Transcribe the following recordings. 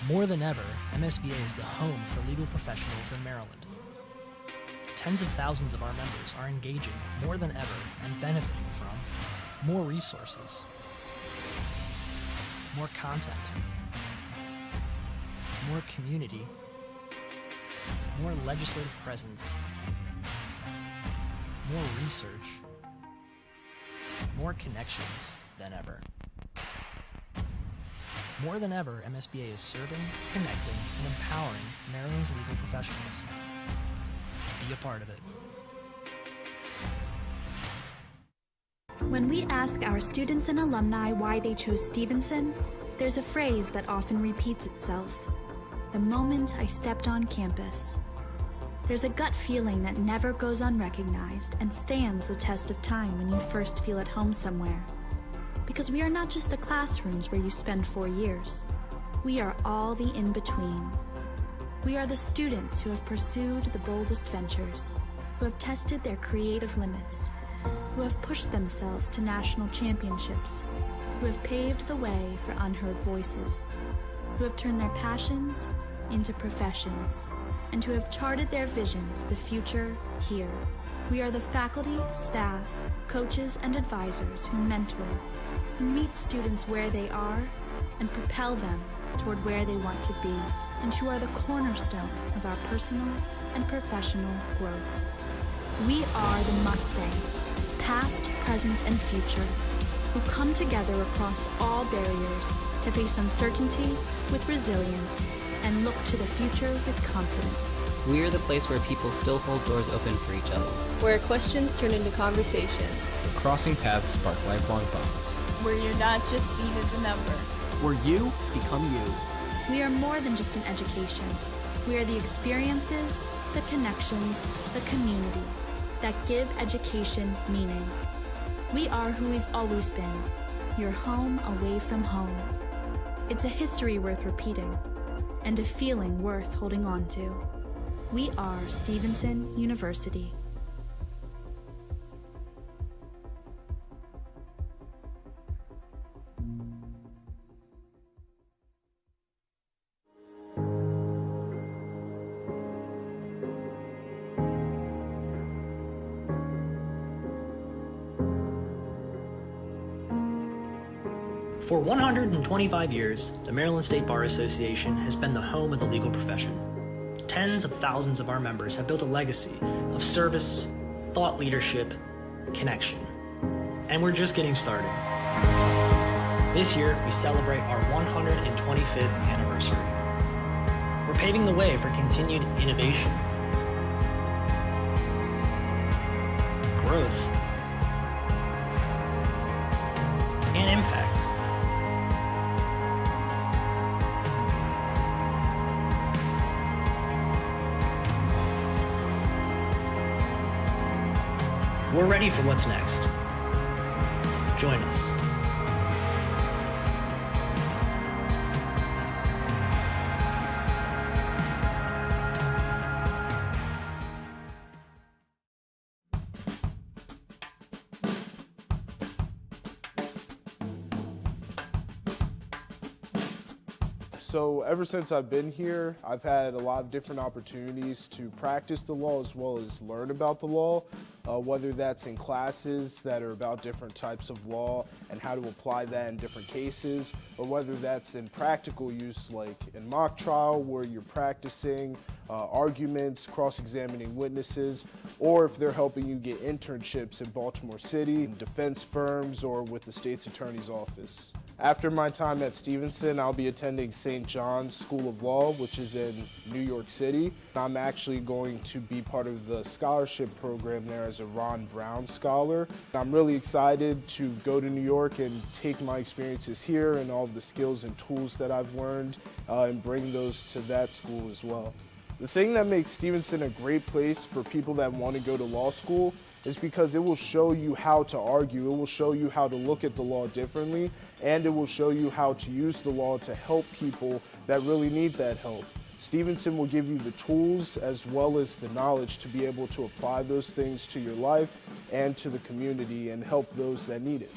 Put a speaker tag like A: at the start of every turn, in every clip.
A: More than ever, MSBA is the home for legal professionals in Maryland. Tens of thousands of our members are engaging more than ever and benefiting from more resources, more content, more community, more legislative presence, more research, more connections than ever. More than ever, MSBA is serving, connecting, and empowering Maryland's legal professionals. Be a part of it.
B: When we ask our students and alumni why they chose Stevenson, there's a phrase that often repeats itself: the moment I stepped on campus. There's a gut feeling that never goes unrecognized and stands the test of time when you first feel at home somewhere. Because we are not just the classrooms where you spend 4 years. We are all the in-between. We are the students who have pursued the boldest ventures, who have tested their creative limits, who have pushed themselves to national championships, who have paved the way for unheard voices, who have turned their passions into professions, and who have charted their vision for the future here. We are the faculty, staff, coaches, and advisors who mentor, who meet students where they are and propel them toward where they want to be, and who are the cornerstone of our personal and professional growth. We are the Mustangs, past, present, and future, who come together across all barriers to face uncertainty with resilience and look to the future with confidence.
C: We are the place where people still hold doors open for each other.
D: Where questions turn into conversations.
E: Where crossing paths spark lifelong bonds.
F: Where you're not just seen as a number.
G: Where you become you.
B: We are more than just an education. We are the experiences, the connections, the community that give education meaning. We are who we've always been, your home away from home. It's a history worth repeating and a feeling worth holding on to. We are Stevenson University.
A: For 125 years, the Maryland State Bar Association has been the home of the legal profession. Tens of thousands of our members have built a legacy of service, thought leadership, connection. And we're just getting started. This year, we celebrate our 125th anniversary. We're paving the way for continued innovation, growth, and impact. We're ready for what's next. Join us.
H: So ever since I've been here, I've had a lot of different opportunities to practice the law as well as learn about the law, whether that's in classes that are about different types of law and how to apply that in different cases, or whether that's in practical use like in mock trial where you're practicing arguments, cross-examining witnesses, or if they're helping you get internships in Baltimore City, in defense firms, or with the state's attorney's office. After my time at Stevenson, I'll be attending St. John's School of Law, which is in New York City. I'm actually going to be part of the scholarship program there as a Jon Baron scholar. I'm really excited to go to New York and take my experiences here and all of the skills and tools that I've learned and bring those to that school as well. The thing that makes Stevenson a great place for people that want to go to law school is because it will show you how to argue, it will show you how to look at the law differently, and it will show you how to use the law to help people that really need that help. Stevenson will give you the tools as well as the knowledge to be able to apply those things to your life and to the community and help those that need it.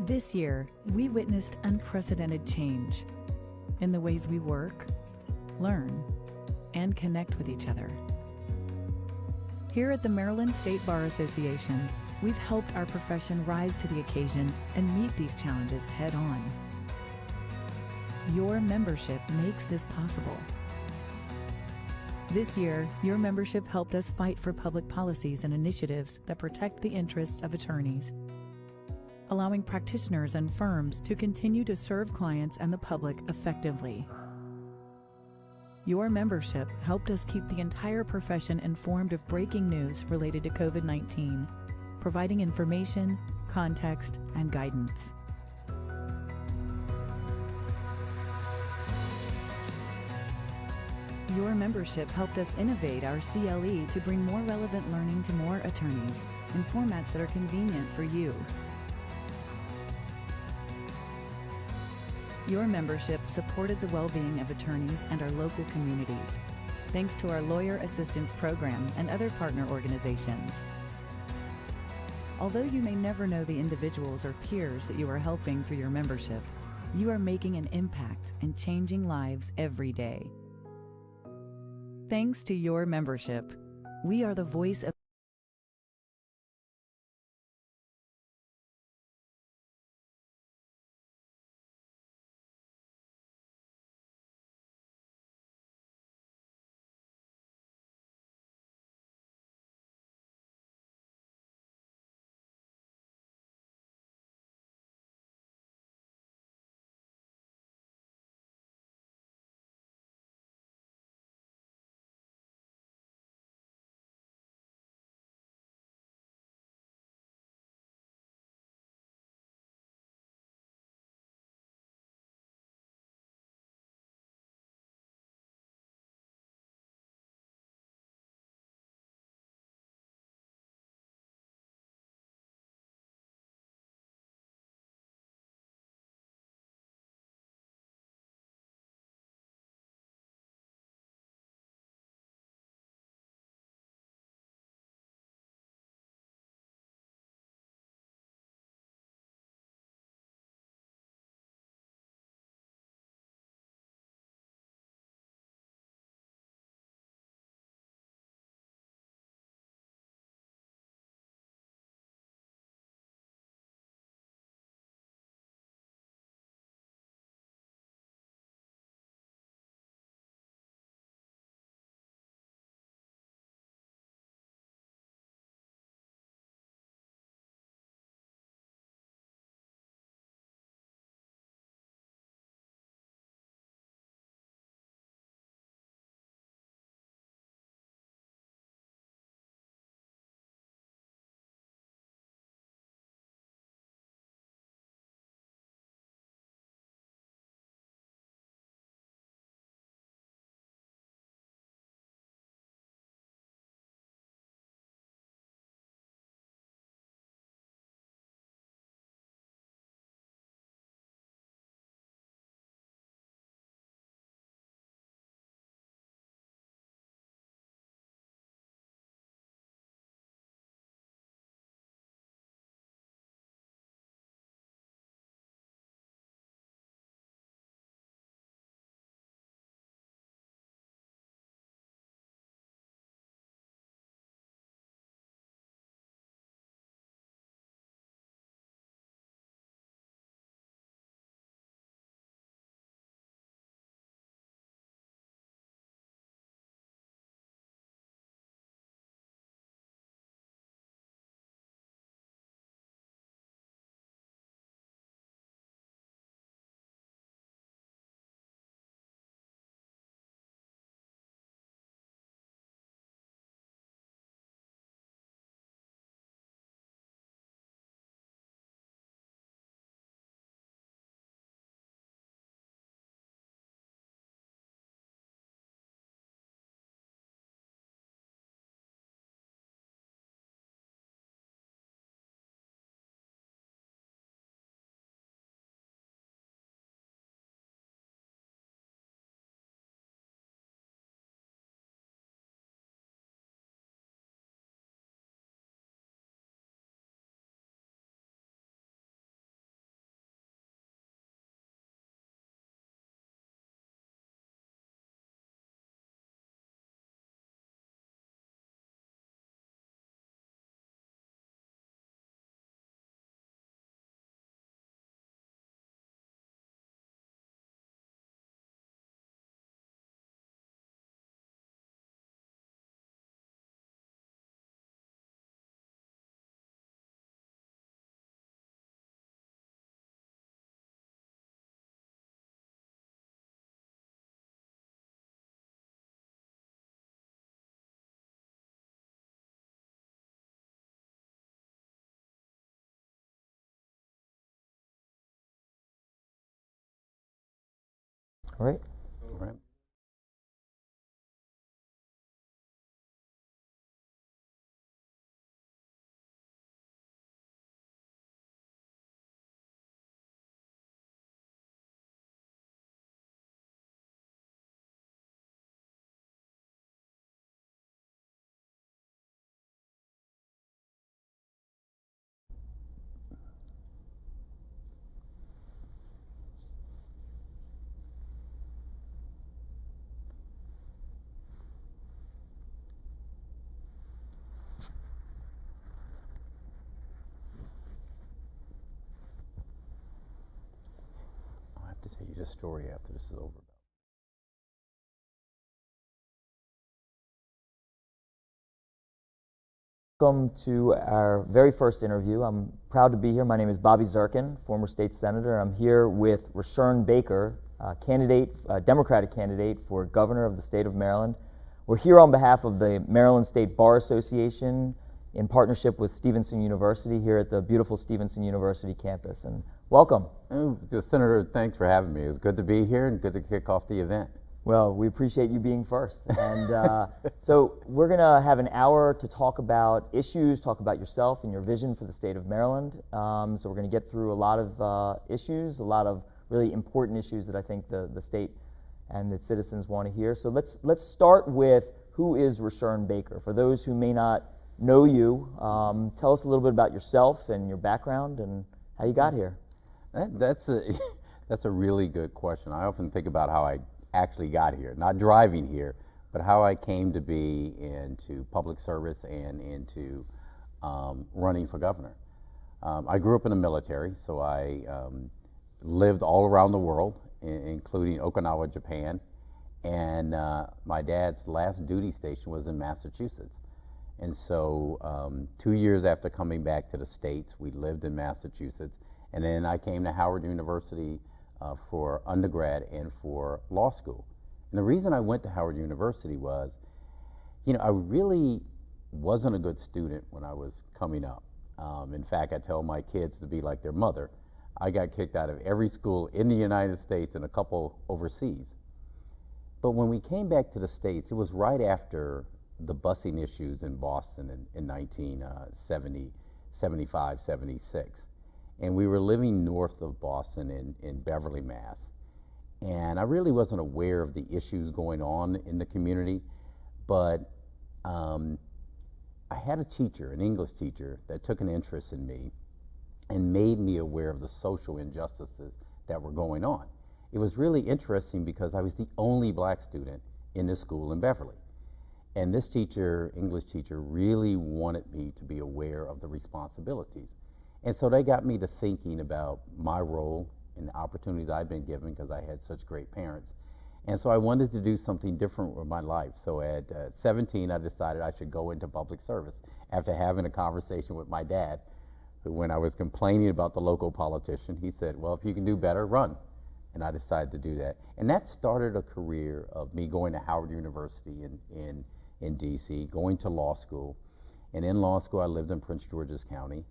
I: This year, we witnessed unprecedented change in the ways we work, learn, and connect with each other. Here at the Maryland State Bar Association, we've helped our profession rise to the occasion and meet these challenges head on. Your membership makes this possible. This year, your membership helped us fight for public policies and initiatives that protect the interests of attorneys, allowing practitioners and firms to continue to serve clients and the public effectively. Your membership helped us keep the entire profession informed of breaking news related to COVID-19, providing information, context, and guidance. Your membership helped us innovate our CLE to bring more relevant learning to more attorneys in formats that are convenient for you. Your membership supported the well-being of attorneys and our local communities, thanks to our Lawyer Assistance Program and other partner organizations. Although you may never know the individuals or peers that you are helping through your membership, you are making an impact and changing lives every day. Thanks to your membership, we are the voice of
J: All right.
K: All right. I'll have to tell you the story after this is over.
J: Welcome to our very first interview. I'm proud to be here. My name is Bobby Zirkin, former state senator. I'm here with Rushern Baker, Democratic candidate for governor of the state of Maryland. We're here on behalf of the Maryland State Bar Association in partnership with Stevenson University here at the beautiful Stevenson University campus. And welcome.
K: Senator, thanks for having me. It's good to be here and good to kick off the event.
J: Well, we appreciate you being first. And so we're going to have an hour to talk about issues, talk about yourself and your vision for the state of Maryland. So we're going to get through a lot of issues, a lot of really important issues that I think the state and its citizens want to hear. So let's start with, who is Rushern Baker? For those who may not know you, tell us a little bit about yourself and your background and how you got here.
K: That's a really good question. I often think about how I actually got here, not driving here, but how I came to be into public service and into running for governor. I grew up in the military, so I lived all around the world, including Okinawa, Japan, and my dad's last duty station was in Massachusetts. And so 2 years after coming back to the States, we lived in Massachusetts, and then I came to Howard University for undergrad and for law school. And the reason I went to Howard University was, I really wasn't a good student when I was coming up. In fact, I tell my kids to be like their mother. I got kicked out of every school in the United States and a couple overseas. But when we came back to the States, it was right after the busing issues in Boston in 1970, 75, 76. And we were living north of Boston in Beverly, Mass. And I really wasn't aware of the issues going on in the community, but I had a teacher, an English teacher, that took an interest in me and made me aware of the social injustices that were going on. It was really interesting because I was the only black student in this school in Beverly. And this teacher, English teacher, really wanted me to be aware of the responsibilities. And so they got me to thinking about my role and the opportunities I've been given because I had such great parents. And so I wanted to do something different with my life. So at 17, I decided I should go into public service after having a conversation with my dad, who, when I was complaining about the local politician, he said, well, if you can do better, run. And I decided to do that. And that started a career of me going to Howard University in DC, going to law school. And in law school, I lived in Prince George's County.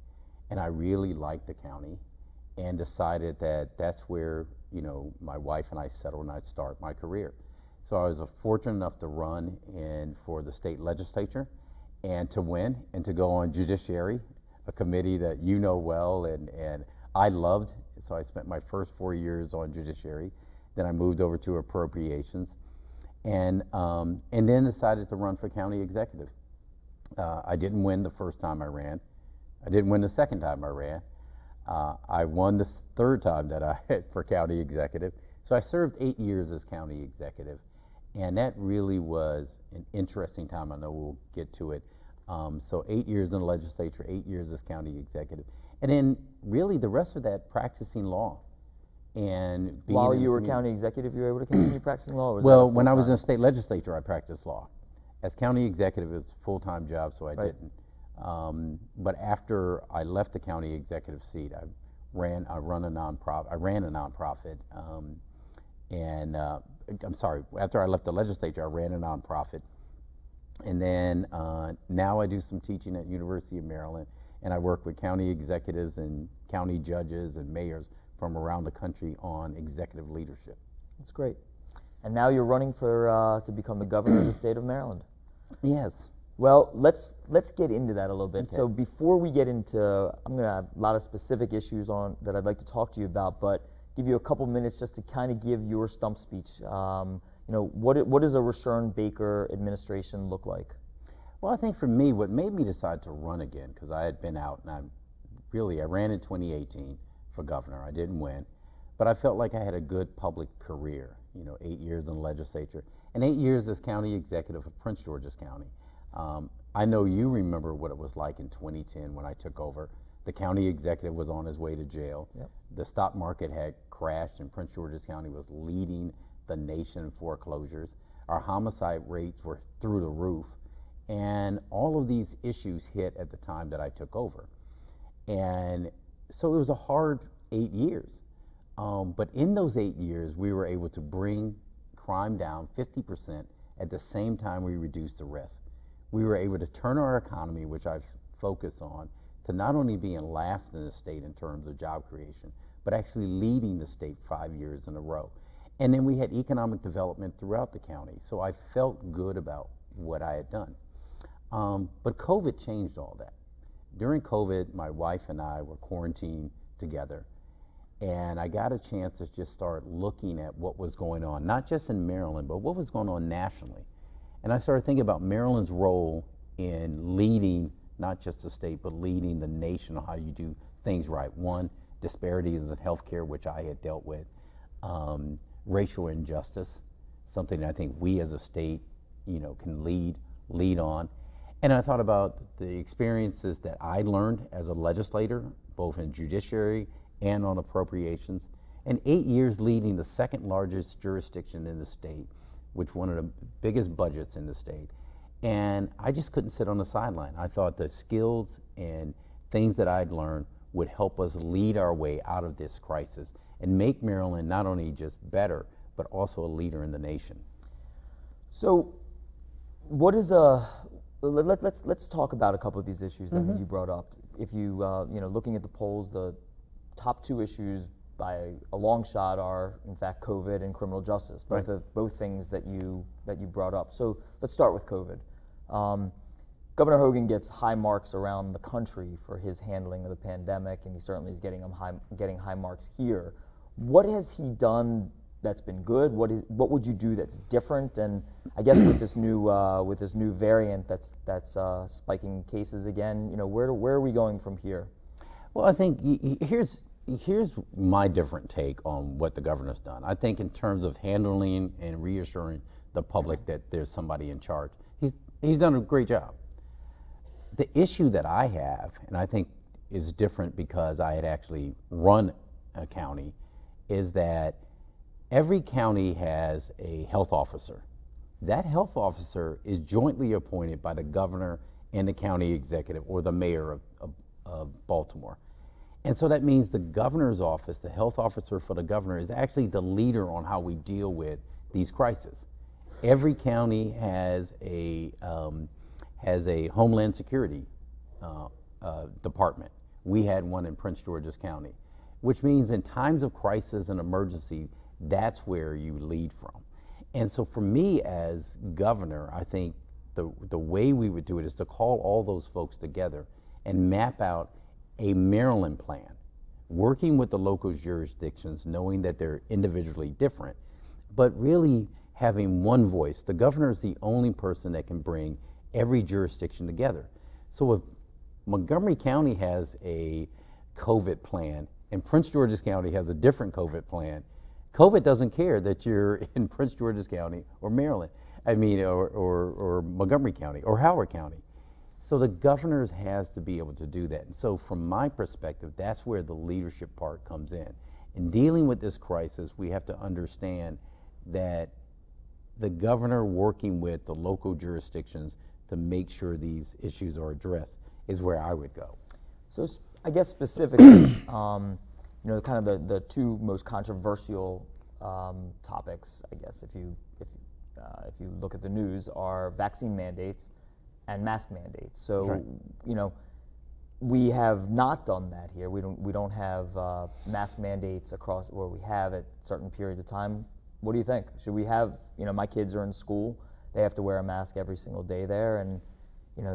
K: And I really liked the county and decided that that's where, my wife and I settled and I'd start my career. So I was fortunate enough to run for the state legislature and to win and to go on judiciary, a committee that you know well and I loved. So I spent my first 4 years on judiciary. Then I moved over to appropriations and then decided to run for county executive. I didn't win the first time I ran. I didn't win the second time I ran. I won the third time that I had for county executive. So I served 8 years as county executive. And that really was an interesting time. I know we'll get to it. So 8 years in the legislature, 8 years as county executive. And then really the rest of that practicing law. And being
J: while you were county executive, you were able to continue practicing law? Or was
K: well, when I was in the state legislature, I practiced law. As county executive, it was a full-time job, so I didn't. But after I left the county executive seat, I ran a nonprofit, I'm sorry. After I left the legislature, I ran a nonprofit, and then now I do some teaching at University of Maryland, and I work with county executives and county judges and mayors from around the country on executive leadership.
J: That's great. and now you're running for to become the governor of the state of Maryland.
K: Yes.
J: Well, let's get into that a little bit.
K: Okay.
J: So before we get into, I'm going to have a lot of specific issues on that I'd like to talk to you about, but give you a couple minutes just to kind of give your stump speech. You know, what does a Rushern Baker administration look like?
K: Well, I think for me, what made me decide to run again, because I had been out, and I ran in 2018 for governor. I didn't win, but I felt like I had a good public career. You know, 8 years in the legislature, and 8 years as county executive of Prince George's County. I know you remember what it was like in 2010 when I took over. The county executive was on his way to jail.
J: Yep.
K: The stock market had crashed, and Prince George's County was leading the nation in foreclosures. Our homicide rates were through the roof, and all of these issues hit at the time that I took over. And so it was a hard 8 years. But in those 8 years, we were able to bring crime down 50% at the same time we reduced the risk. We were able to turn our economy, which I've focused on, to not only being last in the state in terms of job creation, but actually leading the state 5 years in a row. And then we had economic development throughout the county. So I felt good about what I had done. But COVID changed all that. During COVID, my wife and I were quarantined together. And I got a chance to just start looking at what was going on, not just in Maryland, but what was going on nationally. And I started thinking about Maryland's role in leading, not just the state, but leading the nation on how you do things right. One, disparities in healthcare, which I had dealt with. Racial injustice, something that I think we as a state, you know, can lead on. And I thought about the experiences that I learned as a legislator, both in judiciary and on appropriations, and 8 years leading the second largest jurisdiction in the state, which one of the biggest budgets in the state. And I just couldn't sit on the sideline. I thought the skills and things that I'd learned would help us lead our way out of this crisis and make Maryland not only just better, but also a leader in the nation.
J: So what is let's talk about a couple of these issues that you brought up. If you, you know, looking at the polls, the top two issues by a long shot are, in fact, COVID and criminal justice, both things that you brought up. So let's start with COVID. Governor Hogan gets high marks around the country for his handling of the pandemic, and he certainly is getting high marks here. What has he done that's been good? What would you do that's different? And I guess with this new variant that's spiking cases again, you know, where are we going from here?
K: Well, I think here's my different take on what the governor's done. I think in terms of handling and reassuring the public that there's somebody in charge, he's done a great job. The issue that I have, and I think is different because I had actually run a county, is that every county has a health officer. That health officer is jointly appointed by the governor and the county executive or the mayor of Baltimore. And so that means the governor's office, the health officer for the governor, is actually the leader on how we deal with these crises. Every county has a Homeland Security department. We had one in Prince George's County, which means in times of crisis and emergency, that's where you lead from. And so for me as governor, I think the way we would do it is to call all those folks together and map out a Maryland plan, working with the local jurisdictions, knowing that they're individually different, but really having one voice. The governor is the only person that can bring every jurisdiction together. So if Montgomery County has a COVID plan and Prince George's County has a different COVID plan, COVID doesn't care that you're in Prince George's County or Maryland, or Montgomery County or Howard County. So the governor has to be able to do that. And so from my perspective, that's where the leadership part comes in. In dealing with this crisis, we have to understand that the governor working with the local jurisdictions to make sure these issues are addressed is where I would go.
J: So I guess specifically, you know, kind of the two most controversial topics, I guess, if you look at the news, are vaccine mandates and mask mandates. So,
K: right.
J: You know, we have not done that here. We don't have mask mandates across, or we have at certain periods of time. What do you think? Should we have, my kids are in school, they have to wear a mask every single day there, and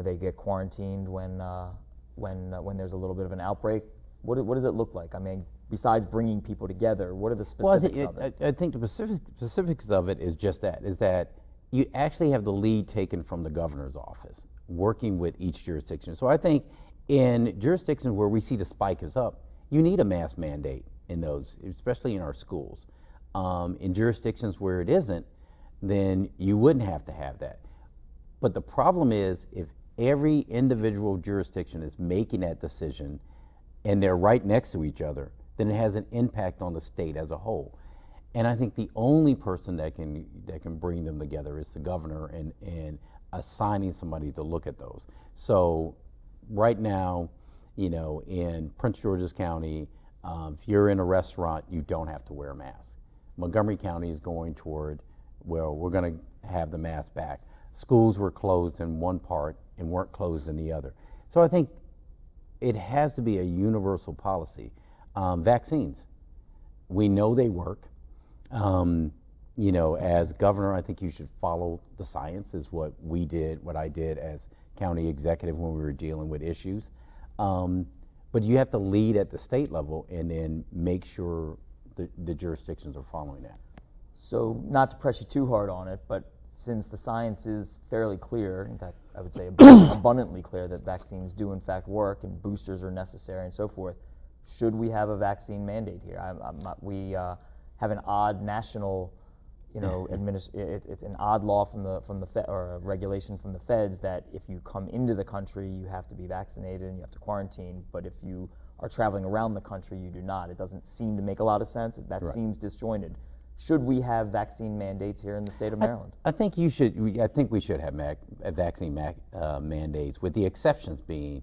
J: they get quarantined when there's a little bit of an outbreak. What does it look like? I mean, besides bringing people together, what are the specifics of it?
K: I think the specifics of it is just that, is that you actually have the lead taken from the governor's office, working with each jurisdiction. So I think in jurisdictions where we see the spike is up, you need a mask mandate in those, especially in our schools. In jurisdictions where it isn't, then you wouldn't have to have that. But the problem is, if every individual jurisdiction is making that decision and they're right next to each other, then it has an impact on the state as a whole. And I think the only person that can bring them together is the governor, and assigning somebody to look at those. So right now, in Prince George's County, if you're in a restaurant, you don't have to wear a mask. Montgomery County is going toward, well, we're going to have the mask back. Schools were closed in one part and weren't closed in the other. So I think it has to be a universal policy. Vaccines, we know they work. As governor, I think you should follow the science, is what I did as county executive when we were dealing with issues. But you have to lead at the state level and then make sure the jurisdictions are following that.
J: So, not to press you too hard on it, but since the science is fairly clear, in fact, I would say abundantly clear, that vaccines do in fact work and boosters are necessary and so forth, should we have a vaccine mandate here? We have an odd national, it's an odd law from the Fed, or a regulation from the feds, that if you come into the country, you have to be vaccinated and you have to quarantine. But if you are traveling around the country, you do not. It doesn't seem to make a lot of sense. That seems disjointed. Should we have vaccine mandates here in the state of Maryland?
K: I think you should. I think we should have vaccine mandates, with the exceptions being,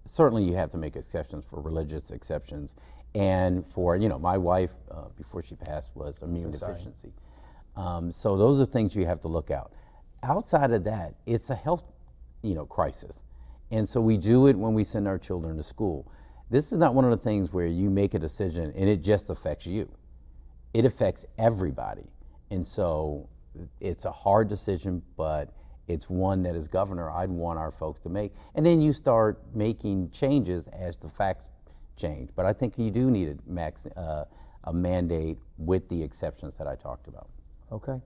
K: certainly you have to make exceptions for religious exceptions, and for, my wife, before she passed, was immune deficiency. So those are things you have to look out. Outside of that, it's a health, crisis. And so we do it when we send our children to school. This is not one of the things where you make a decision and it just affects you. It affects everybody. And so it's a hard decision, but it's one that, as governor, I'd want our folks to make. And then you start making changes as the facts change. But I think you do need a mandate with the exceptions that I talked about.
J: Okay.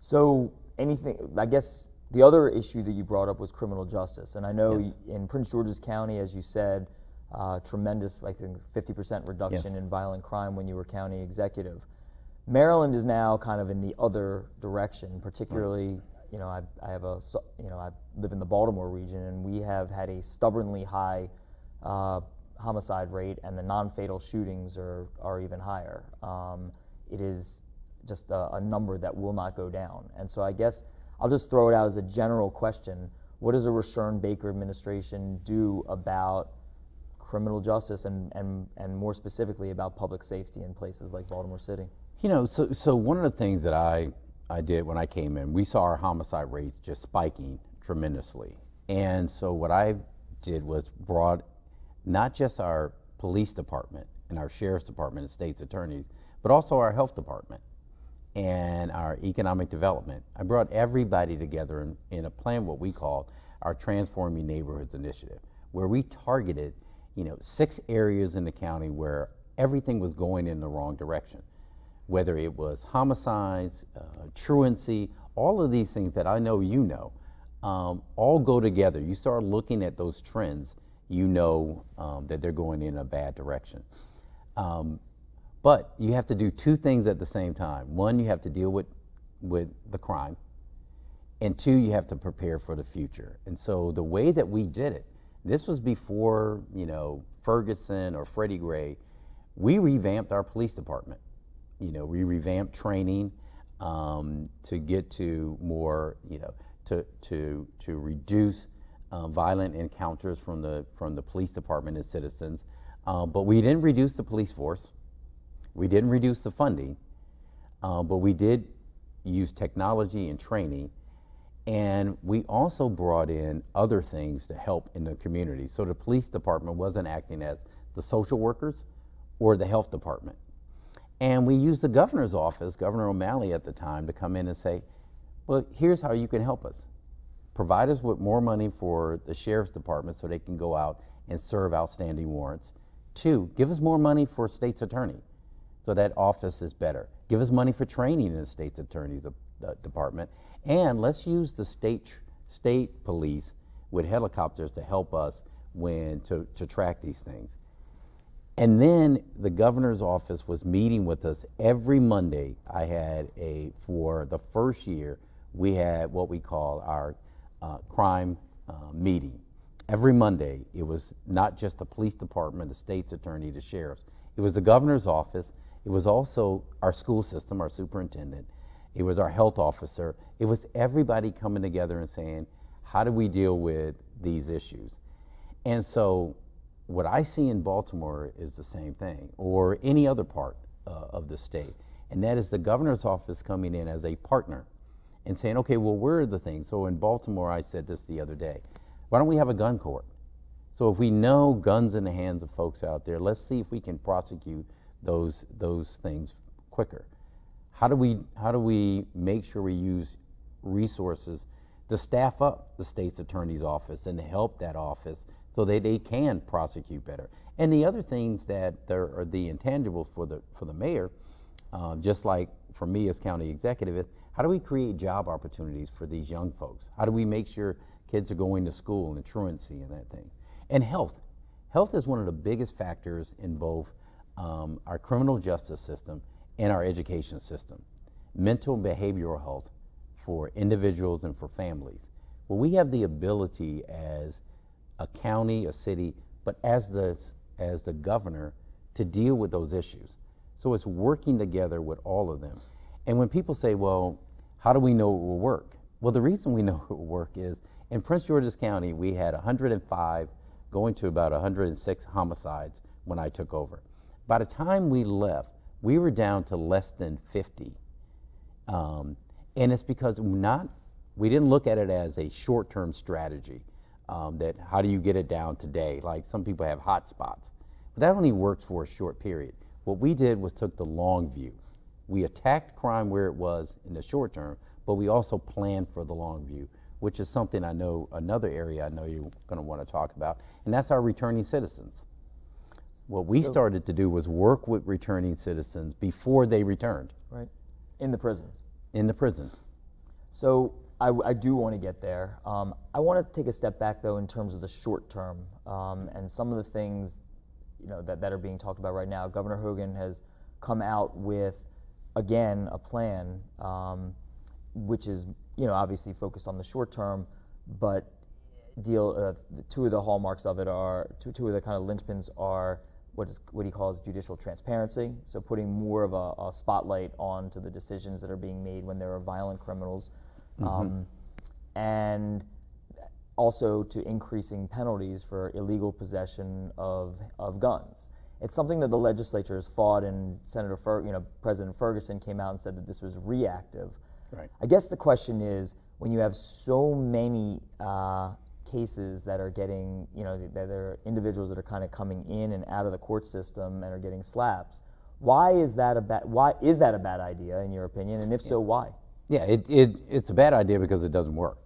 J: So I guess the other issue that you brought up was criminal justice. And I know in Prince George's County, as you said, tremendous, I think 50% reduction in violent crime when you were county executive. Maryland is now kind of in the other direction, particularly, I live in the Baltimore region, and we have had a stubbornly high homicide rate, and the non-fatal shootings are even higher. It is just a number that will not go down. And so I guess I'll just throw it out as a general question. What does a Rushern Baker administration do about criminal justice and more specifically about public safety in places like Baltimore City?
K: So one of the things that I did when I came in, we saw our homicide rates just spiking tremendously. And so what I did was brought not just our police department and our sheriff's department and state's attorneys, but also our health department and our economic development. I brought everybody together in a plan, what we called our Transforming Neighborhoods Initiative, where we targeted 6 areas in the county where everything was going in the wrong direction, whether it was homicides, truancy, all of these things that I know all go together. You start looking at those trends, that they're going in a bad direction. But you have to do 2 things at the same time. One, you have to deal with the crime, and 2, you have to prepare for the future. And so the way that we did it, this was before, Ferguson or Freddie Gray, we revamped our police department. We revamped training to get to more, to reduce violent encounters from the police department and citizens. But we didn't reduce the police force. We didn't reduce the funding, but we did use technology and training. And we also brought in other things to help in the community. So the police department wasn't acting as the social workers or the health department. And we used the governor's office, Governor O'Malley at the time, to come in and say, well, here's how you can help us. Provide us with more money for the sheriff's department so they can go out and serve outstanding warrants. 2, give us more money for state's attorney so that office is better. Give us money for training in the state's attorney's department. And let's use the state police with helicopters to help us to track these things. And then the governor's office was meeting with us every Monday. For the first year, we had what we call our crime meeting. Every Monday, it was not just the police department, the state's attorney, the sheriffs. It was the governor's office. It was also our school system, our superintendent. It was our health officer. It was everybody coming together and saying, how do we deal with these issues? And so what I see in Baltimore is the same thing, or any other part of the state, and that is the governor's office coming in as a partner and saying, okay, well, where are the things? So in Baltimore, I said this the other day, why don't we have a gun court? So if we know guns in the hands of folks out there, let's see if we can prosecute those things quicker. How do we make sure we use resources to staff up the state's attorney's office and to help that office so that they can prosecute better? And the other things that there are the intangibles for the mayor, just like for me as county executive, is how do we create job opportunities for these young folks? How do we make sure kids are going to school and truancy and that thing? And health. Health is one of the biggest factors in both our criminal justice system and our education system. Mental and behavioral health for individuals and for families. Well, we have the ability as a county, a city, but as the governor to deal with those issues. So it's working together with all of them. And when people say, well, how do we know it will work? Well, the reason we know it will work is in Prince George's County, we had 105 going to about 106 homicides when I took over. By the time we left, we were down to less than 50. And it's because we didn't look at it as a short-term strategy, that how do you get it down today? Like some people have hot spots, but that only works for a short period. What we did was took the long view. We attacked crime where it was in the short term, but we also planned for the long view, which is something I know, another area I know you're going to want to talk about, and that's our returning citizens. What we started to do was work with returning citizens before they returned.
J: Right, in the prisons.
K: In the prisons.
J: So I do want to get there. I want to take a step back though in terms of the short term and some of the things that are being talked about right now. Governor Hogan has come out with, again, a plan which is obviously focused on the short term, but two of the hallmarks of it are, two of the kind of linchpins are what he calls judicial transparency, so putting more of a spotlight onto the decisions that are being made when there are violent criminals, and also to increasing penalties for illegal possession of guns. It's something that the legislature has fought, and President Ferguson came out and said that this was reactive.
K: Right.
J: I guess the question is, when you have so many cases that are getting, that there are individuals that are kind of coming in and out of the court system and are getting slaps, why is that a bad idea in your opinion? And if so, why?
K: Yeah, it's a bad idea because it doesn't work.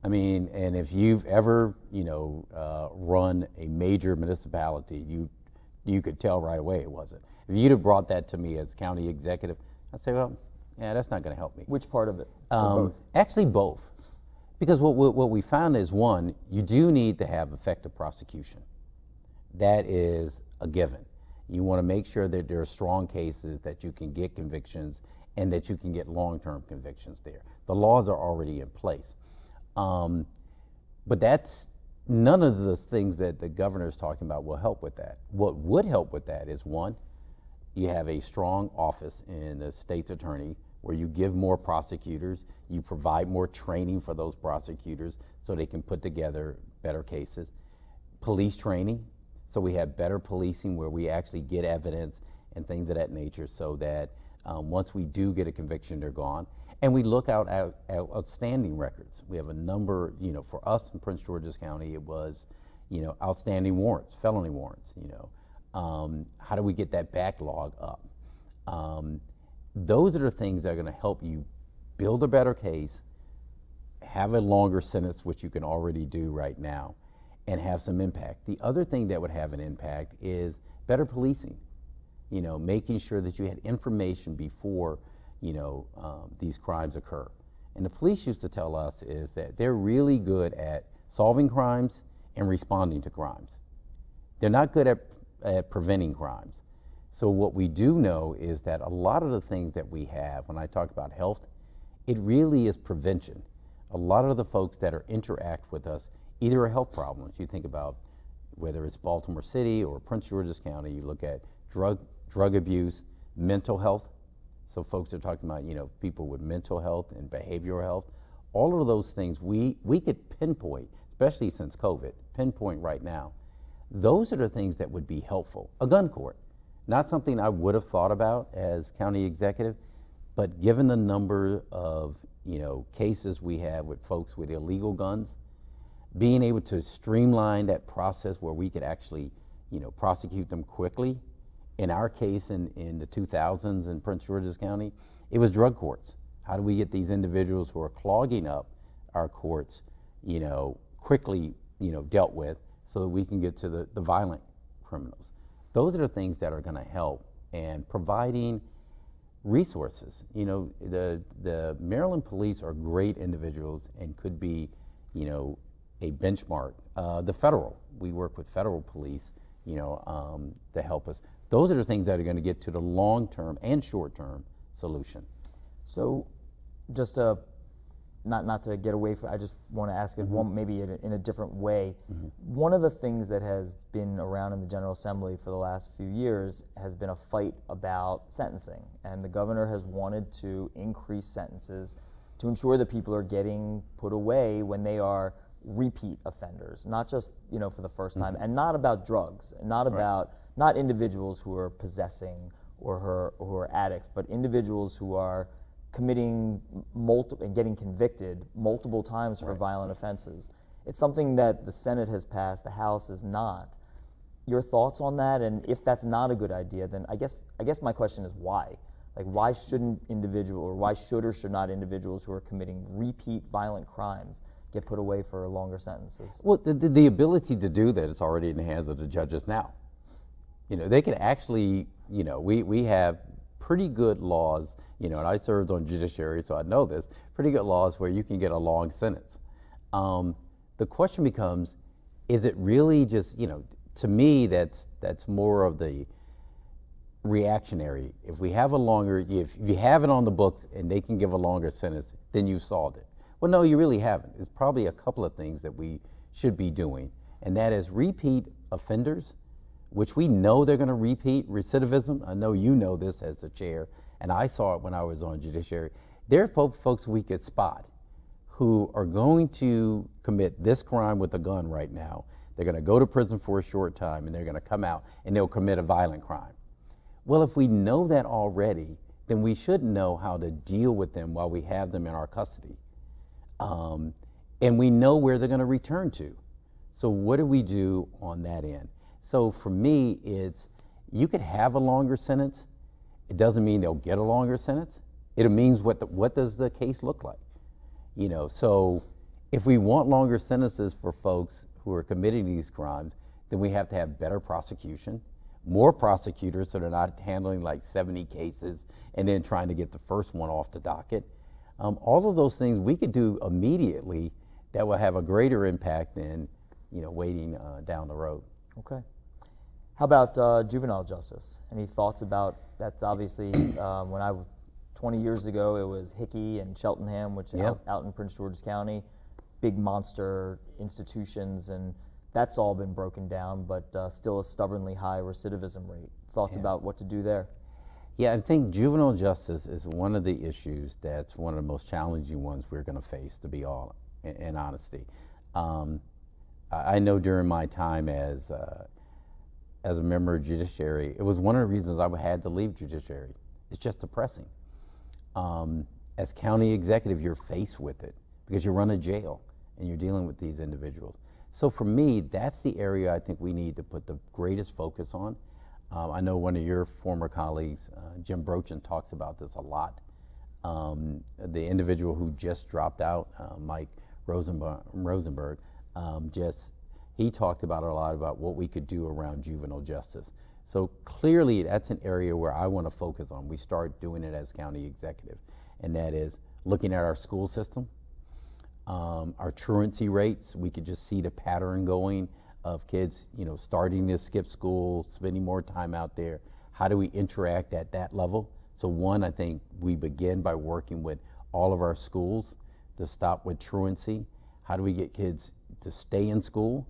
K: I mean, and if you've ever, run a major municipality, you could tell right away it wasn't. If you'd have brought that to me as county executive, I'd say, well, yeah, that's not going to help me.
J: Which part of it? Both?
K: Actually, both. Because what we found is, one, you do need to have effective prosecution. That is a given. You want to make sure that there are strong cases that you can get convictions and that you can get long-term convictions there. The laws are already in place. But that's none of the things that the governor is talking about will help with that. What would help with that is, one, you have a strong office in the state's attorney where you give more prosecutors, you provide more training for those prosecutors so they can put together better cases. Police training, so we have better policing where we actually get evidence and things of that nature so that once we do get a conviction, they're gone. And we look out at outstanding records. We have a number, for us in Prince George's County, it was, outstanding warrants, felony warrants, how do we get that backlog up? Those are the things that are going to help you build a better case, have a longer sentence, which you can already do right now, and have some impact. The other thing that would have an impact is better policing. Making sure that you had information before, these crimes occur. And the police used to tell us is that they're really good at solving crimes and responding to crimes. They're not good at preventing crimes. So what we do know is that a lot of the things that we have, when I talk about health, it really is prevention. A lot of the folks that interact with us either are health problems. You think about whether it's Baltimore City or Prince George's County, you look at drug abuse, mental health. So folks are talking about, people with mental health and behavioral health. All of those things we could pinpoint, especially since COVID, pinpoint right now. Those are the things that would be helpful. A gun court, not something I would have thought about as county executive, but given the number of, cases we have with folks with illegal guns, being able to streamline that process where we could actually, prosecute them quickly. In our case, in the 2000s in Prince George's County, it was drug courts. How do we get these individuals who are clogging up our courts, quickly, dealt with so that we can get to the violent criminals? Those are the things that are going to help, and providing resources. The Maryland police are great individuals and could be, a benchmark. The federal, we work with federal police, to help us. Those are the things that are going to get to the long-term and short-term solution.
J: So, just not to get away from, I just want to ask it one, maybe in a different way. One of the things that has been around in the General Assembly for the last few years has been a fight about sentencing, and the governor has wanted to increase sentences to ensure that people are getting put away when they are repeat offenders, not just for the first time, and not about drugs, not about not individuals who are possessing or who are addicts, but individuals who are committing multiple and getting convicted multiple times for violent offenses. It's something that the Senate has passed, the House is not. Your thoughts on that? And if that's not a good idea, then I guess my question is why? Like, why shouldn't why should or should not individuals who are committing repeat violent crimes get put away for longer sentences?
K: Well, the ability to do that is already in the hands of the judges now. They could actually, we have pretty good laws, and I served on judiciary, so I know this, pretty good laws where you can get a long sentence. The question becomes, is it really just, to me, that's more of the reactionary. If we have if you have it on the books and they can give a longer sentence, then you solved it. Well, no, you really haven't. It's probably a couple of things that we should be doing, and that is repeat offenders, which we know they're going to repeat. Recidivism, I know you know this as a chair, and I saw it when I was on judiciary. There are folks we could spot who are going to commit this crime with a gun right now. They're going to go to prison for a short time, and they're going to come out, and they'll commit a violent crime. Well, if we know that already, then we should know how to deal with them while we have them in our custody. And we know where they're going to return to. So what do we do on that end? So for me, you could have a longer sentence. It doesn't mean they'll get a longer sentence. It means what does the case look like? So if we want longer sentences for folks who are committing these crimes, then we have to have better prosecution, more prosecutors so they're not handling like 70 cases and then trying to get the first one off the docket. All of those things we could do immediately that will have a greater impact than waiting down the road.
J: Okay. How about juvenile justice? Any thoughts about that? Obviously, 20 years ago, it was Hickey and Cheltenham, which out in Prince George's County, big monster institutions, and that's all been broken down, but still a stubbornly high recidivism rate. Thoughts about what to do there?
K: Yeah, I think juvenile justice is one of the issues that's one of the most challenging ones we're going to face, to be all in honesty. I know during my time as a member of judiciary, it was one of the reasons I had to leave judiciary. It's just depressing. As county executive, you're faced with it because you run a jail and you're dealing with these individuals. So for me, that's the area I think we need to put the greatest focus on. I know one of your former colleagues, Jim Brochin, talks about this a lot. The individual who just dropped out, Mike Rosenberg, he talked about it a lot about what we could do around juvenile justice. So clearly that's an area where I want to focus on. We start doing it as county executive, and that is looking at our school system, our truancy rates. We could just see the pattern going of kids, starting to skip school, spending more time out there. How do we interact at that level? So one, I think we begin by working with all of our schools to stop with truancy. How do we get kids to stay in school?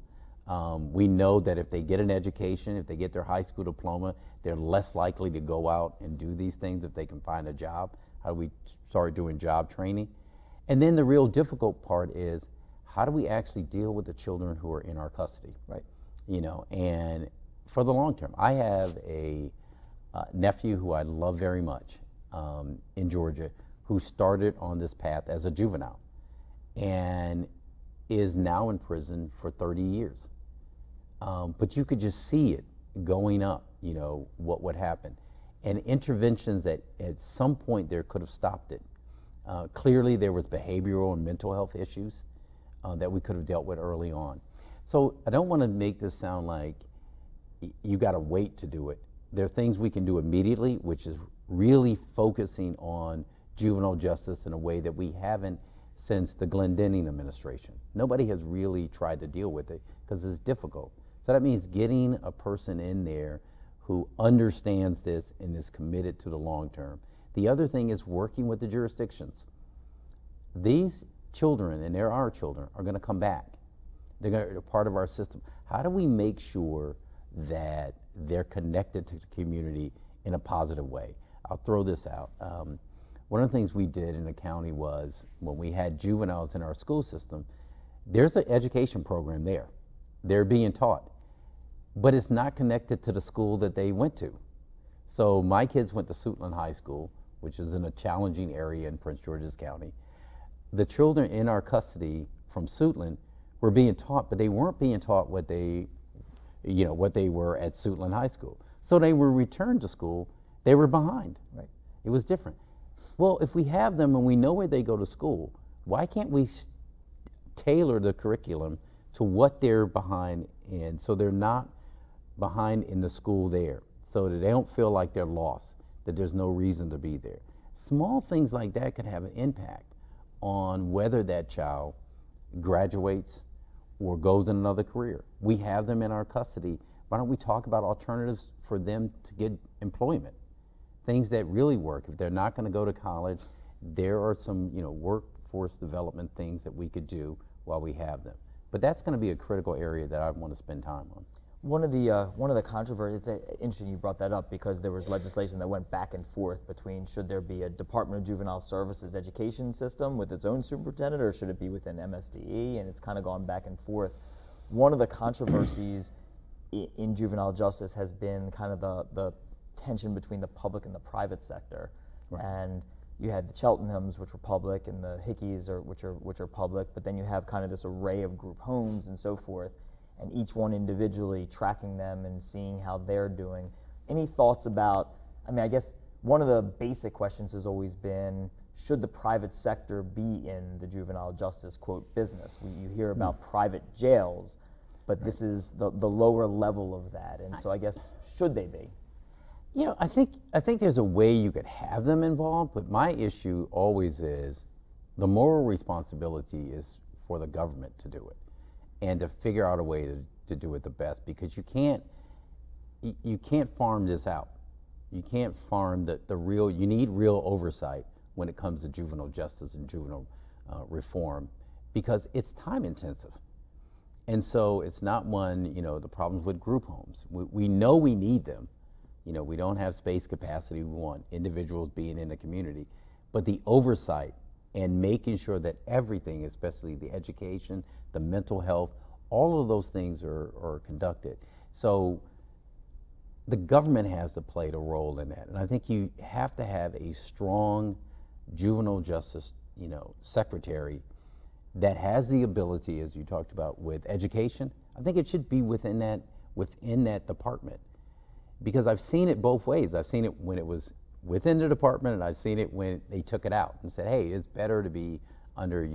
K: We know that if they get an education, if they get their high school diploma, they're less likely to go out and do these things if they can find a job. How do we start doing job training? And then the real difficult part is, how do we actually deal with the children who are in our custody?
J: Right.
K: And for the long term, I have a nephew who I love very much in Georgia, who started on this path as a juvenile and is now in prison for 30 years. But you could just see it going up, what would happen. And interventions that at some point there could have stopped it. Clearly there was behavioral and mental health issues that we could have dealt with early on. So I don't want to make this sound like you got to wait to do it. There are things we can do immediately, which is really focusing on juvenile justice in a way that we haven't since the Glendening administration. Nobody has really tried to deal with it because it's difficult. So that means getting a person in there who understands this and is committed to the long term. The other thing is working with the jurisdictions. These children, and they're our children, are going to come back. They're part of our system. How do we make sure that they're connected to the community in a positive way? I'll throw this out. One of the things we did in the county was, when we had juveniles in our school system, there's an education program there. They're being taught, but it's not connected to the school that they went to. So my kids went to Suitland High School, which is in a challenging area in Prince George's County. The children in our custody from Suitland were being taught, but they weren't being taught what they were at Suitland High School. So they were returned to school, they were behind.
J: Right.
K: It was different. Well, if we have them and we know where they go to school, why can't we tailor the curriculum to what they're behind in, so they're not behind in the school there, so that they don't feel like they're lost, that there's no reason to be there. Small things like that could have an impact on whether that child graduates or goes in another career. We have them in our custody. Why don't we talk about alternatives for them to get employment? Things that really work. If they're not going to go to college, there are some workforce development things that we could do while we have them. But that's going to be a critical area that I want to spend time on.
J: One of the controversies, it's interesting you brought that up, because there was legislation that went back and forth between, should there be a Department of Juvenile Services education system with its own superintendent, or should it be within MSDE, and it's kind of gone back and forth. One of the controversies in juvenile justice has been kind of the tension between the public and the private sector. Right. And you had the Cheltenhams, which were public, and the Hickeys, which are public, but then you have kind of this array of group homes and so forth, and each one individually tracking them and seeing how they're doing. Any thoughts about, I guess one of the basic questions has always been, should the private sector be in the juvenile justice, quote, business? You hear about private jails, but this is the lower level of that, and so I guess, should they be?
K: I think there's a way you could have them involved, but my issue always is the moral responsibility is for the government to do it and to figure out a way to do it the best, because you can't farm this out. You can't farm you need real oversight when it comes to juvenile justice and juvenile reform, because it's time intensive. And so it's not the problems with group homes. We know we need them. We don't have space capacity. We want individuals being in the community, but the oversight and making sure that everything, especially the education, the mental health, all of those things are conducted. So the government has to play the role in that. And I think you have to have a strong juvenile justice, secretary that has the ability, as you talked about with education. I think it should be within that department. because I've seen it both ways. I've seen it when it was within the department, and I've seen it when they took it out and said, hey, it's better to be under,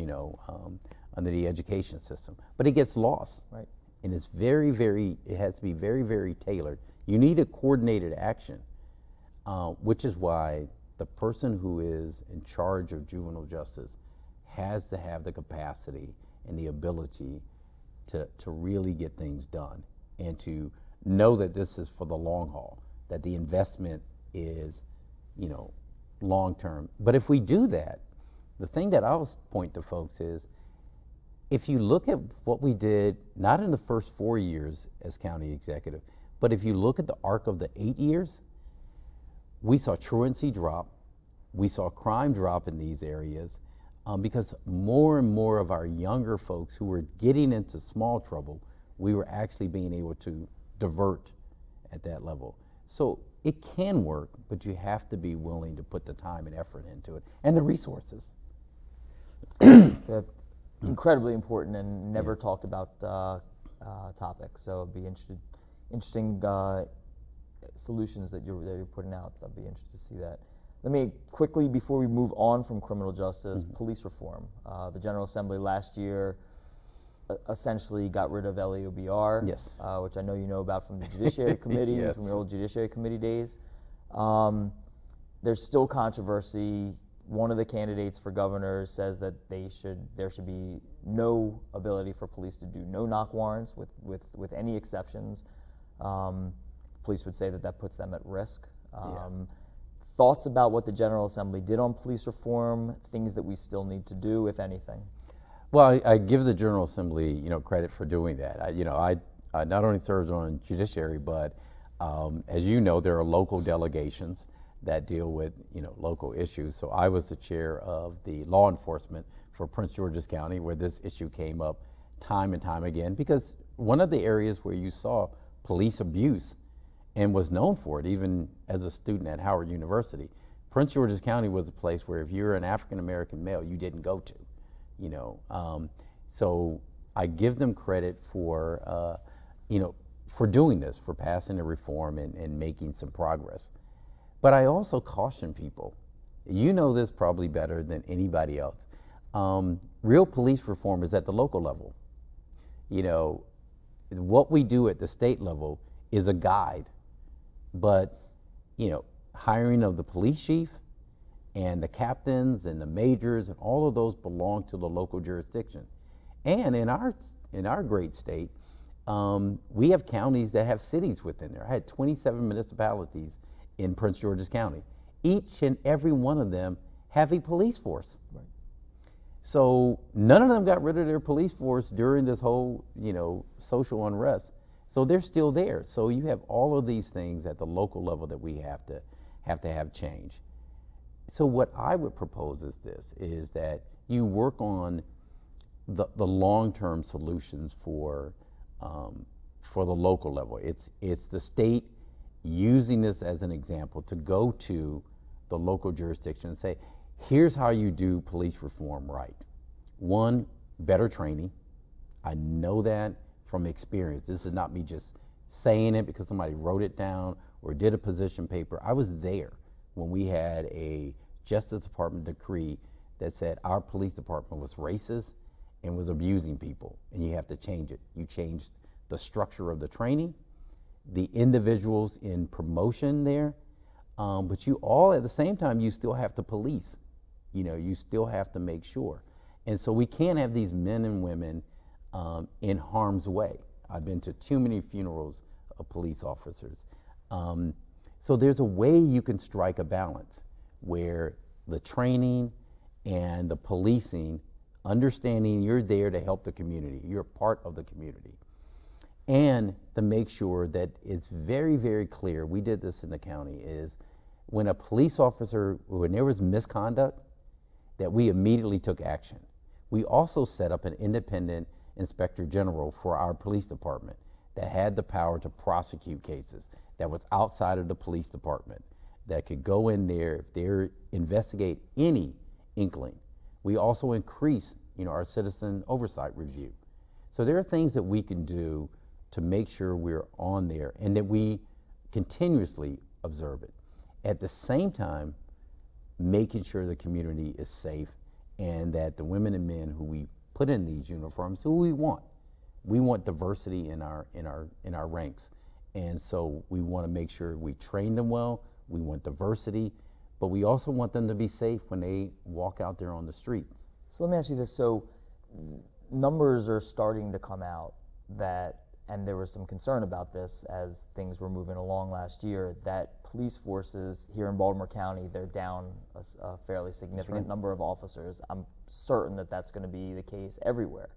K: under the education system. But it gets lost.
J: Right.
K: And it's it has to be very, very tailored. You need a coordinated action, which is why the person who is in charge of juvenile justice has to have the capacity and the ability to really get things done, and to know that this is for the long haul, that the investment is, long term. But if we do that, the thing that I'll point to folks is, if you look at what we did, not in the first 4 years as county executive, but if you look at the arc of the 8 years, we saw truancy drop, we saw crime drop in these areas, because more and more of our younger folks who were getting into small trouble, we were actually being able to divert at that level. So it can work, but you have to be willing to put the time and effort into it, and the resources.
J: It's an incredibly important and never talked about topic. So it'd be interesting solutions that you're putting out. I'd be interested to see that. Let me quickly, before we move on from criminal justice, police reform. The General Assembly last year essentially got rid of LAOBR,
K: yes,
J: which I know you know about from the Judiciary Committee,
K: yes,
J: from your old Judiciary Committee days. There's still controversy. One of the candidates for governor says that there should be no ability for police to do no-knock warrants with any exceptions. Police would say that puts them at risk. Thoughts about what the General Assembly did on police reform, things that we still need to do, if anything?
K: Well, I give the General Assembly, credit for doing that. I not only served on judiciary, but as you know, there are local delegations that deal with, local issues. So I was the chair of the law enforcement for Prince George's County, where this issue came up time and time again, because one of the areas where you saw police abuse and was known for it, even as a student at Howard University, Prince George's County was a place where if you're an African-American male, you didn't go to, So I give them credit for, for doing this, for passing the reform and making some progress. But I also caution people, you know this probably better than anybody else, real police reform is at the local level. What we do at the state level is a guide, but hiring of the police chief and the captains and the majors and all of those belong to the local jurisdiction. And in our great state, we have counties that have cities within there. I had 27 municipalities in Prince George's County. Each and every one of them have a police force. Right. So none of them got rid of their police force during this whole, social unrest. So they're still there. So you have all of these things at the local level that we have to have change. So what I would propose is that you work on the long-term solutions for the local level. It's the state using this as an example to go to the local jurisdiction and say, here's how you do police reform right. One, better training. I know that from experience. This is not me just saying it because somebody wrote it down or did a position paper. I was there when we had a Justice Department decree that said our police department was racist and was abusing people, and you have to change it. You changed the structure of the training, the individuals in promotion there, but you all at the same time, you still have to police. You still have to make sure. And so we can't have these men and women in harm's way. I've been to too many funerals of police officers. So there's a way you can strike a balance where the training and the policing, understanding you're there to help the community, you're part of the community, and to make sure that it's very, very clear, we did this in the county, is when a police officer, when there was misconduct, that we immediately took action. We also set up an independent inspector general for our police department that had the power to prosecute cases that was outside of the police department, that could go in there if they investigate any inkling. We also increase, our citizen oversight review. So there are things that we can do to make sure we're on there and that we continuously observe it. At the same time, making sure the community is safe and that the women and men who we put in these uniforms, who we want diversity in our ranks. And so we want to make sure we train them well, we want diversity, but we also want them to be safe when they walk out there on the streets.
J: So let me ask you this, so numbers are starting to come out that, and there was some concern about this as things were moving along last year, that police forces here in Baltimore County, they're down a fairly significant number of officers. I'm certain that that's going to be the case everywhere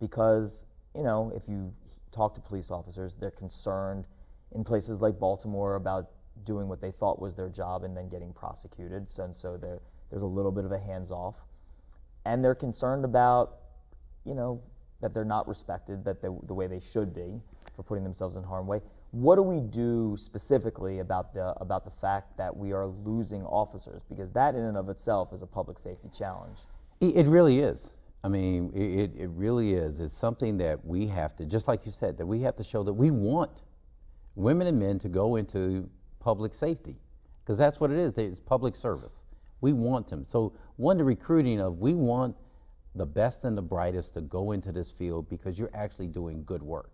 J: because, you know, if you talk to police officers, they're concerned in places like Baltimore about doing what they thought was their job and then getting prosecuted. So there's a little bit of a hands-off. And they're concerned about, you know, that they're not respected, that the way they should be for putting themselves in harm's way. What do we do specifically about the fact that we are losing officers? Because that in and of itself is a public safety challenge.
K: It really is. I mean, it really is. It's something that we have to, just like you said, that we have to show that we want women and men to go into public safety, because that's what it is. It's public service. We want them. So one, the recruiting of, we want the best and the brightest to go into this field because you're actually doing good work.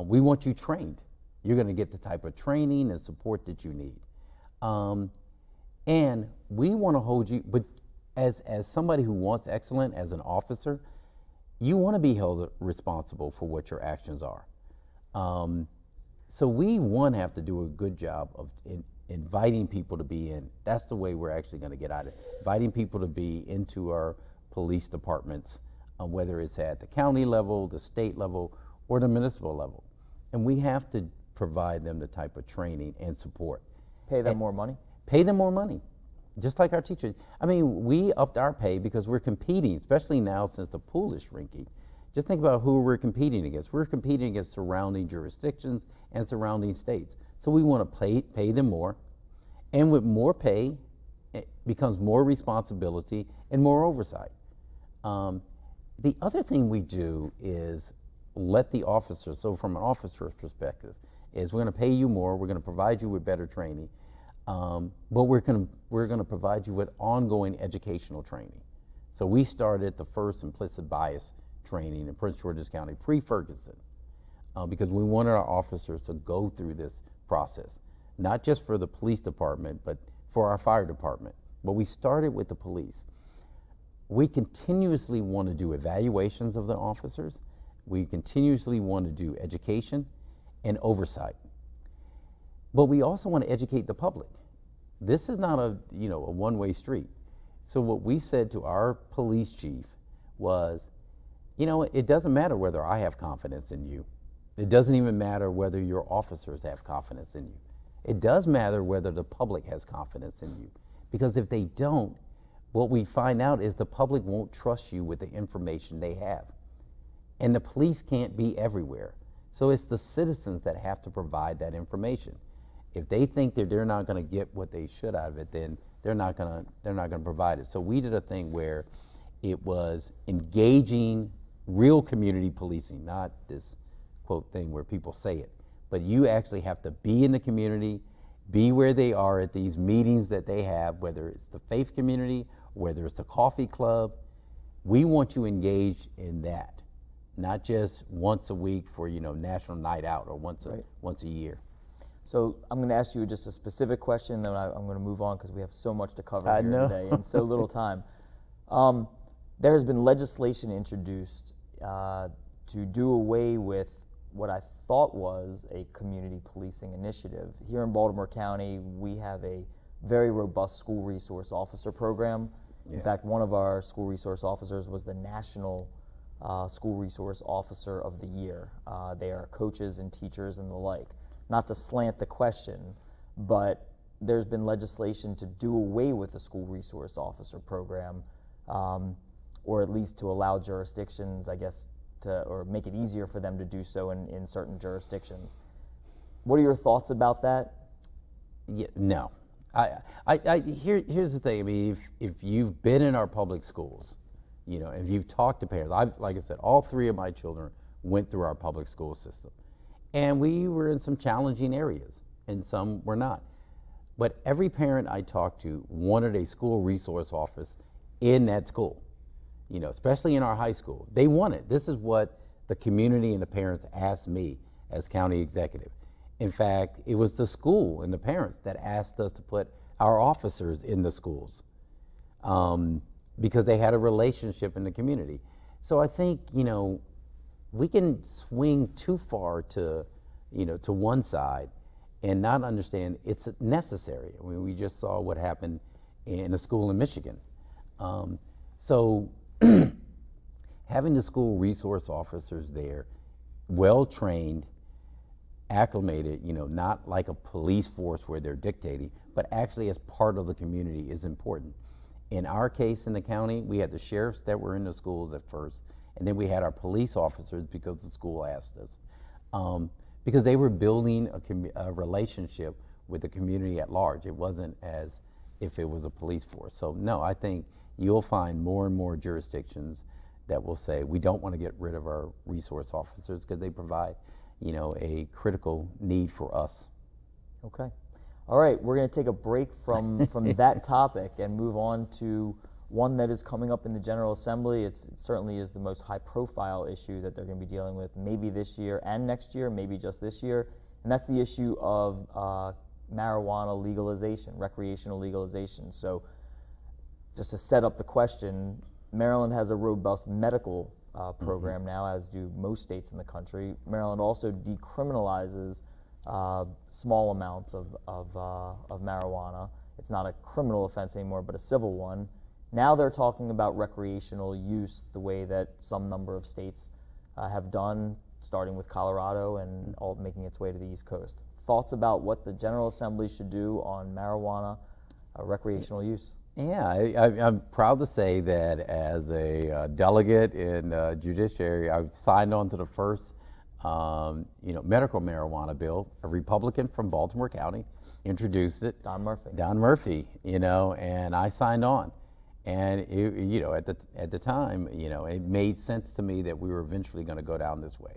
K: We want you trained. You're going to get the type of training and support that you need. And we want to hold you, but as somebody who wants excellence as an officer, you want to be held responsible for what your actions are. So we, one, have to do a good job of inviting people to be in. That's the way we're actually going to get out of it. Inviting people to be into our police departments, whether it's at the county level, the state level, or the municipal level. And we have to provide them the type of training and support.
J: Pay them more money?
K: Pay them more money, just like our teachers. I mean, we upped our pay because we're competing, especially now since the pool is shrinking. Just think about who we're competing against. We're competing against surrounding jurisdictions and surrounding states. So we want to pay them more. And with more pay, it becomes more responsibility and more oversight. The other thing we do is let the officers, so from an officer's perspective, is we're going to pay you more, we're going to provide you with better training, but we're going to provide you with ongoing educational training. So we started the first implicit bias training in Prince George's County pre-Ferguson because we wanted our officers to go through this process, not just for the police department, but for our fire department. But we started with the police. We continuously want to do evaluations of the officers. We continuously want to do education and oversight. But we also want to educate the public. This is not a one-way street. So what we said to our police chief was, it doesn't matter whether I have confidence in you. It doesn't even matter whether your officers have confidence in you. It does matter whether the public has confidence in you. Because if they don't, what we find out is the public won't trust you with the information they have. And the police can't be everywhere. So it's the citizens that have to provide that information. If they think that they're not going to get what they should out of it, then they're not going to provide it. So we did a thing where it was engaging real community policing, not this quote thing where people say it, but you actually have to be in the community, be where they are at these meetings that they have, whether it's the faith community, whether it's the coffee club. We want you engaged in that, not just once a week for National Night Out or once a year.
J: So I'm going to ask you just a specific question, then I'm going to move on because we have so much to cover here today and so little time. There has been legislation introduced to do away with what I thought was a community policing initiative. Here in Baltimore County, we have a very robust school resource officer program. In fact, one of our school resource officers was the National School Resource Officer of the Year. They are coaches and teachers and the like. Not to slant the question, but there's been legislation to do away with the school resource officer program, or at least to allow jurisdictions, I guess, or make it easier for them to do so in certain jurisdictions. What are your thoughts about that?
K: Yeah, no. Here's the thing. I mean, if you've been in our public schools, if you've talked to parents, like I said, all three of my children went through our public school system. And we were in some challenging areas. and some were not. But every parent I talked to wanted a school resource office in that school, you know, especially in our high school. They wanted, this is what the community and the parents asked me as county executive. In fact, it was the school and the parents that asked us to put our officers in the schools because they had a relationship in the community. So I think, you know, we can swing too far to, you know, to one side and not understand it's necessary. I mean, we just saw what happened in a school in Michigan. So having the school resource officers there, well-trained, acclimated, you know, not like a police force where they're dictating, but actually as part of the community is important. In our case in the county, we had the sheriffs that were in the schools at first, and then we had our police officers because the school asked us. Because they were building a relationship with the community at large. It wasn't as if it was a police force. So no, I think you'll find more and more jurisdictions that will say, we don't want to get rid of our resource officers because they provide, you know, a critical need for us.
J: Okay. All right, we're going to take a break from that topic and move on to one that is coming up in the General Assembly. It certainly is the most high-profile issue that they're going to be dealing with maybe this year and next year, maybe just this year, and that's the issue of marijuana legalization, recreational legalization. So just to set up the question, Maryland has a robust medical program now, as do most states in the country. Maryland also decriminalizes small amounts of marijuana. It's not a criminal offense anymore, but a civil one. Now they're talking about recreational use the way that some number of states have done, starting with Colorado and all making its way to the East Coast. Thoughts about what the General Assembly should do on marijuana recreational use?
K: Yeah, I'm proud to say that as a delegate in Judiciary, I signed on to the first you know, medical marijuana bill. A Republican from Baltimore County introduced it.
J: Don Murphy. Don
K: Murphy, you know, and I signed on. And it, you know, at the time, you know, it made sense to me that we were eventually going to go down this way.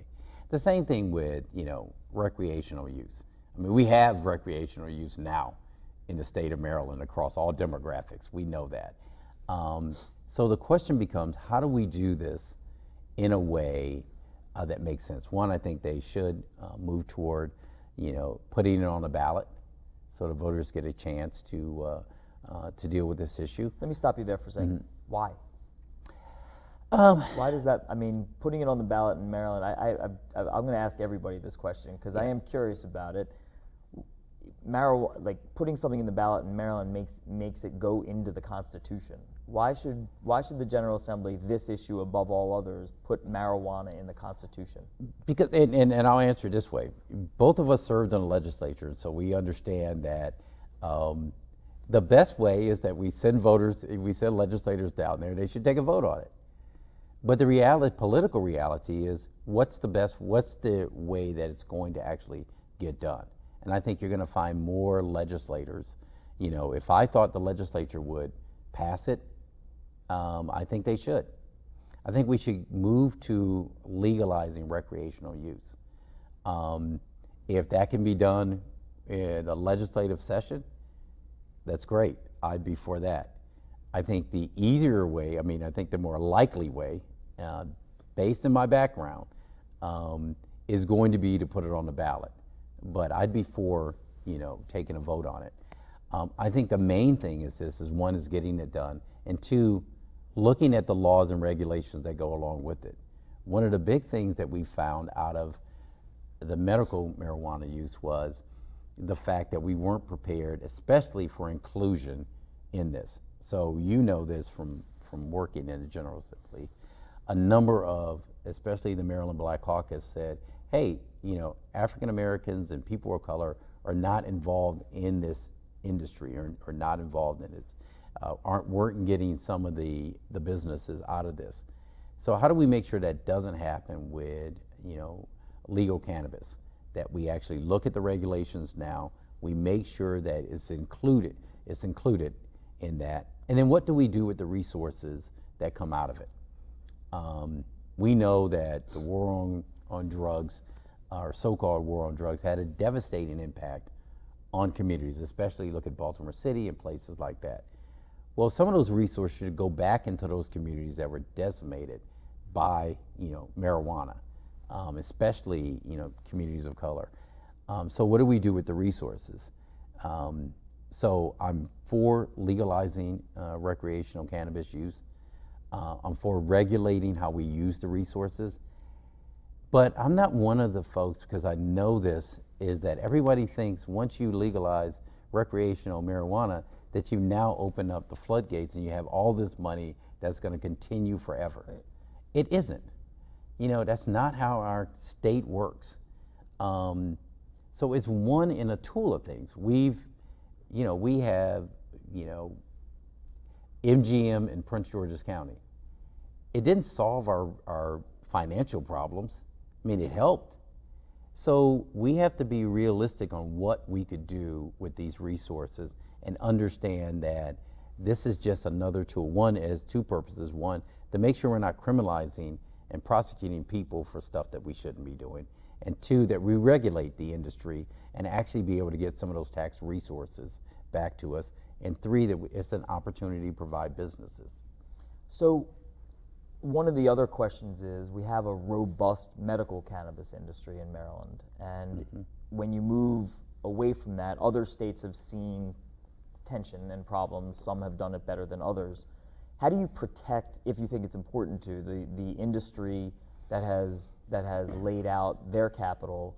K: The same thing with, you know, recreational use. I mean, we have recreational use now in the state of Maryland across all demographics. We know that. So the question becomes, how do we do this in a way that makes sense? One, I think they should move toward, you know, putting it on the ballot so the voters get a chance to deal with this issue.
J: Let me stop you there for a second. Why? Why does that, I mean, putting it on the ballot in Maryland, I'm going to ask everybody this question because I am curious about it. Like putting something in the ballot in Maryland makes it go into the Constitution. Why should the General Assembly, this issue above all others, put marijuana in the Constitution?
K: Because, and I'll answer it this way. Both of us served in the legislature, so we understand that the best way is that we send legislators down there, they should take a vote on it. But the political reality is, what's the way that it's going to actually get done? And I think you're going to find more legislators. You know, if I thought the legislature would pass it, I think they should. I think we should move to legalizing recreational use. If that can be done in a legislative session, that's great. I'd be for that. I think the easier way, I think the more likely way, based on my background, is going to be to put it on the ballot. But I'd be for, you know, taking a vote on it. I think the main thing is one is getting it done, and two, looking at the laws and regulations that go along with it. One of the big things that we found out of the medical marijuana use was the fact that we weren't prepared, especially for inclusion in this. So you know this from working in the General Assembly. A number of, especially the Maryland Black Caucus, said, hey, you know, African Americans and people of color are not involved in this industry or not involved in it, weren't getting some of the businesses out of this. So how do we make sure that doesn't happen with, you know, legal cannabis? That we actually look at the regulations now, we make sure that it's included in that. And then what do we do with the resources that come out of it? We know that the war on drugs, our so-called war on drugs, had a devastating impact on communities, especially look at Baltimore City and places like that. Well, some of those resources should go back into those communities that were decimated by, marijuana, especially, communities of color. So what do we do with the resources? So I'm for legalizing recreational cannabis use. I'm for regulating how we use the resources. But I'm not one of the folks, because I know this, is that everybody thinks once you legalize recreational marijuana that you now open up the floodgates and you have all this money that's going to continue forever. It isn't. That's not how our state works. So it's one in a tool of things. We have, MGM in Prince George's County. It didn't solve our financial problems. I mean, it helped. So we have to be realistic on what we could do with these resources and understand that this is just another tool. One has two purposes. One, to make sure we're not criminalizing and prosecuting people for stuff that we shouldn't be doing. And two, that we regulate the industry and actually be able to get some of those tax resources back to us. And three, that it's an opportunity to provide businesses.
J: So one of the other questions is, we have a robust medical cannabis industry in Maryland, and when you move away from that, other states have seen tension and problems. Some have done it better than others. How do you protect, if you think it's important to, the industry that has laid out their capital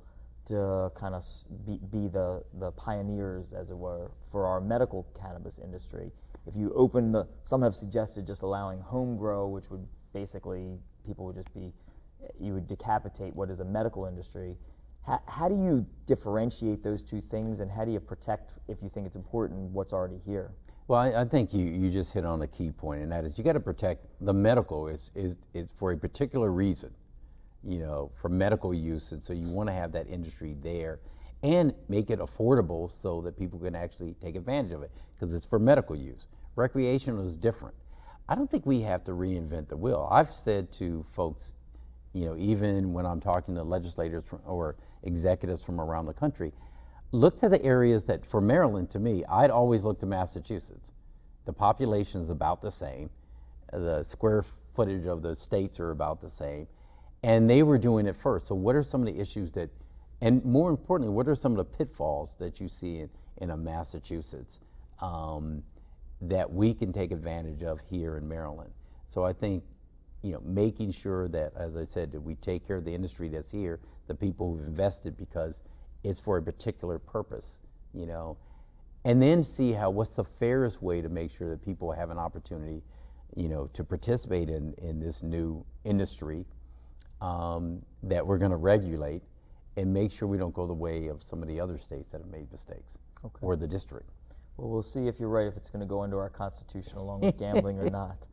J: to kind of be the pioneers, as it were, for our medical cannabis industry? If you open some have suggested just allowing home grow, which would basically, people would just be, you would decapitate what is a medical industry. How do you differentiate those two things, and how do you protect, if you think it's important, what's already here?
K: Well, I think you just hit on a key point, and that is you got to protect the medical is for a particular reason, for medical use, and so you want to have that industry there and make it affordable so that people can actually take advantage of it, because it's for medical use. Recreational is different. I don't think we have to reinvent the wheel. I've said to folks, even when I'm talking to legislators or executives from around the country, look to the areas that, for Maryland, to me, I'd always look to Massachusetts. The population is about the same. The square footage of the states are about the same. And they were doing it first. So what are some of the issues that, and more importantly, what are some of the pitfalls that you see in a Massachusetts that we can take advantage of here in Maryland? So I think, making sure that, as I said, that we take care of the industry that's here, the people who've invested, because it's for a particular purpose, and then see what's the fairest way to make sure that people have an opportunity, to participate in this new industry that we're going to regulate, and make sure we don't go the way of some of the other states that have made mistakes, or the district.
J: Well, we'll see if you're right, if it's going to go into our Constitution along with gambling or not.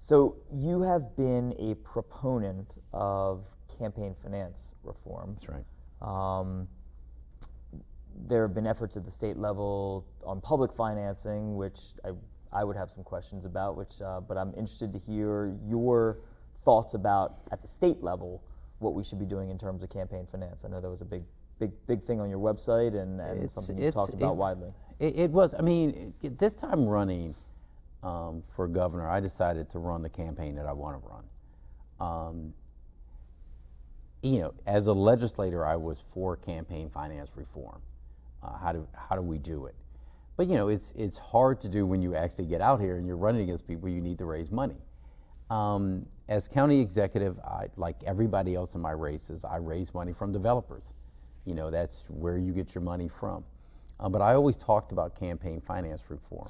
J: So you have been a proponent of campaign finance reform.
K: That's right.
J: There have been efforts at the state level on public financing, which I would have some questions about, but I'm interested to hear your thoughts about, at the state level, what we should be doing in terms of campaign finance. I know that was a big thing on your website, and something you talked about widely.
K: It was. I mean, this time running for governor, I decided to run the campaign that I want to run. As a legislator, I was for campaign finance reform. How do we do it? But it's hard to do when you actually get out here and you're running against people you need to raise money. As county executive, like everybody else in my races, I raise money from developers. That's where you get your money from. But I always talked about campaign finance reform.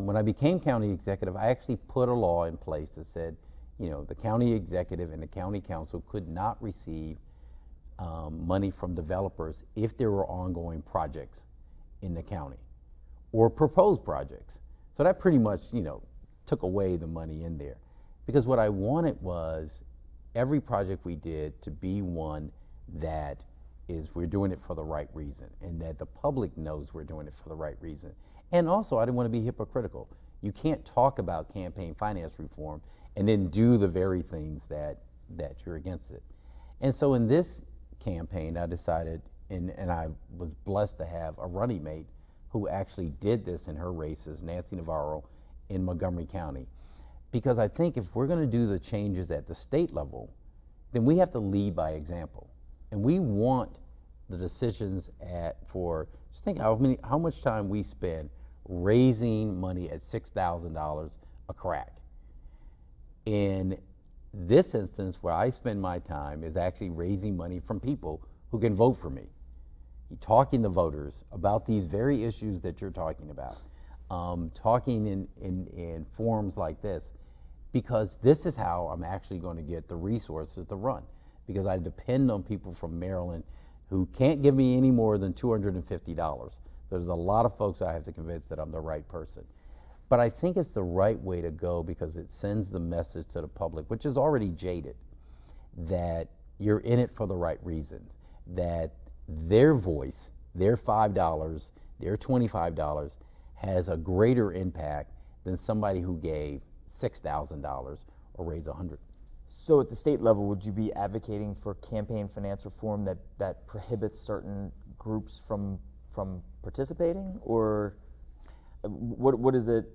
K: When I became county executive, I actually put a law in place that said, the county executive and the county council could not receive money from developers if there were ongoing projects in the county or proposed projects. So that pretty much, took away the money in there. Because what I wanted was every project we did to be one that we're doing it for the right reason, and that the public knows we're doing it for the right reason. And also, I didn't want to be hypocritical. You can't talk about campaign finance reform and then do the very things that you're against it. And so in this campaign, I decided, and I was blessed to have a running mate who actually did this in her races, Nancy Navarro, in Montgomery County. Because I think if we're going to do the changes at the state level, then we have to lead by example. And we want the decisions just think how much time we spend raising money at $6,000 a crack. In this instance, where I spend my time is actually raising money from people who can vote for me. Talking to voters about these very issues that you're talking about, talking in forums like this, because this is how I'm actually going to get the resources to run, because I depend on people from Maryland who can't give me any more than $250. There's a lot of folks I have to convince that I'm the right person. But I think it's the right way to go because it sends the message to the public, which is already jaded, that you're in it for the right reasons, that their voice, their $5, their $25 has a greater impact than somebody who gave $6,000 or raised $100.
J: So at the state level, would you be advocating for campaign finance reform that prohibits certain groups from participating, or what is it?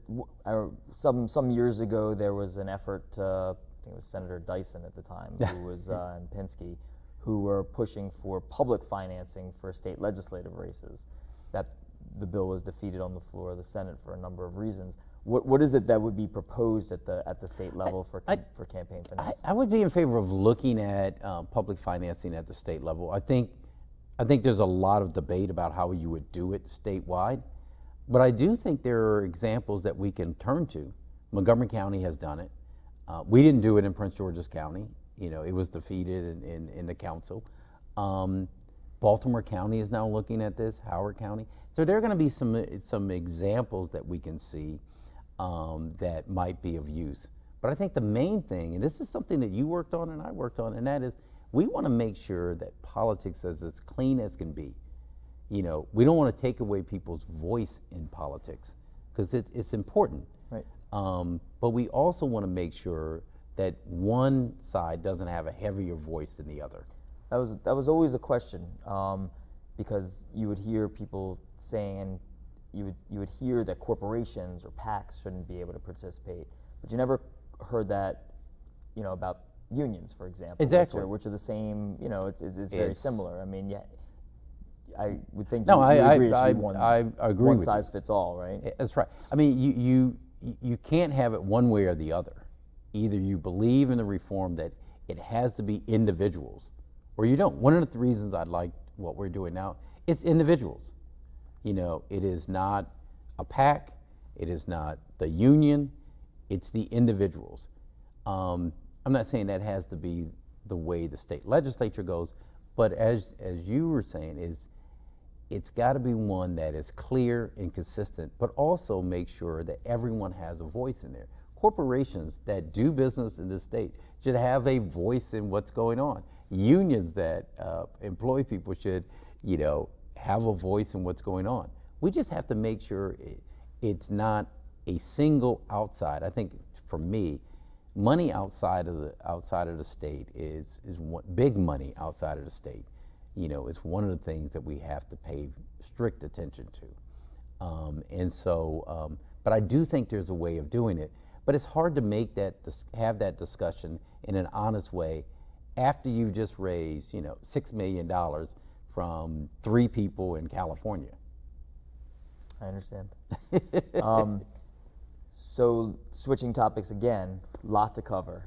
J: Some years ago there was an effort to, I think it was Senator Dyson at the time, who was in Penske, who were pushing for public financing for state legislative races. That the bill was defeated on the floor of the Senate for a number of reasons. What is it that would be proposed at the state level for campaign finance?
K: I would be in favor of looking at public financing at the state level. I think there's a lot of debate about how you would do it statewide, but I do think there are examples that we can turn to. Montgomery County has done it. We didn't do it in Prince George's County. It was defeated in the council. Baltimore County is now looking at this, Howard County. So there are going to be some examples that we can see that might be of use. But I think the main thing, and this is something that you worked on and I worked on, and that is we want to make sure that politics is as clean as can be. We don't want to take away people's voice in politics because it's important.
J: Right.
K: But we also want to make sure that one side doesn't have a heavier voice than the other.
J: That was always a question, because you would hear people saying, and you would hear that corporations or PACs shouldn't be able to participate, but you never heard that, about unions, for example.
K: Exactly.
J: Which are the same. It's very similar. I mean, I would think
K: no,
J: you
K: I
J: agree it should be
K: I agree
J: one
K: with
J: size
K: you.
J: fits all, right?
K: That's right. I mean, you can't have it one way or the other. Either you believe in the reform that it has to be individuals, or you don't. One of the reasons I like what we're doing now, it's individuals. It is not a PAC, it is not the union, it's the individuals. I'm not saying that has to be the way the state legislature goes, but as you were saying, it's got to be one that is clear and consistent, but also make sure that everyone has a voice in there. Corporations that do business in this state should have a voice in what's going on. Unions that employ people should, have a voice in what's going on. We just have to make sure it's not a single outside. I think for me, money outside of the state is big money outside of the state. Is one of the things that we have to pay strict attention to. But I do think there's a way of doing it. But it's hard to have that discussion in an honest way after you've just raised, $6 million from 3 people in California.
J: I understand. So switching topics again, lot to cover.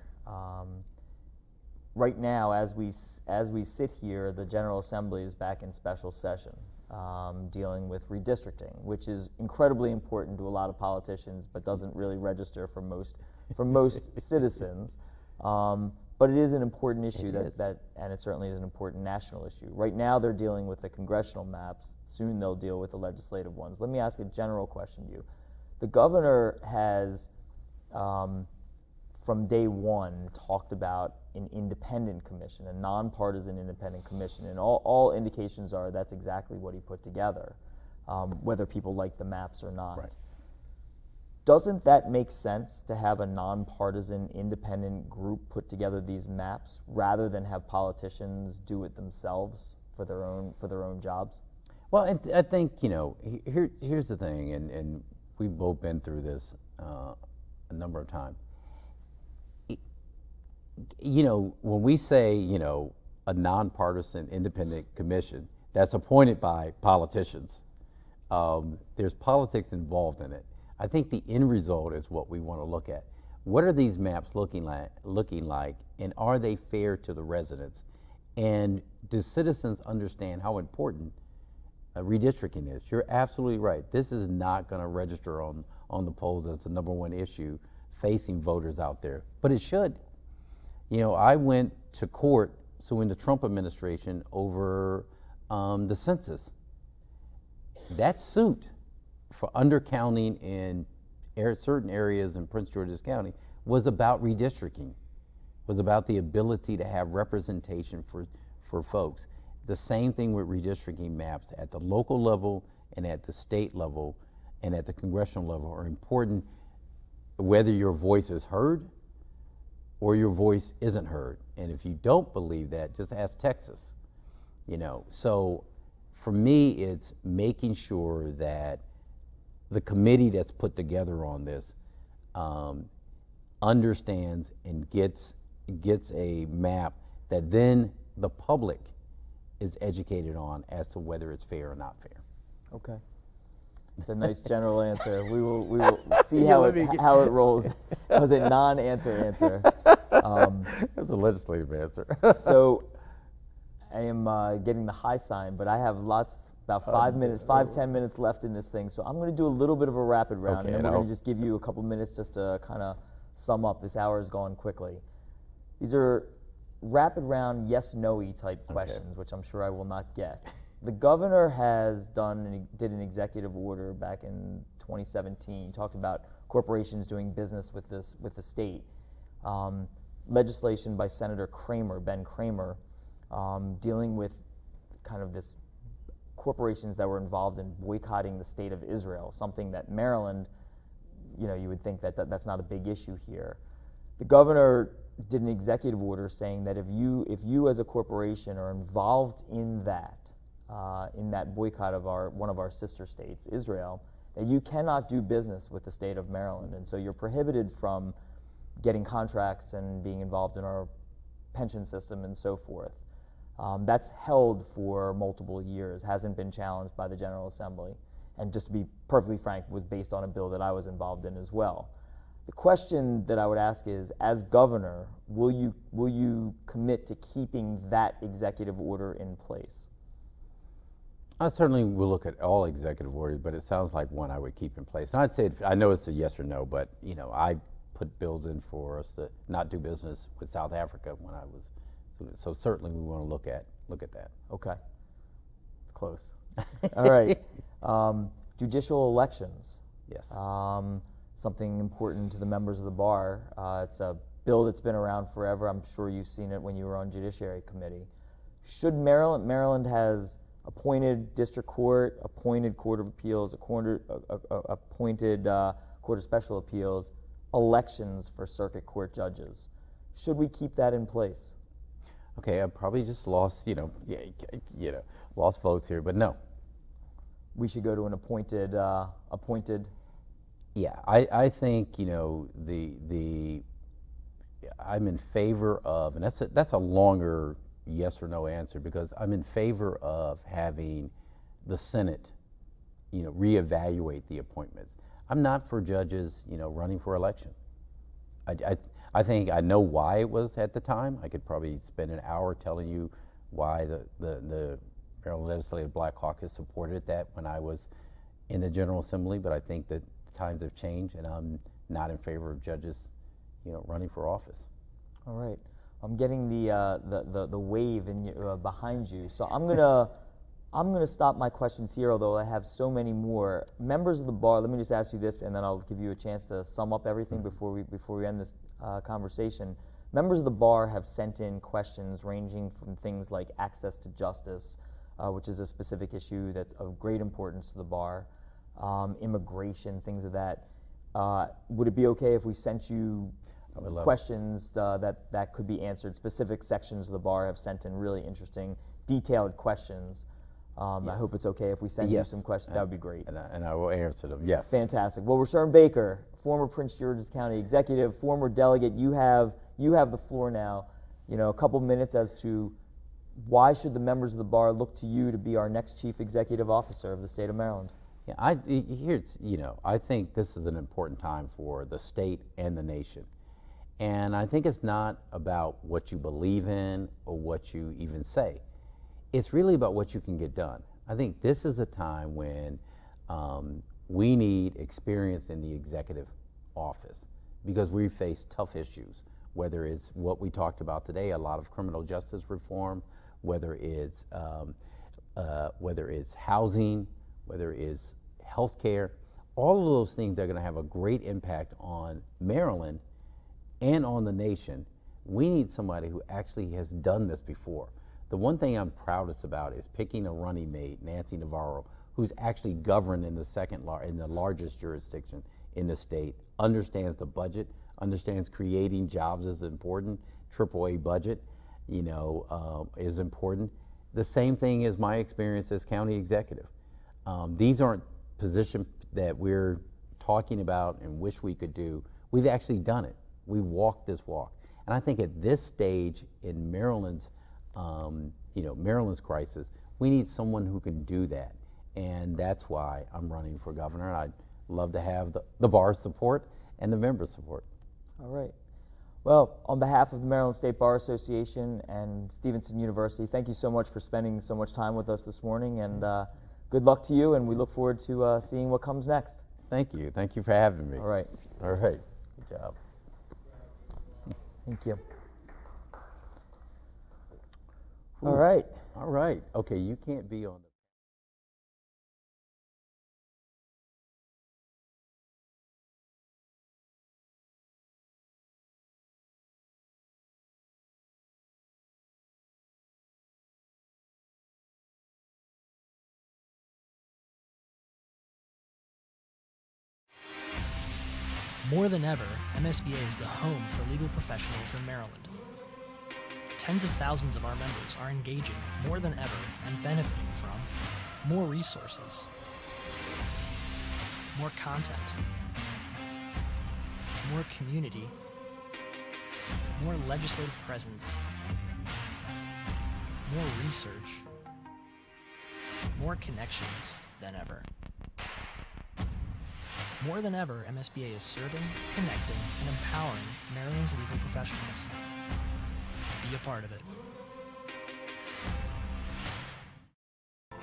J: Right now, as we sit here, the General Assembly is back in special session, dealing with redistricting, which is incredibly important to a lot of politicians, but doesn't really register for most citizens. But it is an important issue and it certainly is an important national issue. Right now, they're dealing with the congressional maps. Soon they'll deal with the legislative ones. Let me ask a general question to you. The governor has, from day one, talked about an independent commission, a nonpartisan independent commission, and all indications are that's exactly what he put together, whether people like the maps or not.
K: Right.
J: Doesn't that make sense to have a nonpartisan independent group put together these maps rather than have politicians do it themselves for their own jobs?
K: Well, I think, here's the thing, and we've both been through this a number of times. When we say, a nonpartisan independent commission that's appointed by politicians, there's politics involved in it. I think the end result is what we want to look at. What are these maps looking like, and are they fair to the residents? And do citizens understand how important redistricting is? You're absolutely right. This is not going to register on the polls as the number one issue facing voters out there, but it should. I went to court suing the Trump administration over the census. That suit for undercounting in certain areas in Prince George's County was about redistricting, was about the ability to have representation for folks. The same thing with redistricting maps at the local level and at the state level and at the congressional level are important, whether your voice is heard or your voice isn't heard. And if you don't believe that, just ask Texas. So for me, it's making sure that the committee that's put together on this understands and gets a map that then the public is educated on as to whether it's fair or not fair.
J: Okay. It's a nice general answer. We will see how it rolls. That was a non-answer.
K: That's a legislative answer.
J: So I am getting the high sign, but I have about 10 minutes left in this thing. So I'm going to do a little bit of a rapid round,
K: okay,
J: and then we're going to just give you a couple minutes just to kind of sum up. This hour is going quickly. These are rapid round yes/no-y type questions, which I'm sure I will not get. The governor did an executive order back in 2017, talked about corporations doing business with the state. Legislation by Senator Ben Cramer, dealing with kind of this corporations that were involved in boycotting the state of Israel, something that Maryland, you would think that's not a big issue here. The governor did an executive order saying that if you as a corporation are involved in that boycott of one of our sister states, Israel, that you cannot do business with the state of Maryland, and so you're prohibited from getting contracts and being involved in our pension system and so forth. That's held for multiple years, hasn't been challenged by the General Assembly, and just to be perfectly frank, was based on a bill that I was involved in as well. The question that I would ask is, as governor, will you commit to keeping that executive order in place?
K: I certainly will look at all executive orders, but it sounds like one I would keep in place. And I'd say, I know it's a yes or no, but I put bills in for us to not do business with South Africa when I was, so certainly we want to look at that.
J: Okay, it's close. All right, judicial elections.
K: Yes.
J: Something important to the members of the bar. It's a bill that's been around forever. I'm sure you've seen it when you were on Judiciary Committee. Should Maryland has appointed district court, appointed court of appeals, appointed court of special appeals, elections for circuit court judges. Should we keep that in place?
K: Okay, I probably just lost, lost votes here, but no.
J: We should go to an appointed.
K: Yeah, I think I'm in favor of, and that's a longer yes or no answer, because I'm in favor of having the Senate, reevaluate the appointments. I'm not for judges, running for election. I think I know why it was at the time. I could probably spend an hour telling you why the Maryland Legislative Black Caucus supported that when I was in the General Assembly, but I think that times have changed, and I'm not in favor of judges, running for office.
J: All right, I'm getting the wave behind you, so I'm gonna stop my questions here, although I have so many more. Members of the bar, let me just ask you this, and then I'll give you a chance to sum up everything before we end this conversation. Members of the bar have sent in questions ranging from things like access to justice, which is a specific issue that's of great importance to the bar, immigration, things of that. Would it be okay if we sent you questions that could be answered? Specific sections of the bar have sent in really interesting detailed questions. I hope it's okay if we send you some questions. That would be great.
K: And I will answer them, yes.
J: Fantastic. Well, Rushern Baker, former Prince George's County executive, former delegate, you have the floor now. You know, a couple minutes as to why should the members of the bar look to you to be our next chief executive officer of the state of Maryland?
K: Yeah, I think this is an important time for the state and the nation. And I think it's not about what you believe in or what you even say. It's really about what you can get done. I think this is a time when we need experience in the executive office because we face tough issues, whether it's what we talked about today, a lot of criminal justice reform, whether it's housing, whether it's healthcare. All of those things are going to have a great impact on Maryland and on the nation. We need somebody who actually has done this before. The one thing I'm proudest about is picking a running mate, Nancy Navarro, who's actually governed in the largest jurisdiction in the state, understands the budget, understands creating jobs is important, AAA budget, is important. The same thing is my experience as county executive. These aren't positions that we're talking about and wish we could do. We've actually done it. We walked this walk. And I think at this stage in Maryland's Maryland's crisis, we need someone who can do that. And that's why I'm running for governor. I'd love to have the bar's support and the members' support.
J: All right. Well, on behalf of the Maryland State Bar Association and Stevenson University, thank you so much for spending so much time with us this morning, and good luck to you, and we look forward to seeing what comes next.
K: Thank you. Thank you for having me.
J: All right.
K: All right. Good job.
J: Thank you. All right.
K: All right. Okay, you can't be on the...
A: More than ever, MSBA is the home for legal professionals in Maryland. Tens of thousands of our members are engaging more than ever and benefiting from more resources, more content, more community, more legislative presence, more research, more connections than ever. More than ever, MSBA is serving, connecting, and empowering Maryland's legal professionals. Be a part of it.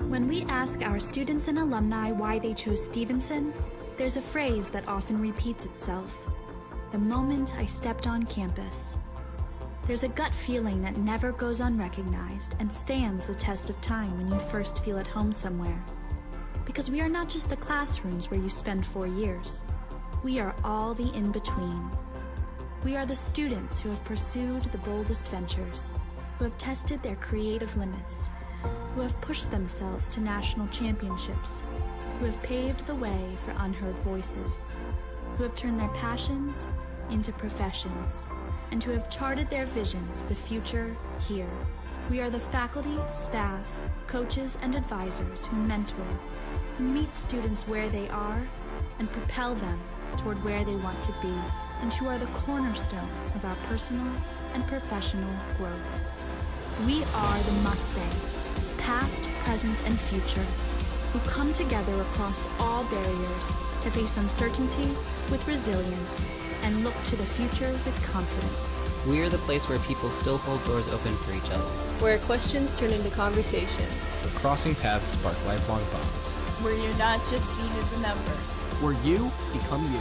B: When we ask our students and alumni why they chose Stevenson, there's a phrase that often repeats itself: the moment I stepped on campus. There's a gut feeling that never goes unrecognized and stands the test of time when you first feel at home somewhere. Because we are not just the classrooms where you spend 4 years. We are all the in-between. We are the students who have pursued the boldest ventures, who have tested their creative limits, who have pushed themselves to national championships, who have paved the way for unheard voices, who have turned their passions into professions, and who have charted their vision for the future here. We are the faculty, staff, coaches, and advisors who mentor, who meet students where they are and propel them toward where they want to be, and who are the cornerstone of our personal and professional growth. We are the Mustangs, past, present, and future, who come together across all barriers to face uncertainty with resilience and look to the future with confidence.
C: We are the place where people still hold doors open for each other.
D: Where questions turn into conversations.
E: Where crossing paths spark lifelong bonds.
F: Where you're not just seen as a number.
G: Where you become you.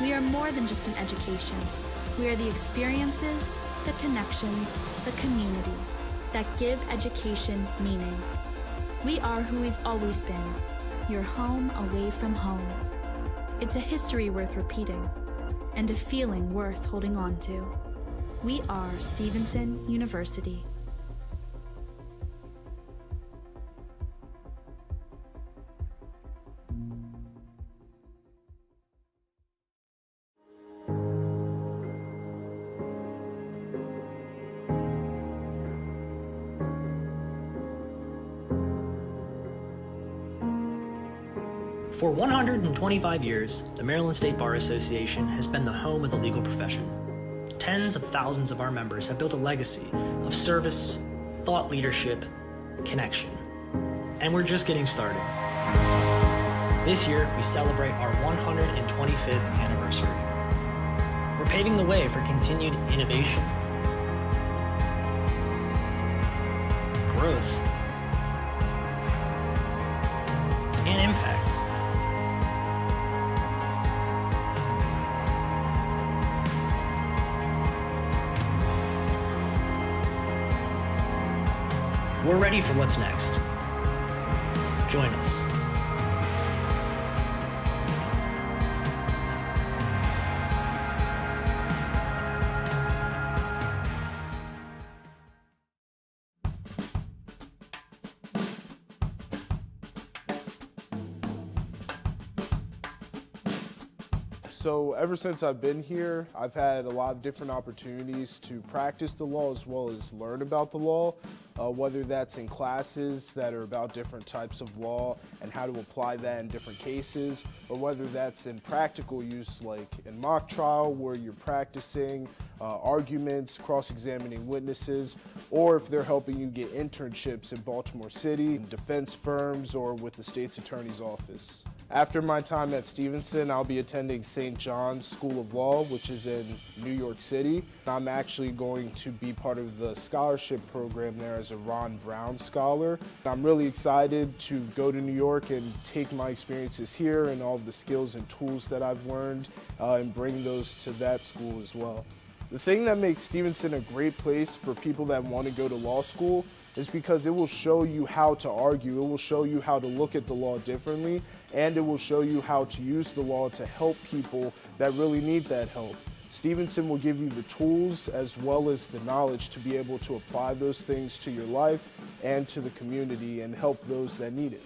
B: We are more than just an education. We are the experiences, the connections, the community that give education meaning. We are who we've always been, your home away from home. It's a history worth repeating and a feeling worth holding on to. We are Stevenson University.
A: For 125 years, the Maryland State Bar Association has been the home of the legal profession. Tens of thousands of our members have built a legacy of service, thought leadership, connection. And we're just getting started. This year, we celebrate our 125th anniversary. We're paving the way for continued innovation, growth, and impact. We're ready for what's next. Join us.
H: So ever since I've been here, I've had a lot of different opportunities to practice the law as well as learn about the law, whether that's in classes that are about different types of law and how to apply that in different cases, or whether that's in practical use like in mock trial where you're practicing arguments, cross-examining witnesses, or if they're helping you get internships in Baltimore City, in defense firms, or with the state's attorney's office. After my time at Stevenson, I'll be attending St. John's School of Law, which is in New York City. I'm actually going to be part of the scholarship program there as a Jon Baron scholar. I'm really excited to go to New York and take my experiences here and all of the skills and tools that I've learned and bring those to that school as well. The thing that makes Stevenson a great place for people that want to go to law school is because it will show you how to argue, it will show you how to look at the law differently, and it will show you how to use the law to help people that really need that help. Stevenson will give you the tools as well as the knowledge to be able to apply those things to your life and to the community and help those that need it.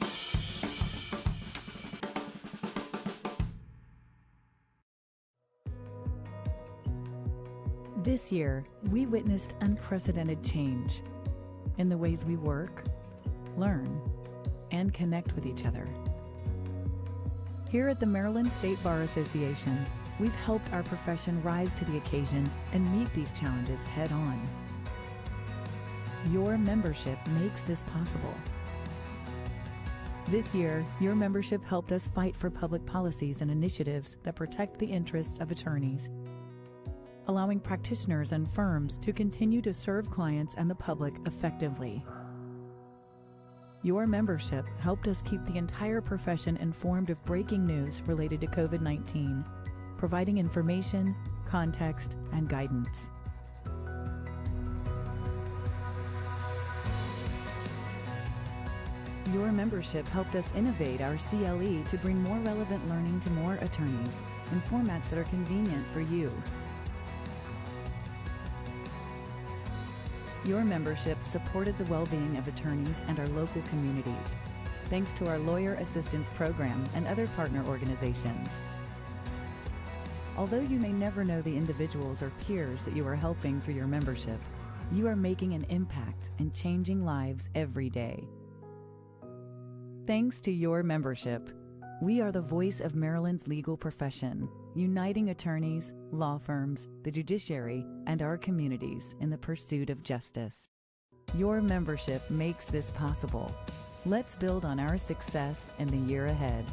I: This year, we witnessed unprecedented change in the ways we work, learn, and connect with each other. Here at the Maryland State Bar Association, we've helped our profession rise to the occasion and meet these challenges head on. Your membership makes this possible. This year, your membership helped us fight for public policies and initiatives that protect the interests of attorneys, allowing practitioners and firms to continue to serve clients and the public effectively. Your membership helped us keep the entire profession informed of breaking news related to COVID-19, providing information, context, and guidance. Your membership helped us innovate our CLE to bring more relevant learning to more attorneys in formats that are convenient for you. Your membership supported the well-being of attorneys and our local communities, thanks to our Lawyer Assistance Program and other partner organizations. Although you may never know the individuals or peers that you are helping through your membership, you are making an impact and changing lives every day. Thanks to your membership, we are the voice of Maryland's legal profession, uniting attorneys, law firms, the judiciary, and our communities in the pursuit of justice. Your membership makes this possible. Let's build on our success in the year ahead.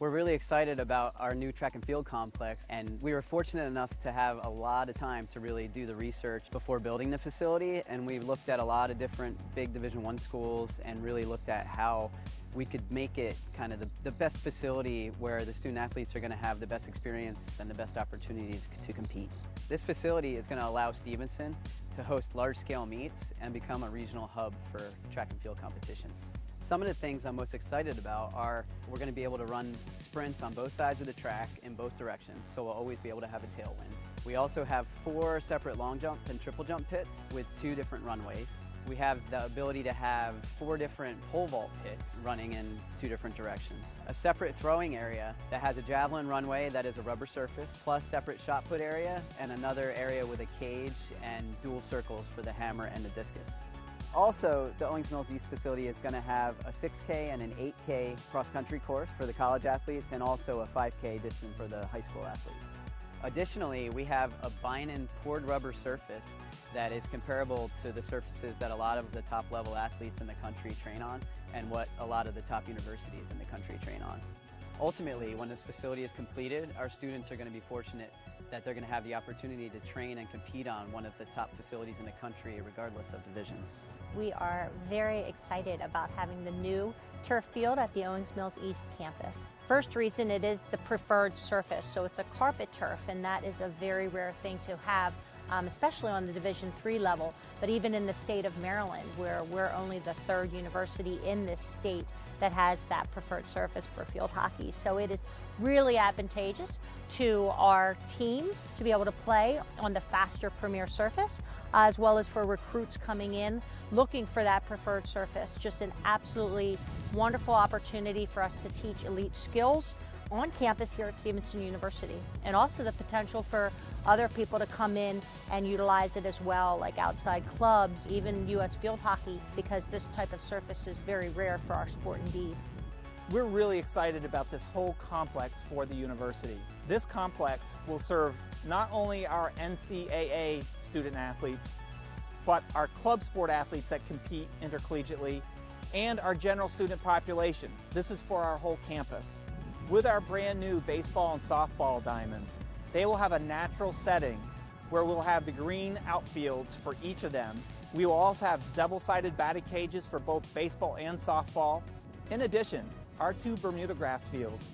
G: We're really excited about our new track and field complex, and we were fortunate enough to have a lot of time to really do the research before building the facility, and we looked at a lot of different big Division I schools and really looked at how we could make it kind of the best facility where the student athletes are going to have the best experience and the best opportunities to compete. This facility is going to allow Stevenson to host large-scale meets and become a regional hub for track and field competitions. Some of the things I'm most excited about are we're going to be able to run sprints on both sides of the track in both directions, so we'll always be able to have a tailwind. We also have 4 separate long jump and triple jump pits with 2 different runways. We have the ability to have 4 different pole vault pits running in 2 different directions. A separate throwing area that has a javelin runway that is a rubber surface, plus separate shot put area, and another area with a cage and dual circles for the hammer and the discus. Also, the Owings Mills East facility is going to have a 6K and an 8K cross-country course for the college athletes, and also a 5K distance for the high school athletes. Additionally, we have a Binen poured rubber surface that is comparable to the surfaces that a lot of the top level athletes in the country train on, and what a lot of the top universities in the country train on. Ultimately, when this facility is completed, our students are going to be fortunate that they're going to have the opportunity to train and compete on one of the top facilities in the country, regardless of division.
L: We are very excited about having the new turf field at the Owings Mills East campus. First reason, it is the preferred surface, so it's a carpet turf, and that is a very rare thing to have, especially on the Division III level, but even in the state of Maryland, where we're only the 3rd university in this state that has that preferred surface for field hockey. So it is really advantageous to our team to be able to play on the faster premier surface, as well as for recruits coming in looking for that preferred surface. Just an absolutely wonderful opportunity for us to teach elite skills on campus here at Stevenson University, and also the potential for other people to come in and utilize it as well, like outside clubs, even U.S. field hockey, because this type of surface is very rare for our sport indeed.
M: We're really excited about this whole complex for the university. This complex will serve not only our NCAA student athletes, but our club sport athletes that compete intercollegiately, and our general student population. This is for our whole campus. With our brand new baseball and softball diamonds, they will have a natural setting where we'll have the green outfields for each of them. We will also have double-sided batting cages for both baseball and softball. In addition, our 2 Bermuda grass fields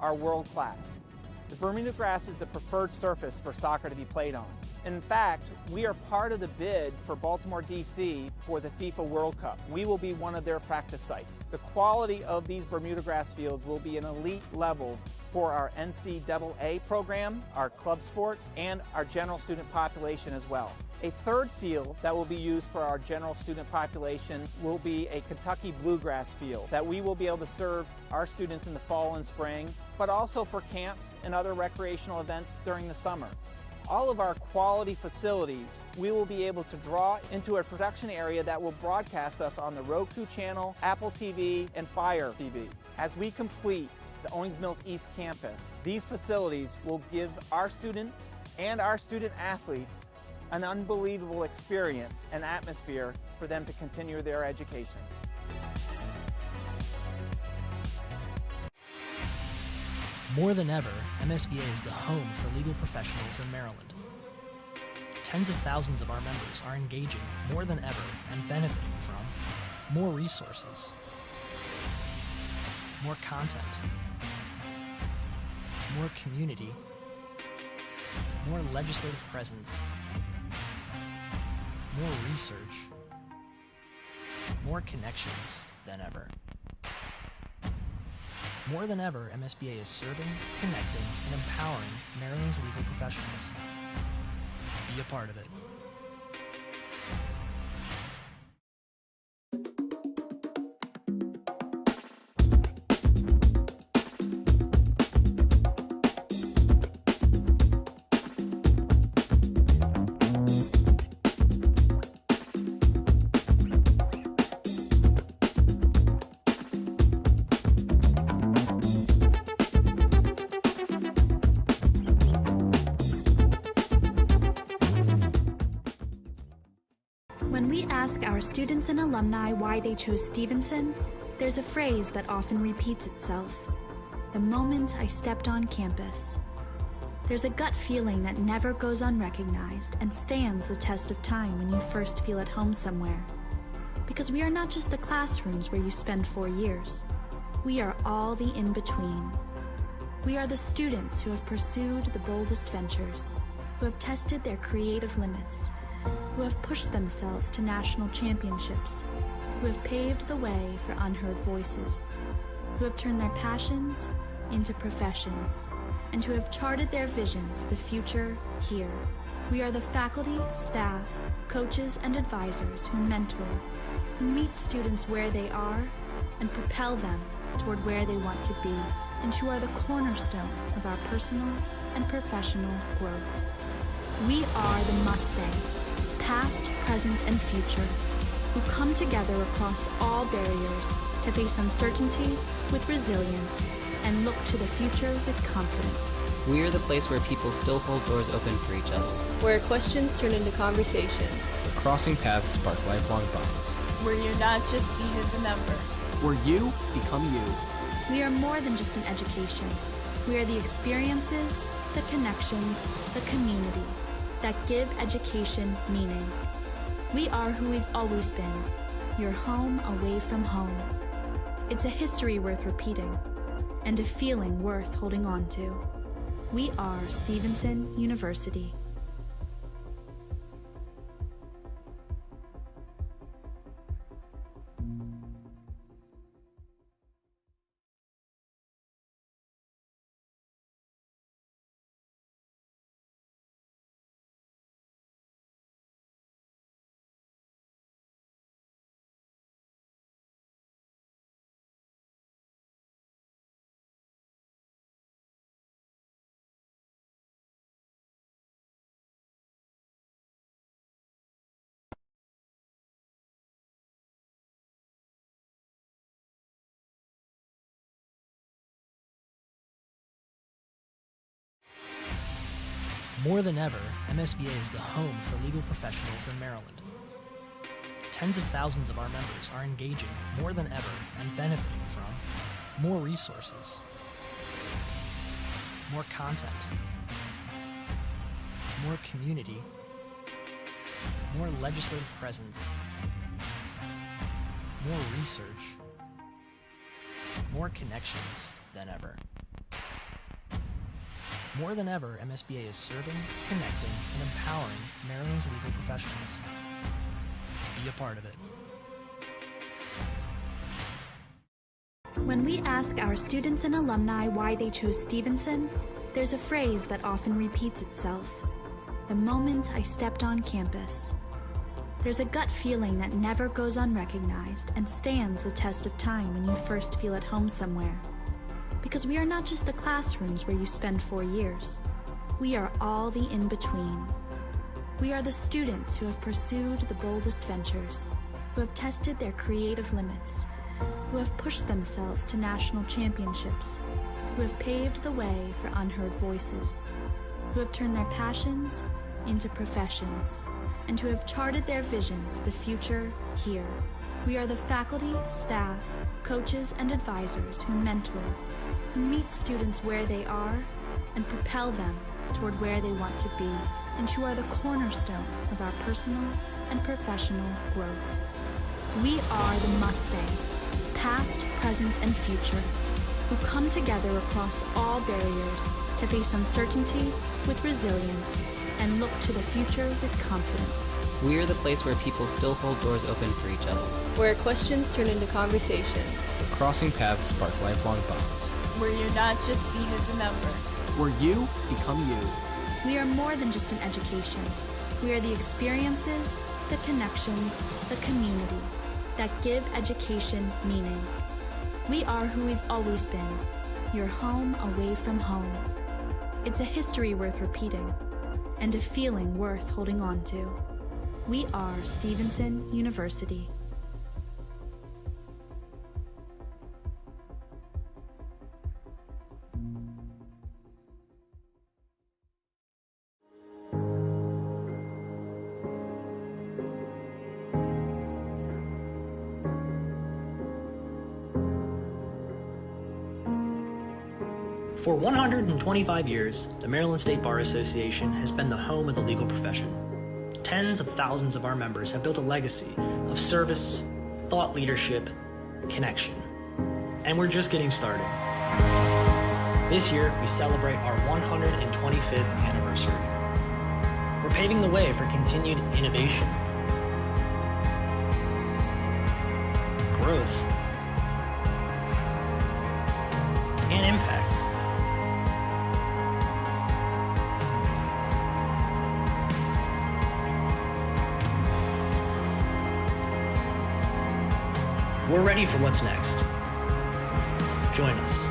M: are world-class. The Bermuda grass is the preferred surface for soccer to be played on. In fact, we are part of the bid for Baltimore, D.C. for the FIFA World Cup. We will be one of their practice sites. The quality of these Bermuda grass fields will be an elite level for our NCAA program, our club sports, and our general student population as well. A 3rd field that will be used for our general student population will be a Kentucky bluegrass field that we will be able to serve our students in the fall and spring, but also for camps and other recreational events during the summer. All of our quality facilities, we will be able to draw into a production area that will broadcast us on the Roku channel, Apple TV, and Fire TV. As we complete the Owings Mills East campus, these facilities will give our students and our student athletes an unbelievable experience and atmosphere for them to continue their education.
A: More than ever, MSBA is the home for legal professionals in Maryland. Tens of thousands of our members are engaging more than ever and benefiting from more resources, more content, more community, more legislative presence, more research, more connections than ever. More than ever, MSBA is serving, connecting, and empowering Maryland's legal professionals. Be a part of it.
B: When we ask our students and alumni why they chose Stevenson, there's a phrase that often repeats itself: the moment I stepped on campus. There's a gut feeling that never goes unrecognized and stands the test of time when you first feel at home somewhere. Because we are not just the classrooms where you spend 4 years. We are all the in-between. We are the students who have pursued the boldest ventures, who have tested their creative limits, who have pushed themselves to national championships, who have paved the way for unheard voices, who have turned their passions into professions, and who have charted their vision for the future here We are the faculty, staff, coaches, and advisors who mentor, who meet students where they are and propel them toward where they want to be, and who are the cornerstone of our personal and professional growth. We are the Mustangs, past, present, and future, who come together across all barriers to face uncertainty with resilience and look to the future with confidence.
C: We are the place where people still hold doors open for each other.
D: Where questions turn into conversations.
E: Where crossing paths spark lifelong bonds.
F: Where you're not just seen as a number.
N: Where you become you.
B: We are more than just an education. We are the experiences, the connections, the community that give education meaning. We are who we've always been, your home away from home. It's a history worth repeating and a feeling worth holding on to. We are Stevenson University.
A: More than ever, MSBA is the home for legal professionals in Maryland. Tens of thousands of our members are engaging more than ever and benefiting from more resources, more content, more community, more legislative presence, more research, more connections than ever. More than ever, MSBA is serving, connecting, and empowering Maryland's legal professionals. Be a part of it.
B: When we ask our students and alumni why they chose Stevenson, there's a phrase that often repeats itself: the moment I stepped on campus. There's a gut feeling that never goes unrecognized and stands the test of time when you first feel at home somewhere. Because we are not just the classrooms where you spend 4 years. We are all the in-between. We are the students who have pursued the boldest ventures, who have tested their creative limits, who have pushed themselves to national championships, who have paved the way for unheard voices, who have turned their passions into professions, and who have charted their vision for the future here. We are the faculty, staff, coaches, and advisors who mentor, who meet students where they are and propel them toward where they want to be, and who are the cornerstone of our personal and professional growth. We are the Mustangs, past, present, and future, who come together across all barriers to face uncertainty with resilience and look to the future with confidence.
C: We are the place where people still hold doors open for each other.
D: Where questions turn into conversations.
E: Where crossing paths spark lifelong bonds.
F: Where you're not just seen as a number.
N: Where you become you.
B: We are more than just an education. We are the experiences, the connections, the community that give education meaning. We are who we've always been, your home away from home. It's a history worth repeating and a feeling worth holding on to. We are Stevenson University.
A: For 125 years, the Maryland State Bar Association has been the home of the legal profession. Tens of thousands of our members have built a legacy of service, thought leadership, connection. And we're just getting started. This year, we celebrate our 125th anniversary. We're paving the way for continued innovation, growth, and impact. We're ready for what's next. Join us.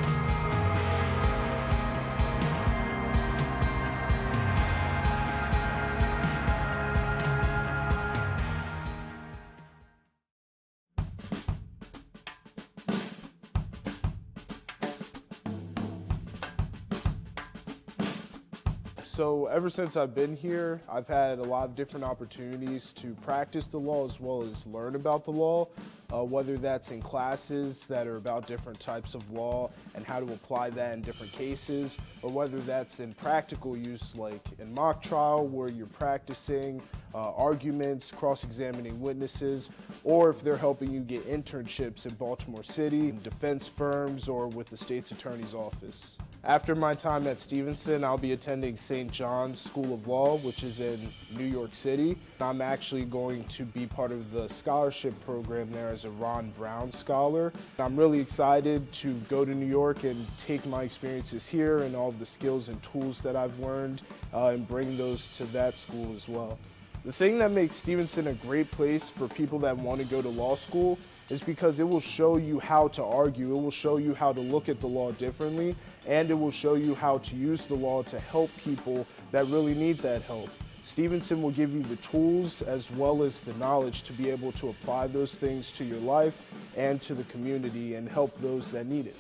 H: So ever since I've been here, I've had a lot of different opportunities to practice the law as well as learn about the law, whether that's in classes that are about different types of law and how to apply that in different cases, or whether that's in practical use like in mock trial where you're practicing arguments, cross-examining witnesses, or if they're helping you get internships in Baltimore City, in defense firms, or with the state's attorney's office. After my time at Stevenson, I'll be attending St. John's School of Law, which is in New York City. I'm actually going to be part of the scholarship program there as a Jon Baron scholar. I'm really excited to go to New York and take my experiences here and all of the skills and tools that I've learned and bring those to that school as well. The thing that makes Stevenson a great place for people that want to go to law school is because it will show you how to argue, it will show you how to look at the law differently, and it will show you how to use the law to help people that really need that help. Stevenson will give you the tools as well as the knowledge to be able to apply those things to your life and to the community and help those that need it.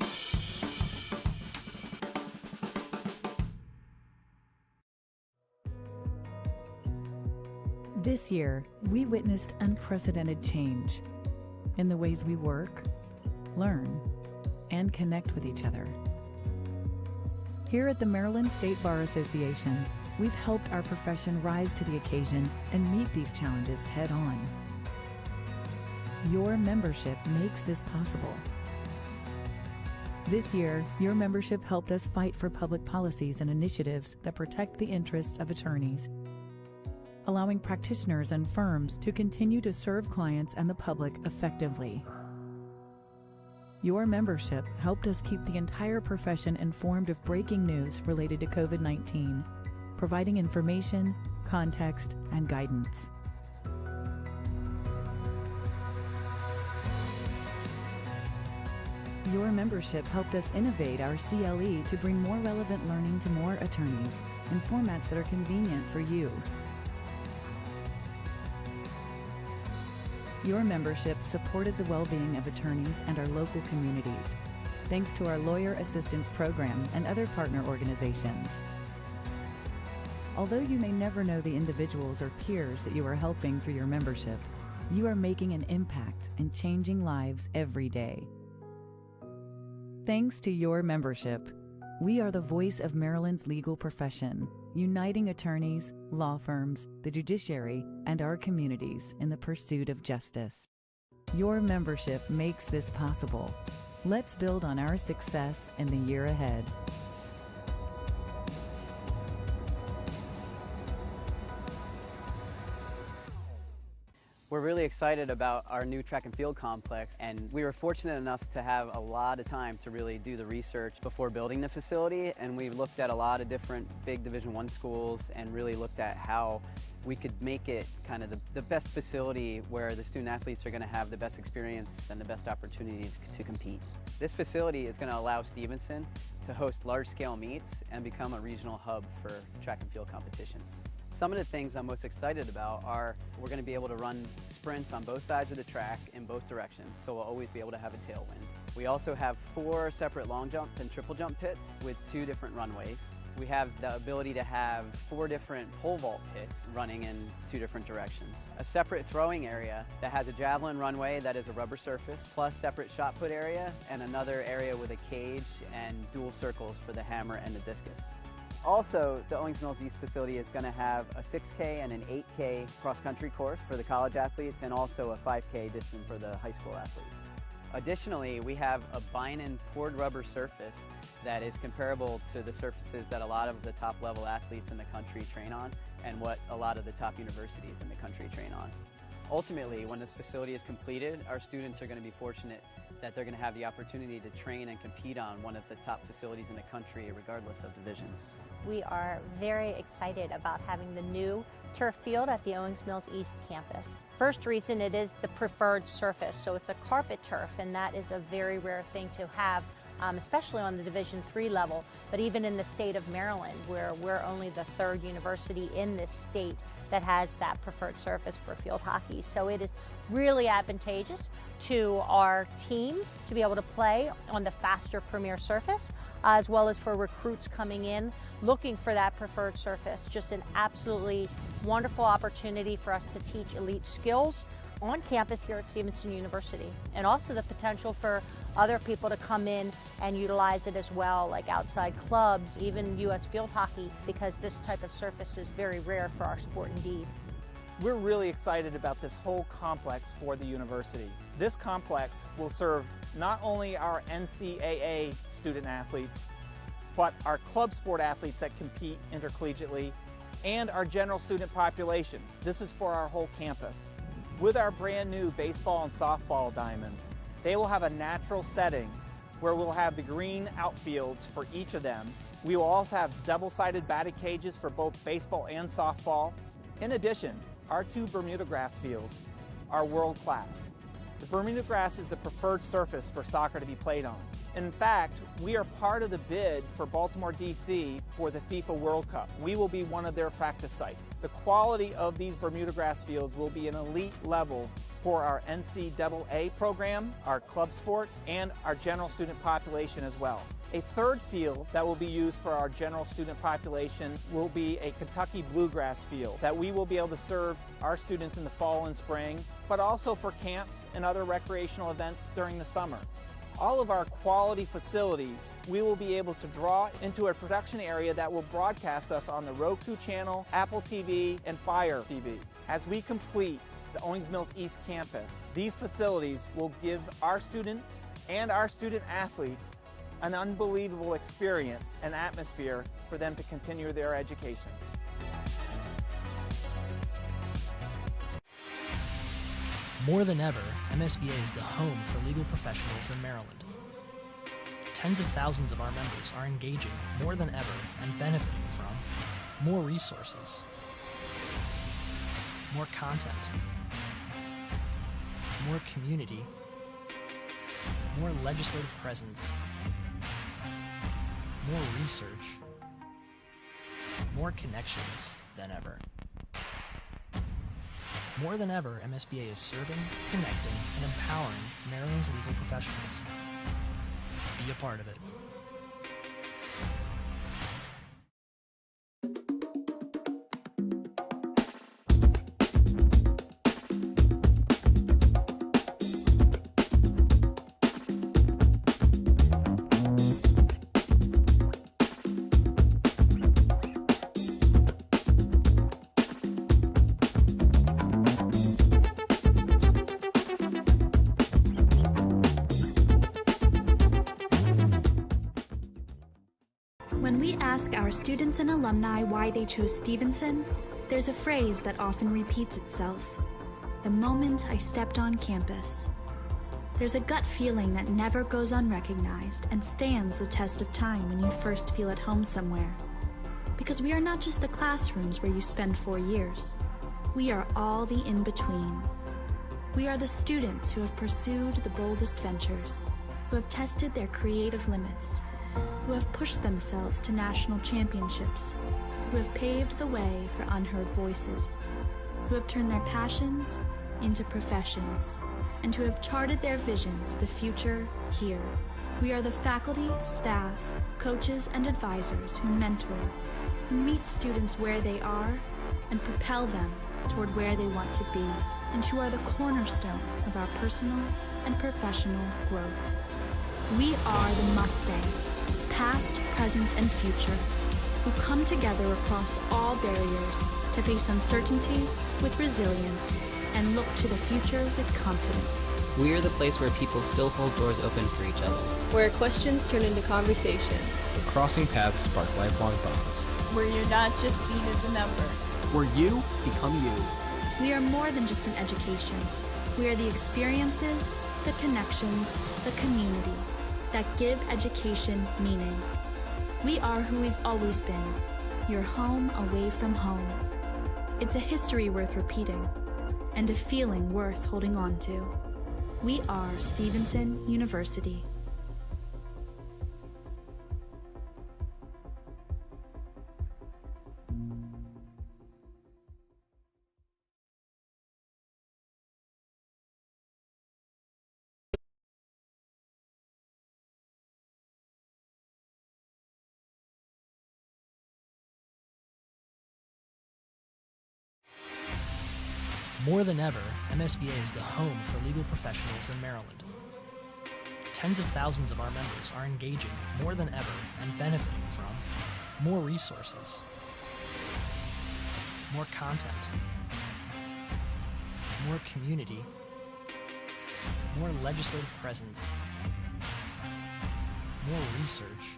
I: This year, we witnessed unprecedented change in the ways we work, learn, and connect with each other. Here at the Maryland State Bar Association, we've helped our profession rise to the occasion and meet these challenges head on. Your membership makes this possible. This year, your membership helped us fight for public policies and initiatives that protect the interests of attorneys, allowing practitioners and firms to continue to serve clients and the public effectively. Your membership helped us keep the entire profession informed of breaking news related to COVID-19, providing information, context, and guidance. Your membership helped us innovate our CLE to bring more relevant learning to more attorneys in formats that are convenient for you. Your membership supported the well-being of attorneys and our local communities, thanks to our Lawyer Assistance Program and other partner organizations. Although you may never know the individuals or peers that you are helping through your membership, you are making an impact and changing lives every day. Thanks to your membership, we are the voice of Maryland's legal profession, uniting attorneys, law firms, the judiciary, and our communities in the pursuit of justice. Your membership makes this possible. Let's build on our success in the year ahead.
G: We're really excited about our new track and field complex, and we were fortunate enough to have a lot of time to really do the research before building the facility, and we looked at a lot of different big Division I schools and really looked at how we could make it kind of the best facility where the student athletes are going to have the best experience and the best opportunities to compete. This facility is going to allow Stevenson to host large-scale meets and become a regional hub for track and field competitions. Some of the things I'm most excited about are we're going to be able to run sprints on both sides of the track in both directions, so we'll always be able to have a tailwind. We also have 4 separate long jump and triple jump pits with 2 different runways. We have the ability to have 4 different pole vault pits running in 2 different directions. A separate throwing area that has a javelin runway that is a rubber surface, plus separate shot put area, and another area with a cage and dual circles for the hammer and the discus. Also, the Owings Mills East facility is going to have a 6K and an 8K cross-country course for the college athletes and also a 5K distance for the high school athletes. Additionally, we have a Binen poured rubber surface that is comparable to the surfaces that a lot of the top-level athletes in the country train on and what a lot of the top universities in the country train on. Ultimately, when this facility is completed, our students are going to be fortunate that they're going to have the opportunity to train and compete on one of the top facilities in the country regardless of division.
L: We are very excited about having the new turf field at the Owings Mills East campus. First reason, it is the preferred surface, so it's a carpet turf, and that is a very rare thing to have, especially on the Division III level, but even in the state of Maryland, where we're only the third university in this state that has that preferred surface for field hockey. So it is really advantageous to our team to be able to play on the faster premier surface, as well as for recruits coming in looking for that preferred surface. Just an absolutely wonderful opportunity for us to teach elite skills on campus here at Stevenson University, and also the potential for other people to come in and utilize it as well, like outside clubs, even U.S. field hockey, because this type of surface is very rare for our sport indeed.
M: We're really excited about this whole complex for the university. This complex will serve not only our NCAA student athletes, but our club sport athletes that compete intercollegiately, and our general student population. This is for our whole campus. With our brand new baseball and softball diamonds, they will have a natural setting where we'll have the green outfields for each of them. We will also have double-sided batting cages for both baseball and softball. In addition, our two Bermuda grass fields are world-class. The Bermuda grass is the preferred surface for soccer to be played on. In fact, we are part of the bid for Baltimore, D.C. for the FIFA World Cup. We will be one of their practice sites. The quality of these Bermuda grass fields will be an elite level for our NCAA program, our club sports, and our general student population as well. A third field that will be used for our general student population will be a Kentucky bluegrass field that we will be able to serve our students in the fall and spring, but also for camps and other recreational events during the summer. All of our quality facilities, we will be able to draw into a production area that will broadcast us on the Roku channel, Apple TV, and Fire TV. As we complete the Owings Mills East campus, these facilities will give our students and our student athletes an unbelievable experience and atmosphere for them to continue their education.
A: More than ever, MSBA is the home for legal professionals in Maryland. Tens of thousands of our members are engaging more than ever and benefiting from more resources, more content, more community, more legislative presence, more research, more connections than ever. More than ever, MSBA is serving, connecting, and empowering Maryland's legal professionals. Be a part of it.
B: When we ask our students and alumni why they chose Stevenson, there's a phrase that often repeats itself: the moment I stepped on campus. There's a gut feeling that never goes unrecognized and stands the test of time when you first feel at home somewhere. Because we are not just the classrooms where you spend 4 years. We are all the in-between. We are the students who have pursued the boldest ventures, who have tested their creative limits, who have pushed themselves to national championships, who have paved the way for unheard voices, who have turned their passions into professions, and who have charted their vision for the future here. We are the faculty, staff, coaches, and advisors who mentor, who meet students where they are and propel them toward where they want to be, and who are the cornerstone of our personal and professional growth. We are the Mustangs, past, present, and future, who come together across all barriers to face uncertainty with resilience and look to the future with confidence.
C: We are the place where people still hold doors open for each other.
D: Where questions turn into conversations.
E: Where crossing paths spark lifelong bonds.
F: Where you're not just seen as a number.
N: Where you become you.
B: We are more than just an education. We are the experiences, the connections, the community that give education meaning. We are who we've always been, your home away from home. It's a history worth repeating, and a feeling worth holding on to. We are Stevenson University.
A: More than ever, MSBA is the home for legal professionals in Maryland. Tens of thousands of our members are engaging more than ever and benefiting from more resources, more content, more community, more legislative presence, more research,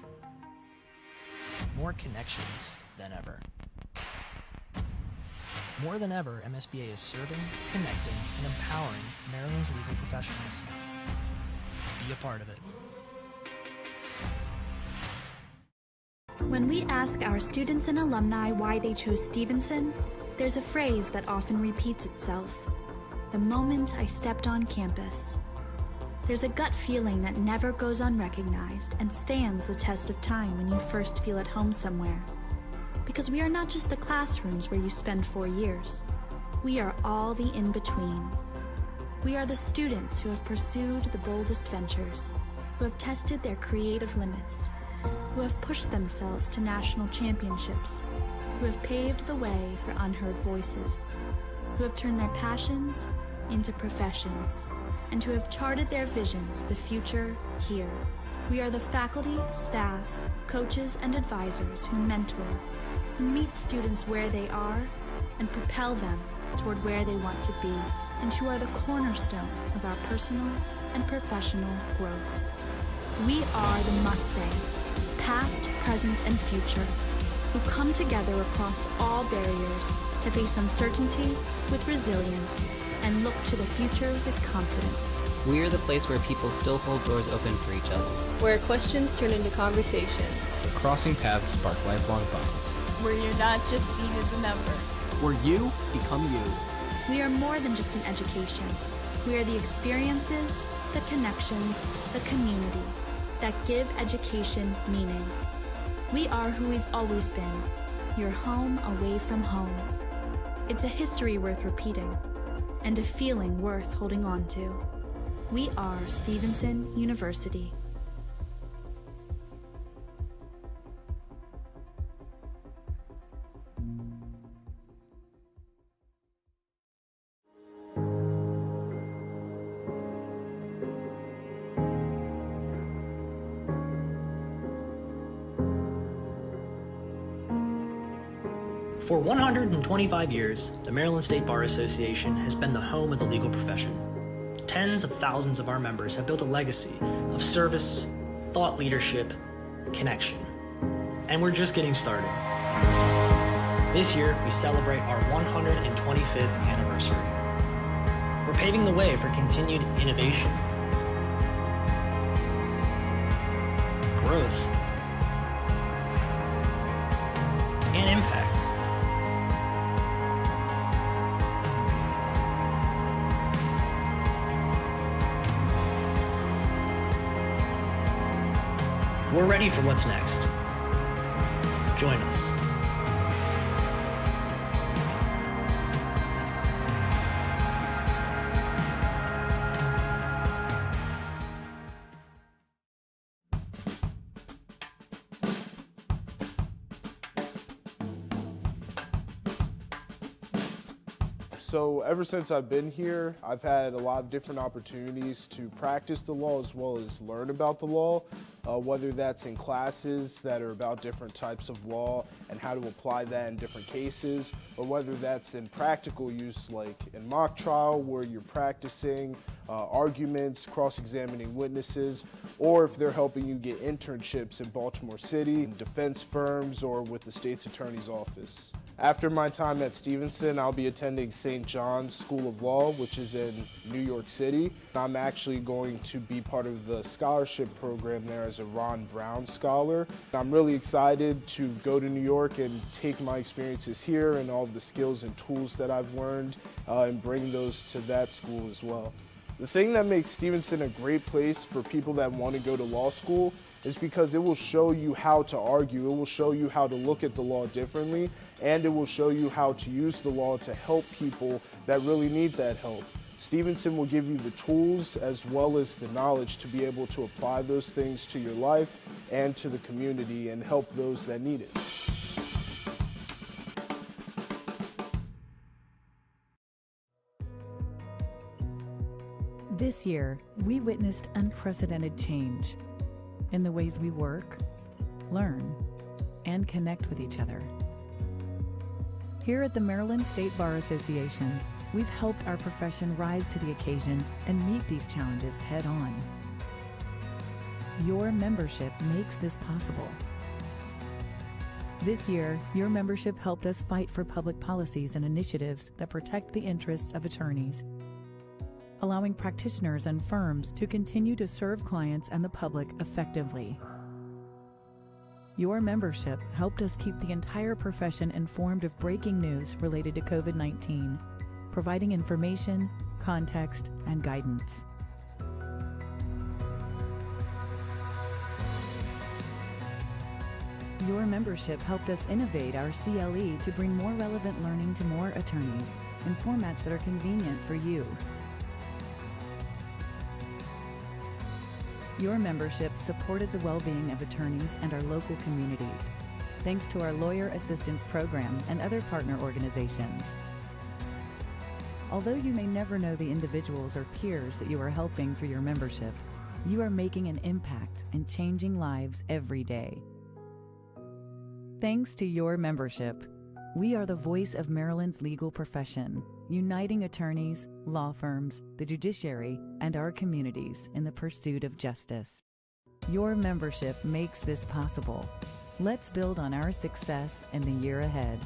A: more connections than ever. More than ever, MSBA is serving, connecting, and empowering Maryland's legal professionals. Be a part of it.
B: When we ask our students and alumni why they chose Stevenson, there's a phrase that often repeats itself: the moment I stepped on campus. There's a gut feeling that never goes unrecognized and stands the test of time when you first feel at home somewhere. Because we are not just the classrooms where you spend 4 years. We are all the in-between. We are the students who have pursued the boldest ventures, who have tested their creative limits, who have pushed themselves to national championships, who have paved the way for unheard voices, who have turned their passions into professions, and who have charted their vision for the future here. We are the faculty, staff, coaches, and advisors who mentor, who meet students where they are and propel them toward where they want to be, and who are the cornerstone of our personal and professional growth. We are the Mustangs, past, present, and future, who come together across all barriers to face uncertainty with resilience and look to the future with confidence.
C: We are the place where people still hold doors open for each other.
D: Where questions turn into conversations.
E: Where crossing paths spark lifelong bonds.
F: Where you're not just seen as a number.
N: Where you become you.
B: We are more than just an education. We are the experiences, the connections, the community that give education meaning. We are who we've always been, your home away from home. It's a history worth repeating, and a feeling worth holding on to. We are Stevenson University.
A: For 125 years, the Maryland State Bar Association has been the home of the legal profession. Tens of thousands of our members have built a legacy of service, thought leadership, connection. And we're just getting started. This year, we celebrate our 125th anniversary. We're paving the way for continued innovation, growth, and impact. We're ready for what's next. Join us.
H: So ever since I've been here, I've had a lot of different opportunities to practice the law as well as learn about the law, whether that's in classes that are about different types of law and how to apply that in different cases, or whether that's in practical use like in mock trial where you're practicing arguments, cross-examining witnesses, or if they're helping you get internships in Baltimore City, in defense firms, or with the state's attorney's office. After my time at Stevenson, I'll be attending St. John's School of Law, which is in New York City. I'm actually going to be part of the scholarship program there as a Jon Baron scholar. I'm really excited to go to New York and take my experiences here and all of the skills and tools that I've learned and bring those to that school as well. The thing that makes Stevenson a great place for people that want to go to law school is because it will show you how to argue, it will show you how to look at the law differently, and it will show you how to use the law to help people that really need that help. Stevenson will give you the tools as well as the knowledge to be able to apply those things to your life and to the community and help those that need it.
I: This year, we witnessed unprecedented change in the ways we work, learn, and connect with each other. Here at the Maryland State Bar Association, we've helped our profession rise to the occasion and meet these challenges head on. Your membership makes this possible. This year, your membership helped us fight for public policies and initiatives that protect the interests of attorneys, allowing practitioners and firms to continue to serve clients and the public effectively. Your membership helped us keep the entire profession informed of breaking news related to COVID-19, providing information, context, and guidance. Your membership helped us innovate our CLE to bring more relevant learning to more attorneys in formats that are convenient for you. Your membership supported the well-being of attorneys and our local communities, thanks to our Lawyer Assistance Program and other partner organizations. Although you may never know the individuals or peers that you are helping through your membership, you are making an impact and changing lives every day. Thanks to your membership, we are the voice of Maryland's legal profession, uniting attorneys, law firms, the judiciary, and our communities in the pursuit of justice. Your membership makes this possible. Let's build on our success in the year ahead.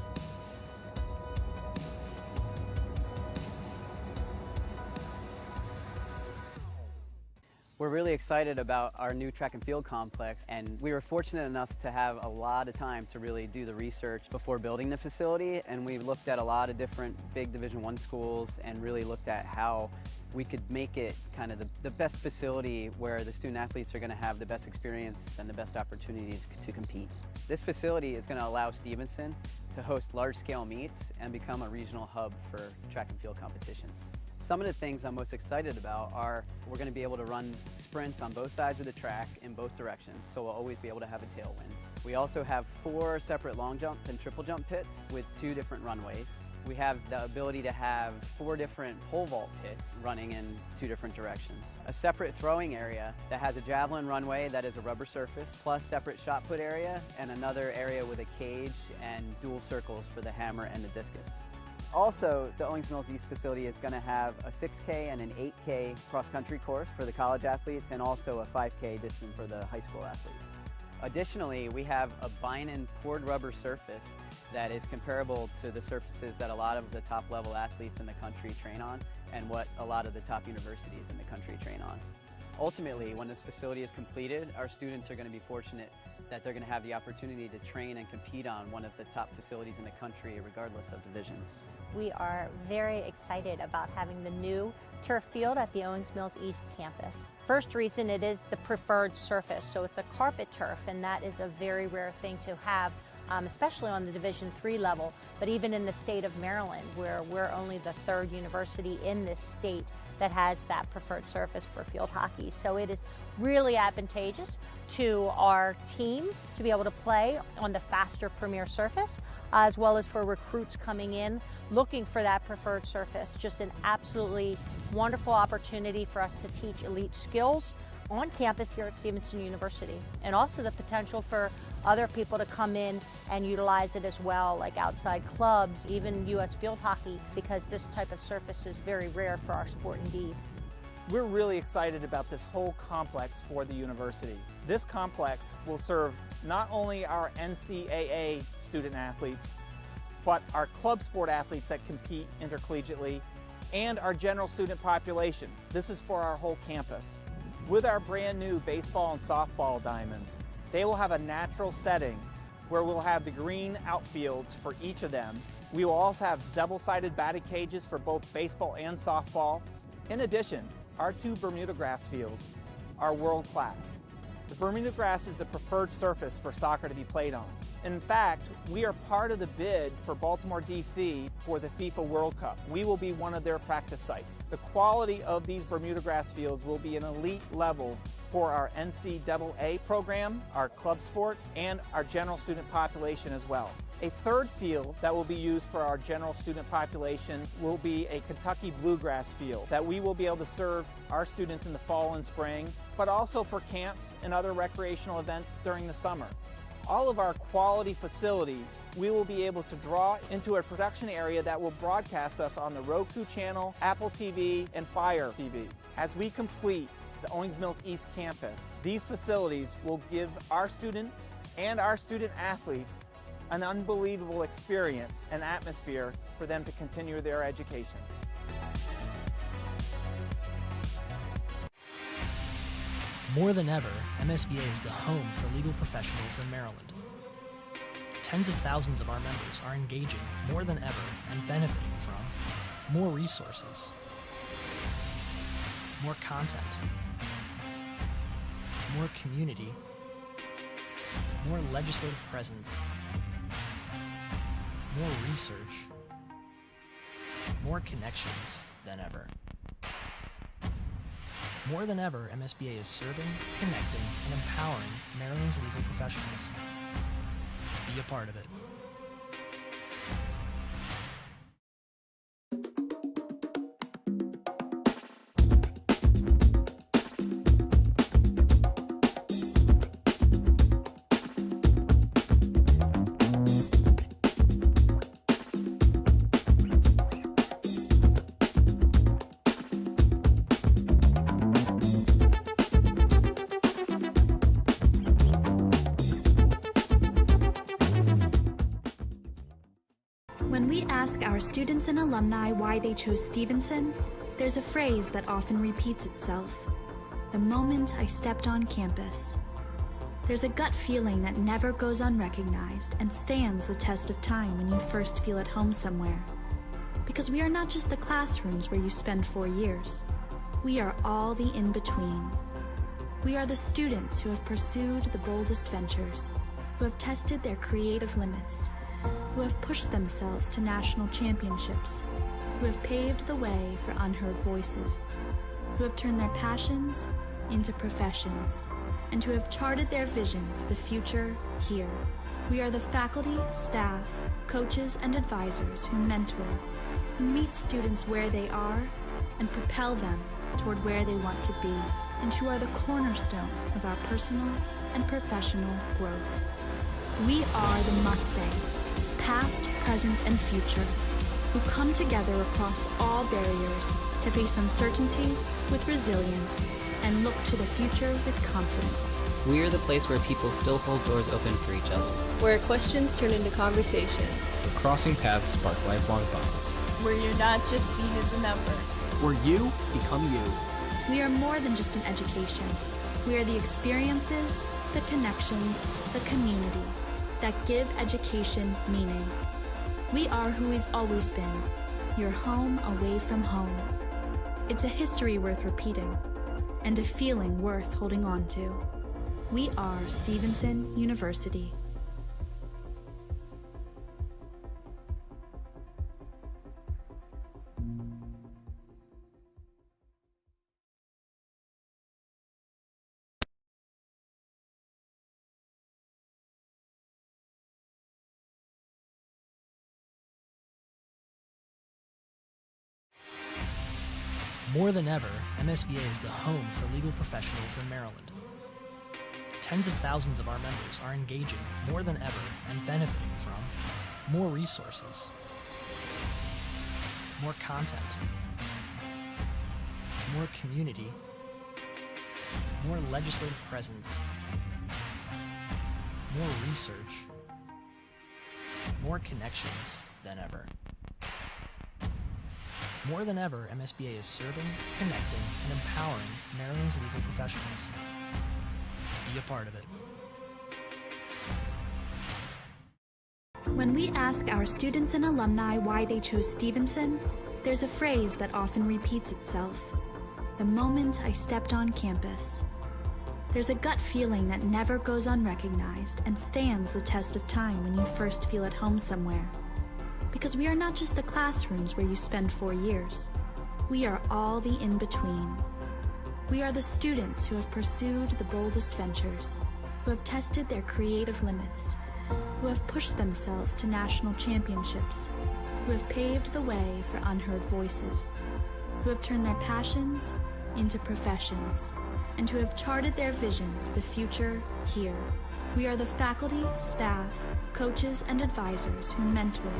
G: We're really excited about our new track and field complex, and we were fortunate enough to have a lot of time to really do the research before building the facility, and we looked at a lot of different big Division I schools and really looked at how we could make it kind of the best facility where the student athletes are going to have the best experience and the best opportunities to compete. This facility is going to allow Stevenson to host large-scale meets and become a regional hub for track and field competitions. Some of the things I'm most excited about are we're going to be able to run sprints on both sides of the track in both directions, so we'll always be able to have a tailwind. We also have 4 separate long jump and triple jump pits with 2 different runways. We have the ability to have 4 different pole vault pits running in 2 different directions. A separate throwing area that has a javelin runway that is a rubber surface, plus separate shot put area, and another area with a cage and dual circles for the hammer and the discus. Also, the Owings Mills East facility is going to have a 6K and an 8K cross-country course for the college athletes and also a 5K distance for the high school athletes. Additionally, we have a Binen poured rubber surface that is comparable to the surfaces that a lot of the top-level athletes in the country train on and what a lot of the top universities in the country train on. Ultimately, when this facility is completed, our students are going to be fortunate that they're going to have the opportunity to train and compete on one of the top facilities in the country regardless of division.
L: We are very excited about having the new turf field at the Owings Mills East campus. First reason, it is the preferred surface, so it's a carpet turf, and that is a very rare thing to have, especially on the Division III level, but even in the state of Maryland, where we're only the 3rd university in this state that has that preferred surface for field hockey. So it is really advantageous to our team to be able to play on the faster premier surface, as well as for recruits coming in looking for that preferred surface. Just an absolutely wonderful opportunity for us to teach elite skills on campus here at Stevenson University, and also the potential for other people to come in and utilize it as well, like outside clubs, even U.S. field hockey, because this type of surface is very rare for our sport indeed.
M: We're really excited about this whole complex for the university. This complex will serve not only our NCAA student athletes, but our club sport athletes that compete intercollegiately, and our general student population. This is for our whole campus. With our brand new baseball and softball diamonds, they will have a natural setting where we'll have the green outfields for each of them. We will also have double-sided batting cages for both baseball and softball. In addition, our 2 Bermuda grass fields are world class. The Bermuda grass is the preferred surface for soccer to be played on. In fact, we are part of the bid for Baltimore, D.C. for the FIFA World Cup. We will be one of their practice sites. The quality of these Bermuda grass fields will be an elite level for our NCAA program, our club sports, and our general student population as well. A third field that will be used for our general student population will be a Kentucky bluegrass field that we will be able to serve our students in the fall and spring, but also for camps and other recreational events during the summer. All of our quality facilities, we will be able to draw into a production area that will broadcast us on the Roku channel, Apple TV, and Fire TV. As we complete the Owings Mills East campus, these facilities will give our students and our student athletes an unbelievable experience and atmosphere for them to continue their education.
A: More than ever, MSBA is the home for legal professionals in Maryland. Tens of thousands of our members are engaging more than ever and benefiting from more resources, more content, more community, more legislative presence, more research, more connections than ever. More than ever, MSBA is serving, connecting, and empowering Maryland's legal professionals. Be a part of it.
B: When we ask our students and alumni why they chose Stevenson, there's a phrase that often repeats itself: the moment I stepped on campus. There's a gut feeling that never goes unrecognized and stands the test of time when you first feel at home somewhere. Because we are not just the classrooms where you spend 4 years. We are all the in-between. We are the students who have pursued the boldest ventures, who have tested their creative limits, who have pushed themselves to national championships, who have paved the way for unheard voices, who have turned their passions into professions, and who have charted their vision for the future here. We are the faculty, staff, coaches, and advisors who mentor, who meet students where they are and propel them toward where they want to be, and who are the cornerstone of our personal and professional growth. We are the Mustangs, past, present, and future, who come together across all barriers to face uncertainty with resilience and look to the future with confidence.
C: We are the place where people still hold doors open for each other.
D: Where questions turn into conversations.
E: Where crossing paths spark lifelong bonds.
F: Where you're not just seen as a number.
N: Where you become you.
B: We are more than just an education. We are the experiences, the connections, the community that give education meaning. We are who we've always been, your home away from home. It's a history worth repeating, and a feeling worth holding on to. We are Stevenson University.
A: More than ever, MSBA is the home for legal professionals in Maryland. Tens of thousands of our members are engaging more than ever and benefiting from more resources, more content, more community, more legislative presence, more research, more connections than ever. More than ever, MSBA is serving, connecting, and empowering Maryland's legal professionals. Be a part of it.
B: When we ask our students and alumni why they chose Stevenson, there's a phrase that often repeats itself. The moment I stepped on campus. There's a gut feeling that never goes unrecognized and stands the test of time when you first feel at home somewhere. Because we are not just the classrooms where you spend 4 years. We are all the in-between. We are the students who have pursued the boldest ventures, who have tested their creative limits, who have pushed themselves to national championships, who have paved the way for unheard voices, who have turned their passions into professions, and who have charted their vision for the future here. We are the faculty, staff, coaches, and advisors who mentor,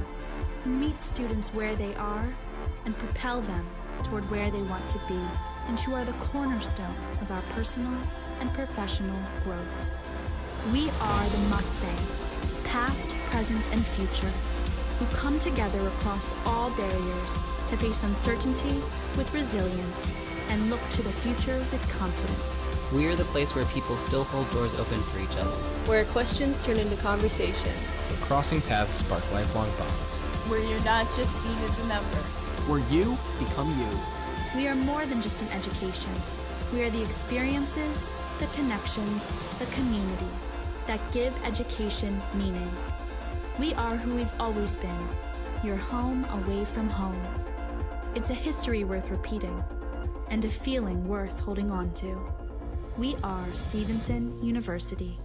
B: who meet students where they are and propel them toward where they want to be, and who are the cornerstone of our personal and professional growth. We are the Mustangs, past, present, and future, who come together across all barriers to face uncertainty with resilience and look to the future with confidence.
C: We are the place where people still hold doors open for each other.
D: Where questions turn into conversations.
E: Where crossing paths spark lifelong bonds.
F: Where you're not just seen as a number.
N: Where you become you.
B: We are more than just an education. We are the experiences, the connections, the community that give education meaning. We are who we've always been, your home away from home. It's a history worth repeating and a feeling worth holding on to. We are Stevenson University.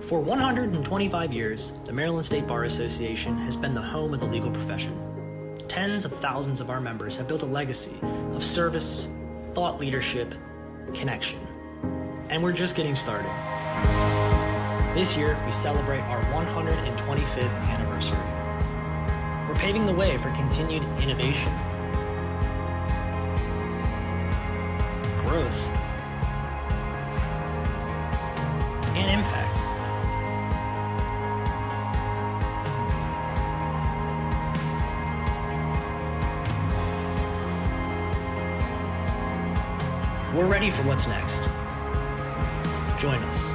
A: For 125 years, the Maryland State Bar Association has been the home of the legal profession. Tens of thousands of our members have built a legacy of service, thought leadership, connection. And we're just getting started. This year, we celebrate our 125th anniversary. We're paving the way for continued innovation, growth, and impact. We're ready for what's next. Join us.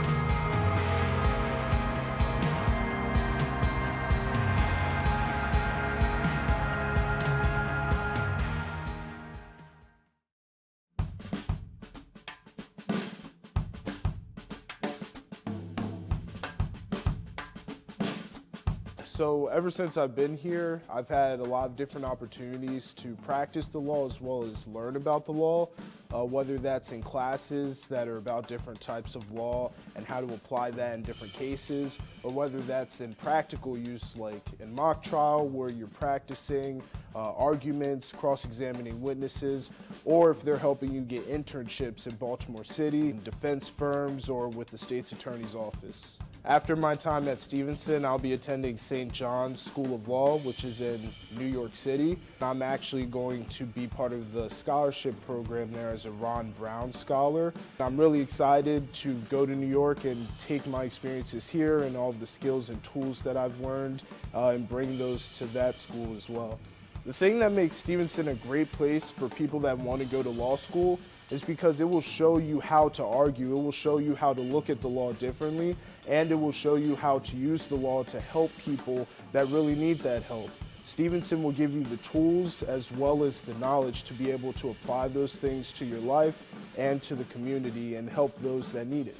H: So ever since I've been here, I've had a lot of different opportunities to practice the law as well as learn about the law, whether that's in classes that are about different types of law and how to apply that in different cases, or whether that's in practical use like in mock trial where you're practicing arguments, cross-examining witnesses, or if they're helping you get internships in Baltimore City, in defense firms, or with the state's attorney's office. After my time at Stevenson, I'll be attending St. John's School of Law, which is in New York City. I'm actually going to be part of the scholarship program there as a Jon Baron scholar. I'm really excited to go to New York and take my experiences here and all of the skills and tools that I've learned and bring those to that school as well. The thing that makes Stevenson a great place for people that want to go to law school is because it will show you how to argue, it will show you how to look at the law differently, and it will show you how to use the law to help people that really need that help. Stevenson will give you the tools as well as the knowledge to be able to apply those things to your life and to the community and help those that need it.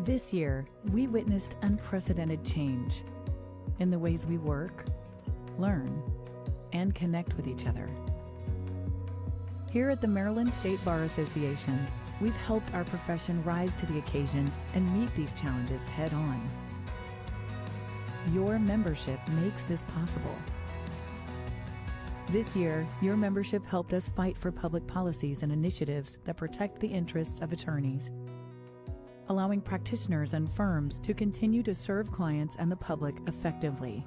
I: This year, we witnessed unprecedented change in the ways we work, learn, and connect with each other. Here at the Maryland State Bar Association, we've helped our profession rise to the occasion and meet these challenges head-on. Your membership makes this possible. This year, your membership helped us fight for public policies and initiatives that protect the interests of attorneys, allowing practitioners and firms to continue to serve clients and the public effectively.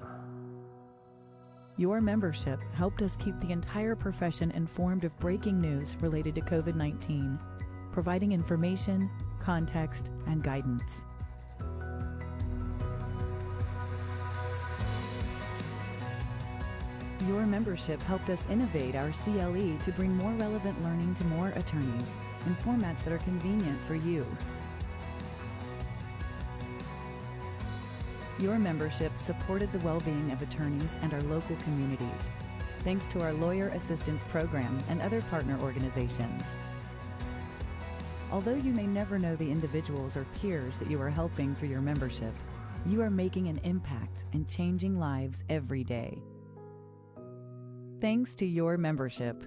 I: Your membership helped us keep the entire profession informed of breaking news related to COVID-19, providing information, context, and guidance. Your membership helped us innovate our CLE to bring more relevant learning to more attorneys in formats that are convenient for you. Your membership supported the well-being of attorneys and our local communities, thanks to our Lawyer Assistance Program and other partner organizations. Although you may never know the individuals or peers that you are helping through your membership, you are making an impact and changing lives every day. Thanks to your membership,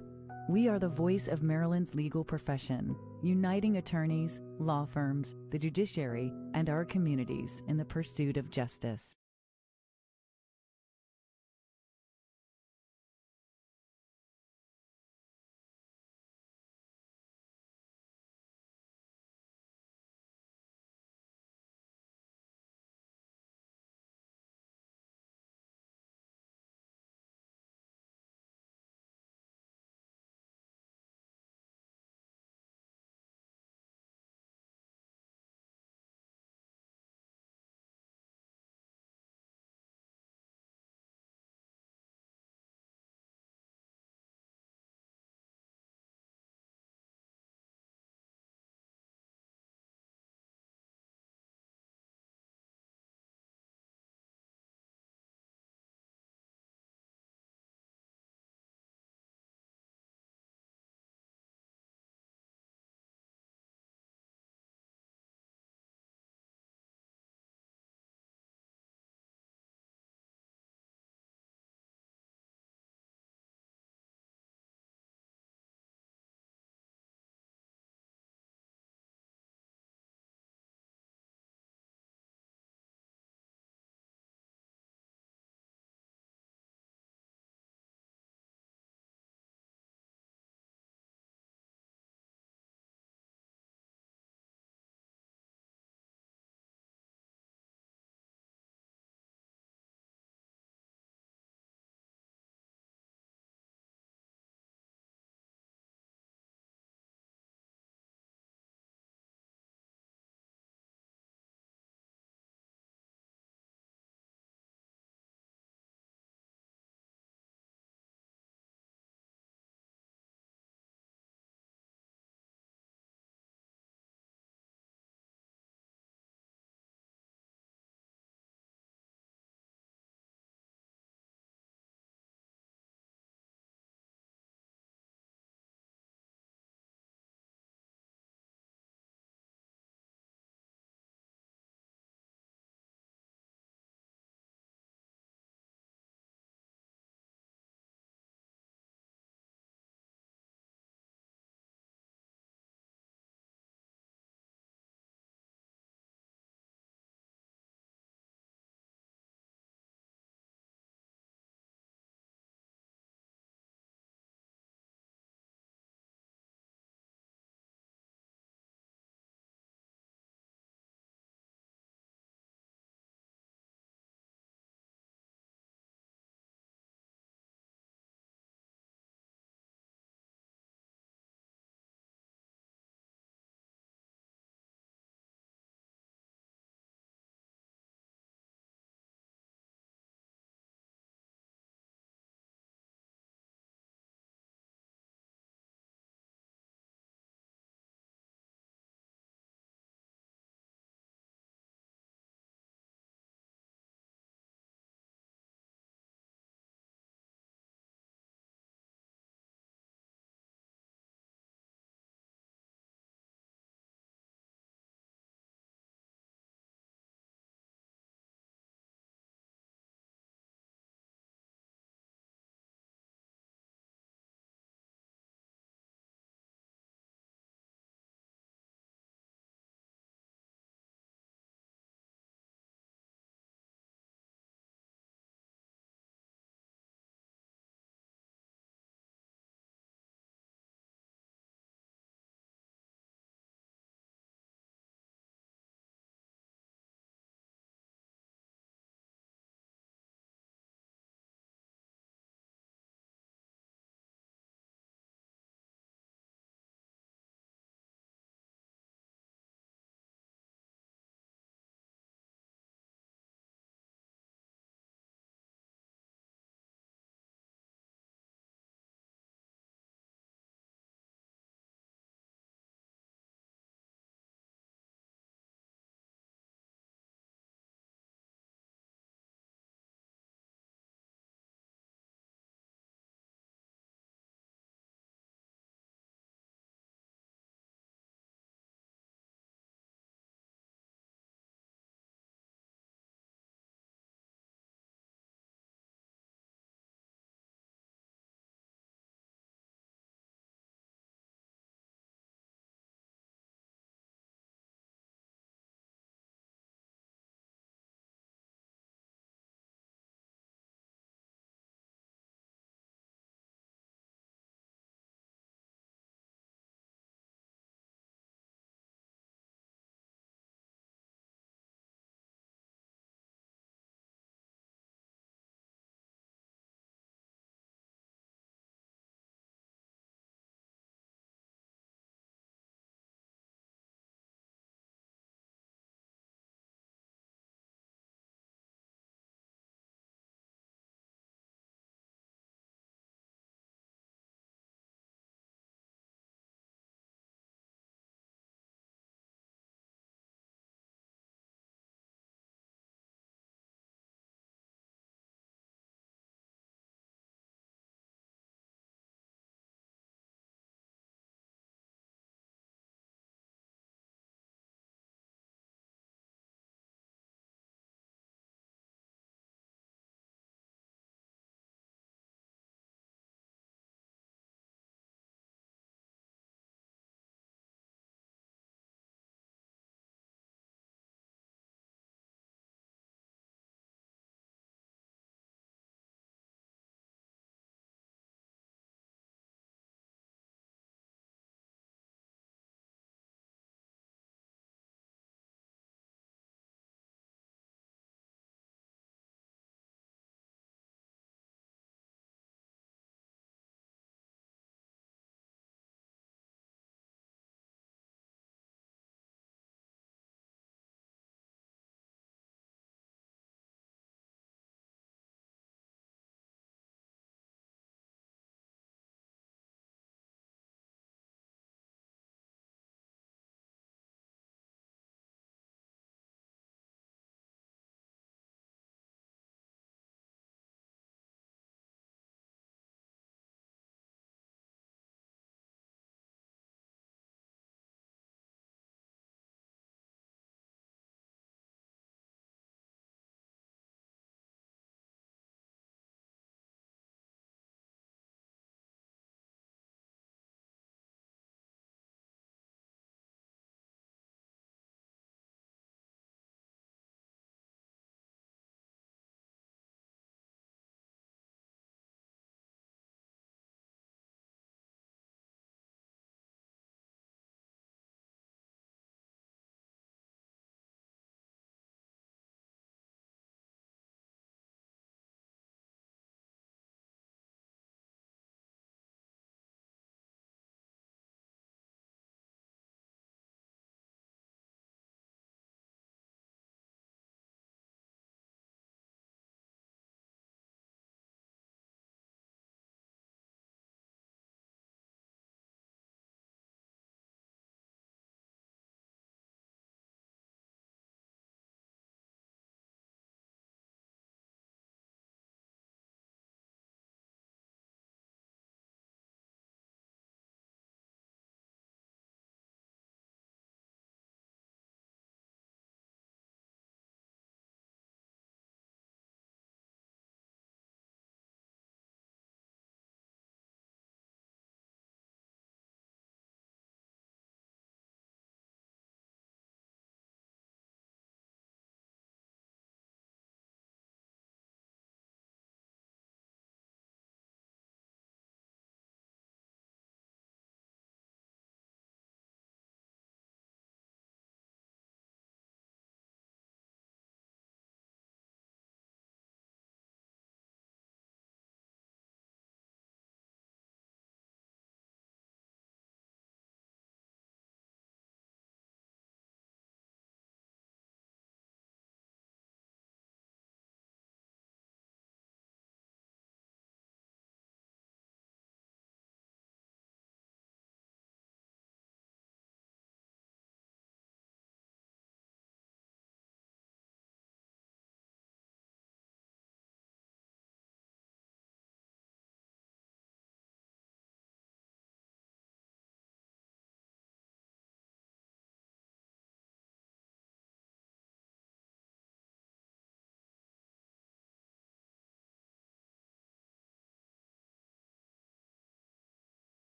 I: we are the voice of Maryland's legal profession, uniting attorneys, law firms, the judiciary, and our communities in the pursuit of justice.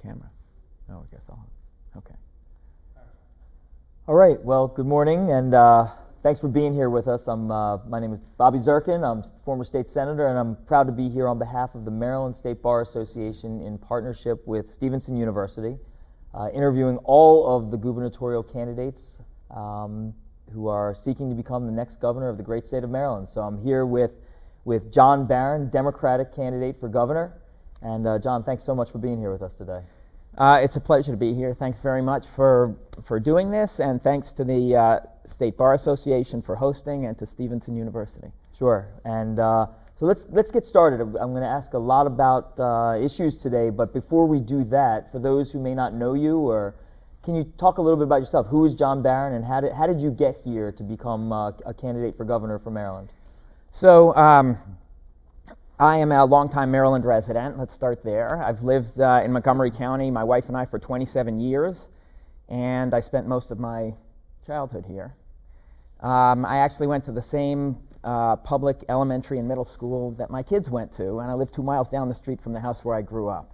O: camera? Oh, I guess I'll. Okay.
J: All right. Well, good morning, and thanks for being here with us. My name is Bobby Zirkin. I'm former state senator, and I'm proud to be here on behalf of the Maryland State Bar Association in partnership with Stevenson University, interviewing all of the gubernatorial candidates who are seeking to become the next governor of the great state of Maryland. So I'm here with Jon Baron, Democratic candidate for governor. And Jon, thanks so much for being here with us today.
O: It's a pleasure to be here. Thanks very much for doing this, and thanks to the State Bar Association for hosting, and to Stevenson University.
J: Sure. And so let's get started. I'm going to ask a lot about issues today, but before we do that, for those who may not know you, or can you talk a little bit about yourself? Who is Jon Baron, and how did you get here to become a candidate for governor for Maryland?
O: So I am a longtime Maryland resident. Let's start there. I've lived in Montgomery County, my wife and I, for 27 years, and I spent most of my childhood here. I actually went to the same public elementary and middle school that my kids went to, and I live 2 miles down the street from the house where I grew up.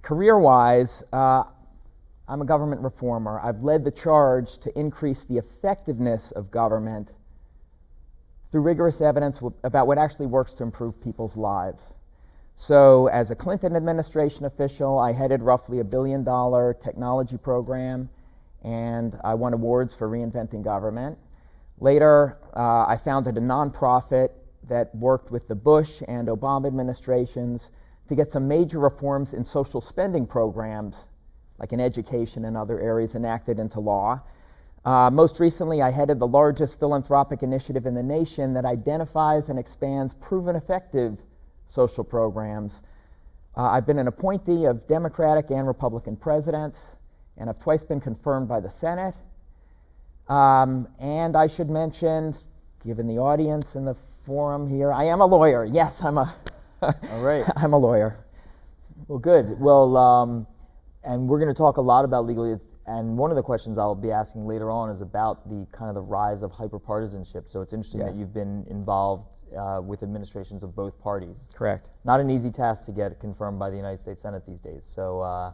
O: Career-wise, I'm a government reformer. I've led the charge to increase the effectiveness of government through rigorous evidence about what actually works to improve people's lives. So as a Clinton administration official, I headed roughly $1 billion technology program, and I won awards for reinventing government. Later, I founded a nonprofit that worked with the Bush and Obama administrations to get some major reforms in social spending programs, like in education and other areas, enacted into law. Most recently, I headed the largest philanthropic initiative in the nation that identifies and expands proven effective social programs. I've been an appointee of Democratic and Republican presidents, and I've twice been confirmed by the Senate. And I should mention, given the audience and the forum here, I am a lawyer. Yes, I'm a
J: All right.
O: I'm a lawyer.
J: Well, good. Well, and we're going to talk a lot about legal. And one of the questions I'll be asking later on is about the kind of the rise of hyperpartisanship. So it's interesting that you've been involved with administrations of both parties.
O: Correct.
J: Not an easy task to get confirmed by the United States Senate these days. So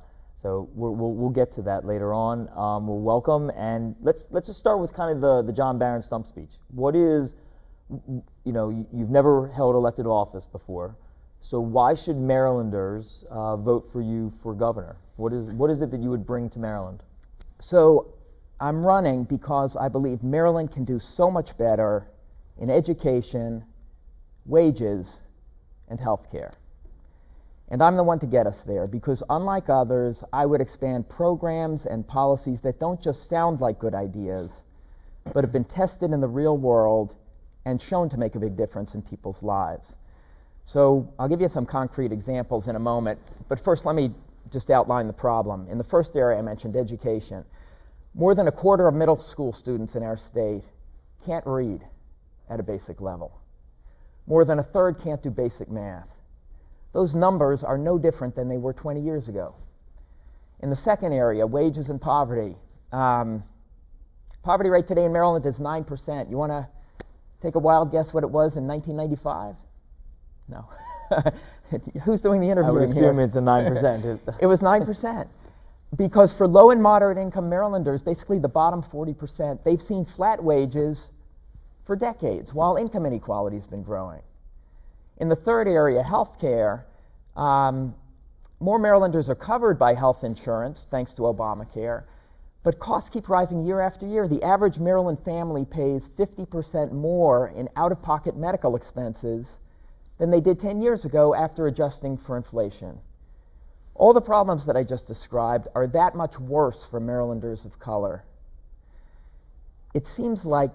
J: we'll get to that later on. We'll welcome, and let's just start with kind of the Jon Baron stump speech. What is, you've never held elected office before, so why should Marylanders vote for you for governor? What is it that you would bring to Maryland?
O: So I'm running because I believe Maryland can do so much better in education, wages, and health care. And I'm the one to get us there, because unlike others, I would expand programs and policies that don't just sound like good ideas, but have been tested in the real world and shown to make a big difference in people's lives. So I'll give you some concrete examples in a moment, but first let me just outline the problem. In the first area I mentioned, education. More than a quarter of middle school students in our state can't read at a basic level. More than a third can't do basic math. Those numbers are no different than they were 20 years ago. In the second area, wages and poverty. Poverty rate today in Maryland is 9%. You want to take a wild guess what it was in 1995? No. Who's doing the interviewing here?
J: I would assume it's a 9%.
O: It was 9%. Because for low and moderate income Marylanders, basically the bottom 40%, they've seen flat wages for decades, while income inequality has been growing. In the third area, health care, more Marylanders are covered by health insurance, thanks to Obamacare, but costs keep rising year after year. The average Maryland family pays 50% more in out-of-pocket medical expenses than they did 10 years ago after adjusting for inflation. All the problems that I just described are that much worse for Marylanders of color. It seems like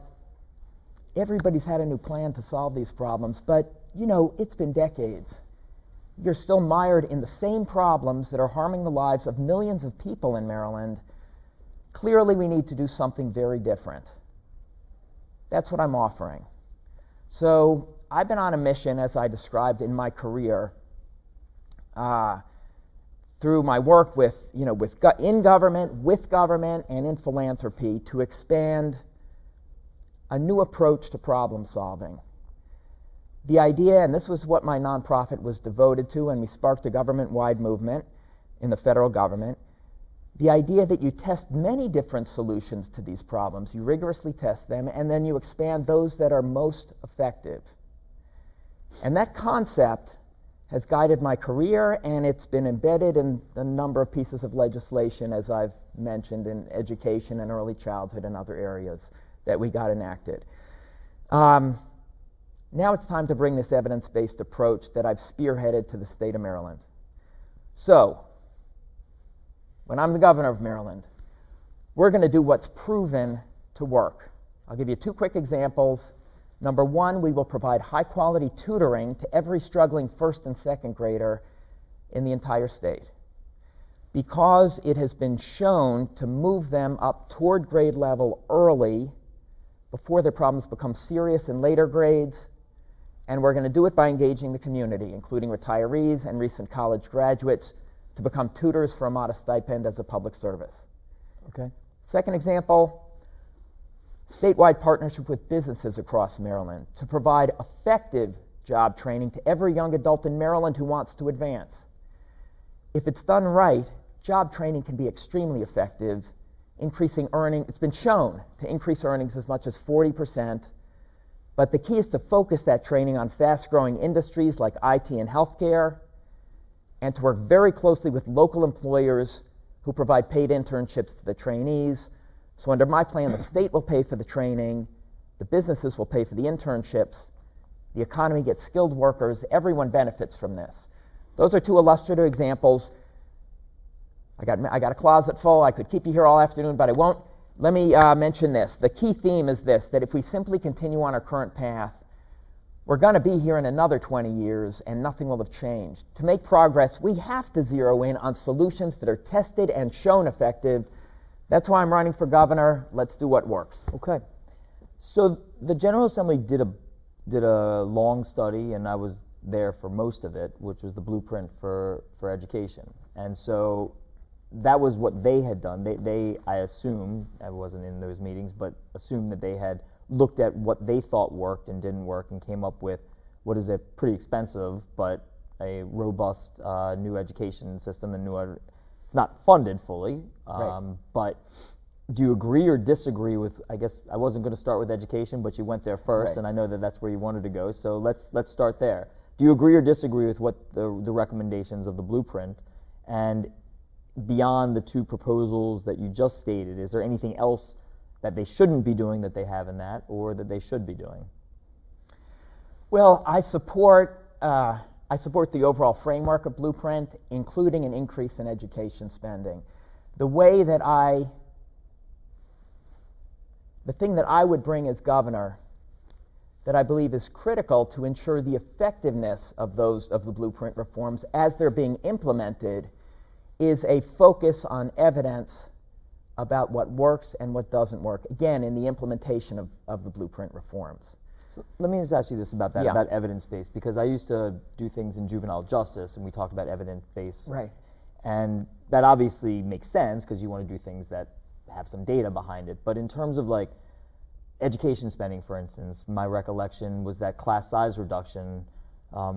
O: everybody's had a new plan to solve these problems, but it's been decades. You're still mired in the same problems that are harming the lives of millions of people in Maryland. Clearly, we need to do something very different. That's what I'm offering. So I've been on a mission, as I described in my career, through my work in government, with government, and in philanthropy, to expand a new approach to problem solving. The idea, and this was what my nonprofit was devoted to, and we sparked a government-wide movement in the federal government, the idea that you test many different solutions to these problems, you rigorously test them, and then you expand those that are most effective. And that concept has guided my career, and it's been embedded in a number of pieces of legislation, as I've mentioned, in education and early childhood and other areas that we got enacted. Now it's time to bring this evidence-based approach that I've spearheaded to the state of Maryland. So, when I'm the governor of Maryland, we're going to do what's proven to work. I'll give you two quick examples. Number one, we will provide high-quality tutoring to every struggling first and second grader in the entire state, because it has been shown to move them up toward grade level early before their problems become serious in later grades. And we're going to do it by engaging the community, including retirees and recent college graduates, to become tutors for a modest stipend as a public service. Okay. Second example, statewide partnership with businesses across Maryland to provide effective job training to every young adult in Maryland who wants to advance. If it's done right, job training can be extremely effective, increasing earning. It's been shown to increase earnings as much as 40%, but the key is to focus that training on fast-growing industries like IT and healthcare, and to work very closely with local employers who provide paid internships to the trainees. So under my plan, the state will pay for the training, the businesses will pay for the internships, the economy gets skilled workers, everyone benefits from this. Those are two illustrative examples. I got a closet full. I could keep you here all afternoon, but I won't. Let me mention this. The key theme is this, that if we simply continue on our current path, we're going to be here in another 20 years and nothing will have changed. To make progress, we have to zero in on solutions that are tested and shown effective. That's why I'm running for governor. Let's do what works.
J: Okay. So the General Assembly did a long study, and I was there for most of it, which was the blueprint for education. And so that was what they had done. They I assume, I wasn't in those meetings, but assumed that they had looked at what they thought worked and didn't work and came up with what is a pretty expensive but a robust new education system. And it's not funded fully,
O: Right.
J: But do you agree or disagree with, I guess I wasn't going to start with education, but you went there first,
O: Right.
J: and I know that that's where you wanted to go, so let's start there. Do you agree or disagree with what the recommendations of the blueprint? And beyond the two proposals that you just stated, is there anything else that they shouldn't be doing that they have in that, or that they should be doing?
O: Well, I support the overall framework of Blueprint, including an increase in education spending. The thing that I would bring as governor that I believe is critical to ensure the effectiveness of the Blueprint reforms as they're being implemented is a focus on evidence about what works and what doesn't work, again, in the implementation of the Blueprint reforms.
J: So let me just ask you this about that,
O: Yeah.
J: about evidence-based, because I used to do things in juvenile justice, and we talked about evidence-based.
O: Right.
J: And that obviously makes sense, because you want to do things that have some data behind it. But in terms of like education spending, for instance, my recollection was that class size reduction,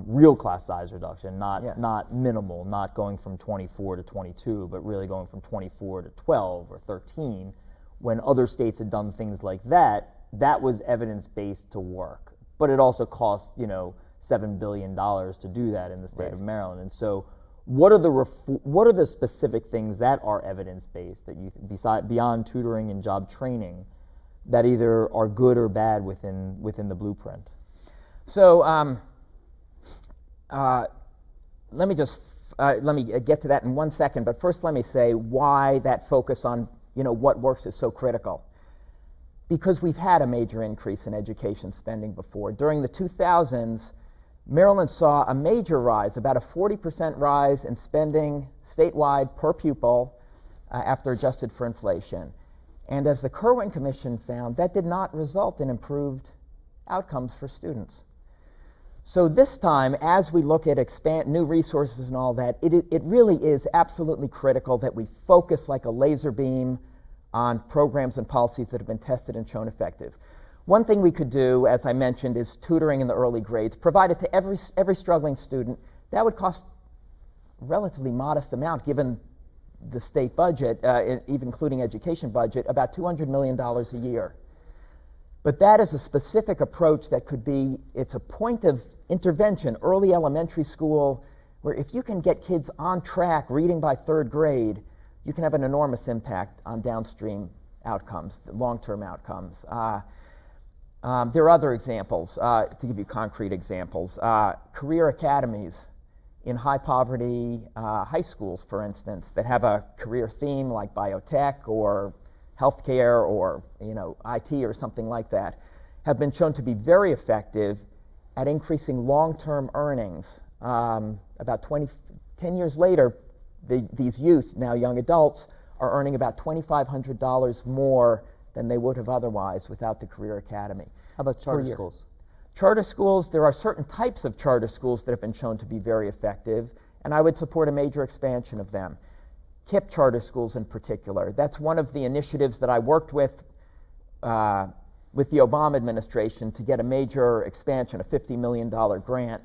J: real class size reduction, not minimal, not going from 24 to 22, but really going from 24 to 12 or 13. When other states had done things like that, that was evidence-based to work. But it also cost, $7 billion to do that in the state of Maryland. And so what are the specific things that are evidence-based that you, beyond tutoring and job training, that either are good or bad within the blueprint?
O: So let me get to that in 1 second, but first let me say why that focus on what works is so critical. Because we've had a major increase in education spending before. During the 2000s, Maryland saw a major rise, about a 40% rise in spending statewide per pupil after adjusted for inflation. And as the Kirwan Commission found, that did not result in improved outcomes for students. So this time, as we look at new resources and all that, it really is absolutely critical that we focus like a laser beam on programs and policies that have been tested and shown effective. One thing we could do, as I mentioned, is tutoring in the early grades, provided to every struggling student. That would cost a relatively modest amount given the state budget, even including education budget, about $200 million a year. But that is a specific approach that could be, it's a point of intervention, early elementary school, where if you can get kids on track reading by 3rd grade, you can have an enormous impact on downstream outcomes, long-term outcomes. There are other examples, to give you concrete examples. Career academies in high-poverty high schools, for instance, that have a career theme like biotech or healthcare or IT or something like that, have been shown to be very effective at increasing long-term earnings. About 10 years later, these youth, now young adults, are earning about $2,500 more than they would have otherwise without the Career Academy.
J: How about charter schools?
O: Charter schools, there are certain types of charter schools that have been shown to be very effective, and I would support a major expansion of them. KIPP charter schools in particular. That's one of the initiatives that I worked with the Obama administration to get a major expansion, a $50 million grant.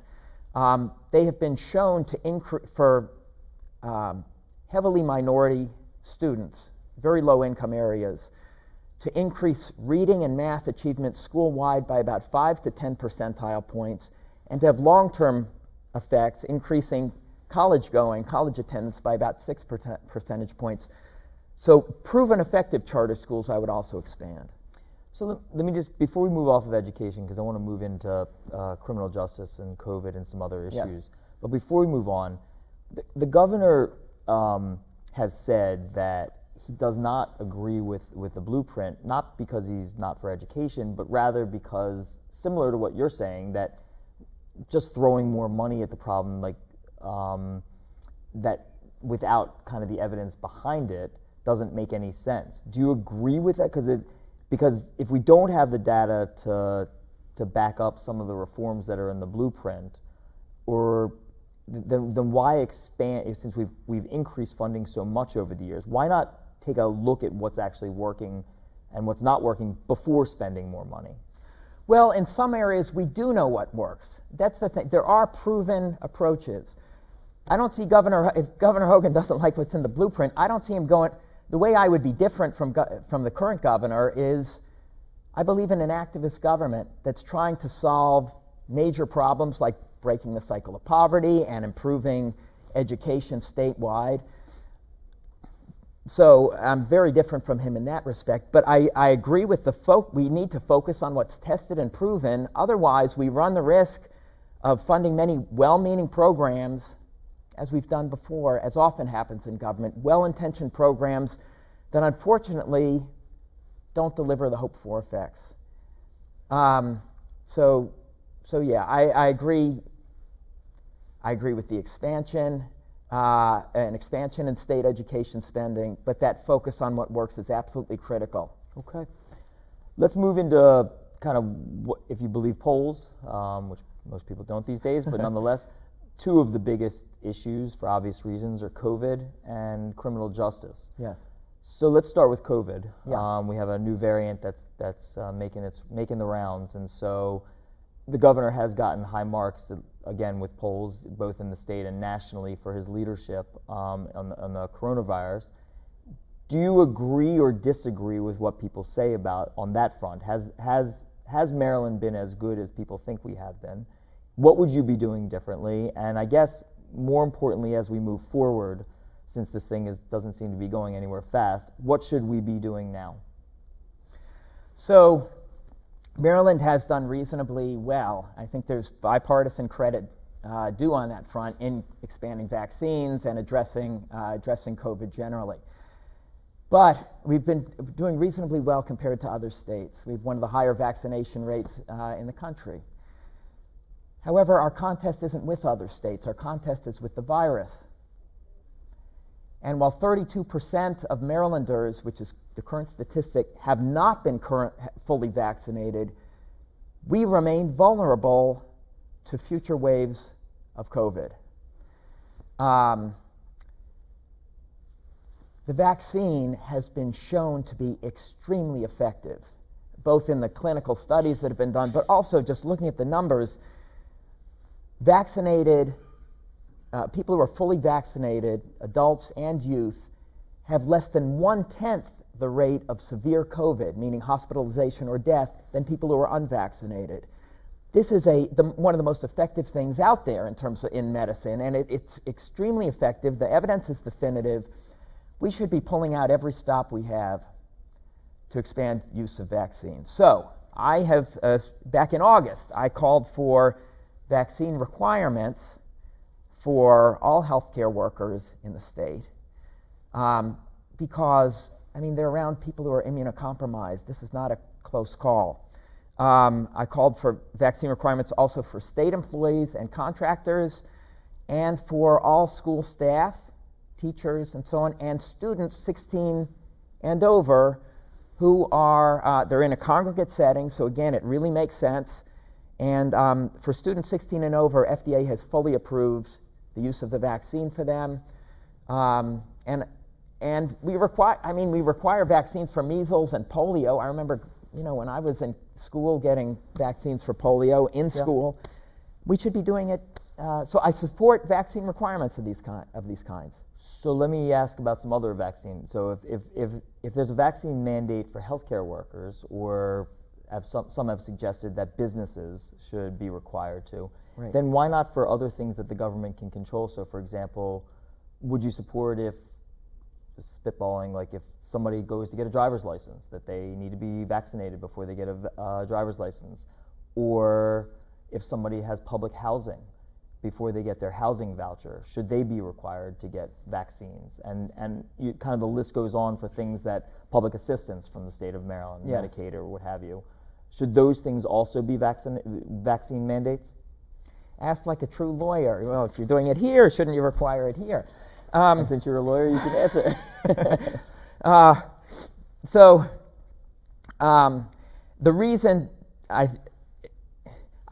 O: They have been shown to increase, for heavily minority students, very low income areas, to increase reading and math achievement school-wide by about 5 to 10 percentile points, and to have long-term effects, increasing college attendance by about 6 percentage points. So proven effective charter schools I would also expand.
J: So let me just, before we move off of education, because I want to move into criminal justice and COVID and some other issues.
O: Yes.
J: But before we move on, the governor has said that he does not agree with the blueprint, not because he's not for education, but rather because, similar to what you're saying, that just throwing more money at the problem, like that without kind of the evidence behind it, doesn't make any sense. Do you agree with that? Because if we don't have the data to back up some of the reforms that are in the blueprint, or then why expand, since we've increased funding so much over the years, why not take a look at what's actually working and what's not working before spending more money?
O: Well, in some areas we do know what works. That's the thing. There are proven approaches. I don't see if Governor Hogan doesn't like what's in the blueprint, I don't see him going. The way I would be different from the current governor is I believe in an activist government that's trying to solve major problems like breaking the cycle of poverty and improving education statewide. So I'm very different from him in that respect, but I agree with we need to focus on what's tested and proven. Otherwise, we run the risk of funding many well-meaning programs, as we've done before, as often happens in government, well-intentioned programs that unfortunately don't deliver the hoped-for effects. So yeah, I agree. I agree with the expansion. An expansion in state education spending, but that focus on what works is absolutely critical.
J: Okay. Let's move into kind of what, if you believe polls, which most people don't these days, but nonetheless, two of the biggest issues, for obvious reasons, are COVID and criminal justice.
O: Yes.
J: So let's start with COVID.
O: Yeah.
J: We have a new variant that's making the rounds, and so the governor has gotten high marks, again, with polls, both in the state and nationally, for his leadership on the coronavirus. Do you agree or disagree with what people say about on that front? Has Maryland been as good as people think we have been? What would you be doing differently? And I guess, more importantly, as we move forward, since this thing doesn't seem to be going anywhere fast, what should we be doing now?
O: So Maryland has done reasonably well. I think there's bipartisan credit due on that front in expanding vaccines and addressing COVID generally. But we've been doing reasonably well compared to other states. We have one of the higher vaccination rates in the country. However, our contest isn't with other states. Our contest is with the virus. And while 32% of Marylanders, which is the current statistic, have not been fully vaccinated, we remain vulnerable to future waves of COVID. The vaccine has been shown to be extremely effective. both in the clinical studies that have been done, but also just looking at the numbers. Vaccinated, people who are fully vaccinated, adults and youth, have less than 1/10 the rate of severe COVID, meaning hospitalization or death, than people who are unvaccinated. This is one of the most effective things out there in terms of in medicine, and it's extremely effective. The evidence is definitive. We should be pulling out every stop we have to expand use of vaccines. So I have, back in August, I called for vaccine requirements for all healthcare workers in the state because, I mean, they're around people who are immunocompromised. This is not a close call. I called for vaccine requirements also for state employees and contractors and for all school staff, teachers and so on, and students 16 and over who are, they're in a congregate setting, so again, it really makes sense. And for students 16 and over, FDA has fully approved the use of the vaccine for them. And we require vaccines for measles and polio. I remember, when I was in school getting vaccines for polio in school. We should be doing it. So I support vaccine requirements of these kinds.
J: So let me ask about some other vaccines. So if there's a vaccine mandate for healthcare workers, or some have suggested that businesses should be required to, then why not for other things that the government can control? So for example, would you support if, spitballing, like if somebody goes to get a driver's license, that they need to be vaccinated before they get a driver's license? Or if somebody has public housing, before they get their housing voucher, should they be required to get vaccines? And kind of the list goes on for things that public assistance from the state of Maryland, Medicaid or what have you. Should those things also be vaccine mandates?
O: Asked like a true lawyer. Well, if you're doing it here, shouldn't you require it here?
J: And since you're a lawyer, you can answer.
O: The reason I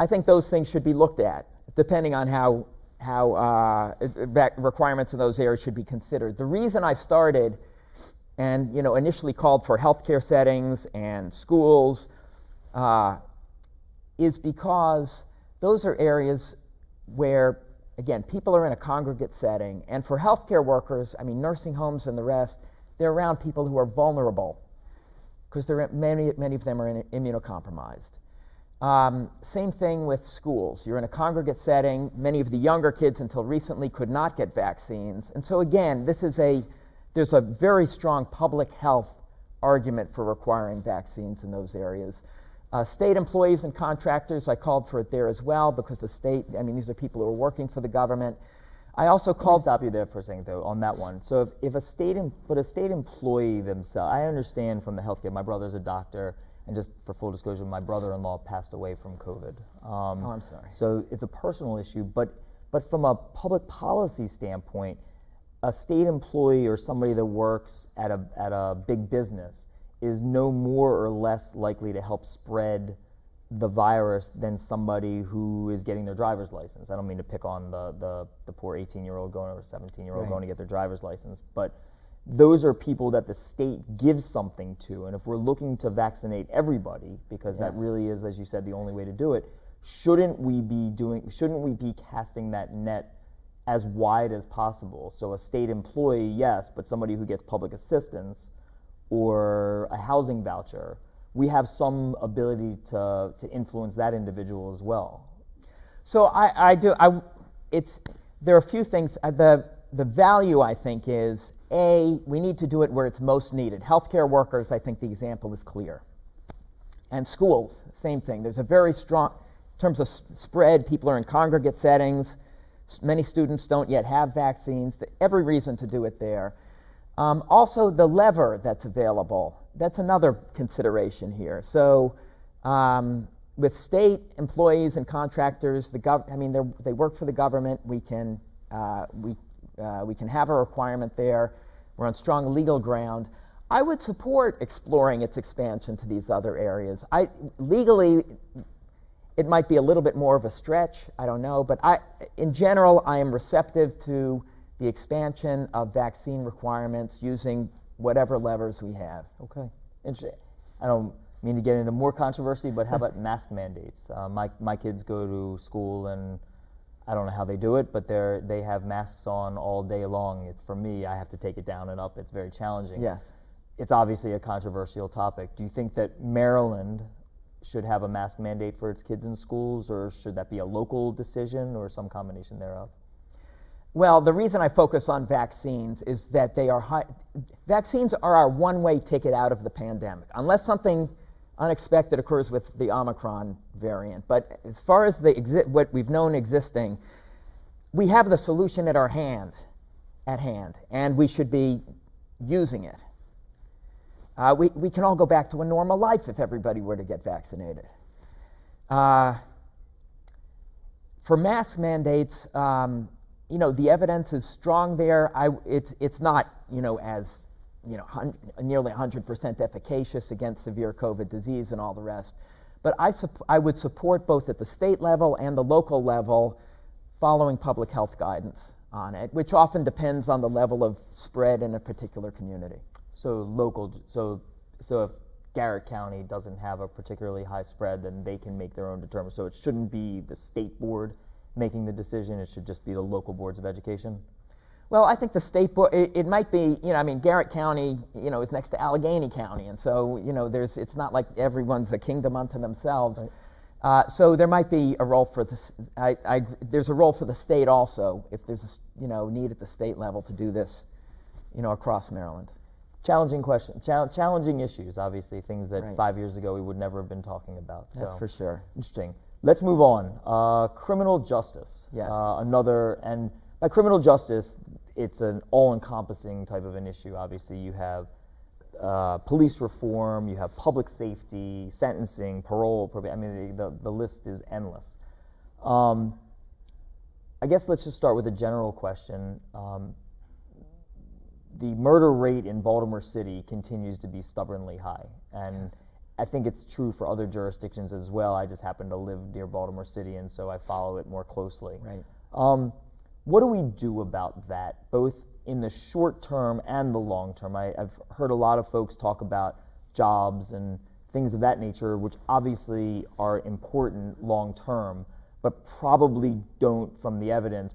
O: think those things should be looked at, depending on how requirements in those areas should be considered. The reason I started and initially called for healthcare settings and schools is because those are areas where, again, people are in a congregate setting, and for healthcare workers, I mean, nursing homes and the rest, they're around people who are vulnerable because many of them are immunocompromised. Same thing with schools. You're in a congregate setting. Many of the younger kids until recently could not get vaccines. And so again, there's a very strong public health argument for requiring vaccines in those areas. State employees and contractors, I called for it there as well because the state, these are people who are working for the government. I also called...
J: Let me stop you there for a second, though, on that one. So if a state employee themselves, I understand from the healthcare, my brother's a doctor, and just for full disclosure, my brother-in-law passed away from COVID.
O: I'm sorry.
J: So it's a personal issue, but from a public policy standpoint, a state employee or somebody that works at a big business is no more or less likely to help spread the virus than somebody who is getting their driver's license. I don't mean to pick on the poor 18-year-old going or 17-year-old going to get their driver's license, but those are people that the state gives something to, and if we're looking to vaccinate everybody, because that really is, as you said, the only way to do it, shouldn't we be casting that net as wide as possible? So a state employee, yes, but somebody who gets public assistance or a housing voucher, we have some ability to influence that individual as well.
O: So there are a few things. The value, I think, is we need to do it where it's most needed. Healthcare workers, I think the example is clear. And schools, same thing. There's a very strong, in terms of spread, people are in congregate settings. Many students don't yet have vaccines. Every reason to do it there. Also, the lever that's available, that's another consideration here. So with state employees and contractors, they work for the government. We can have a requirement there. We're on strong legal ground. I would support exploring its expansion to these other areas. Legally, it might be a little bit more of a stretch. I don't know. But in general, I am receptive to the expansion of vaccine requirements using whatever levers we have.
J: Okay. mean to get into more controversy, but how about mask mandates? My kids go to school, and I don't know how they do it, but they have masks on all day long. For me, I have to take it down and up. It's very challenging.
O: Yes.
J: It's obviously a controversial topic. Do you think that Maryland should have a mask mandate for its kids in schools, or should that be a local decision, or some combination thereof?
O: Well, the reason I focus on vaccines is that vaccines are our one-way ticket out of the pandemic, unless something unexpected occurs with the Omicron variant. But as far as what we've known existing, we have the solution at hand, and we should be using it. We can all go back to a normal life if everybody were to get vaccinated. For mask mandates, the evidence is strong there. It's not, as nearly 100% efficacious against severe COVID disease and all the rest. But I would support both at the state level and the local level following public health guidance on it, which often depends on the level of spread in a particular community.
J: So if Garrett County doesn't have a particularly high spread, then they can make their own determination. So it shouldn't be the state board making the decision, it should just be the local boards of education?
O: Well, I think the state board, it might be, Garrett County, is next to Allegheny County, and so, it's not like everyone's a kingdom unto themselves. Right. So there might be a role for this. There's a role for the state also, if there's need at the state level to do this, across Maryland.
J: Challenging question, challenging issues, obviously, things that
O: right.
J: 5 years ago we would never have been talking about.
O: That's for sure.
J: Interesting. Let's move on. Criminal justice.
O: Yes.
J: And by criminal justice, it's an all-encompassing type of an issue. Obviously, you have police reform, you have public safety, sentencing, parole, probation. I mean, the list is endless. I guess let's just start with a general question. The murder rate in Baltimore City continues to be stubbornly high, and I think it's true for other jurisdictions as well. I just happen to live near Baltimore City, and so I follow it more closely.
O: Right.
J: What do we do about that, both in the short term and the long term? I've heard a lot of folks talk about jobs and things of that nature, which obviously are important long term, but probably don't, from the evidence,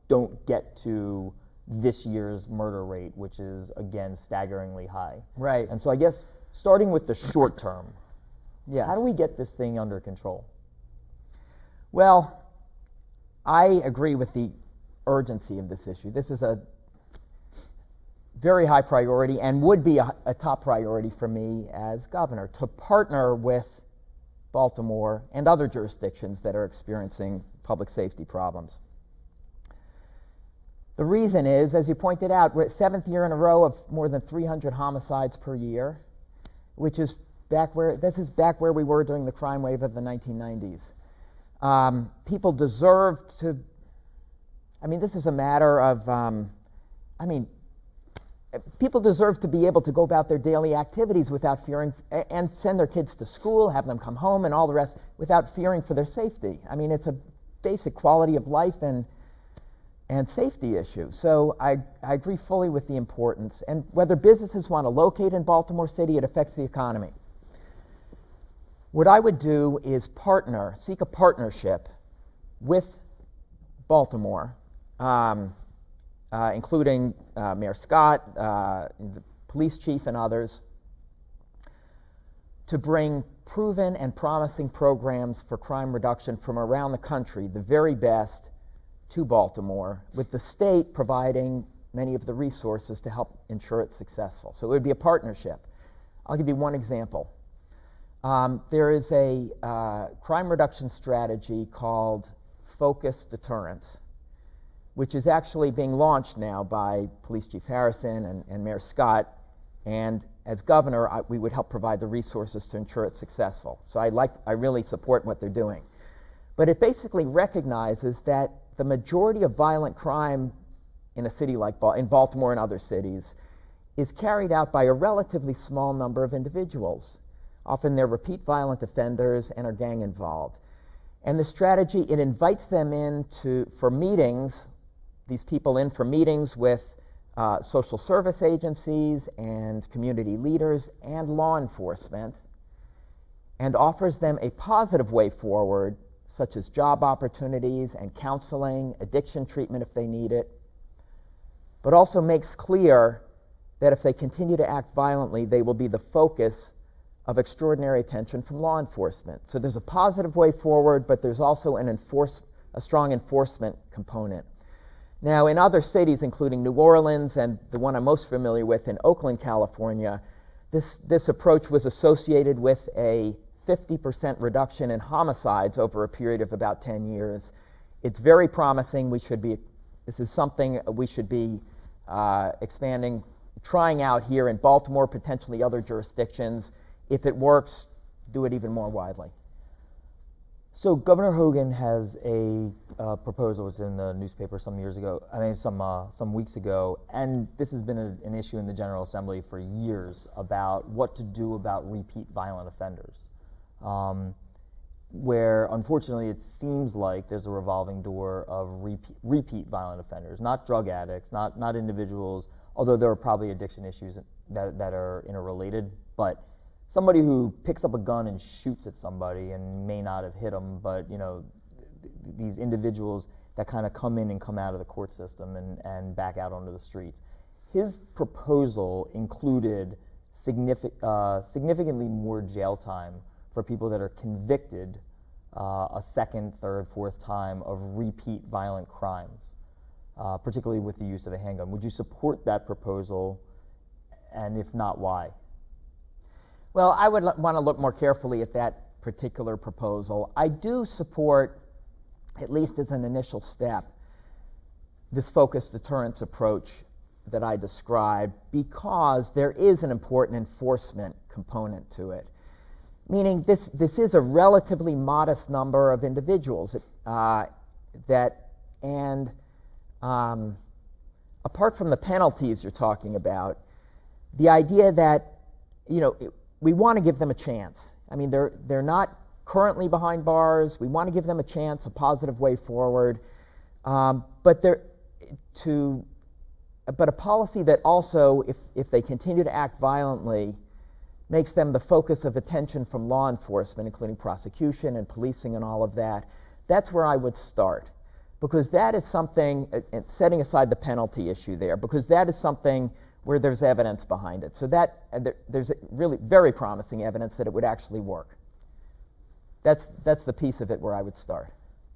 J: don't get to this year's murder rate, which is, again, staggeringly high.
O: Right.
J: And so I guess starting with the short term,
O: yes.
J: How do we get this thing under control?
O: Well, I agree with the urgency of this issue. This is a very high priority and would be a top priority for me as governor, to partner with Baltimore and other jurisdictions that are experiencing public safety problems. The reason is, as you pointed out, we're at 7th year in a row of more than 300 homicides per year, which is back where we were during the crime wave of the 1990s. People deserve to, this is a matter of, people deserve to be able to go about their daily activities without fearing, and send their kids to school, have them come home and all the rest, without fearing for their safety. It's a basic quality of life and safety issue. So I agree fully with the importance. And whether businesses want to locate in Baltimore City, it affects the economy. What I would do is seek a partnership with Baltimore, including Mayor Scott, the police chief, and others, to bring proven and promising programs for crime reduction from around the country, the very best, to Baltimore, with the state providing many of the resources to help ensure it's successful. So it would be a partnership. I'll give you one example. There is a crime reduction strategy called Focused Deterrence, which is actually being launched now by Police Chief Harrison and Mayor Scott. And as governor, we would help provide the resources to ensure it's successful. So I really support what they're doing. But it basically recognizes that the majority of violent crime in a city like in Baltimore and other cities is carried out by a relatively small number of individuals. Often they're repeat violent offenders and are gang involved. And the strategy, it invites them in for meetings, these people in for meetings with social service agencies and community leaders and law enforcement, and offers them a positive way forward, such as job opportunities and counseling, addiction treatment if they need it, but also makes clear that if they continue to act violently, they will be the focus of extraordinary attention from law enforcement. So there's a positive way forward, but there's also a strong enforcement component. Now, in other cities, including New Orleans and the one I'm most familiar with in Oakland, California, this approach was associated with a 50% reduction in homicides over a period of about 10 years. It's very promising. This is something we should be expanding, trying out here in Baltimore, potentially other jurisdictions. If it works, do it even more widely.
J: So Governor Hogan has a proposal. It was in the newspaper some weeks ago, and this has been an issue in the General Assembly for years about what to do about repeat violent offenders, where unfortunately it seems like there's a revolving door of repeat violent offenders, not drug addicts, not individuals, although there are probably addiction issues that are interrelated, but somebody who picks up a gun and shoots at somebody and may not have hit them, but these individuals that kind of come in and come out of the court system and back out onto the streets. His proposal included significantly more jail time for people that are convicted a second, third, fourth time of repeat violent crimes, particularly with the use of a handgun. Would you support that proposal, and if not, why?
O: Well, I would want to look more carefully at that particular proposal. I do support, at least as an initial step, this focused deterrence approach that I described, because there is an important enforcement component to it. Meaning this is a relatively modest number of individuals apart from the penalties you're talking about, the idea that, we want to give them a chance. I mean, they're not currently behind bars. We want to give them a chance, a positive way forward. But a policy that also, if they continue to act violently, makes them the focus of attention from law enforcement, including prosecution and policing and all of that, that's where I would start. Because that is something, setting aside the penalty issue there, because that is something where there's evidence behind it. So there's really very promising evidence that it would actually work. That's the piece of it where I would start.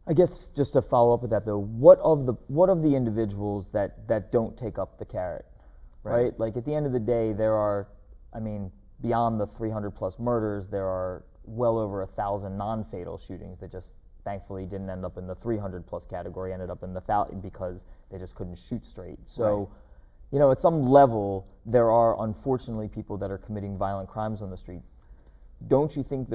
J: I guess just to follow up with that though, what of the individuals that don't take up the carrot, right? Like at the end of the day, there are, beyond the 300 plus murders, there are well over 1,000 non-fatal shootings that just thankfully didn't end up in the 300 plus category, ended up in the 1,000 because they just couldn't shoot straight. So. Right. At some level, there are unfortunately people that are committing violent crimes on the street. Don't you think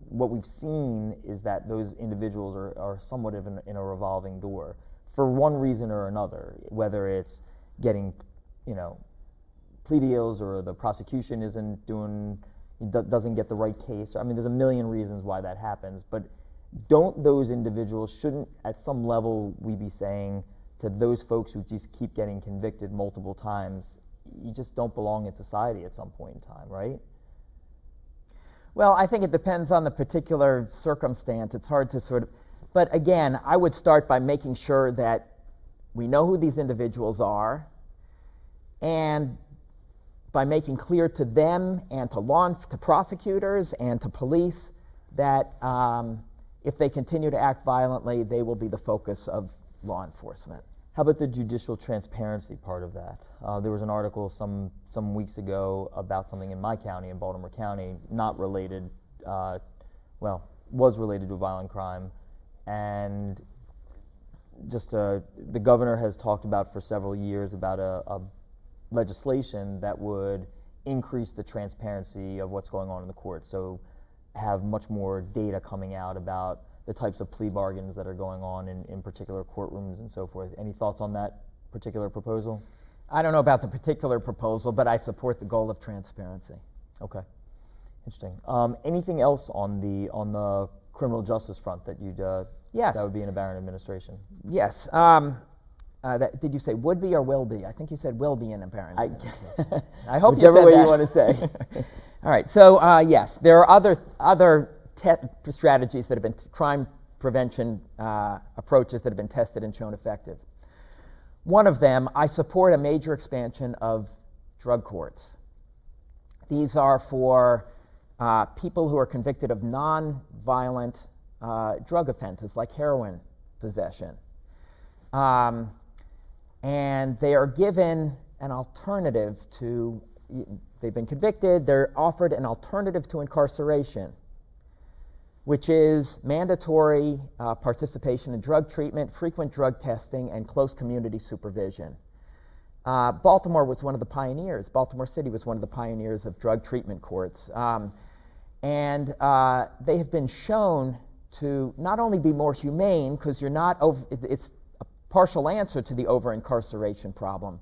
J: what we've seen is that those individuals are somewhat in a revolving door for one reason or another, whether it's getting, plea deals or the prosecution doesn't get the right case. There's a million reasons why that happens, but don't those individuals, shouldn't at some level we be saying to those folks who just keep getting convicted multiple times, you just don't belong in society at some point in time, right?
O: Well, I think it depends on the particular circumstance. It's hard to but again, I would start by making sure that we know who these individuals are, and by making clear to them and to prosecutors and to police that if they continue to act violently, they will be the focus of law enforcement.
J: How about the judicial transparency part of that? There was an article some weeks ago about something in my county, in Baltimore County, not related, was related to a violent crime, and just the governor has talked about for several years about a legislation that would increase the transparency of what's going on in the court. So have much more data coming out about the types of plea bargains that are going on in particular courtrooms and so forth. Any thoughts on that particular proposal?
O: I don't know about the particular proposal, but I support the goal of transparency.
J: Okay, interesting. Anything else on the criminal justice front that you'd
O: yes.
J: that would be in a Baron administration?
O: Yes. did you say would be or will be? I think you said will be in apparent.
J: I
O: hope
J: whichever
O: you said
J: way
O: that.
J: you want to say.
O: All right. So yes, there are other strategies that have been crime prevention approaches that have been tested and shown effective. One of them, I support a major expansion of drug courts. These are for people who are convicted of non-violent drug offenses like heroin possession. And they are given an alternative to, they've been convicted, they're offered an alternative to incarceration, which is mandatory participation in drug treatment, frequent drug testing, and close community supervision. Baltimore was one of the pioneers. Baltimore City was one of the pioneers of drug treatment courts. And they have been shown to not only be more humane, because you're not it's a partial answer to the over-incarceration problem,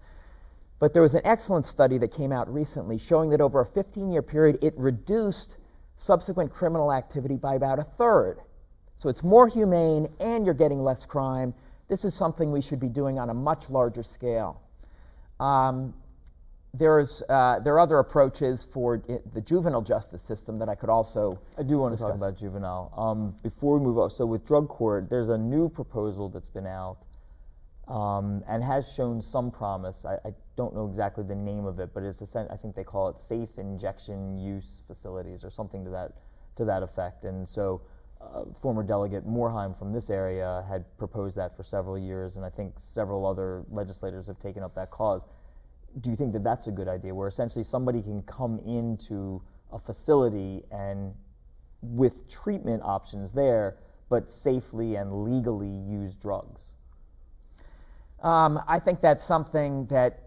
O: but there was an excellent study that came out recently showing that over a 15-year period, it reduced subsequent criminal activity by about a third. So it's more humane and you're getting less crime. This is something we should be doing on a much larger scale. There are other approaches for the juvenile justice system that I could also
J: I do want to
O: discuss.
J: talk about juvenile. Before we move on, so with drug court, there's a new proposal that's been out and has shown some promise. I don't know exactly the name of it, but it's I think they call it safe injection use facilities or something to that effect. And so former Delegate Moorheim from this area had proposed that for several years, and I think several other legislators have taken up that cause. Do you think that that's a good idea, where essentially somebody can come into a facility and with treatment options there, but safely and legally use drugs?
O: I think that's something that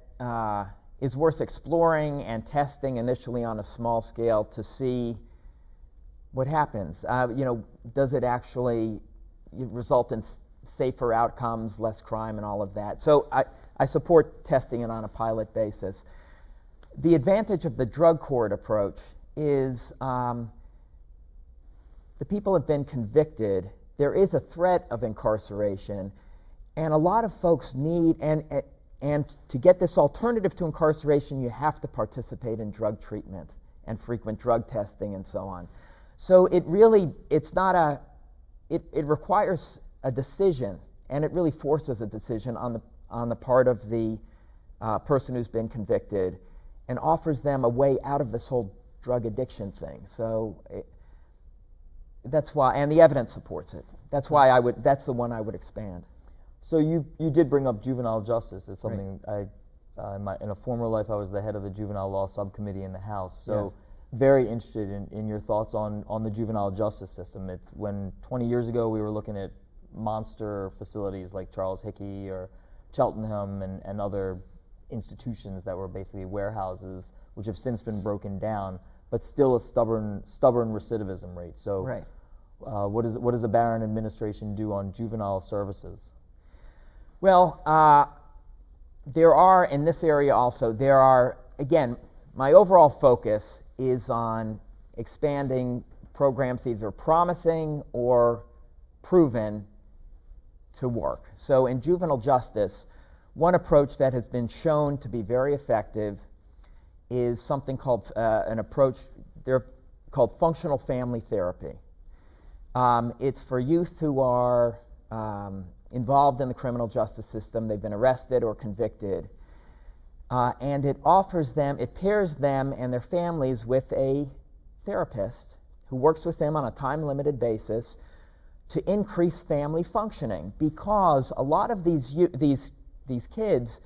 O: is worth exploring and testing initially on a small scale to see what happens. Does it actually result in safer outcomes, less crime, and all of that? So I support testing it on a pilot basis. The advantage of the drug court approach is the people have been convicted. There is a threat of incarceration, and a lot of folks need, and to get this alternative to incarceration, you have to participate in drug treatment and frequent drug testing and so on. So it requires a decision, and it really forces a decision on the part of the person who's been convicted and offers them a way out of this whole drug addiction thing. So that's why, and the evidence supports it. That's why that's the one I would expand.
J: So you did bring up juvenile justice. It's something right. In a former life, I was the head of the juvenile law subcommittee in the House. So yes. Very interested in your thoughts on the juvenile justice system. When 20 years ago we were looking at monster facilities like Charles Hickey or Cheltenham and other institutions that were basically warehouses, which have since been broken down, but still a stubborn recidivism rate. So
O: right.
J: What does the Baron administration do on juvenile services?
O: Well, there are, in this area also, again, my overall focus is on expanding programs either promising or proven to work. So in juvenile justice, one approach that has been shown to be very effective is something called they're called functional family therapy. It's for youth who are involved in the criminal justice system. They've been arrested or convicted. And it pairs them and their families with a therapist who works with them on a time-limited basis to increase family functioning, because a lot of these kids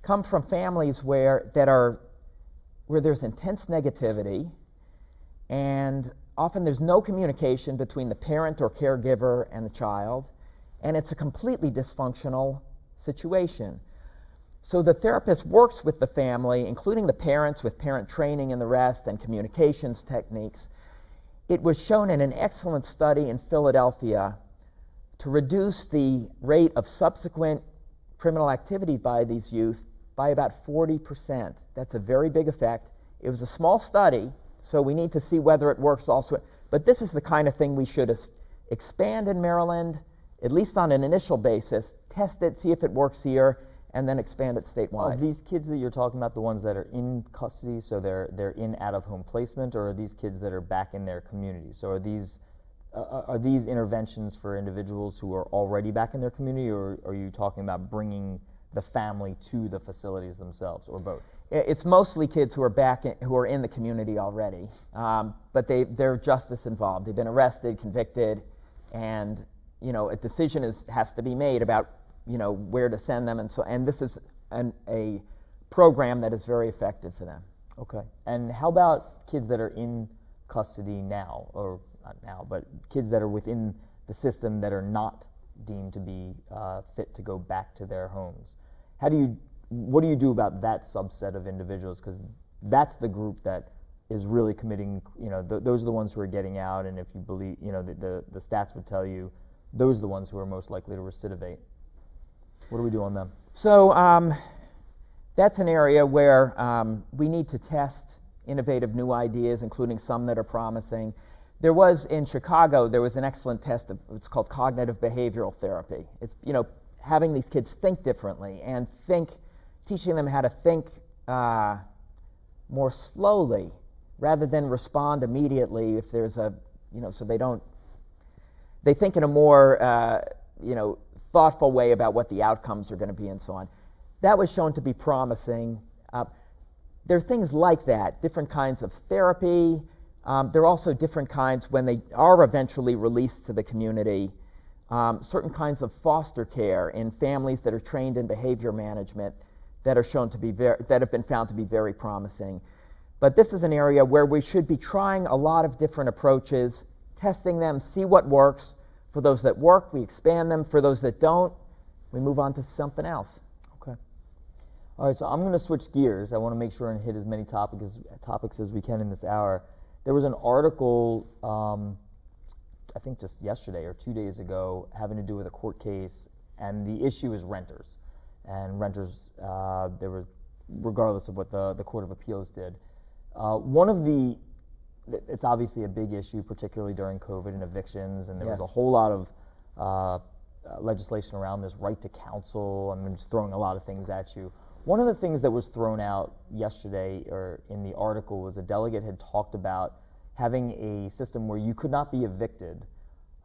O: come from families where there's intense negativity, and often there's no communication between the parent or caregiver and the child, and it's a completely dysfunctional situation. So the therapist works with the family, including the parents, with parent training and the rest, and communications techniques. It was shown in an excellent study in Philadelphia to reduce the rate of subsequent criminal activity by these youth by about 40%. That's a very big effect. It was a small study, so we need to see whether it works also. But this is the kind of thing we should expand in Maryland, at least on an initial basis, test it, see if it works here, and then expand it statewide.
J: Are these kids that you're talking about the ones that are in custody, so they're in out-of-home placement, or are these kids that are back in their community? So are these interventions for individuals who are already back in their community, or are you talking about bringing the family to the facilities themselves, or both?
O: It's mostly kids who are who are in the community already, but they're justice involved. They've been arrested, convicted, and a decision has to be made about where to send them, and this is a program that is very effective for them.
J: Okay. And how about kids that are in custody now, or not now, but kids that are within the system that are not deemed to be fit to go back to their homes? What do you do about that subset of individuals? Because that's the group that is really committing, those are the ones who are getting out, and if you believe, the stats would tell you, those are the ones who are most likely to recidivate. What do we do on them?
O: So that's an area where we need to test innovative new ideas, including some that are promising. There was, in Chicago, there was an excellent test of what's called cognitive behavioral therapy. It's, having these kids think differently and teaching them how to think more slowly rather than respond immediately if there's so they think in a more, thoughtful way about what the outcomes are going to be and so on. That was shown to be promising. There are things like that, different kinds of therapy. There are also different kinds when they are eventually released to the community, certain kinds of foster care in families that are trained in behavior management that are shown to be that have been found to be very promising. But this is an area where we should be trying a lot of different approaches, testing them, see what works. For those that work, we expand them. For those that don't, we move on to something else.
J: Okay. All right, so I'm going to switch gears. I want to make sure and hit as many topics as we can in this hour. There was an article, I think just yesterday or 2 days ago, having to do with a court case, and the issue is renters. And renters, regardless of what the Court of Appeals did. It's obviously a big issue, particularly during COVID and evictions, and there was a whole lot of legislation around this right to counsel. I'm just throwing a lot of things at you. One of the things that was thrown out yesterday, or in the article, was a delegate had talked about having a system where you could not be evicted.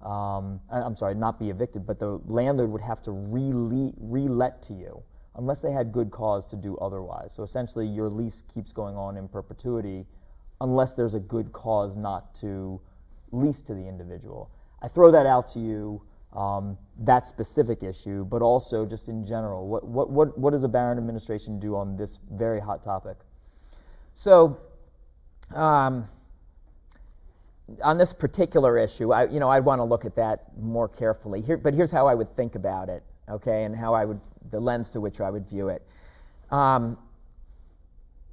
J: Not be evicted, but the landlord would have to re-let to you unless they had good cause to do otherwise. So essentially, your lease keeps going on in perpetuity unless there's a good cause not to lease to the individual. I throw that out to you, that specific issue, but also just in general, what does the Baron administration do on this very hot topic?
O: So, on this particular issue, I'd want to look at that more carefully. But here's how I would think about it, okay, and the lens through which I would view it.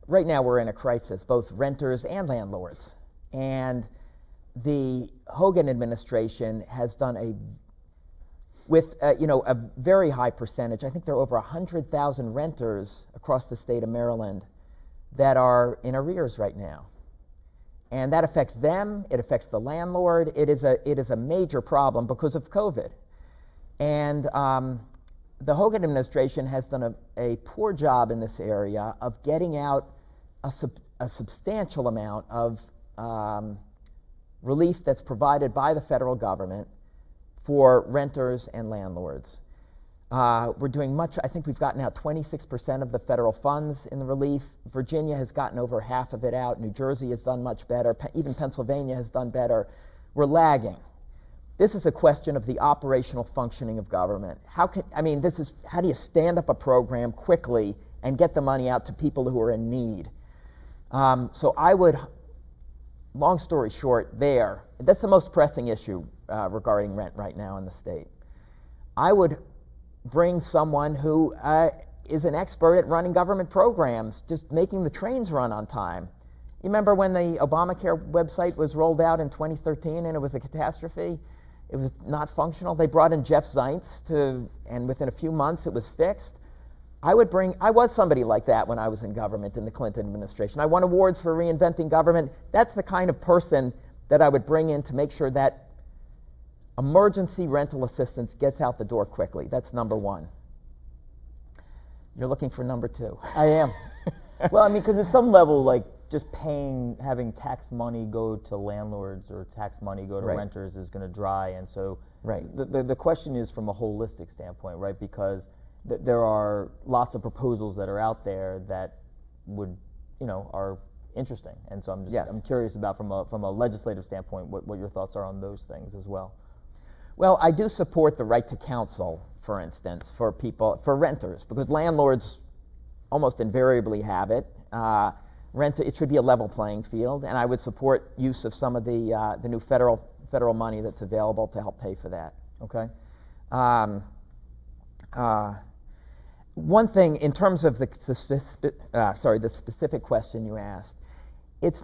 O: Right now we're in a crisis, both renters and landlords. And the Hogan administration has done with a very high percentage. I think there are over 100,000 renters across the state of Maryland that are in arrears right now. And that affects them, it affects the landlord. It is a major problem because of COVID. And the Hogan administration has done a poor job in this area of getting out a substantial amount of relief that's provided by the federal government for renters and landlords. We're doing much. I think we've gotten out 26% of the federal funds in the relief. Virginia has gotten over half of it out. New Jersey has done much better. Even Pennsylvania has done better. We're lagging. This is a question of the operational functioning of government. How do you stand up a program quickly and get the money out to people who are in need? So I would, long story short, that's the most pressing issue regarding rent right now in the state. I would bring someone who is an expert at running government programs, just making the trains run on time. You remember when the Obamacare website was rolled out in 2013 and it was a catastrophe? It was not functional. They brought in Jeff Zients and within a few months it was fixed. I was somebody like that when I was in government in the Clinton administration. I won awards for reinventing government. That's the kind of person that I would bring in to make sure that emergency rental assistance gets out the door quickly. That's number one. You're looking for number two.
J: I am. Well, I mean, because at some level, like, just having tax money go to landlords or tax money go to renters is going to dry. And so the question is from a holistic standpoint, right? Because there are lots of proposals that are out there that would, are interesting. And so I'm curious about from a legislative standpoint what your thoughts are on those things as well.
O: Well, I do support the right to counsel, for instance, for renters, because landlords almost invariably have it. It should be a level playing field, and I would support use of some of the new federal money that's available to help pay for that.
J: Okay.
O: One thing in terms of the specific question you asked, it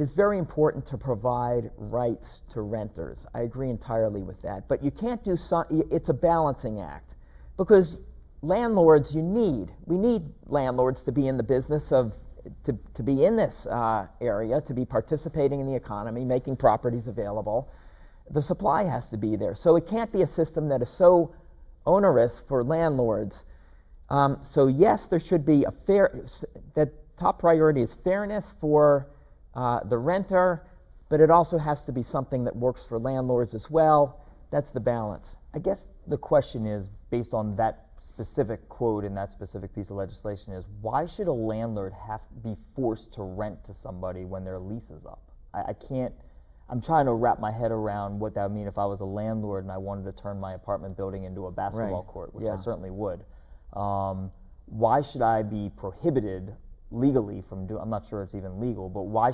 O: is very important to provide rights to renters. I agree entirely with that, but you can't do it's a balancing act, because landlords, we need landlords to be in the business to be in this area, to be participating in the economy, making properties available. The supply has to be there. So it can't be a system that is so onerous for landlords. So yes, there should be that top priority is fairness for the renter, but it also has to be something that works for landlords as well. That's the balance.
J: I guess the question is, based on that specific quote in that specific piece of legislation, is why should a landlord have to be forced to rent to somebody when their lease is up? I'm trying to wrap my head around what that would mean if I was a landlord and I wanted to turn my apartment building into a basketball court, which I certainly would. Why should I be prohibited legally from doing? I'm not sure it's even legal, but why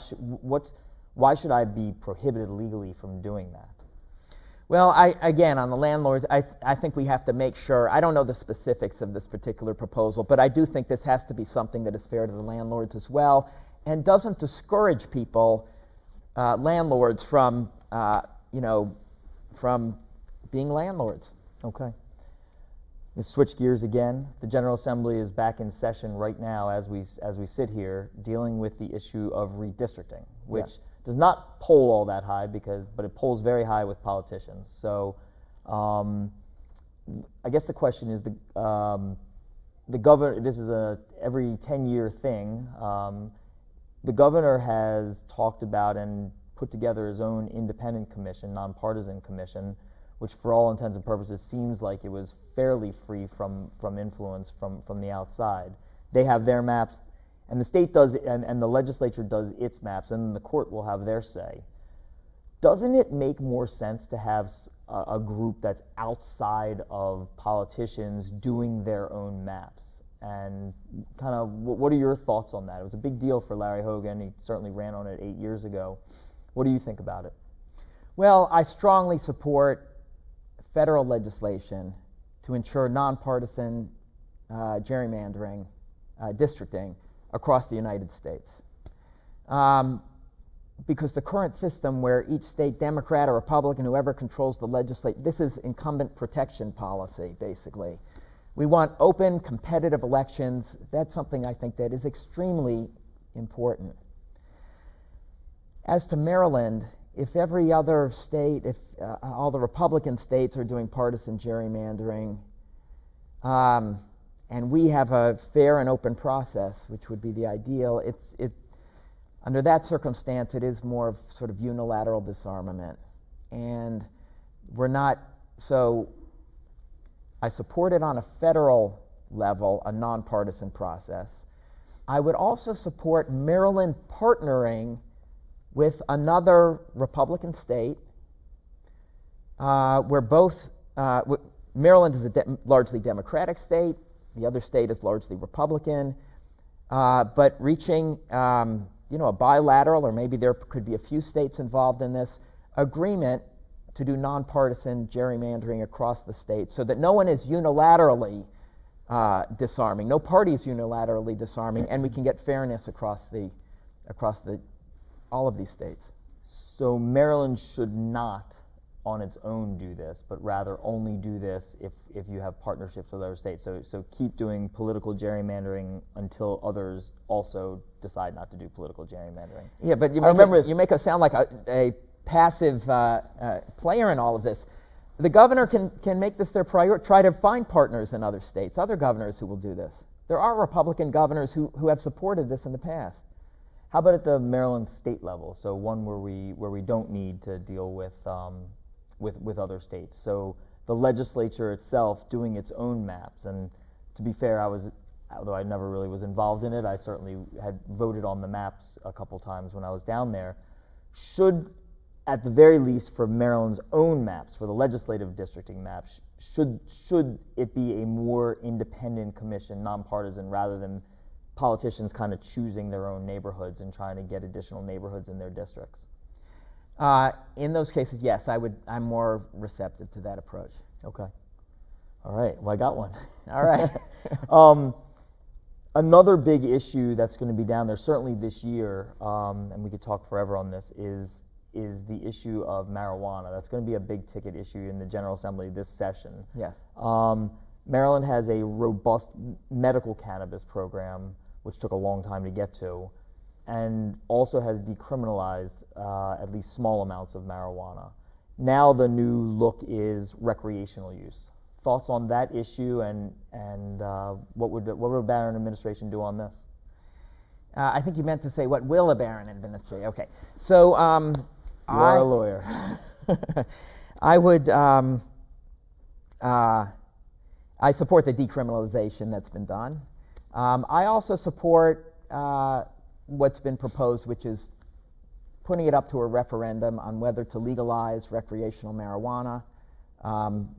J: should I be prohibited legally from doing that?
O: Well, again, on the landlords, I think we have to make sure. I don't know the specifics of this particular proposal, but I do think this has to be something that is fair to the landlords as well, and doesn't discourage people, landlords, from being landlords.
J: Okay. Let's switch gears again. The General Assembly is back in session right now as we sit here, dealing with the issue of redistricting, which does not poll all that high, but it polls very high with politicians. So I guess the question is, the governor, this is every 10-year thing. The governor has talked about and put together his own independent commission, nonpartisan commission, which for all intents and purposes seems like it was fairly free from influence from the outside. They have their maps, and the state does, and the legislature does its maps, and the court will have their say. Doesn't it make more sense to have a group that's outside of politicians doing their own maps? And kind of, what are your thoughts on that? It was a big deal for Larry Hogan. He certainly ran on it 8 years ago. What do you think about it?
O: Well, I strongly support federal legislation to ensure nonpartisan gerrymandering, districting across the United States. Because the current system where each state, Democrat or Republican, whoever controls the legislature, this is incumbent protection policy, basically. We want open, competitive elections. That's something I think that is extremely important. As to Maryland, if every other state, if all the Republican states are doing partisan gerrymandering, and we have a fair and open process, which would be the ideal, under that circumstance, it is more of sort of unilateral disarmament. And we're not, so I support it on a federal level, a nonpartisan process. I would also support Maryland partnering with another Republican state, where both, Maryland is a largely Democratic state, the other state is largely Republican, but reaching a bilateral, or maybe there could be a few states involved in this, agreement to do nonpartisan gerrymandering across the state so that no one is unilaterally disarming, no party is unilaterally disarming, and we can get fairness across all of these states.
J: So Maryland should not on its own do this, but rather only do this if you have partnerships with other states. So keep doing political gerrymandering until others also decide not to do political gerrymandering.
O: Yeah, but you make it sound like a passive player in all of this. The governor can make this their priority, try to find partners in other states, other governors who will do this. There are Republican governors who have supported this in the past.
J: How about at the Maryland state level? So one where we don't need to deal with other states. So the legislature itself doing its own maps. And to be fair, although I never really was involved in it, I certainly had voted on the maps a couple times when I was down there. Should, at the very least, for Maryland's own maps, for the legislative districting maps, should it be a more independent commission, nonpartisan, rather than politicians kind of choosing their own neighborhoods and trying to get additional neighborhoods in their districts?
O: In those cases, yes, I'm more receptive to that approach.
J: Okay. All right. Well, I got one.
O: All right.
J: Another big issue that's going to be down there, certainly this year, and we could talk forever on this, is the issue of marijuana. That's going to be a big ticket issue in the General Assembly this session.
O: Yes.
J: Maryland has a robust medical cannabis program, which took a long time to get to, and also has decriminalized at least small amounts of marijuana. Now the new look is recreational use. Thoughts on that issue, and what would the Baron administration do on this?
O: I think you meant to say, what will the Baron administration? Okay. So
J: you are a lawyer.
O: I would. I support the decriminalization that's been done. I also support what's been proposed, which is putting it up to a referendum on whether to legalize recreational marijuana,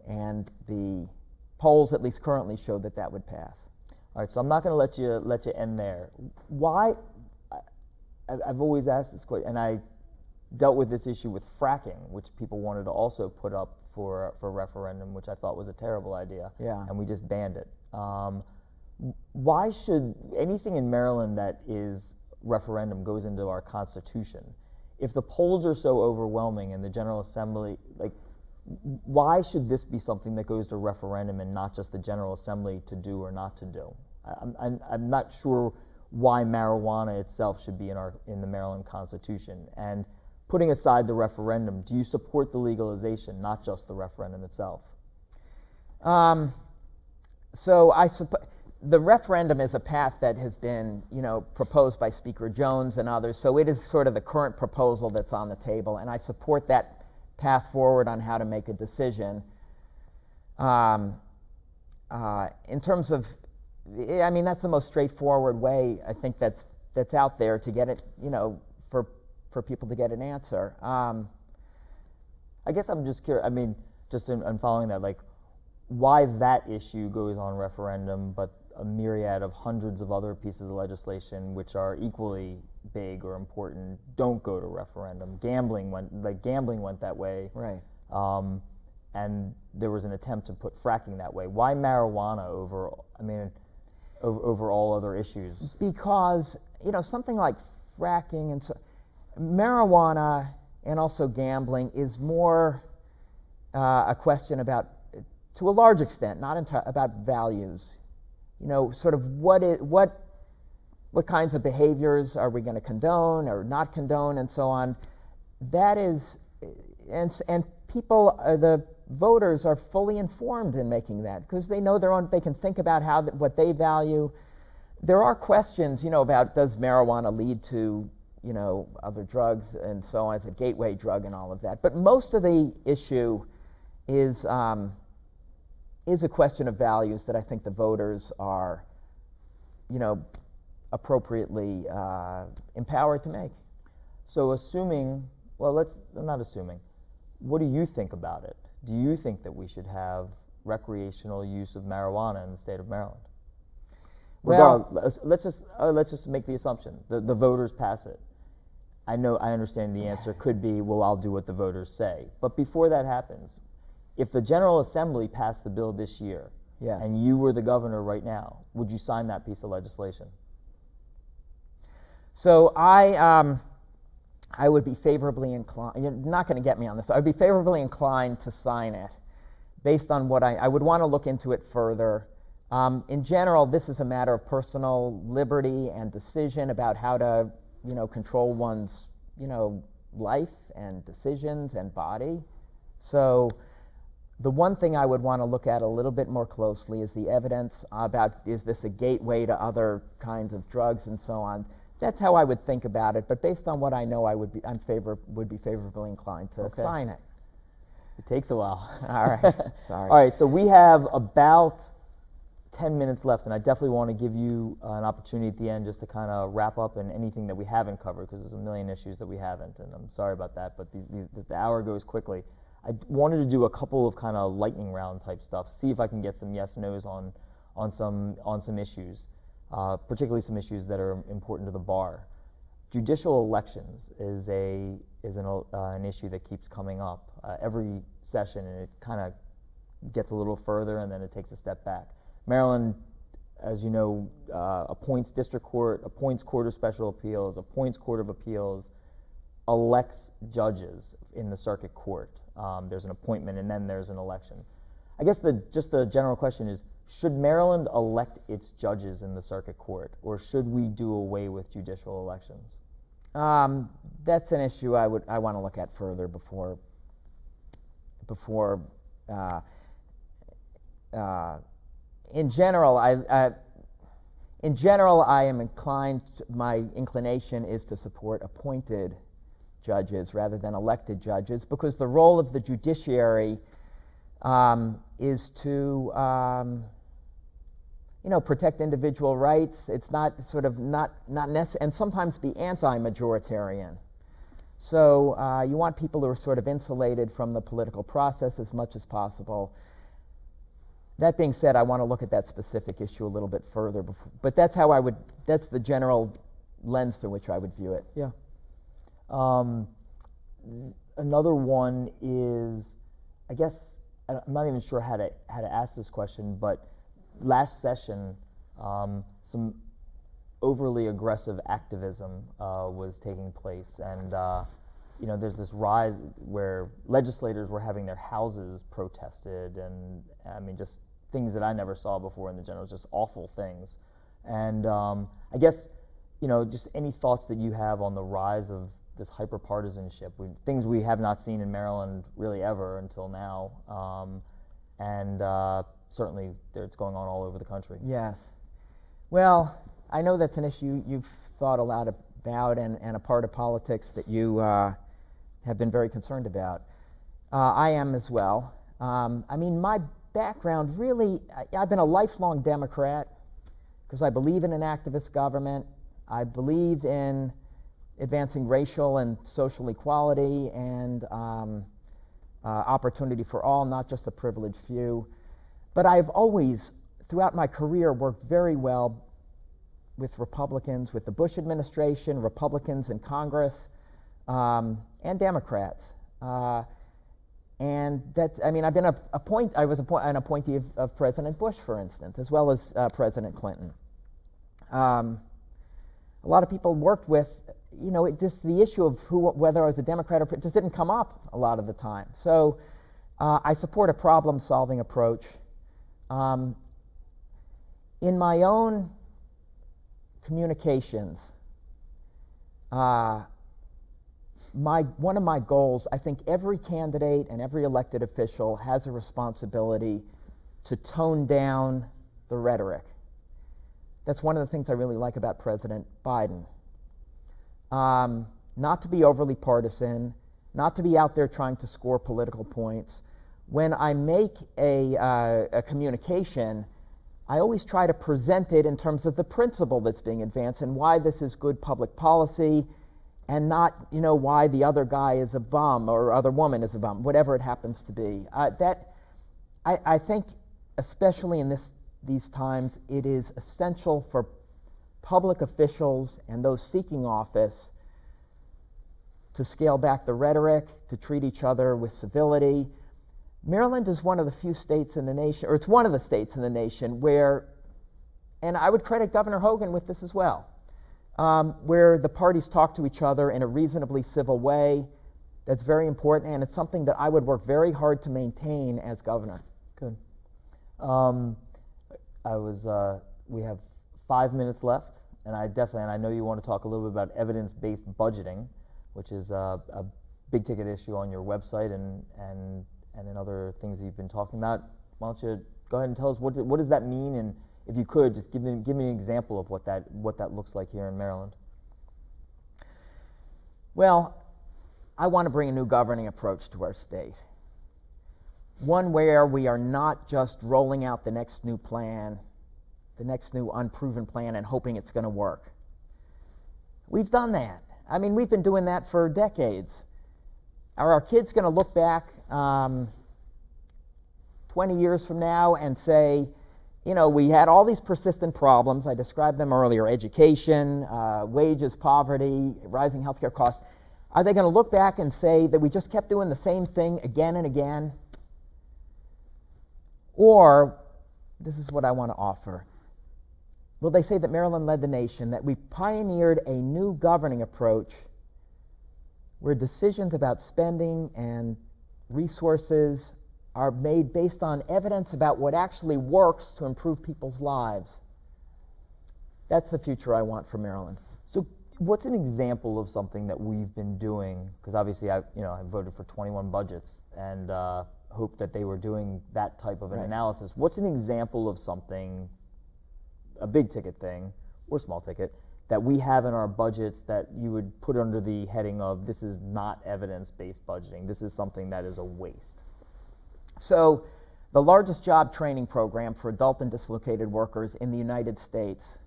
O: and the polls, at least currently, show that that would pass.
J: All right, so I'm not going to let you end there. Why? I've always asked this question, and I dealt with this issue with fracking, which people wanted to also put up for referendum, which I thought was a terrible idea.
O: Yeah.
J: And we just banned it. Why should anything in Maryland that is referendum goes into our Constitution? If the polls are so overwhelming in the General Assembly, like, why should this be something that goes to referendum and not just the General Assembly to do or not to do? I'm not sure why marijuana itself should be in the Maryland Constitution. And putting aside the referendum, do you support the legalization, not just the referendum itself?
O: So the referendum is a path that has been, proposed by Speaker Jones and others. So it is sort of the current proposal that's on the table, and I support that path forward on how to make a decision. In terms of, that's the most straightforward way, I think, that's out there to get it, for people to get an answer.
J: I guess I'm just curious, just in following that, like, why that issue goes on referendum, but a myriad of hundreds of other pieces of legislation which are equally big or important don't go to referendum. Gambling went that way.
O: Right.
J: And there was an attempt to put fracking that way. Why marijuana over all other issues?
O: Because, something like fracking and marijuana and also gambling is more a question about, to a large extent, not about values. Sort of what kinds of behaviors are we going to condone or not condone, and so on. That is, and people, the voters, are fully informed in making that because they know their own. They can think about what they value. There are questions, about does marijuana lead to, other drugs and so on, as a gateway drug and all of that. But most of the issue is a question of values that I think the voters are, appropriately empowered to make.
J: So not assuming, what do you think about it? Do you think that we should have recreational use of marijuana in the state of Maryland?
O: Well,
J: let's just make the assumption the voters pass it. I understand the answer could be, well, I'll do what the voters say. But before that happens, if the General Assembly passed the bill this year,
O: yes,
J: and you were the governor right now, would you sign that piece of legislation?
O: So I would be favorably inclined. You're not going to get me on this. I would be favorably inclined to sign it, based on what I would want to look into it further. In general, this is a matter of personal liberty and decision about how to, control one's, life and decisions and body. So the one thing I would want to look at a little bit more closely is the evidence about, is this a gateway to other kinds of drugs and so on. That's how I would think about it, but based on what I know, would be favorably inclined to sign it.
J: It takes a while.
O: All right, sorry.
J: All right, so we have about 10 minutes left, and I definitely want to give you an opportunity at the end just to kind of wrap up and anything that we haven't covered, because there's a million issues that we haven't, and I'm sorry about that, but the hour goes quickly. I wanted to do a couple of kind of lightning round type stuff, see if I can get some yes/nos on some issues, particularly some issues that are important to the bar. Judicial elections is an issue that keeps coming up every session, and it kind of gets a little further and then it takes a step back. Maryland, as you know, appoints district court, appoints court of special appeals, appoints court of appeals, elects judges in the circuit court. There's an appointment and then there's an election. I guess just the general question is, should Maryland elect its judges in the circuit court, or should we do away with judicial elections?
O: That's an issue I want to look at further before in general, I am inclined, my inclination is to support appointed judges rather than elected judges, because the role of the judiciary is to protect individual rights. It's not and sometimes be anti-majoritarian. So you want people who are sort of insulated from the political process as much as possible. That being said, I want to look at that specific issue a little bit further, but that's the general lens through which I would view it.
J: Yeah. Another one is, I guess, I'm not even sure how to ask this question, but last session, some overly aggressive activism was taking place, and there's this rise where legislators were having their houses protested, and I mean, just things that I never saw before in the general, just awful things. And I guess, just any thoughts that you have on the rise of this hyper-partisanship, things we have not seen in Maryland really ever until now, and certainly it's going on all over the country.
O: Yes. Well, I know that's an issue you've thought a lot about, and a part of politics that you have been very concerned about. I am as well. I mean, my background really, I've been a lifelong Democrat because I believe in an activist government. I believe in advancing racial and social equality and opportunity for all, not just the privileged few. But I've always, throughout my career, worked very well with Republicans, with the Bush administration, Republicans in Congress, and Democrats. And that's, I mean, I've been I was an appointee of President Bush, for instance, as well as President Clinton. A lot of people worked with, just the issue of whether I was a Democrat or just didn't come up a lot of the time. So I support a problem-solving approach. In my own communications, one of my goals, I think every candidate and every elected official has a responsibility to tone down the rhetoric. That's one of the things I really like about President Biden. Not to be overly partisan, not to be out there trying to score political points. When I make a communication, I always try to present it in terms of the principle that's being advanced and why this is good public policy, and not, why the other guy is a bum or other woman is a bum, whatever it happens to be. I think, especially in these times, it is essential for public officials and those seeking office to scale back the rhetoric, to treat each other with civility. Maryland is one of the few states in the nation, or it's one of the states in the nation where, and I would credit Governor Hogan with this as well, where the parties talk to each other in a reasonably civil way. That's very important, and it's something that I would work very hard to maintain as governor.
J: Good. We have 5 minutes left, and I know you want to talk a little bit about evidence-based budgeting, which is a big ticket issue on your website and in other things that you've been talking about. Why don't you go ahead and tell us what does that mean, and if you could, just give me an example of what that looks like here in Maryland.
O: Well, I want to bring a new governing approach to our state. One where we are not just rolling out the next new plan, the next new unproven plan, and hoping it's going to work. We've done that. I mean, we've been doing that for decades. Are our kids going to look back 20 years from now and say, you know, we had all these persistent problems, I described them earlier, education, wages, poverty, rising healthcare costs. Are they going to look back and say that we just kept doing the same thing again and again? Or, this is what I want to offer, will they say that Maryland led the nation, that we pioneered a new governing approach where decisions about spending and resources are made based on evidence about what actually works to improve people's lives? That's the future I want for Maryland.
J: So what's an example of something that we've been doing? Because obviously I voted for 21 budgets and hoped that they were doing that type of an analysis. What's an example of something, a big ticket thing or small ticket, that we have in our budgets that you would put under the heading of this is not evidence-based budgeting, this is something that is a waste?
O: So the largest job training program for adult and dislocated workers in the United States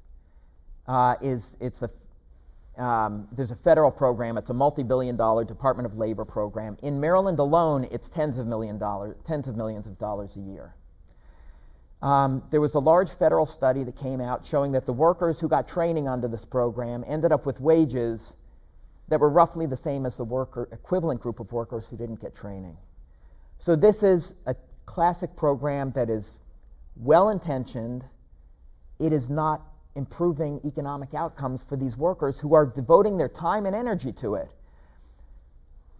O: there's a federal program. It's a multi-billion-dollar Department of Labor program. In Maryland alone, it's tens of millions of dollars a year. There was a large federal study that came out showing that the workers who got training under this program ended up with wages that were roughly the same as the equivalent group of workers who didn't get training. So this is a classic program that is well-intentioned. It is not improving economic outcomes for these workers who are devoting their time and energy to it.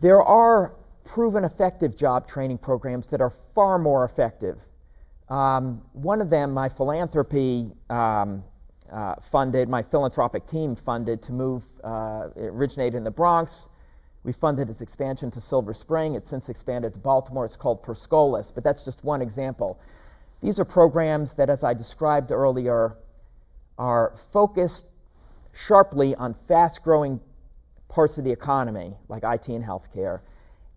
O: There are proven effective job training programs that are far more effective. One of them, my philanthropy funded, my philanthropic team funded to move, it originated in the Bronx. We funded its expansion to Silver Spring. It's since expanded to Baltimore. It's called Perscolis, but that's just one example. These are programs that, as I described earlier, are focused sharply on fast-growing parts of the economy, like IT and healthcare.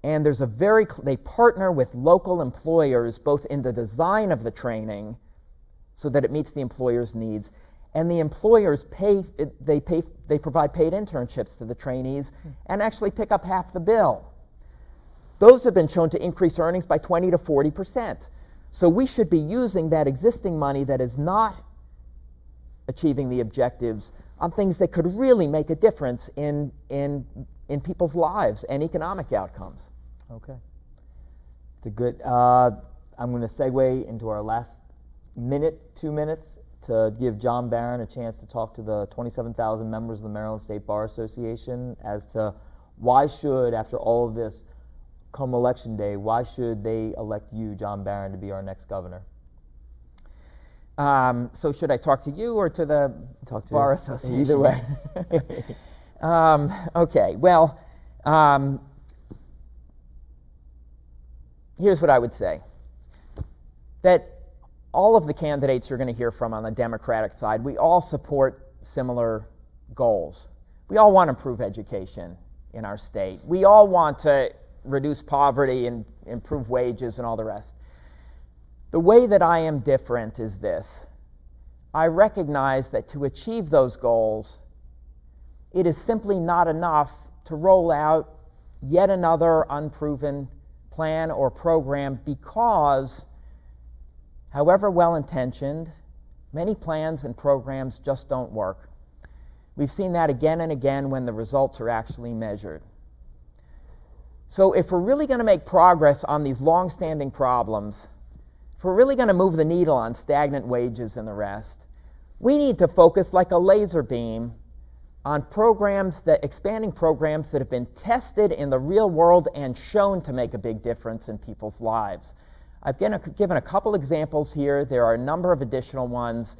O: And there's they partner with local employers both in the design of the training so that it meets the employer's needs, and the employers they provide paid internships to the trainees and actually pick up half the bill. Those have been shown to increase earnings by 20 to 40%. So we should be using that existing money that is not achieving the objectives on things that could really make a difference in people's lives and economic outcomes.
J: Okay. It's a good, I'm going to segue into our last 2 minutes, to give Jon Baron a chance to talk to the 27,000 members of the Maryland State Bar Association as to why should, after all of this, come Election Day, why should they elect you, Jon Baron, to be our next governor?
O: So should I talk to you or to the Bar Association? Either way. Okay, well, here's what I would say. That all of the candidates you're going to hear from on the Democratic side, we all support similar goals. We all want to improve education in our state. We all want to reduce poverty and improve wages and all the rest. The way that I am different is this. I recognize that to achieve those goals, it is simply not enough to roll out yet another unproven plan or program, because, however well-intentioned, many plans and programs just don't work. We've seen that again and again when the results are actually measured. So if we're really going to make progress on these long-standing problems, if we're really going to move the needle on stagnant wages and the rest, we need to focus like a laser beam on expanding programs that have been tested in the real world and shown to make a big difference in people's lives. I've given a couple examples here. There are a number of additional ones.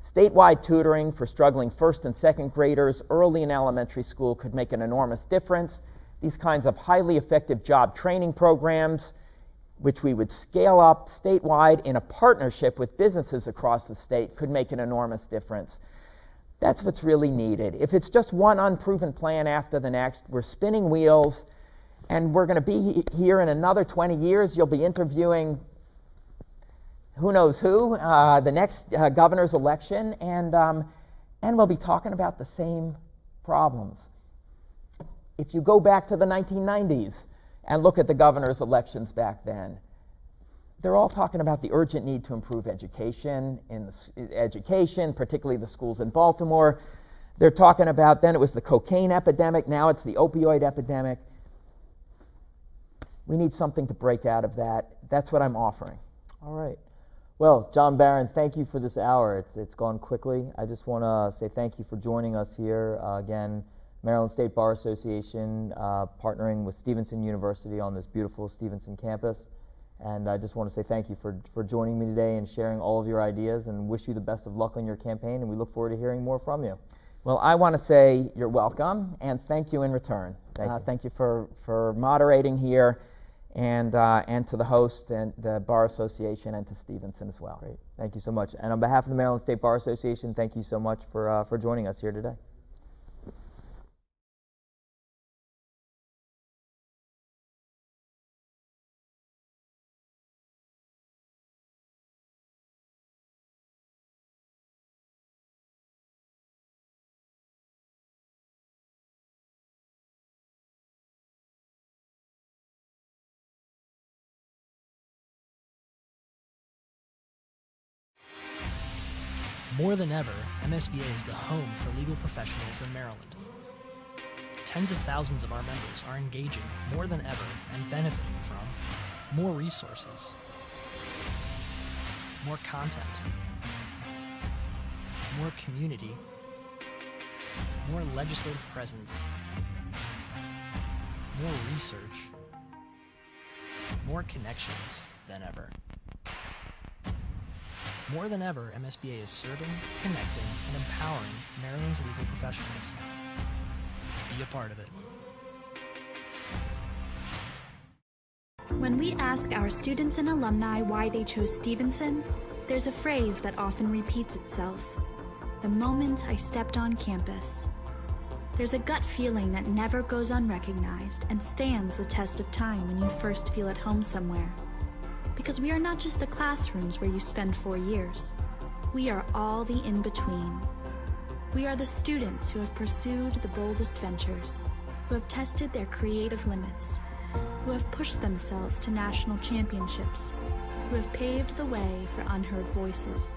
O: Statewide tutoring for struggling first and second graders early in elementary school could make an enormous difference. These kinds of highly effective job training programs, which we would scale up statewide in a partnership with businesses across the state, could make an enormous difference. That's what's really needed. If it's just one unproven plan after the next, we're spinning wheels, and we're going to be here in another 20 years. You'll be interviewing who knows who, the next governor's election, and we'll be talking about the same problems. If you go back to the 1990s and look at the governor's elections back then, they're all talking about the urgent need to improve education, particularly the schools in Baltimore. They're talking about, then it was the cocaine epidemic, now it's the opioid epidemic. We need something to break out of that. That's what I'm offering.
J: All right. Well, Jon Baron, thank you for this hour. It's gone quickly. I just want to say thank you for joining us here. Again, Maryland State Bar Association partnering with Stevenson University on this beautiful Stevenson campus. And I just want to say thank you for joining me today and sharing all of your ideas, and wish you the best of luck on your campaign, and we look forward to hearing more from you.
O: Well, I want to say you're welcome, and thank you in return. Thank you for moderating here, and to the host and the Bar Association and to Stevenson as well.
J: Great. Thank you so much. And on behalf of the Maryland State Bar Association, thank you so much for joining us here today.
A: More than ever, MSBA is the home for legal professionals in Maryland. Tens of thousands of our members are engaging more than ever and benefiting from more resources, more content, more community, more legislative presence, more research, more connections than ever. More than ever, MSBA is serving, connecting, and empowering Maryland's legal professionals. Be a part of it.
B: When we ask our students and alumni why they chose Stevenson, there's a phrase that often repeats itself: the moment I stepped on campus. There's a gut feeling that never goes unrecognized and stands the test of time when you first feel at home somewhere. Because we are not just the classrooms where you spend 4 years. We are all the in-between. We are the students who have pursued the boldest ventures, who have tested their creative limits, who have pushed themselves to national championships, who have paved the way for unheard voices,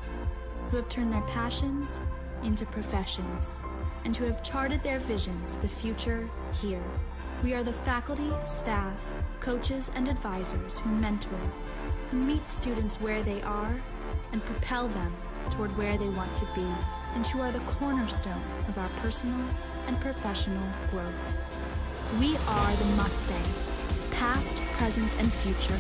B: who have turned their passions into professions, and who have charted their vision for the future here. We are the faculty, staff, coaches, and advisors who mentor, who meet students where they are and propel them toward where they want to be, and who are the cornerstone of our personal and professional growth. We are the Mustangs, past, present, and future,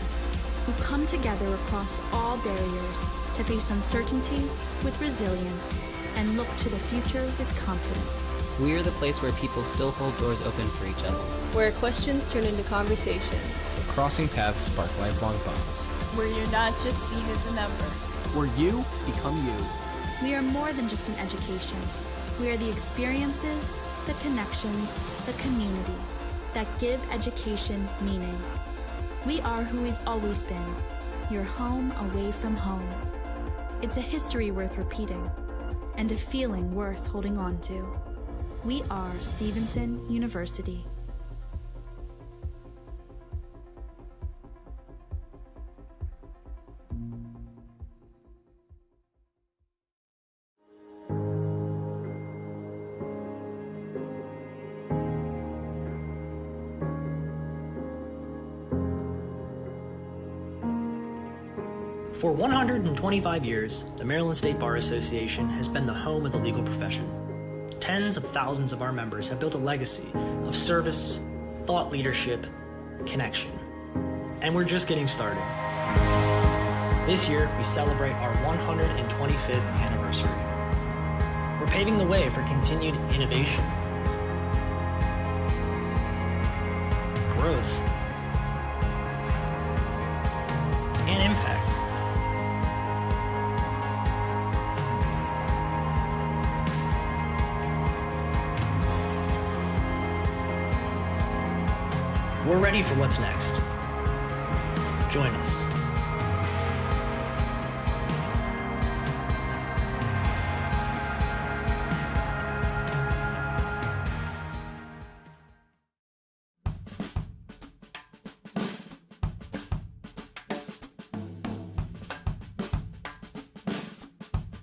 B: who come together across all barriers to face uncertainty with resilience and look to the future with confidence.
C: We are the place where people still hold doors open for each other.
D: Where questions turn into conversations.
E: Where crossing paths spark lifelong bonds.
F: Where you're not just seen as a number.
N: Where you become you.
B: We are more than just an education. We are the experiences, the connections, the community that give education meaning. We are who we've always been, your home away from home. It's a history worth repeating and a feeling worth holding on to. We are Stevenson University.
A: For 125 years, the Maryland State Bar Association has been the home of the legal profession. Tens of thousands of our members have built a legacy of service, thought leadership, connection. And we're just getting started. This year, we celebrate our 125th anniversary. We're paving the way for continued innovation, growth, and impact. We're ready for what's next. Join us.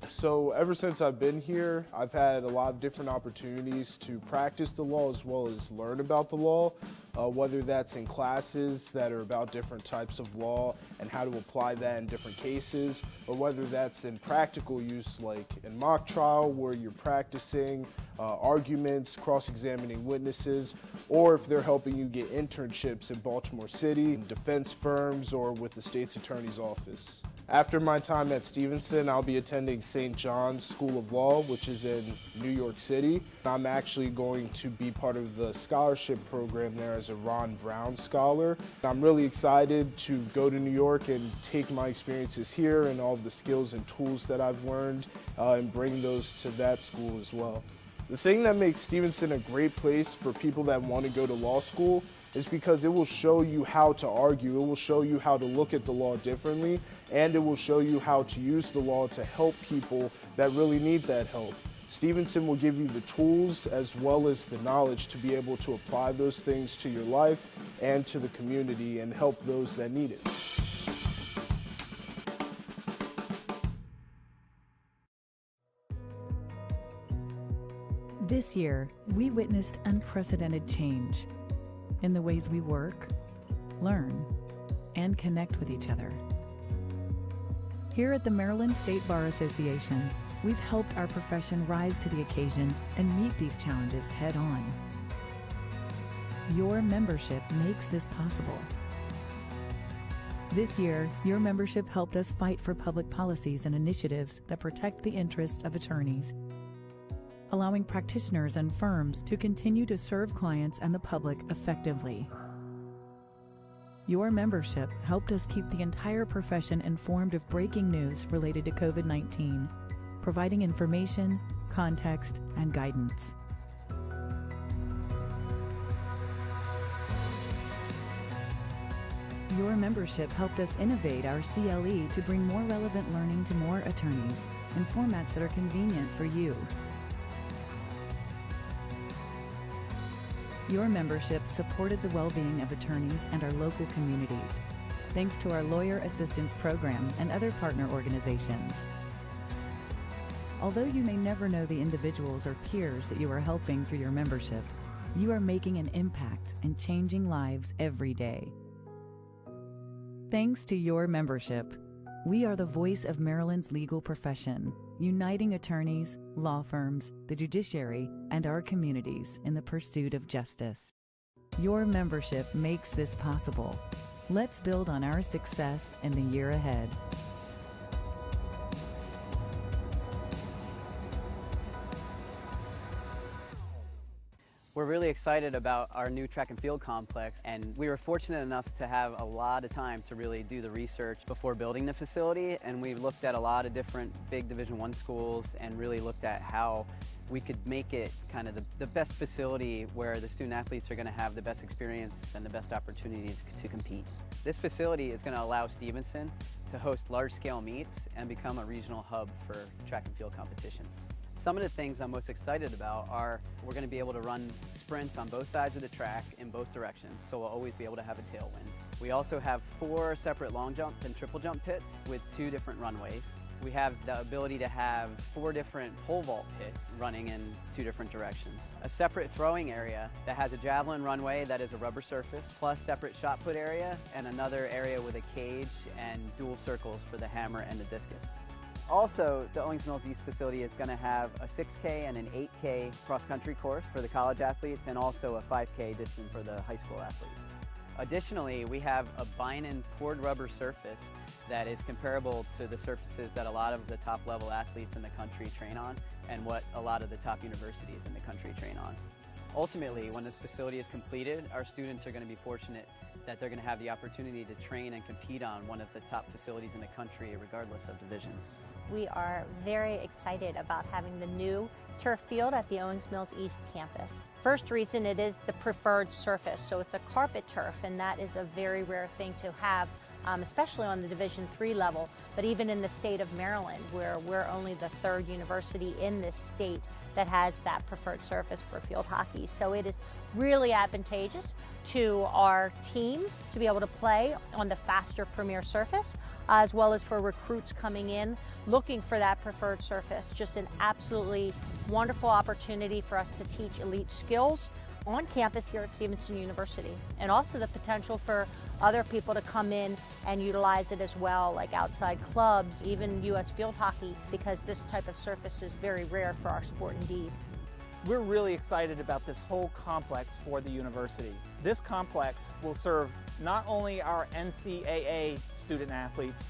H: So ever since I've been here, I've had a lot of different opportunities to practice the law as well as learn about the law, whether that's in classes that are about different types of law and how to apply that in different cases, or whether that's in practical use like in mock trial where you're practicing arguments, cross-examining witnesses, or if they're helping you get internships in Baltimore City, in defense firms, or with the state's attorney's office. After my time at Stevenson, I'll be attending St. John's School of Law, which is in New York City. I'm actually going to be part of the scholarship program there as a Jon Baron scholar. I'm really excited to go to New York and take my experiences here and all of the skills and tools that I've learned and bring those to that school as well. The thing that makes Stevenson a great place for people that want to go to law school is because it will show you how to argue, it will show you how to look at the law differently, and it will show you how to use the law to help people that really need that help. Stevenson will give you the tools as well as the knowledge to be able to apply those things to your life and to the community and help those that need it.
I: This year, we witnessed unprecedented change in the ways we work, learn, and connect with each other. Here at the Maryland State Bar Association, we've helped our profession rise to the occasion and meet these challenges head on. Your membership makes this possible. This year, your membership helped us fight for public policies and initiatives that protect the interests of attorneys, allowing practitioners and firms to continue to serve clients and the public effectively. Your membership helped us keep the entire profession informed of breaking news related to COVID-19, providing information, context, and guidance. Your membership helped us innovate our CLE to bring more relevant learning to more attorneys in formats that are convenient for you. Your membership supported the well-being of attorneys and our local communities, thanks to our Lawyer Assistance Program and other partner organizations. Although you may never know the individuals or peers that you are helping through your membership, you are making an impact and changing lives every day. Thanks to your membership, we are the voice of Maryland's legal profession, uniting attorneys, law firms, the judiciary, and our communities in the pursuit of justice. Your membership makes this possible. Let's build on our success in the year ahead.
G: We're really excited about our new track and field complex, and we were fortunate enough to have a lot of time to really do the research before building the facility, and we looked at a lot of different big Division I schools and really looked at how we could make it kind of the best facility where the student athletes are going to have the best experience and the best opportunities to compete. This facility is going to allow Stevenson to host large-scale meets and become a regional hub for track and field competitions. Some of the things I'm most excited about are we're going to be able to run sprints on both sides of the track in both directions, so we'll always be able to have a tailwind. We also have 4 separate long jump and triple jump pits with 2 different runways. We have the ability to have 4 different pole vault pits running in 2 different directions. A separate throwing area that has a javelin runway that is a rubber surface, plus separate shot put area, and another area with a cage and dual circles for the hammer and the discus. Also, the Owings Mills East facility is going to have a 6K and an 8K cross-country course for the college athletes, and also a 5K distance for the high school athletes. Additionally, we have a Binen poured rubber surface that is comparable to the surfaces that a lot of the top level athletes in the country train on and what a lot of the top universities in the country train on. Ultimately, when this facility is completed, our students are going to be fortunate that they're going to have the opportunity to train and compete on one of the top facilities in the country regardless of division.
L: We are very excited about having the new turf field at the Owings Mills East campus. First reason, it is the preferred surface, so it's a carpet turf, and that is a very rare thing to have, especially on the Division III level, but even in the state of Maryland, where we're only the third university in this state that has that preferred surface for field hockey. So it is really advantageous to our team to be able to play on the faster premier surface, as well as for recruits coming in looking for that preferred surface. Just an absolutely wonderful opportunity for us to teach elite skills on campus here at Stevenson University, and also the potential for other people to come in and utilize it as well, like outside clubs, even U.S. field hockey, because this type of surface is very rare for our sport indeed.
M: We're really excited about this whole complex for the university. This complex will serve not only our NCAA student athletes,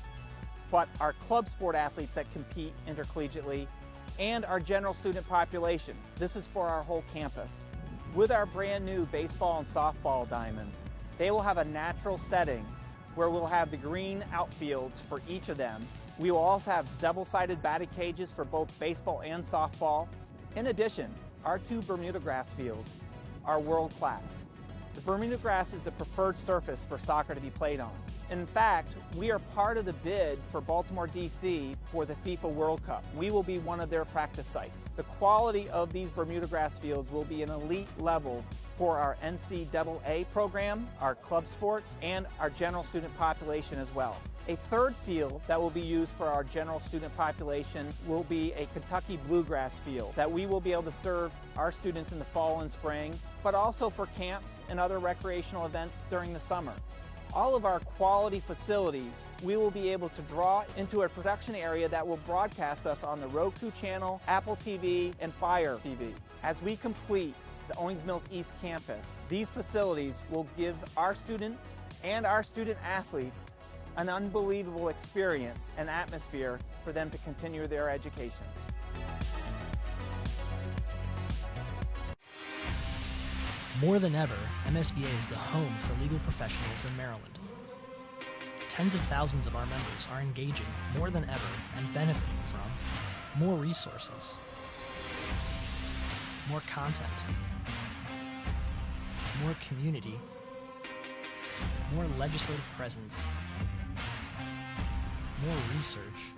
M: but our club sport athletes that compete intercollegiately, and our general student population. This is for our whole campus. With our brand new baseball and softball diamonds, they will have a natural setting where we'll have the green outfields for each of them. We will also have double-sided batting cages for both baseball and softball. In addition, our two Bermuda grass fields are world-class. The Bermuda grass is the preferred surface for soccer to be played on. In fact, we are part of the bid for Baltimore, D.C. for the FIFA World Cup. We will be one of their practice sites. The quality of these Bermuda grass fields will be an elite level for our NCAA program, our club sports, and our general student population as well. A third field that will be used for our general student population will be a Kentucky bluegrass field that we will be able to serve our students in the fall and spring, but also for camps and other recreational events during the summer. All of our quality facilities, we will be able to draw into a production area that will broadcast us on the Roku channel, Apple TV, and Fire TV. As we complete the Owings Mills East campus, these facilities will give our students and our student athletes an unbelievable experience and atmosphere for them to continue their education.
A: More than ever, MSBA is the home for legal professionals in Maryland. Tens of thousands of our members are engaging more than ever and benefiting from more resources, more content, more community, more legislative presence, more research,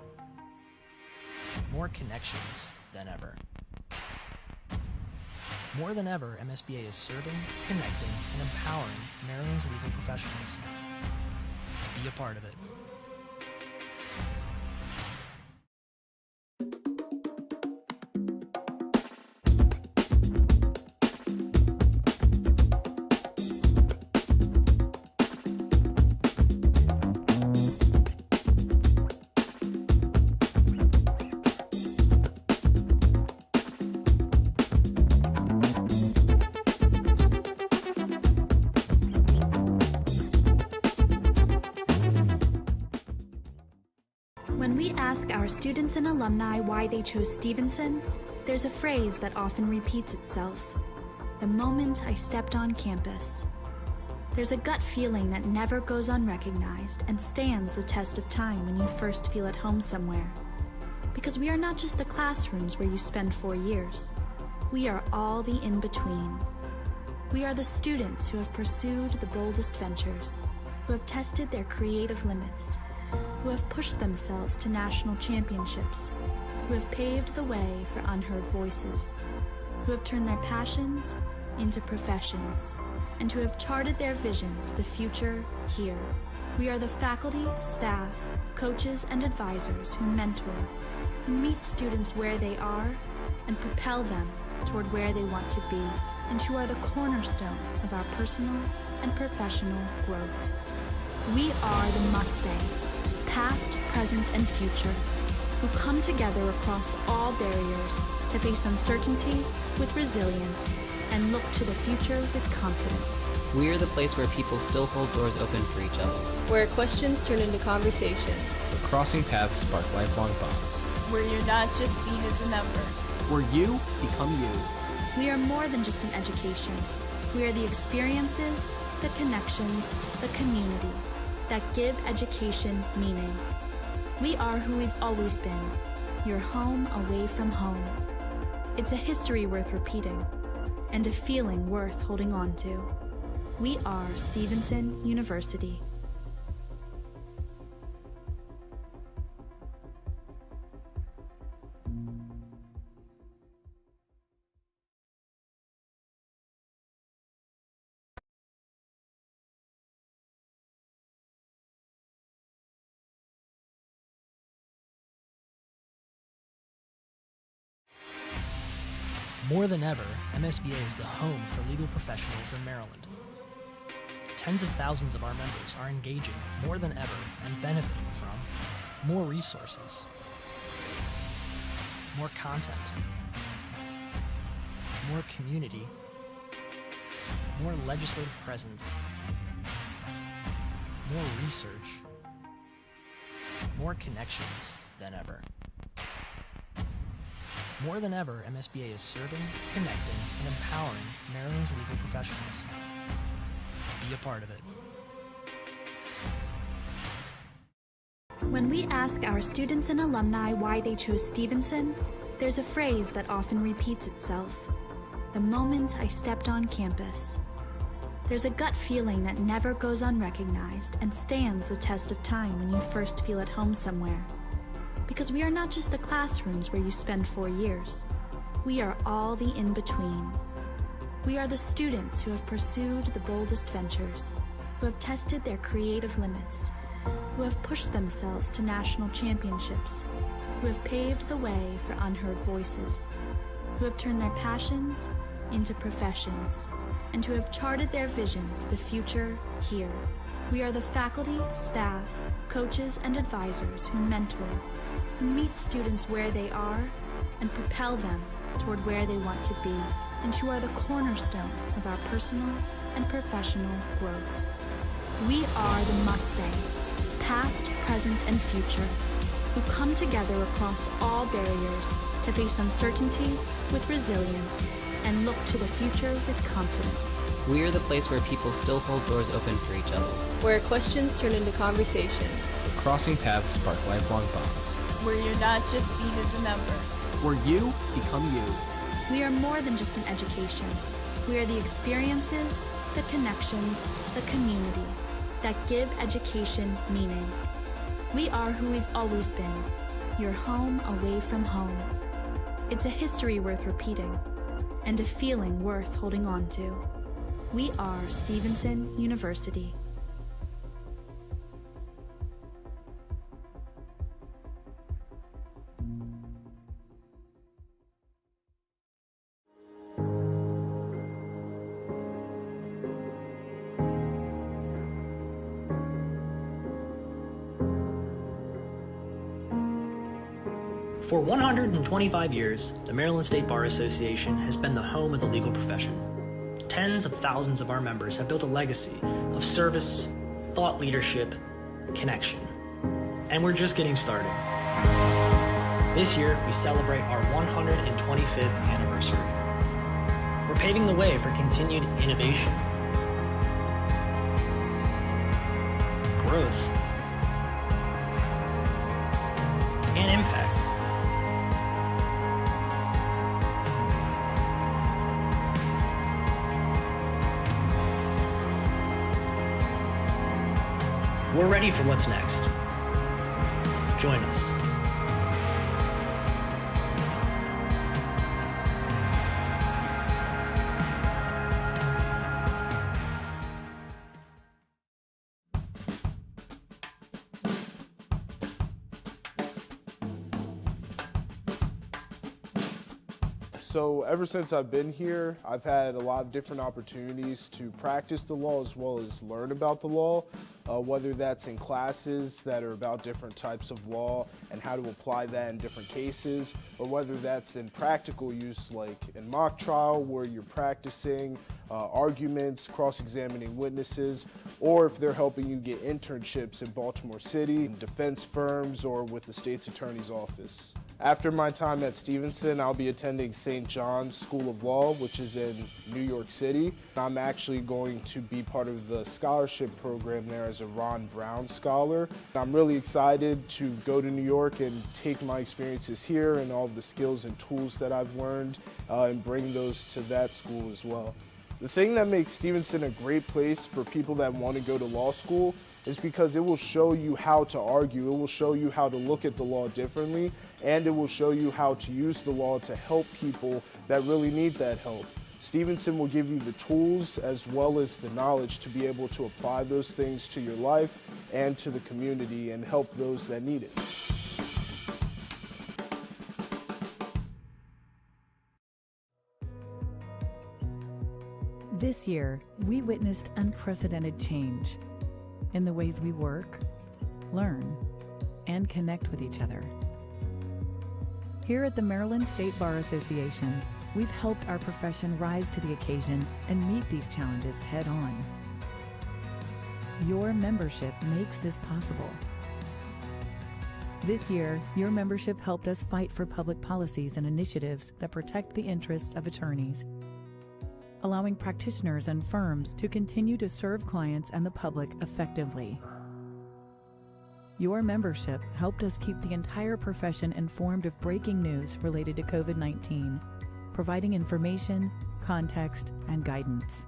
A: more connections than ever. More than ever, MSBA is serving, connecting, and empowering Maryland's legal professionals. Be a part of it.
B: When we ask our students and alumni why they chose Stevenson, there's a phrase that often repeats itself: the moment I stepped on campus. There's a gut feeling that never goes unrecognized and stands the test of time when you first feel at home somewhere. Because we are not just the classrooms where you spend 4 years. We are all the in-between. We are the students who have pursued the boldest ventures, who have tested their creative limits, who have pushed themselves to national championships, who have paved the way for unheard voices, who have turned their passions into professions, and who have charted their vision for the future here. We are the faculty, staff, coaches, and advisors who mentor, who meet students where they are and propel them toward where they want to be, and who are the cornerstone of our personal and professional growth. We are the Mustangs, past, present, and future, who come together across all barriers to face uncertainty with resilience and look to the future with confidence.
C: We are the place where people still hold doors open for each other.
D: Where questions turn into conversations.
E: Where crossing paths spark lifelong bonds.
F: Where you're not just seen as a number.
N: Where you become you.
B: We are more than just an education. We are the experiences, the connections, the community that give education meaning. We are who we've always been, your home away from home. It's a history worth repeating and a feeling worth holding on to. We are Stevenson University.
A: More than ever, MSBA is the home for legal professionals in Maryland. Tens of thousands of our members are engaging more than ever and benefiting from more resources, more content, more community, more legislative presence, more research, more connections than ever. More than ever, MSBA is serving, connecting, and empowering Maryland's legal professionals. Be a part of it.
B: When we ask our students and alumni why they chose Stevenson, there's a phrase that often repeats itself: the moment I stepped on campus. There's a gut feeling that never goes unrecognized and stands the test of time when you first feel at home somewhere. Because we are not just the classrooms where you spend 4 years. We are all the in-between. We are the students who have pursued the boldest ventures, who have tested their creative limits, who have pushed themselves to national championships, who have paved the way for unheard voices, who have turned their passions into professions, and who have charted their vision for the future here. We are the faculty, staff, coaches, and advisors who mentor, who meet students where they are and propel them toward where they want to be, and who are the cornerstone of our personal and professional growth. We are the Mustangs, past, present, and future, who come together across all barriers to face uncertainty with resilience and look to the future with confidence.
C: We are the place where people still hold doors open for each other.
D: Where questions turn into conversations.
E: Where crossing paths spark lifelong bonds.
F: Where you're not just seen as a number.
N: Where you become you.
B: We are more than just an education. We are the experiences, the connections, the community that give education meaning. We are who we've always been, your home away from home. It's a history worth repeating and a feeling worth holding on to. We are Stevenson University.
A: For 125 years, the Maryland State Bar Association has been the home of the legal profession. Tens of thousands of our members have built a legacy of service, thought leadership, connection. And we're just getting started. This year, we celebrate our 125th anniversary. We're paving the way for continued innovation, growth, and impact. We're ready for what's next. Join us.
H: So ever since I've been here, I've had a lot of different opportunities to practice the law as well as learn about the law, whether that's in classes that are about different types of law and how to apply that in different cases, or whether that's in practical use like in mock trial where you're practicing arguments, cross-examining witnesses, or if they're helping you get internships in Baltimore City, in defense firms, or with the state's attorney's office. After my time at Stevenson, I'll be attending St. John's School of Law, which is in New York City. I'm actually going to be part of the scholarship program there as a Jon Baron scholar. I'm really excited to go to New York and take my experiences here and all of the skills and tools that I've learned and bring those to that school as well. The thing that makes Stevenson a great place for people that want to go to law school is because it will show you how to argue, it will show you how to look at the law differently, and it will show you how to use the law to help people that really need that help. Stevenson will give you the tools as well as the knowledge to be able to apply those things to your life and to the community and help those that need it.
I: This year, we witnessed unprecedented change in the ways we work, learn, and connect with each other. Here at the Maryland State Bar Association, we've helped our profession rise to the occasion and meet these challenges head-on. Your membership makes this possible. This year, your membership helped us fight for public policies and initiatives that protect the interests of attorneys, allowing practitioners and firms to continue to serve clients and the public effectively. Your membership helped us keep the entire profession informed of breaking news related to COVID-19, providing information, context, and guidance.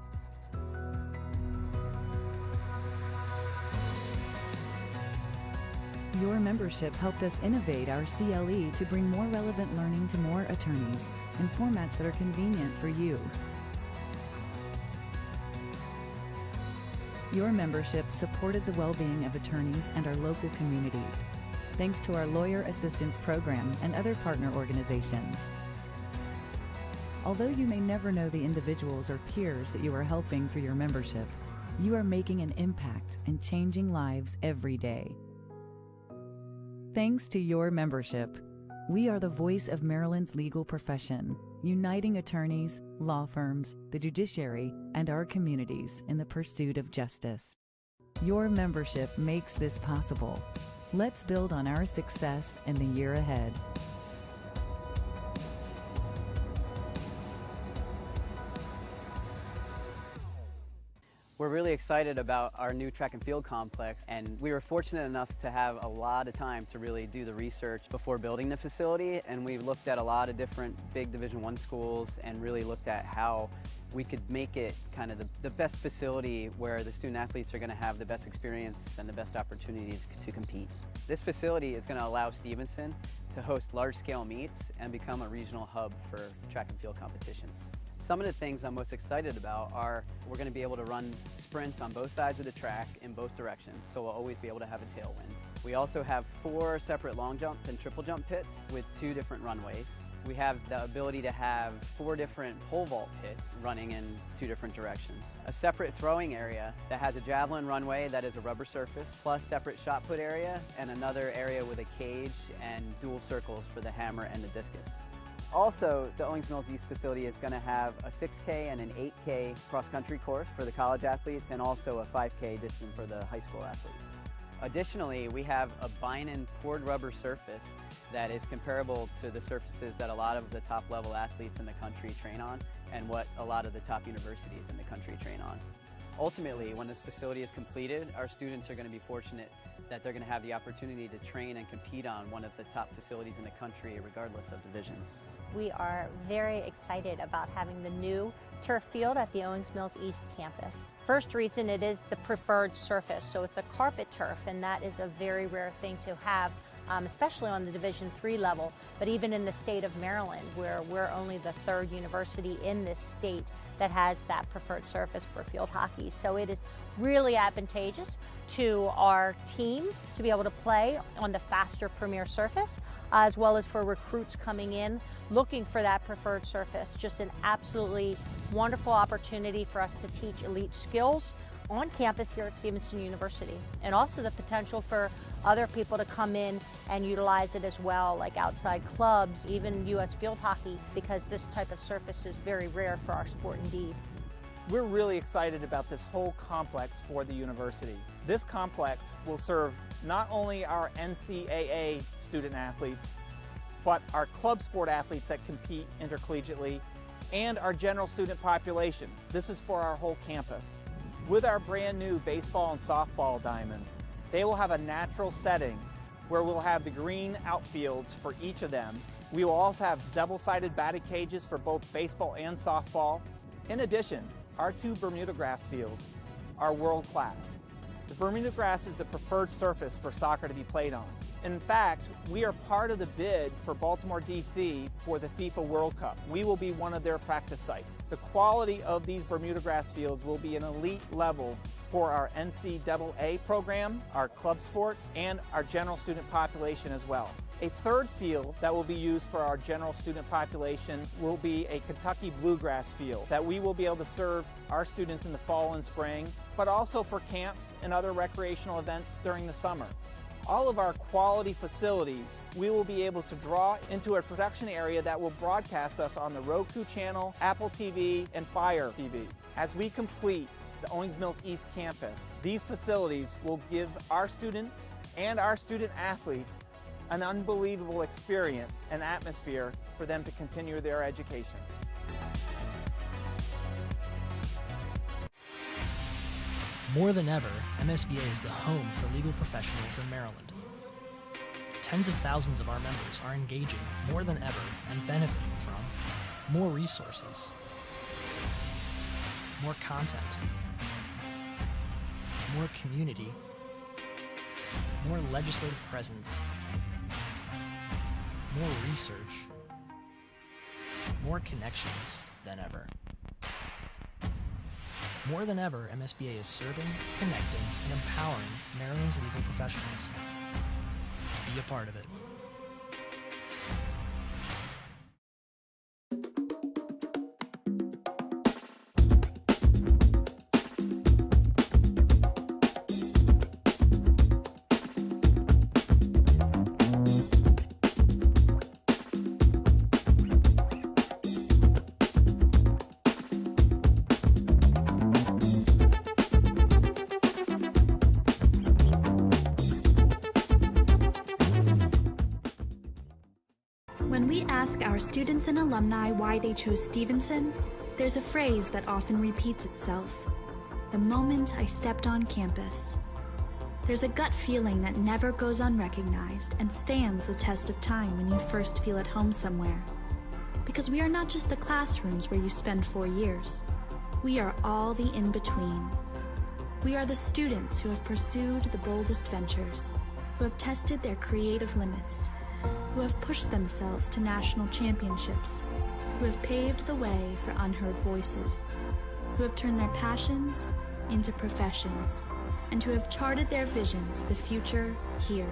I: Your membership helped us innovate our CLE to bring more relevant learning to more attorneys in formats that are convenient for you. Your membership supported the well-being of attorneys and our local communities, thanks to our Lawyer Assistance Program and other partner organizations. Although you may never know the individuals or peers that you are helping through your membership, you are making an impact and changing lives every day. Thanks to your membership, we are the voice of Maryland's legal profession, uniting attorneys, law firms, the judiciary, and our communities in the pursuit of justice. Your membership makes this possible. Let's build on our success in the year ahead.
G: We're really excited about our new track and field complex, and we were fortunate enough to have a lot of time to really do the research before building the facility, and we looked at a lot of different big Division I schools and really looked at how we could make it kind of the best facility where the student athletes are going to have the best experience and the best opportunities to compete. This facility is going to allow Stevenson to host large-scale meets and become a regional hub for track and field competitions. Some of the things I'm most excited about are we're going to be able to run sprints on both sides of the track in both directions, so we'll always be able to have a tailwind. We also have 4 separate long jump and triple jump pits with 2 different runways. We have the ability to have 4 different pole vault pits running in 2 different directions. A separate throwing area that has a javelin runway that is a rubber surface, plus separate shot put area, and another area with a cage and dual circles for the hammer and the discus. Also, the Owings Mills East facility is going to have a 6K and an 8K cross-country course for the college athletes and also a 5K distance for the high school athletes. Additionally, we have a Binen poured rubber surface that is comparable to the surfaces that a lot of the top-level athletes in the country train on and what a lot of the top universities in the country train on. Ultimately, when this facility is completed, our students are going to be fortunate that they're going to have the opportunity to train and compete on one of the top facilities in the country regardless of division.
L: We are very excited about having the new turf field at the Owings Mills East campus. First reason, it is the preferred surface, so it's a carpet turf, and that is a very rare thing to have, especially on the Division III level, but even in the state of Maryland, where we're only the 3rd university in this state that has that preferred surface for field hockey. So it is really advantageous to our team to be able to play on the faster premier surface, as well as for recruits coming in looking for that preferred surface. Just an absolutely wonderful opportunity for us to teach elite skills on campus here at Stevenson University, and also the potential for other people to come in and utilize it as well, like outside clubs, even U.S. field hockey, because this type of surface is very rare for our sport indeed.
M: We're really excited about this whole complex for the university. This complex will serve not only our NCAA student athletes, but our club sport athletes that compete intercollegiately, and our general student population. This is for our whole campus. With our brand new baseball and softball diamonds, they will have a natural setting where we'll have the green outfields for each of them. We will also have double-sided batting cages for both baseball and softball. In addition, our 2 Bermuda grass fields are world class. The Bermuda grass is the preferred surface for soccer to be played on. In fact, we are part of the bid for Baltimore, D.C. for the FIFA World Cup. We will be one of their practice sites. The quality of these Bermuda grass fields will be an elite level for our NCAA program, our club sports, and our general student population as well. A third field that will be used for our general student population will be a Kentucky bluegrass field that we will be able to serve our students in the fall and spring, but also for camps and other recreational events during the summer. All of our quality facilities, we will be able to draw into a production area that will broadcast us on the Roku channel, Apple TV, and Fire TV. As we complete the Owings Mills East campus, these facilities will give our students and our student athletes an unbelievable experience and atmosphere for them to continue their education.
A: More than ever, MSBA is the home for legal professionals in Maryland. Tens of thousands of our members are engaging more than ever and benefiting from more resources, more content, more community, more legislative presence, more research, more connections than ever. More than ever, MSBA is serving, connecting, and empowering Maryland's legal professionals. Be a part of it.
B: When we ask our students and alumni why they chose Stevenson, there's a phrase that often repeats itself: the moment I stepped on campus. There's a gut feeling that never goes unrecognized and stands the test of time when you first feel at home somewhere. Because we are not just the classrooms where you spend 4 years. We are all the in-between. We are the students who have pursued the boldest ventures, who have tested their creative limits, who have pushed themselves to national championships, who have paved the way for unheard voices, who have turned their passions into professions, and who have charted their vision for the future here.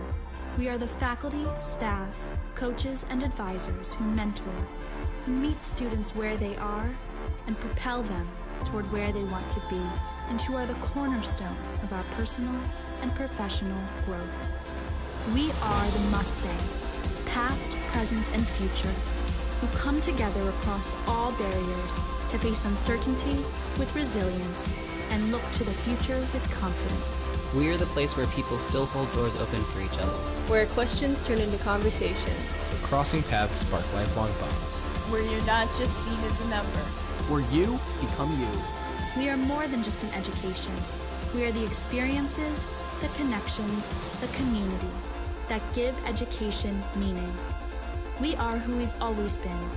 B: We are the faculty, staff, coaches, and advisors who mentor, who meet students where they are and propel them toward where they want to be, and who are the cornerstone of our personal and professional growth. We are the Mustangs, past, present, and future, who come together across all barriers to face uncertainty with resilience and look to the future with confidence.
C: We are the place where people still hold doors open for each other.
D: Where questions turn into conversations.
E: Where crossing paths spark lifelong bonds.
F: Where you're not just seen as a number.
N: Where you become you.
B: We are more than just an education. We are the experiences, the connections, the community that give education meaning. We are who we've always been,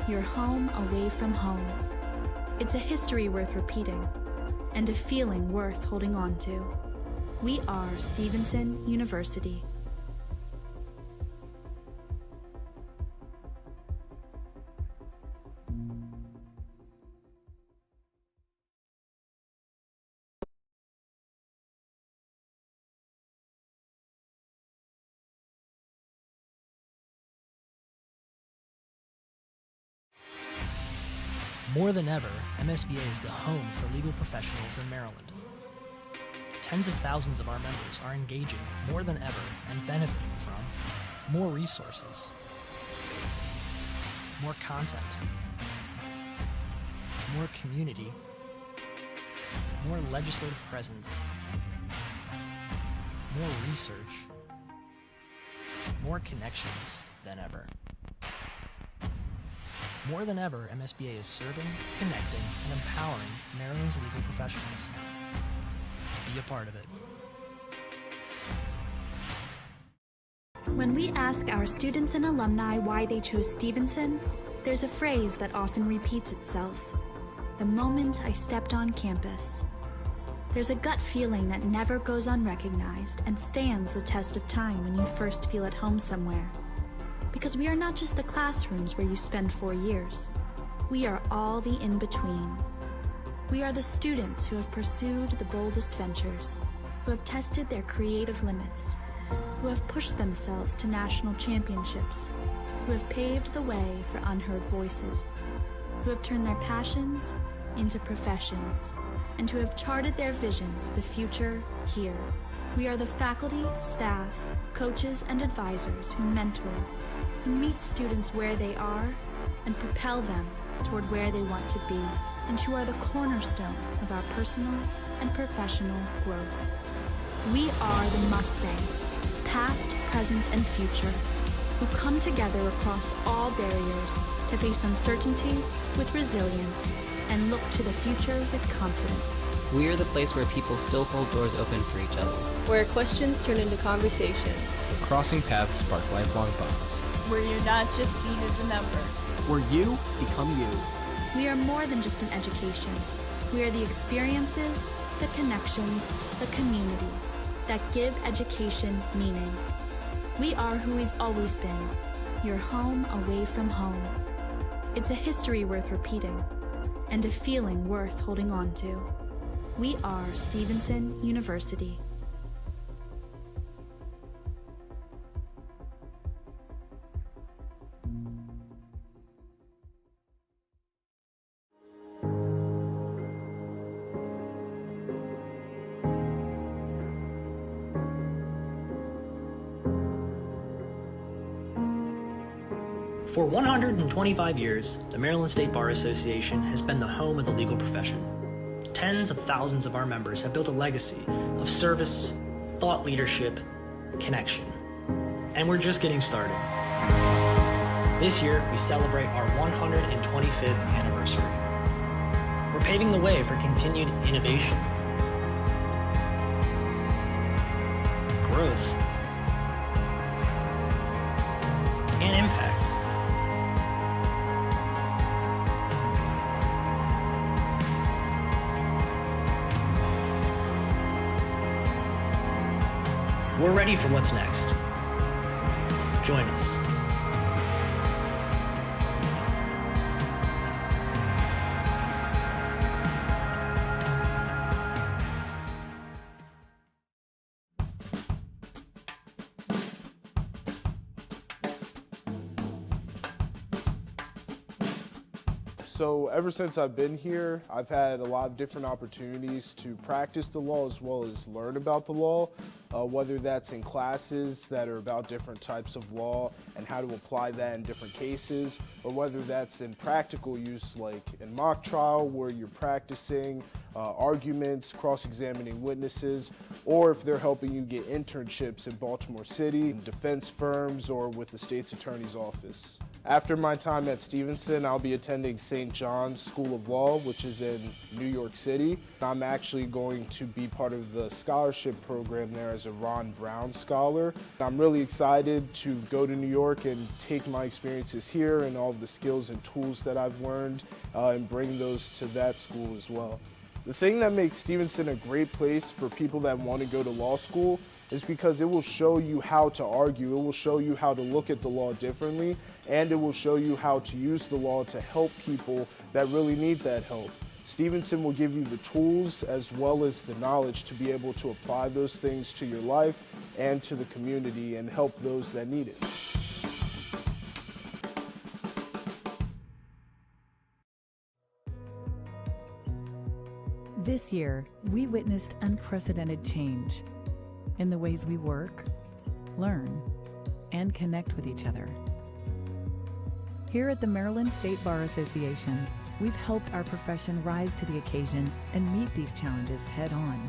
B: your home away from home. It's a history worth repeating and a feeling worth holding on to. We are Stevenson University.
A: More than ever, MSBA is the home for legal professionals in Maryland. Tens of thousands of our members are engaging more than ever and benefiting from more resources, more content, more community, more legislative presence, more research, more connections than ever. More than ever, MSBA is serving, connecting, and empowering Maryland's legal professionals. Be a part of it.
B: When we ask our students and alumni why they chose Stevenson, there's a phrase that often repeats itself: the moment I stepped on campus. There's a gut feeling that never goes unrecognized and stands the test of time when you first feel at home somewhere. Because we are not just the classrooms where you spend 4 years. We are all the in-between. We are the students who have pursued the boldest ventures, who have tested their creative limits, who have pushed themselves to national championships, who have paved the way for unheard voices, who have turned their passions into professions, and who have charted their vision for the future here. We are the faculty, staff, coaches, and advisors who mentor, who meet students where they are and propel them toward where they want to be, and who are the cornerstone of our personal and professional growth. We are the Mustangs, past, present, and future, who come together across all barriers to face uncertainty with resilience and look to the future with confidence.
C: We are the place where people still hold doors open for each other.
D: Where questions turn into conversations.
E: Crossing paths spark lifelong bonds.
F: Where you're not just seen as a number.
N: Where you become you.
B: We are more than just an education. We are the experiences, the connections, the community that give education meaning. We are who we've always been, your home away from home. It's a history worth repeating and a feeling worth holding on to. We are Stevenson University.
A: For 125 years, the Maryland State Bar Association has been the home of the legal profession. Tens of thousands of our members have built a legacy of service, thought leadership, connection. And we're just getting started. This year, we celebrate our 125th anniversary. We're paving the way for continued innovation, growth, and impact. We're ready for what's next. Join us.
H: So ever since I've been here, I've had a lot of different opportunities to practice the law as well as learn about the law, whether that's in classes that are about different types of law and how to apply that in different cases, or whether that's in practical use like in mock trial where you're practicing arguments, cross-examining witnesses, or if they're helping you get internships in Baltimore City, in defense firms, or with the state's attorney's office. After my time at Stevenson, I'll be attending St. John's School of Law, which is in New York City. I'm actually going to be part of the scholarship program there as a Jon Baron scholar. I'm really excited to go to New York and take my experiences here and all of the skills and tools that I've learned and bring those to that school as well. The thing that makes Stevenson a great place for people that want to go to law school is because it will show you how to argue, it will show you how to look at the law differently, and it will show you how to use the law to help people that really need that help. Stevenson will give you the tools as well as the knowledge to be able to apply those things to your life and to the community and help those that need it.
I: This year, we witnessed unprecedented change in the ways we work, learn, and connect with each other. Here at the Maryland State Bar Association, we've helped our profession rise to the occasion and meet these challenges head on.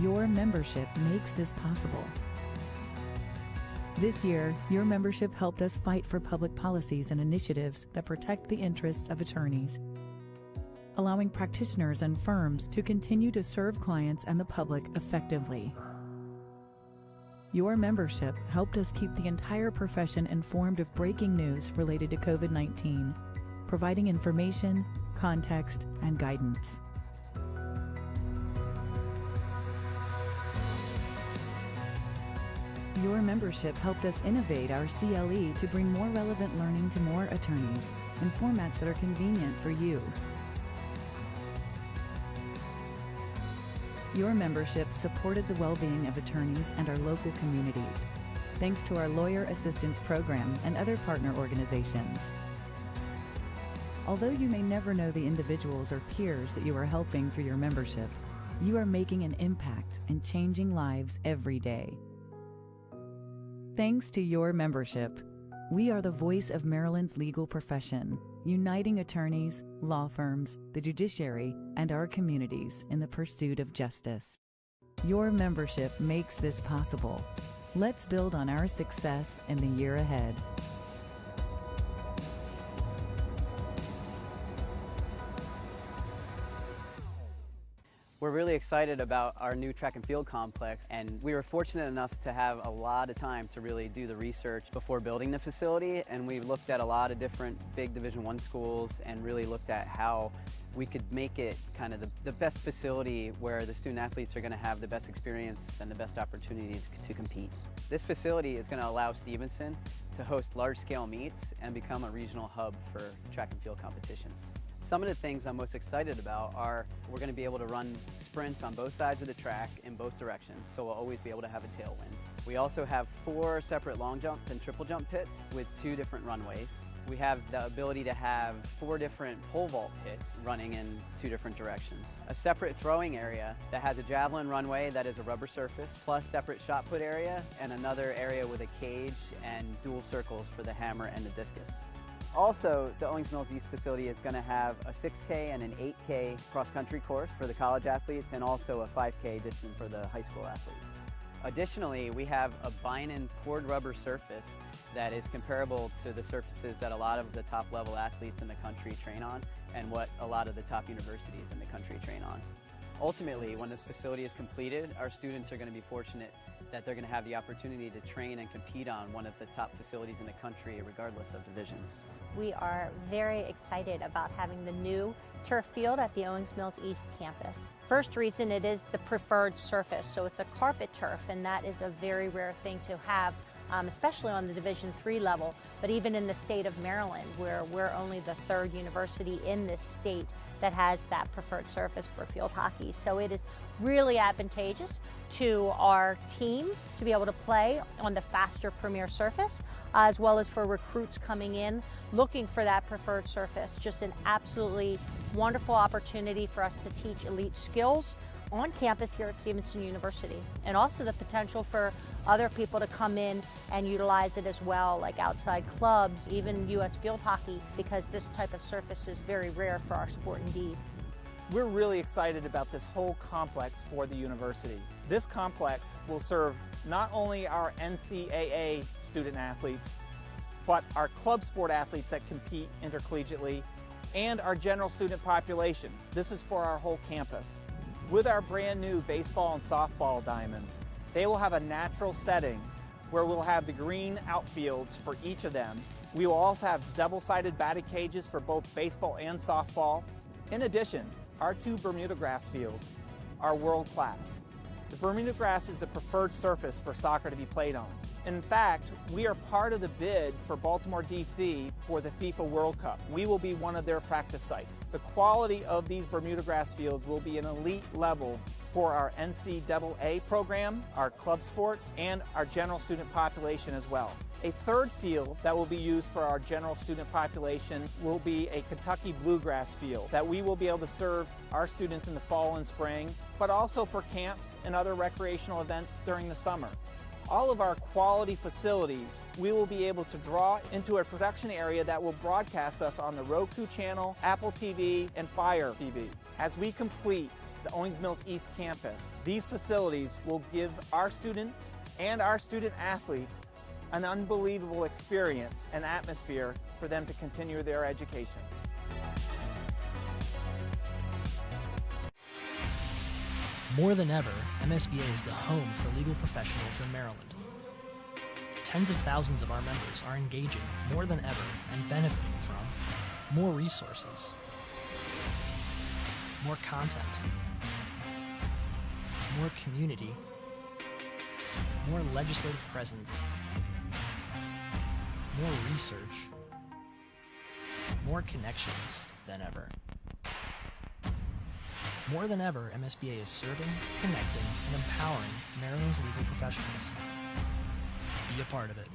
I: Your membership makes this possible. This year, your membership helped us fight for public policies and initiatives that protect the interests of attorneys, allowing practitioners and firms to continue to serve clients and the public effectively. Your membership helped us keep the entire profession informed of breaking news related to COVID-19, providing information, context, and guidance. Your membership helped us innovate our CLE to bring more relevant learning to more attorneys in formats that are convenient for you. Your membership supported the well-being of attorneys and our local communities, thanks to our Lawyer Assistance Program and other partner organizations. Although you may never know the individuals or peers that you are helping through your membership, you are making an impact and changing lives every day. Thanks to your membership, we are the voice of Maryland's legal profession, uniting attorneys, law firms, the judiciary, and our communities in the pursuit of justice. Your membership makes this possible. Let's build on our success in the year ahead.
G: We're really excited about our new track and field complex, and we were fortunate enough to have a lot of time to really do the research before building the facility, and we looked at a lot of different big Division I schools and really looked at how we could make it kind of the best facility where the student athletes are going to have the best experience and the best opportunities to compete. This facility is going to allow Stevenson to host large-scale meets and become a regional hub for track and field competitions. Some of the things I'm most excited about are we're going to be able to run sprints on both sides of the track in both directions, so we'll always be able to have a tailwind. We also have 4 separate long jump and triple jump pits with 2 different runways. We have the ability to have 4 different pole vault pits running in 2 different directions. A separate throwing area that has a javelin runway that is a rubber surface, plus separate shot put area, and another area with a cage and dual circles for the hammer and the discus. Also, the Owings Mills East facility is going to have a 6K and an 8K cross-country course for the college athletes, and also a 5K distance for the high school athletes. Additionally, we have a Binen poured rubber surface that is comparable to the surfaces that a lot of the top-level athletes in the country train on, and what a lot of the top universities in the country train on. Ultimately, when this facility is completed, our students are going to be fortunate that they're going to have the opportunity to train and compete on one of the top facilities in the country, regardless of division.
L: We are very excited about having the new turf field at the Owings Mills East campus. First reason, it is the preferred surface, so it's a carpet turf, and that is a very rare thing to have, especially on the Division III level, but even in the state of Maryland, where we're only the 3rd university in this state that has that preferred surface for field hockey. So it is really advantageous to our team to be able to play on the faster premier surface, as well as for recruits coming in looking for that preferred surface. Just an absolutely wonderful opportunity for us to teach elite skills on campus here at Stevenson University, and also the potential for other people to come in and utilize it as well, like outside clubs, even U.S. field hockey, because this type of surface is very rare for our sport indeed.
M: We're really excited about this whole complex for the university. This complex will serve not only our NCAA student athletes, but our club sport athletes that compete intercollegiately, and our general student population. This is for our whole campus. With our brand new baseball and softball diamonds, they will have a natural setting where we'll have the green outfields for each of them. We will also have double-sided batting cages for both baseball and softball. In addition, our 2 Bermuda grass fields are world class. The Bermuda grass is the preferred surface for soccer to be played on. In fact, we are part of the bid for Baltimore, D.C. for the FIFA World Cup. We will be one of their practice sites. The quality of these Bermuda grass fields will be an elite level for our NCAA program, our club sports, and our general student population as well. A third field that will be used for our general student population will be a Kentucky bluegrass field that we will be able to serve our students in the fall and spring, but also for camps and other recreational events during the summer. All of our quality facilities, we will be able to draw into a production area that will broadcast us on the Roku channel, Apple TV, and Fire TV. As we complete the Owings Mills East campus, these facilities will give our students and our student athletes an unbelievable experience and atmosphere for them to continue their education.
A: More than ever, MSBA is the home for legal professionals in Maryland. Tens of thousands of our members are engaging more than ever and benefiting from more resources, more content, more community, more legislative presence, more research, more connections than ever. More than ever, MSBA is serving, connecting, and empowering Maryland's legal professionals. Be a part of it.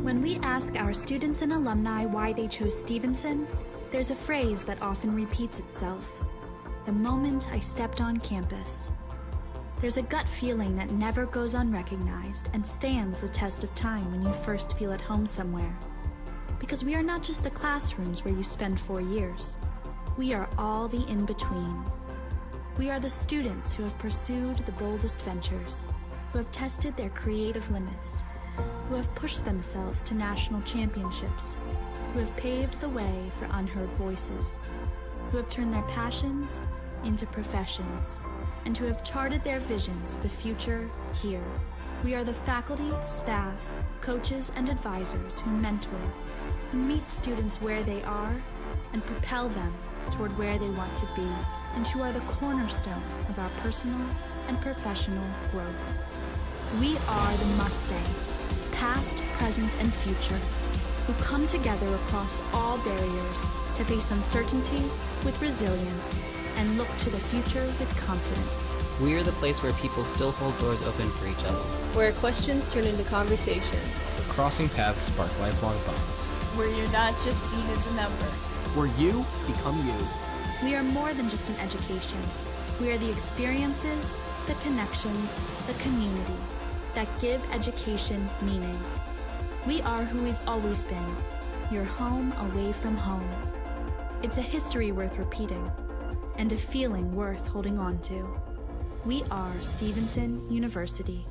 B: When we ask our students and alumni why they chose Stevenson, there's a phrase that often repeats itself: the moment I stepped on campus. There's a gut feeling that never goes unrecognized and stands the test of time when you first feel at home somewhere. Because we are not just the classrooms where you spend 4 years. We are all the in-between. We are the students who have pursued the boldest ventures, who have tested their creative limits, who have pushed themselves to national championships, who have paved the way for unheard voices, who have turned their passions into professions, and who have charted their vision for the future here. We are the faculty, staff, coaches, and advisors who mentor, who meet students where they are and propel them toward where they want to be, and who are the cornerstone of our personal and professional growth. We are the Mustangs, past, present, and future, who come together across all barriers to face uncertainty with resilience and look to the future with confidence.
C: We are the place where people still hold doors open for each other.
D: Where questions turn into conversations.
E: Where crossing paths spark lifelong bonds.
F: Where you're not just seen as a number.
N: Where you become you.
B: We are more than just an education. We are the experiences, the connections, the community that give education meaning. We are who we've always been, your home away from home. It's a history worth repeating and a feeling worth holding on to. We are Stevenson University.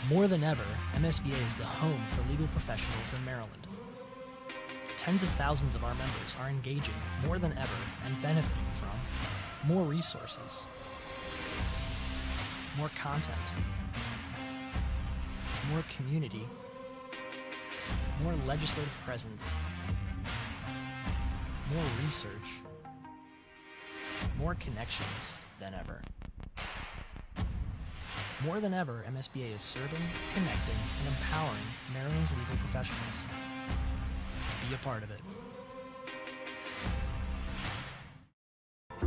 A: More than ever, MSBA is the home for legal professionals in Maryland. Tens of thousands of our members are engaging more than ever and benefiting from more resources, more content, more community, more legislative presence, more research, more connections than ever. More than ever, MSBA is serving, connecting, and empowering Maryland's legal professionals. Be a part of it.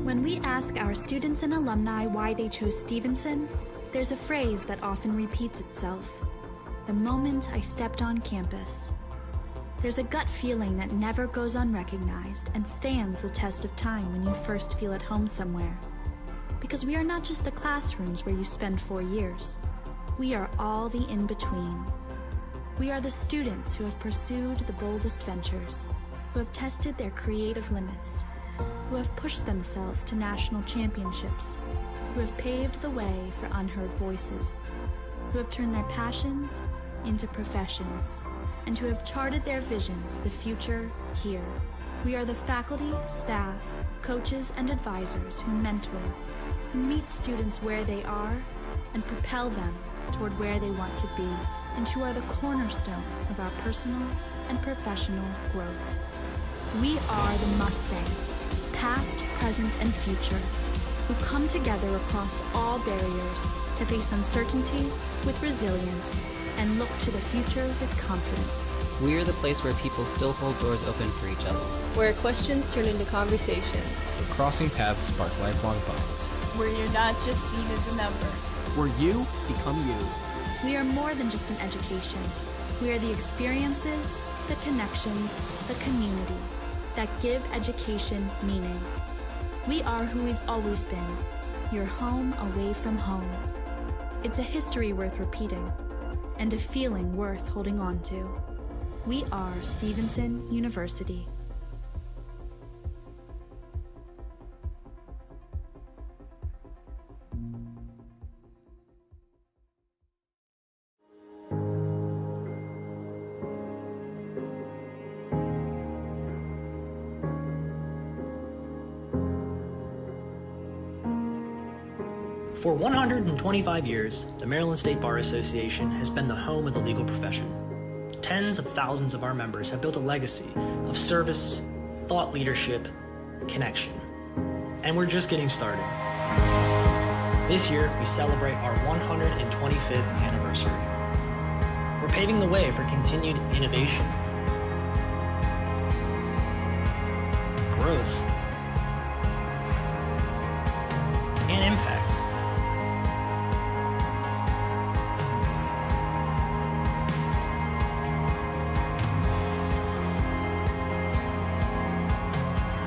B: When we ask our students and alumni why they chose Stevenson, there's a phrase that often repeats itself: the moment I stepped on campus. There's a gut feeling that never goes unrecognized and stands the test of time when you first feel at home somewhere. Because we are not just the classrooms where you spend 4 years. We are all the in-between. We are the students who have pursued the boldest ventures, who have tested their creative limits, who have pushed themselves to national championships, who have paved the way for unheard voices, who have turned their passions into professions, and who have charted their vision for the future here. We are the faculty, staff, coaches, and advisors who mentor, who meet students where they are and propel them toward where they want to be, and who are the cornerstone of our personal and professional growth. We are the Mustangs, past, present, and future, who come together across all barriers to face uncertainty with resilience and look to the future with confidence.
C: We are the place where people still hold doors open for each other.
D: Where questions turn into conversations.
E: Where crossing paths spark lifelong bonds.
F: Where you're not just seen as a number.
N: Where you become you.
B: We are more than just an education. We are the experiences, the connections, the community that give education meaning. We are who we've always been, your home away from home. It's a history worth repeating and a feeling worth holding on to. We are Stevenson University.
A: For 125 years, the Maryland State Bar Association has been the home of the legal profession. Tens of thousands of our members have built a legacy of service, thought leadership, connection. And we're just getting started. This year, we celebrate our 125th anniversary. We're paving the way for continued innovation, growth, and impact.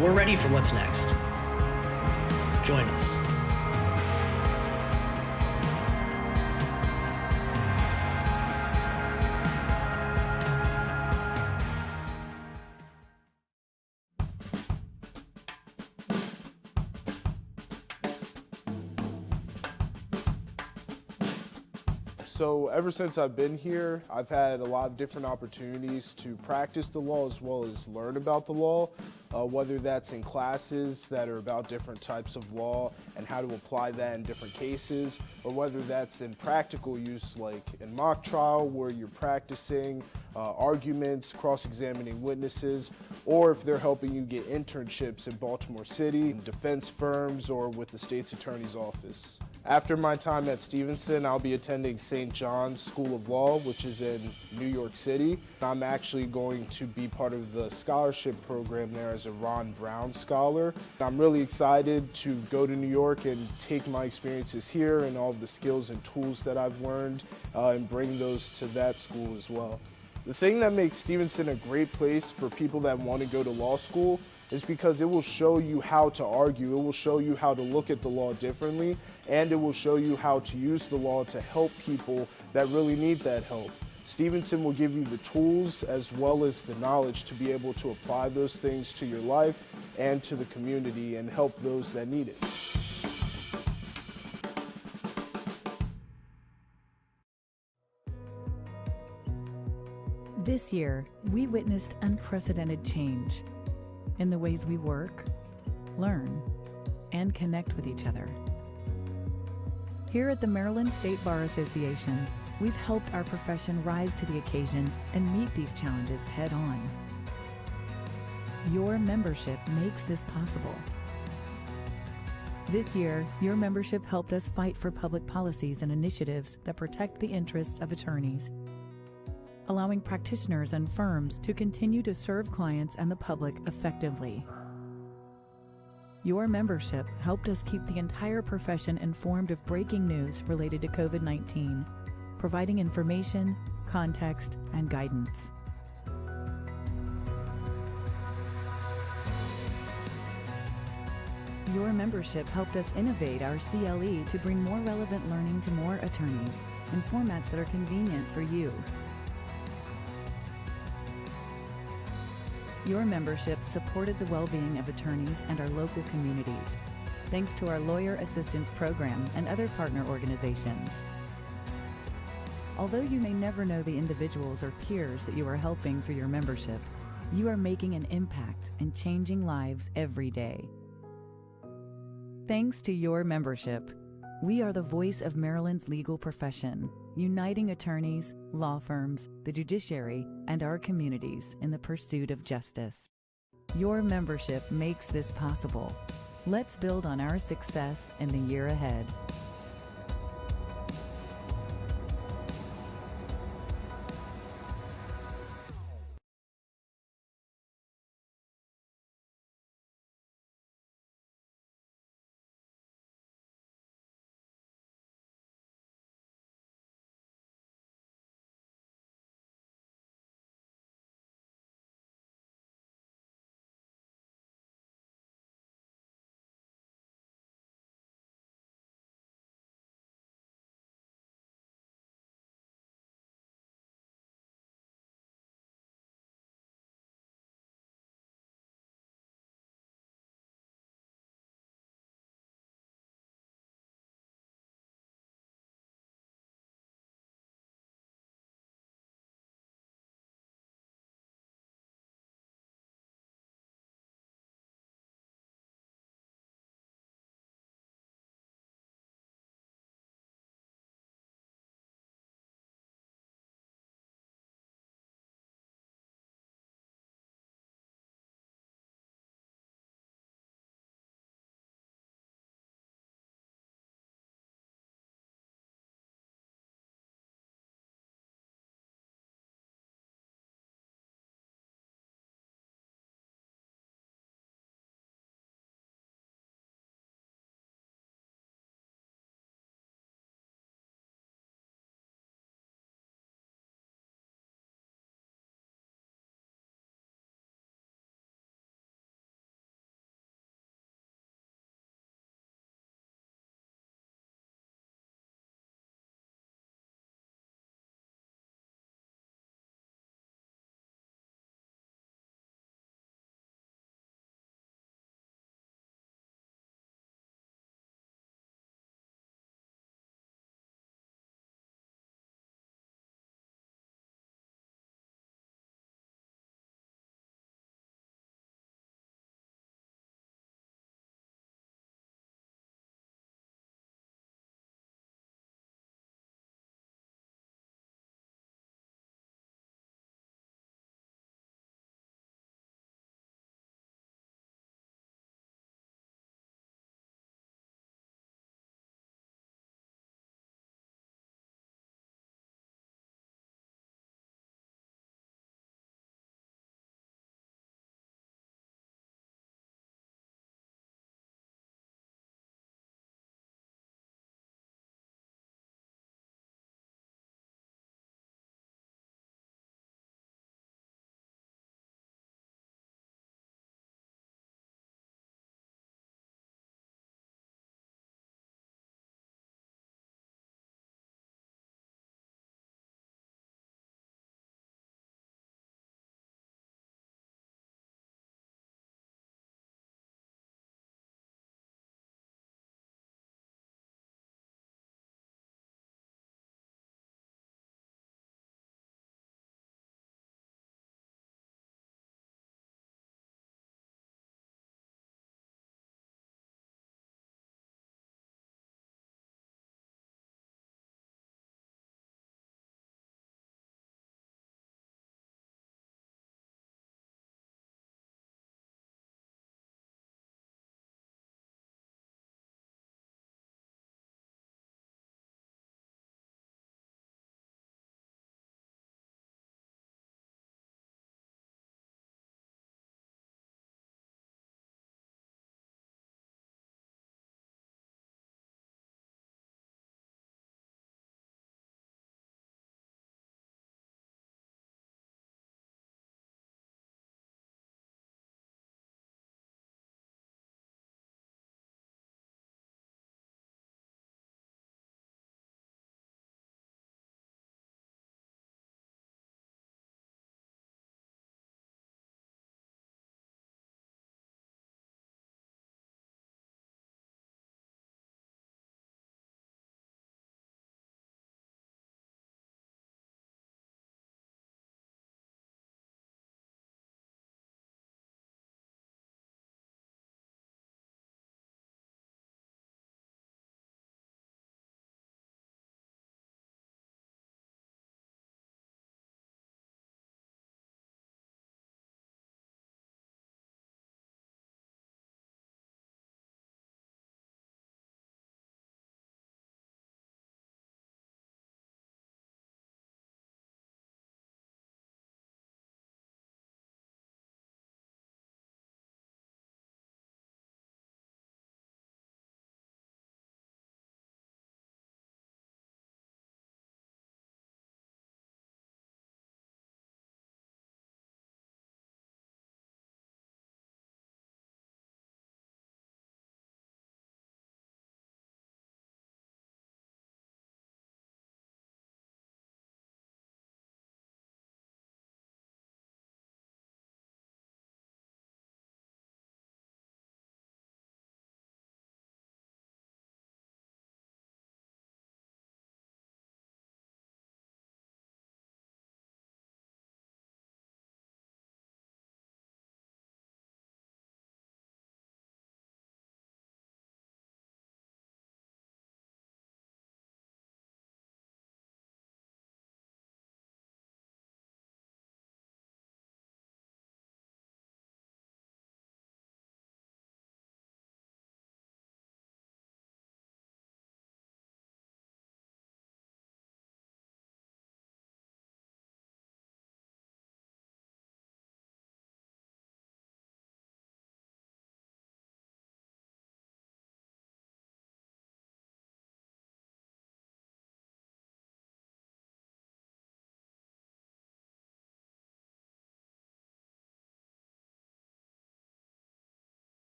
A: We're ready for what's next. Join us.
H: So ever since I've been here, I've had a lot of different opportunities to practice the law as well as learn about the law, whether that's in classes that are about different types of law and how to apply that in different cases, or whether that's in practical use like in mock trial where you're practicing arguments, cross-examining witnesses, or if they're helping you get internships in Baltimore City, in defense firms, or with the state's attorney's office. After my time at Stevenson, I'll be attending St. John's School of Law, which is in New York City. I'm actually going to be part of the scholarship program there as a Jon Baron scholar. I'm really excited to go to New York and take my experiences here and all of the skills and tools that I've learned and bring those to that school as well. The thing that makes Stevenson a great place for people that want to go to law school is because it will show you how to argue, it will show you how to look at the law differently, and it will show you how to use the law to help people that really need that help. Stevenson will give you the tools as well as the knowledge to be able to apply those things to your life and to the community and help those that need it.
I: This year, we witnessed unprecedented change in the ways we work, learn, and connect with each other. Here at the Maryland State Bar Association, we've helped our profession rise to the occasion and meet these challenges head on. Your membership makes this possible. This year, your membership helped us fight for public policies and initiatives that protect the interests of attorneys, allowing practitioners and firms to continue to serve clients and the public effectively. Your membership helped us keep the entire profession informed of breaking news related to COVID-19 providing information, context, and guidance. Your membership helped us innovate our CLE to bring more relevant learning to more attorneys in formats that are convenient for you. Your membership supported the well-being of attorneys and our local communities, thanks to our Lawyer Assistance Program and other partner organizations. Although you may never know the individuals or peers that you are helping through your membership, you are making an impact and changing lives every day. Thanks to your membership, we are the voice of Maryland's legal profession, uniting attorneys, law firms, the judiciary, and our communities in the pursuit of justice. Your membership makes this possible. Let's build on our success in the year ahead.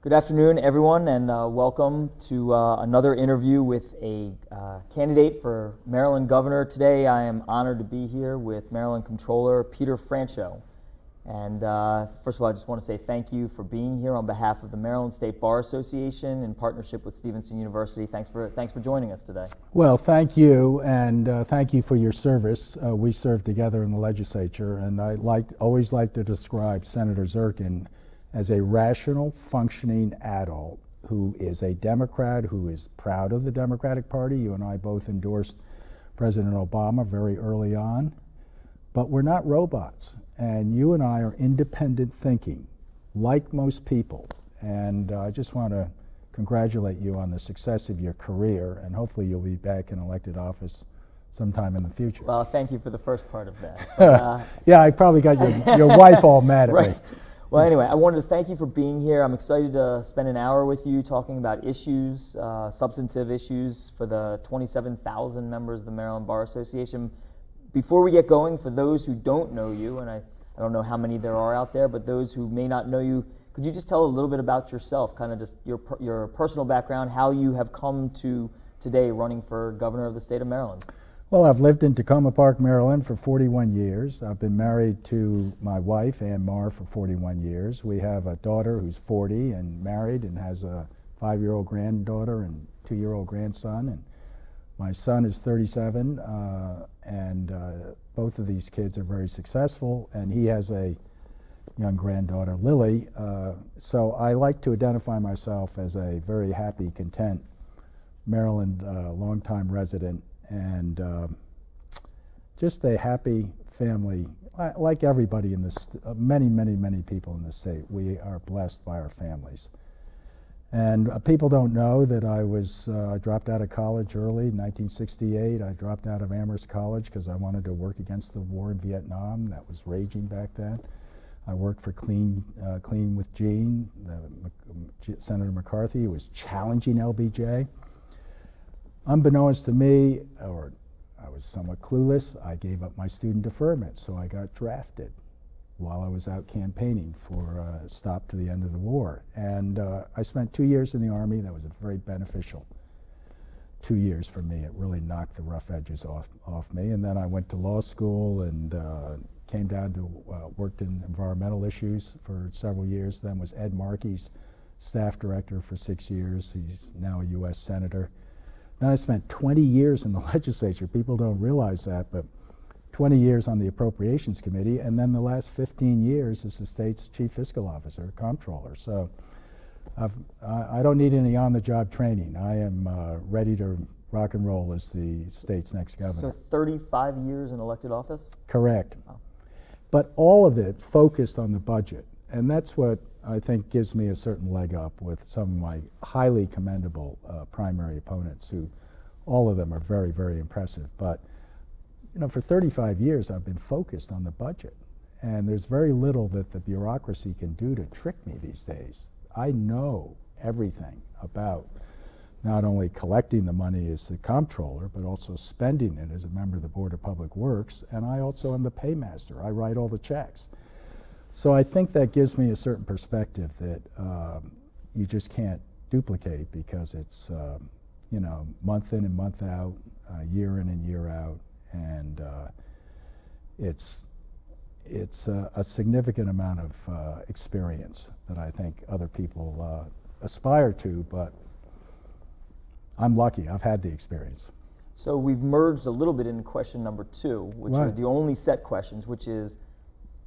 J: Good afternoon, everyone, and welcome to another interview with a candidate for Maryland Governor. Today, I am honored to be here with Maryland Comptroller Peter Franchot. And first of all, I just want to say thank you for being here on behalf of the Maryland State Bar Association in partnership with Stevenson University. Thanks for joining us today.
P: Well, thank you, and thank you for your service. We served together in the legislature, and I always like to describe Senator Zirkin as a rational, functioning adult who is a Democrat, who is proud of the Democratic Party. You and I both endorsed President Obama very early on, but we're not robots. And you and I are independent thinking, like most people. And I just want to congratulate you on the success of your career, and hopefully you'll be back in elected office sometime in the future.
J: Well, thank you for the first part of that.
P: Yeah, I probably got your wife all mad at me.
J: Right. Well, anyway, I wanted to thank you for being here. I'm excited to spend an hour with you talking about issues, substantive issues for the 27,000 members of the Maryland Bar Association. Before we get going, for those who don't know you, and I don't know how many there are out there, but those who may not know you, could you just tell a little bit about yourself, kind of just your personal background, how you have come to today running for governor of the state of Maryland?
P: Well, I've lived in Tacoma Park, Maryland for 41 years. I've been married to my wife, Ann Marr, for 41 years. We have a daughter who's 40 and married and has a 5-year-old granddaughter and 2-year-old grandson. And my son is 37, and both of these kids are very successful, and he has a young granddaughter, Lily. So I like to identify myself as a very happy, content Maryland longtime resident, and just a happy family. Like everybody in this, many people in this state, we are blessed by our families. And people don't know that I dropped out of college early, 1968. I dropped out of Amherst College because I wanted to work against the war in Vietnam. That was raging back then. I worked for Clean with Gene, Senator McCarthy, who was challenging LBJ. Unbeknownst to me, or I was somewhat clueless, I gave up my student deferment, so I got drafted while I was out campaigning for Stop to the End of the War. And I spent 2 years in the Army. That was a very beneficial 2 years for me. It really knocked the rough edges off me. And then I went to law school and came down to, worked in environmental issues for several years, then was Ed Markey's staff director for 6 years. He's now a U.S. Senator. Then I spent 20 years in the legislature. People don't realize that, but 20 years on the Appropriations Committee, and then the last 15 years as the state's chief fiscal officer, comptroller. So I don't need any on-the-job training. I am ready to rock and roll as the state's next governor.
J: So 35 years in elected office?
P: Correct. Oh. But all of it focused on the budget, and that's what I think gives me a certain leg up with some of my highly commendable primary opponents, who all of them are very, very impressive. But you know, for 35 years, I've been focused on the budget, and there's very little that the bureaucracy can do to trick me these days. I know everything about not only collecting the money as the comptroller, but also spending it as a member of the Board of Public Works, and I also am the paymaster. I write all the checks. So I think that gives me a certain perspective that you just can't duplicate, because it's you know, month in and month out, year in and year out, and it's a significant amount of experience that I think other people aspire to, but I'm lucky. I've had the experience.
J: So we've merged a little bit into question number 2, which are the only set questions, which is a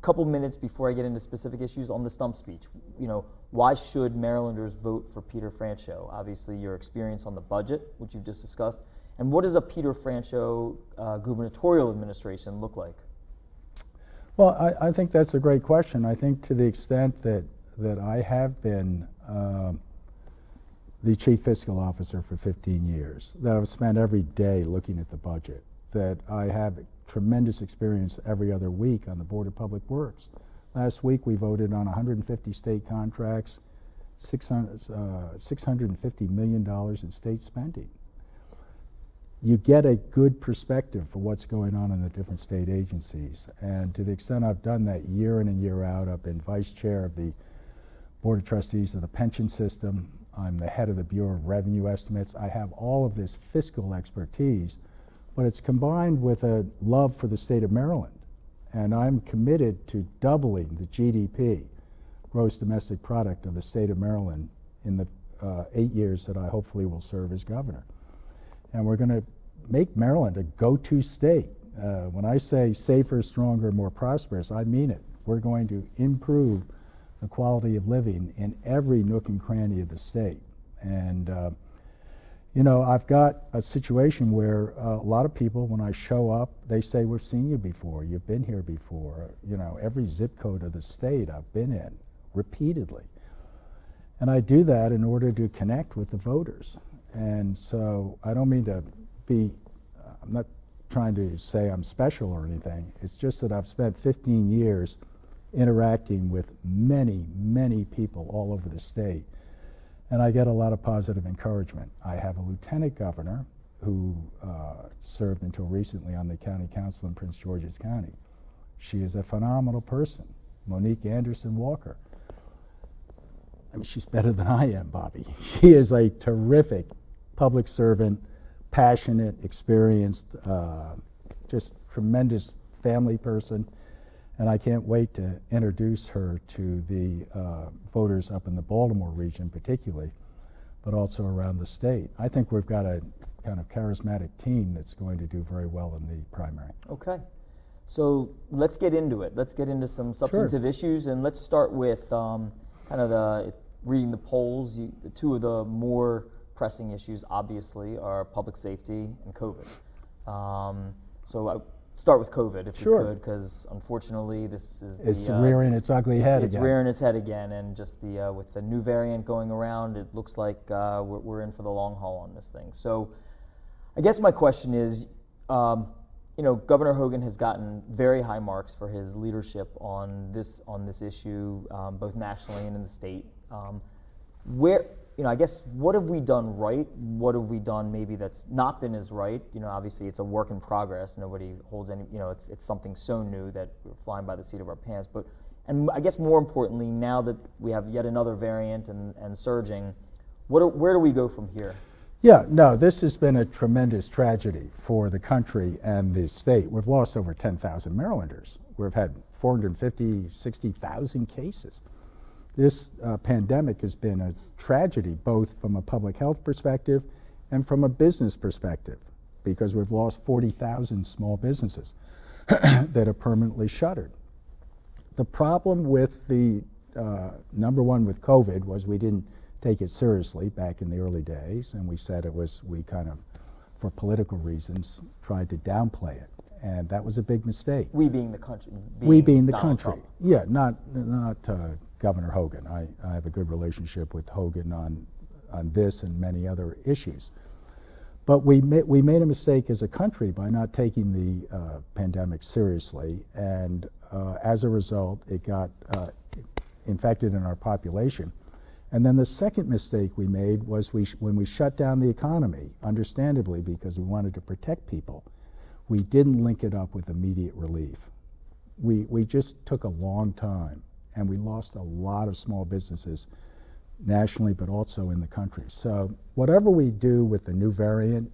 J: couple minutes before I get into specific issues on the stump speech. You know, why should Marylanders vote for Peter Franchot? Obviously, your experience on the budget, which you've just discussed, and what does a Peter Franchot gubernatorial administration look like?
P: Well, I think that's a great question. I think to the extent that I have been the chief fiscal officer for 15 years, that I've spent every day looking at the budget, that I have tremendous experience every other week on the Board of Public Works. Last week we voted on 150 state contracts, $650 million in state spending. you get a good perspective for what's going on in the different state agencies. And to the extent I've done that year in and year out, I've been vice chair of the Board of Trustees of the pension system. I'm the head of the Bureau of Revenue Estimates. I have all of this fiscal expertise, but it's combined with a love for the state of Maryland. And I'm committed to doubling the GDP, gross domestic product, of the state of Maryland in the 8 years that I hopefully will serve as governor. And we're going to make Maryland a go-to state. When I say safer, stronger, more prosperous, I mean it. We're going to improve the quality of living in every nook and cranny of the state. And you know, I've got a situation where a lot of people, when I show up, they say, we've seen you before, you've been here before. You know, every zip code of the state I've been in repeatedly. And I do that in order to connect with the voters. And so I don't mean to be, I'm not trying to say I'm special or anything. It's just that I've spent 15 years interacting with many, many people all over the state. And I get a lot of positive encouragement. I have a lieutenant governor who served until recently on the county council in Prince George's County. She is a phenomenal person, Monique Anderson Walker. I mean, she's better than I am, Bobby. She is a terrific public servant, passionate, experienced, just tremendous family person. And I can't wait to introduce her to the voters up in the Baltimore region particularly, but also around the state. I think we've got a kind of charismatic team that's going to do very well in the primary.
J: Okay. So let's get into it. Let's get into some substantive issues, and let's start with kind of reading the polls. The two of the more pressing issues, obviously, are public safety and COVID. So I start with COVID, if you could, because unfortunately this is
P: it's rearing its ugly head again.
J: It's rearing its head again, and just with the new variant going around, it looks like we're in for the long haul on this thing. So I guess my question is, you know, Governor Hogan has gotten very high marks for his leadership on this issue, both nationally and in the state. You know, I guess, what have we done right? What have we done maybe that's not been as right? You know, obviously it's a work in progress. Nobody holds any, you know, it's something so new that we're flying by the seat of our pants. But, and I guess more importantly, now that we have yet another variant and surging, where do we go from here?
P: Yeah, no, this has been a tremendous tragedy for the country and the state. We've lost over 10,000 Marylanders. We've had 450, 60,000 cases. This pandemic has been a tragedy, both from a public health perspective and from a business perspective, because we've lost 40,000 small businesses that are permanently shuttered. The problem with the number one with COVID was we didn't take it seriously back in the early days, and we said we kind of, for political reasons, tried to downplay it, and that was a big mistake.
J: We being the country.
P: We being the
J: Donald
P: country.
J: Trump.
P: Yeah, not Governor Hogan. I have a good relationship with Hogan on this and many other issues. But we made a mistake as a country by not taking the pandemic seriously, and as a result, it got infected in our population. And then the second mistake we made was when we shut down the economy, understandably because we wanted to protect people, we didn't link it up with immediate relief. We just took a long time, and we lost a lot of small businesses nationally, but also in the country. So whatever we do with the new variant,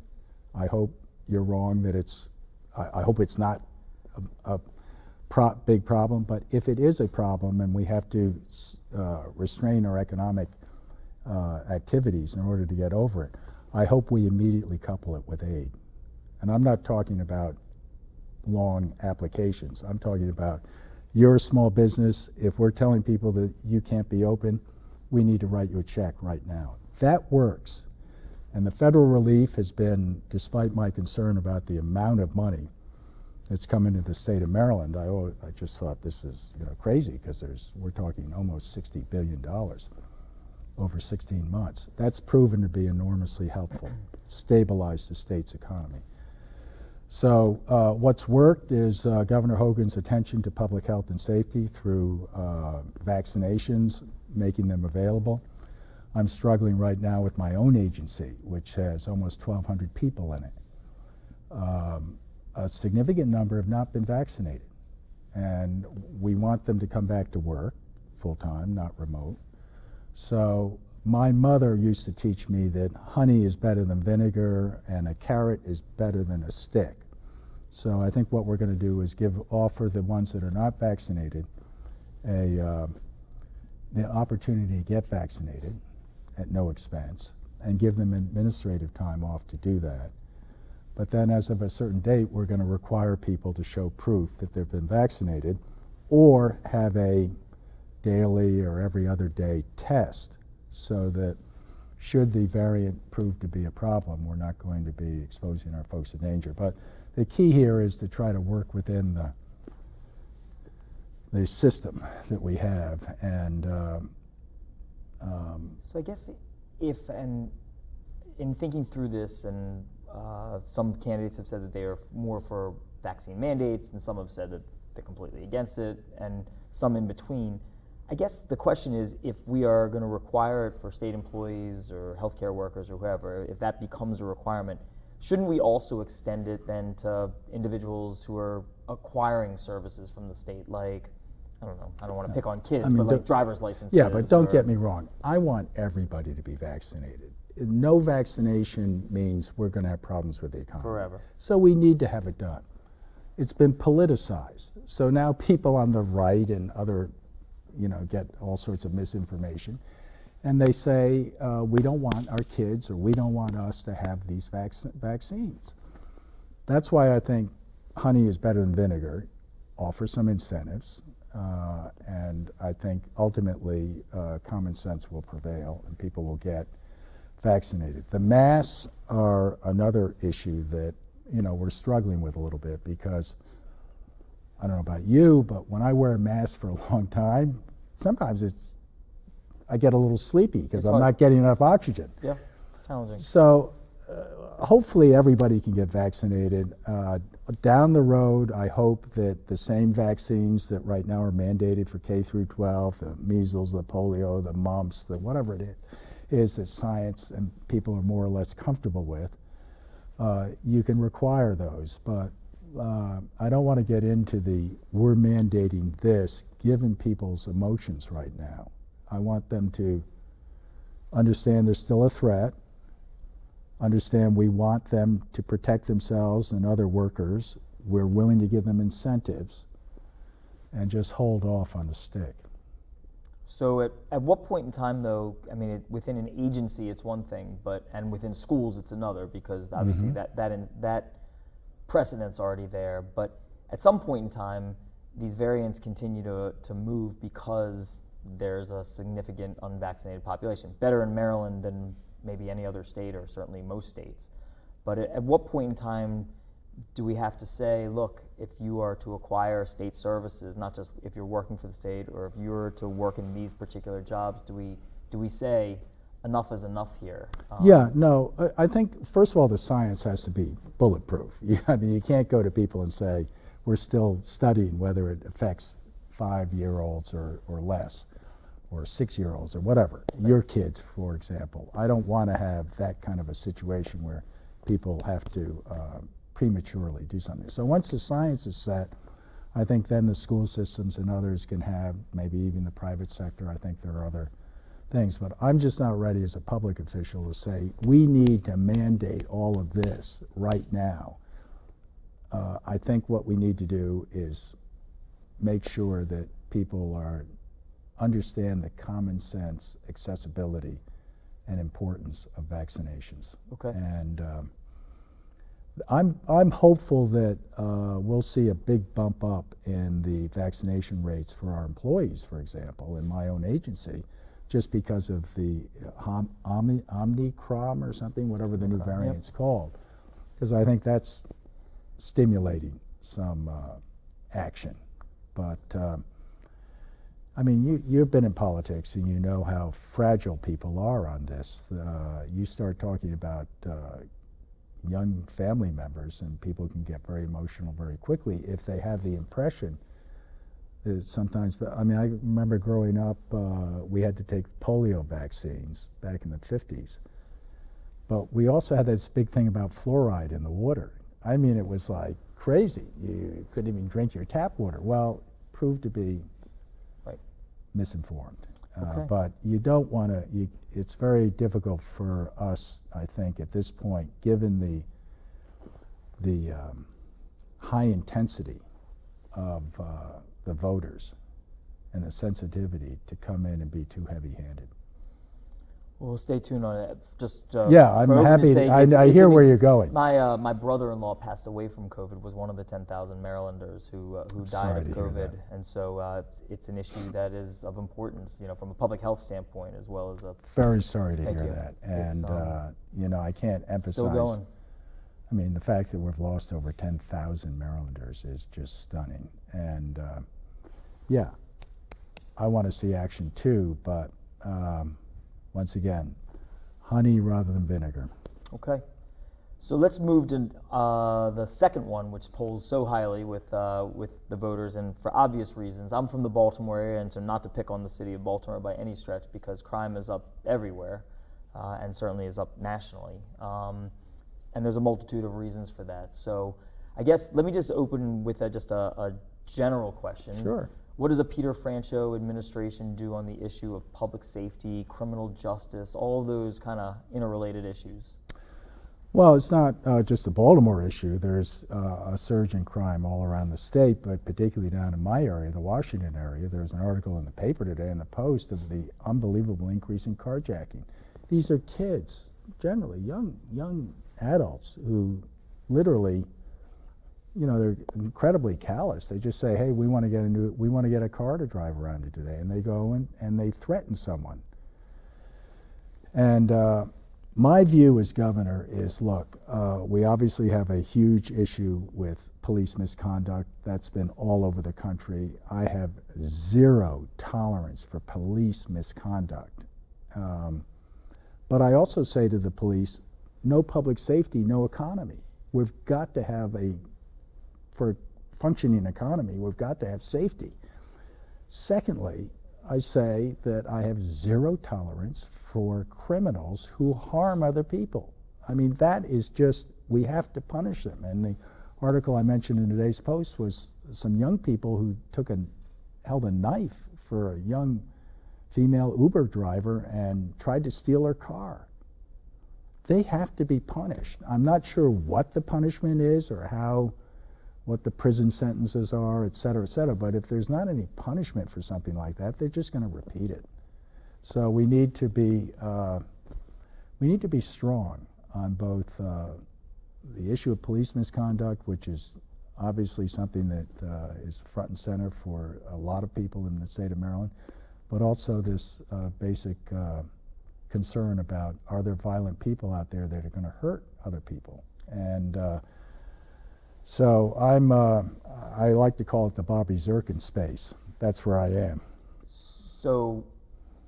P: I hope you're wrong that I hope it's not a big problem, but if it is a problem and we have to restrain our economic activities in order to get over it, I hope we immediately couple it with aid. And I'm not talking about long applications. I'm talking about you're a small business. If we're telling people that you can't be open, we need to write you a check right now. That works. And the federal relief has been, despite my concern about the amount of money that's come into the state of Maryland, I just thought this was crazy, because we're talking almost $60 billion over 16 months. That's proven to be enormously helpful, stabilized the state's economy. So what's worked is Governor Hogan's attention to public health and safety through vaccinations, making them available. I'm struggling right now with my own agency, which has almost 1,200 people in it. a significant number have not been vaccinated. And we want them to come back to work full-time, not remote. So my mother used to teach me that honey is better than vinegar and a carrot is better than a stick. So I think what we're going to do is offer the ones that are not vaccinated the opportunity to get vaccinated at no expense and give them administrative time off to do that. But then as of a certain date, we're going to require people to show proof that they've been vaccinated or have a daily or every other day test so that should the variant prove to be a problem, we're not going to be exposing our folks to danger. But the key here is to try to work within the system that we have. And
J: so I guess in thinking through this, and some candidates have said that they are more for vaccine mandates, and some have said that they're completely against it, and some in between. I guess the question is, if we are going to require it for state employees or healthcare workers or whoever, if that becomes a requirement, shouldn't we also extend it then to individuals who are acquiring services from the state, like, I don't know, I don't want to pick on kids, but like driver's licenses?
P: Yeah, but don't get me wrong. I want everybody to be vaccinated. No vaccination means we're going to have problems with the economy.
J: Forever.
P: So we need to have it done. It's been politicized. So now people on the right and other, get all sorts of misinformation. And they say, we don't want our kids or we don't want us to have these vaccines. That's why I think honey is better than vinegar. Offer some incentives. And I think ultimately common sense will prevail and people will get vaccinated. The masks are another issue that we're struggling with a little bit, because I don't know about you, but when I wear a mask for a long time, sometimes I get a little sleepy because I'm not getting enough oxygen.
J: Yeah, it's challenging.
P: So hopefully everybody can get vaccinated. Down the road, I hope that the same vaccines that right now are mandated for K through 12, the measles, the polio, the mumps, the whatever it is that science and people are more or less comfortable with, you can require those. But I don't want to get into we're mandating this given people's emotions right now. I want them to understand there's still a threat, understand we want them to protect themselves and other workers. We're willing to give them incentives, and just hold off on the stick.
J: So at what point in time, though, I mean, within an agency it's one thing, and within schools it's another, because obviously that precedent's already there. But at some point in time, these variants continue to move because there's a significant unvaccinated population. Better in Maryland than maybe any other state, or certainly most states. But at what point in time do we have to say, look, if you are to acquire state services, not just if you're working for the state, or if you're to work in these particular jobs, do we say enough is enough here?
P: Yeah, no, I think first of all the science has to be bulletproof. I mean, you can't go to people and say we're still studying whether it affects 5-year-olds or less, or 6-year-olds or whatever. Right. Your kids, for example. I don't want to have that kind of a situation where people have to prematurely do something. So once the science is set, I think then the school systems and others can have, maybe even the private sector. I think there are other things, but I'm just not ready as a public official to say we need to mandate all of this right now. I think what we need to do is make sure that people understand the common sense accessibility and importance of vaccinations.
J: Okay.
P: And I'm hopeful that we'll see a big bump up in the vaccination rates for our employees, for example, in my own agency, just because of the Omicron or something, whatever the new variant's called, because I think that's stimulating some action. But I mean, you've been in politics and you know how fragile people are on this. You start talking about young family members and people can get very emotional very quickly if they have the impression that sometimes, I mean, I remember growing up, we had to take polio vaccines back in the 50s. But we also had this big thing about fluoride in the water. I mean, it was like crazy. You couldn't even drink your tap water. Well, proved to be misinformed. But you don't want to, it's very difficult for us, I think, at this point, given the high intensity of the voters and the sensitivity to come in and be too heavy-handed.
J: Well, stay tuned on it. Just
P: yeah, I'm happy. I hear where you're going.
J: My brother-in-law passed away from COVID. Was one of the 10,000 Marylanders who died of COVID, and so it's an issue that is of importance, from a public health standpoint as well as a.
P: Very sorry to hear that, and I can't emphasize.
J: Still going.
P: I mean, the fact that we've lost over 10,000 Marylanders is just stunning, and yeah, I want to see action too, but. Once again, honey rather than vinegar.
J: Okay. So let's move to the second one, which polls so highly with the voters, and for obvious reasons. I'm from the Baltimore area, and so not to pick on the city of Baltimore by any stretch, because crime is up everywhere, and certainly is up nationally. And there's a multitude of reasons for that. So I guess let me just open with just a general question.
P: Sure.
J: What does the Peter Franchot administration do on the issue of public safety, criminal justice, all those kind of interrelated issues?
P: Well, it's not just a Baltimore issue. There's a surge in crime all around the state, but particularly down in my area, the Washington area. There's an article in the paper today in the Post of the unbelievable increase in carjacking. These are kids, generally young adults who literally, they're incredibly callous. They just say, "Hey, we want to get a car to drive around in today," and they go and they threaten someone. And my view as governor is, look, we obviously have a huge issue with police misconduct. That's been all over the country. I have zero tolerance for police misconduct. But I also say to the police, no public safety, no economy. We've got to have for a functioning economy, we've got to have safety. Secondly, I say that I have zero tolerance for criminals who harm other people. I mean, that is just, we have to punish them. And the article I mentioned in today's Post was some young people who held a knife for a young female Uber driver and tried to steal her car. They have to be punished. I'm not sure what the punishment is or what the prison sentences are, et cetera, but if there's not any punishment for something like that, they're just going to repeat it. So we need to be strong on both the issue of police misconduct, which is obviously something that is front and center for a lot of people in the state of Maryland, but also this basic concern about, are there violent people out there that are going to hurt other people? And so I like to call it the Bobby Zirkin space. That's where I am.
J: So,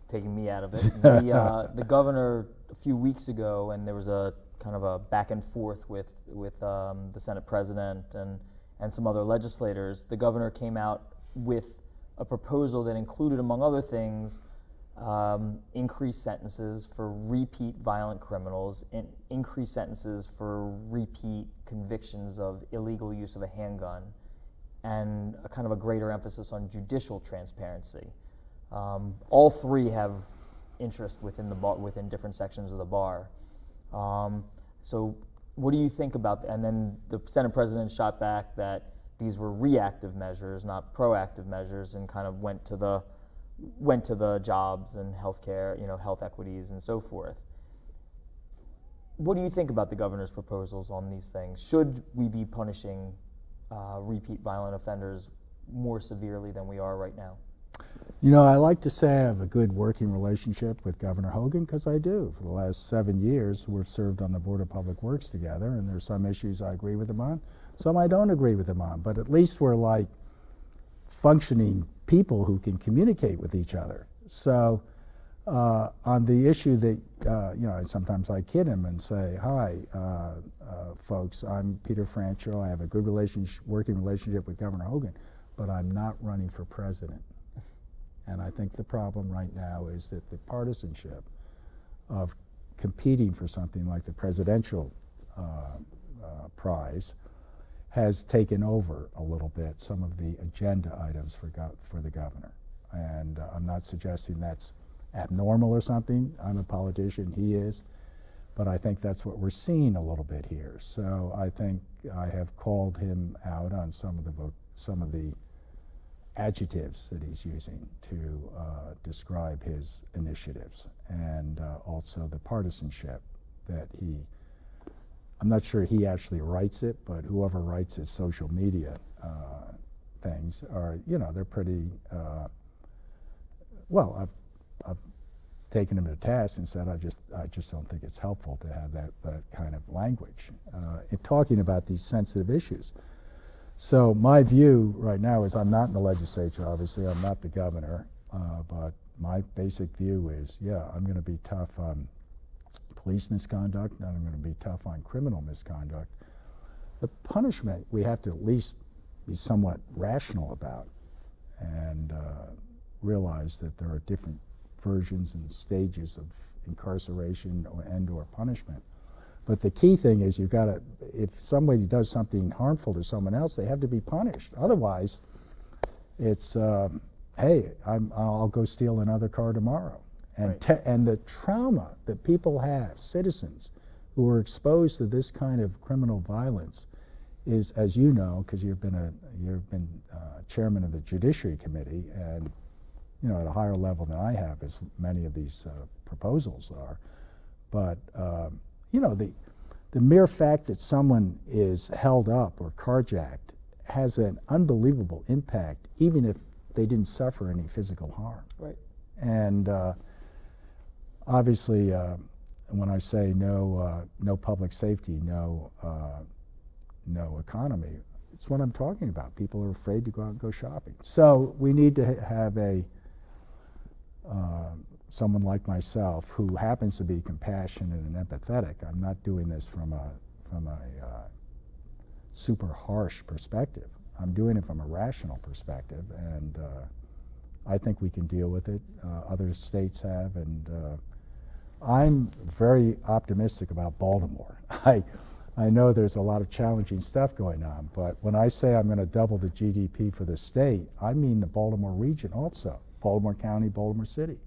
J: taking me out of it, the governor a few weeks ago, and there was a kind of a back and forth with the Senate president and some other legislators. The governor came out with a proposal that included, among other things, increased sentences for repeat violent criminals, and increased sentences for repeat convictions of illegal use of a handgun, and a kind of a greater emphasis on judicial transparency. All three have interest within different sections of the bar. So what do you think about that? And then the Senate president shot back that these were reactive measures, not proactive measures, and kind of went to the jobs and healthcare, health equities and so forth. What do you think about the governor's proposals on these things? Should we be punishing repeat violent offenders more severely than we are right now?
P: I like to say I have a good working relationship with Governor Hogan, because I do. For the last 7 years, we've served on the Board of Public Works together, and there's some issues I agree with him on, some I don't agree with him on, but at least we're like functioning people who can communicate with each other. So on the issue that, sometimes I kid him and say, "Hi, folks, I'm Peter Franchot. I have a good working relationship with Governor Hogan, but I'm not running for president." And I think the problem right now is that the partisanship of competing for something like the presidential prize has taken over a little bit some of the agenda items for the governor. And I'm not suggesting that's abnormal or something. I'm a politician, he is. But I think that's what we're seeing a little bit here. So I think I have called him out on some of the adjectives that he's using to describe his initiatives, and also the partisanship that I'm not sure he actually writes it, but whoever writes his social media things are, they're pretty, well, I've taken him to task and said, I just don't think it's helpful to have that kind of language in talking about these sensitive issues. So my view right now is, I'm not in the legislature, obviously, I'm not the governor, but my basic view is, yeah, I'm going to be tough on police misconduct, and I'm going to be tough on criminal misconduct. The punishment we have to at least be somewhat rational about, and realize that there are different versions and stages of incarceration and/or punishment. But the key thing is, you've got to, if somebody does something harmful to someone else, they have to be punished. Otherwise, it's, hey, I'll go steal another car tomorrow. And,
J: Right.
P: And the trauma that people have, citizens who are exposed to this kind of criminal violence, is, as you know, because you've been chairman of the Judiciary Committee, and at a higher level than I have, as many of these proposals are. But the mere fact that someone is held up or carjacked has an unbelievable impact, even if they didn't suffer any physical harm.
J: Right.
P: And obviously, when I say no public safety, no economy, it's what I'm talking about. People are afraid to go out and go shopping. So we need to have someone like myself, who happens to be compassionate and empathetic. I'm not doing this from a super harsh perspective. I'm doing it from a rational perspective, and I think we can deal with it. Other states have, and I'm very optimistic about Baltimore. I know there's a lot of challenging stuff going on, but when I say I'm going to double the GDP for the state, I mean the Baltimore region also, Baltimore County, Baltimore City.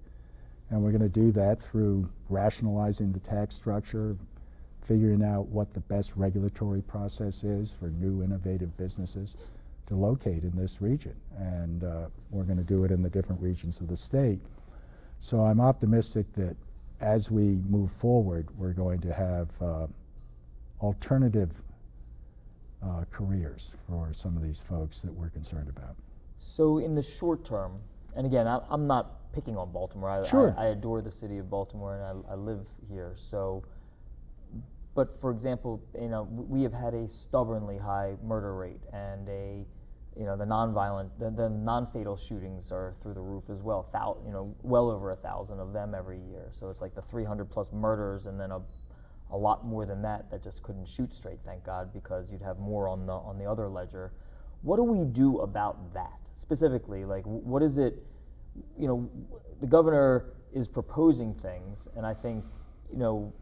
P: And we're going to do that through rationalizing the tax structure, figuring out what the best regulatory process is for new innovative businesses to locate in this region. And we're going to do it in the different regions of the state. So I'm optimistic that as we move forward, we're going to have alternative careers for some of these folks that we're concerned about.
J: So in the short term, and again, I'm not picking on Baltimore.
P: Sure.
J: I adore the city of Baltimore, and I live here. So, but for example, we have had a stubbornly high murder rate, and the non-fatal shootings are through the roof as well. Well over 1,000 of them every year. So it's like the 300 plus murders, and then a lot more than that just couldn't shoot straight, thank God, because you'd have more on the other ledger. What do we do about that specifically? Like, what is it? The governor is proposing things, and I think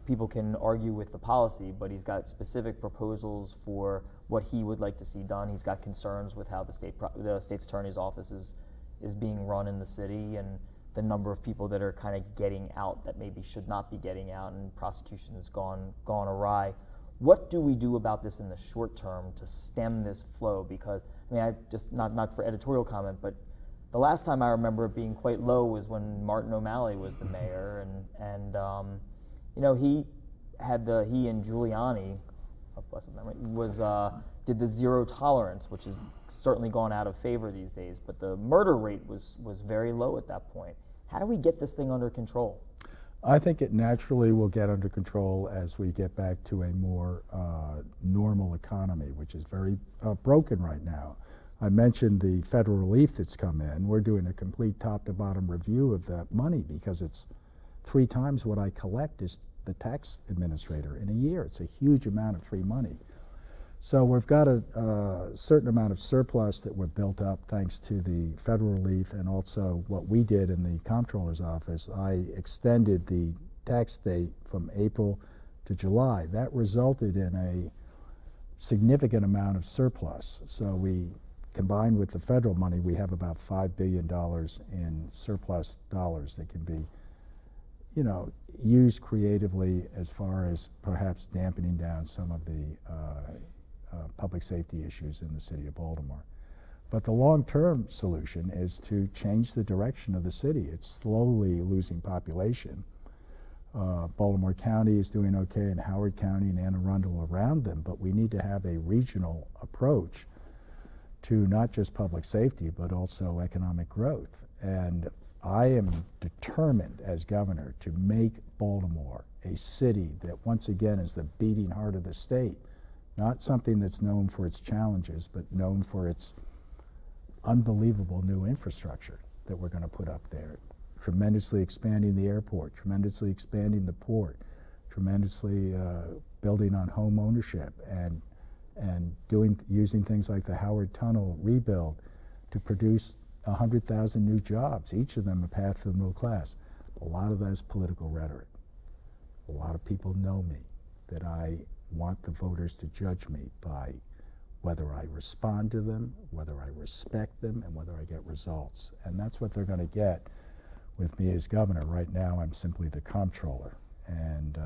J: people can argue with the policy, but he's got specific proposals for what he would like to see done. He's got concerns with how the state's attorney's office is being run in the city, and the number of people that are kind of getting out that maybe should not be getting out, and prosecution has gone awry. What do we do about this in the short term to stem this flow? Because I just not for editorial comment, but the last time I remember it being quite low was when Martin O'Malley was the mayor, and he and Giuliani, bless his memory, did the zero tolerance, which has certainly gone out of favor these days. But the murder rate was very low at that point. How do we get this thing under control?
P: I think it naturally will get under control as we get back to a more normal economy, which is very broken right now. I mentioned the federal relief that's come in. We're doing a complete top-to-bottom review of that money, because it's 3 times what I collect as the tax administrator in a year. It's a huge amount of free money. So we've got a certain amount of surplus that we're built up thanks to the federal relief, and also what we did in the comptroller's office. I extended the tax date from April to July. That resulted in a significant amount of surplus. So we, combined with the federal money, we have about $5 billion in surplus dollars that can be, you know, used creatively as far as perhaps dampening down some of the public safety issues in the city of Baltimore. But the long-term solution is to change the direction of the city. It's slowly losing population. Baltimore County is doing okay, and Howard County and Anne Arundel around them, but we need to have a regional approach to not just public safety, but also economic growth. And I am determined as governor to make Baltimore a city that once again is the beating heart of the state, not something that's known for its challenges, but known for its unbelievable new infrastructure that we're going to put up there. Tremendously expanding the airport, tremendously expanding the port, tremendously building on home ownership, and using things like the Howard Tunnel rebuild to produce 100,000 new jobs, each of them a path to the middle class. A lot of that is political rhetoric. A lot of people know me, that I want the voters to judge me by whether I respond to them, whether I respect them, and whether I get results. And that's what they're going to get with me as governor. Right now, I'm simply the comptroller. And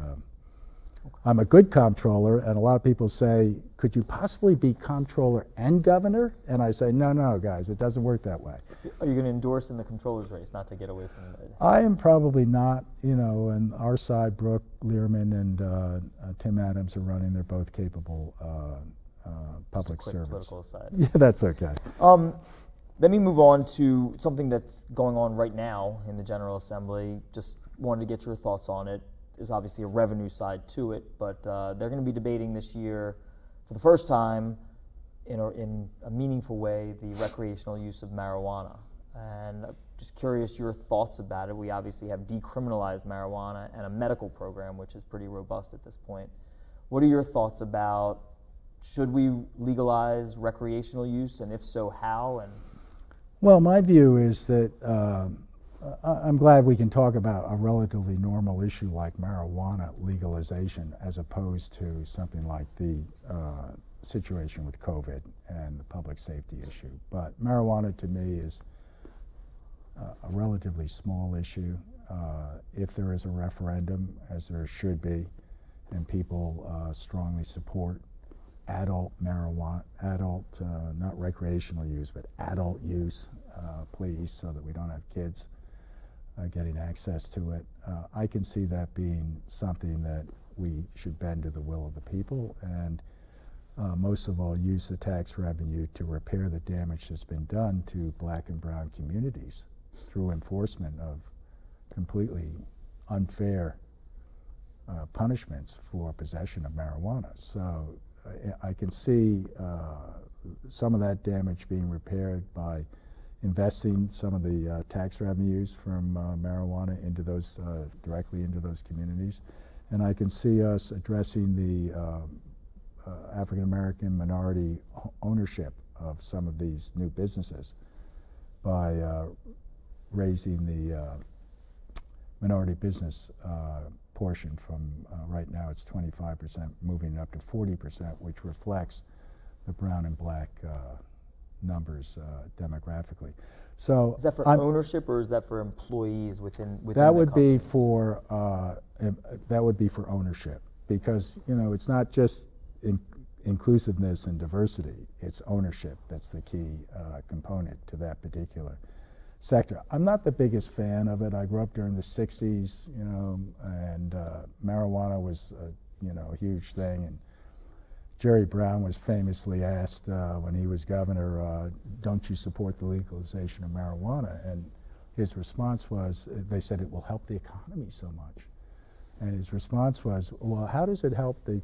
P: I'm a good comptroller, and a lot of people say, could you possibly be comptroller and governor? And I say, no, guys, it doesn't work that way.
J: Are you going to endorse in the comptroller's race, not to get away from it?
P: I am probably not, you know, and our side, Brooke Learman and Tim Adams are running. They're both capable public servants.
J: Political aside.
P: Yeah, that's okay.
J: Let me move on to something that's going on right now in the General Assembly. Just wanted to get your thoughts on it. There's obviously a revenue side to it, but they're going to be debating this year for the first time in a meaningful way the recreational use of marijuana. And I'm just curious your thoughts about it. We obviously have decriminalized marijuana and a medical program, which is pretty robust at this point. What are your thoughts about, should we legalize recreational use, and if so, how? And
P: well, my view is that I'm glad we can talk about a relatively normal issue like marijuana legalization as opposed to something like the situation with COVID and the public safety issue. But marijuana to me is a relatively small issue. If there is a referendum, as there should be, and people strongly support adult marijuana, not recreational use, but adult use, please, so that we don't have kids getting access to it. I can see that being something that we should bend to the will of the people, and most of all use the tax revenue to repair the damage that's been done to black and brown communities through enforcement of completely unfair punishments for possession of marijuana. So I can see some of that damage being repaired by investing some of the tax revenues from marijuana into those directly into those communities, and I can see us addressing the African American minority ownership of some of these new businesses by raising the minority business portion from right now it's 25%, moving up to 40%, which reflects the brown and black numbers demographically. So
J: is that for ownership, or is that for employees within
P: that would
J: the
P: be for that would be for ownership, because you know it's not just inclusiveness and diversity, it's ownership that's the key component to that particular sector. I'm not the biggest fan of it. I grew up during the 60s, you know, and marijuana was you know, a huge thing, and Jerry Brown was famously asked when he was governor, don't you support the legalization of marijuana? And his response was, they said it will help the economy so much. And his response was, well, how does it help the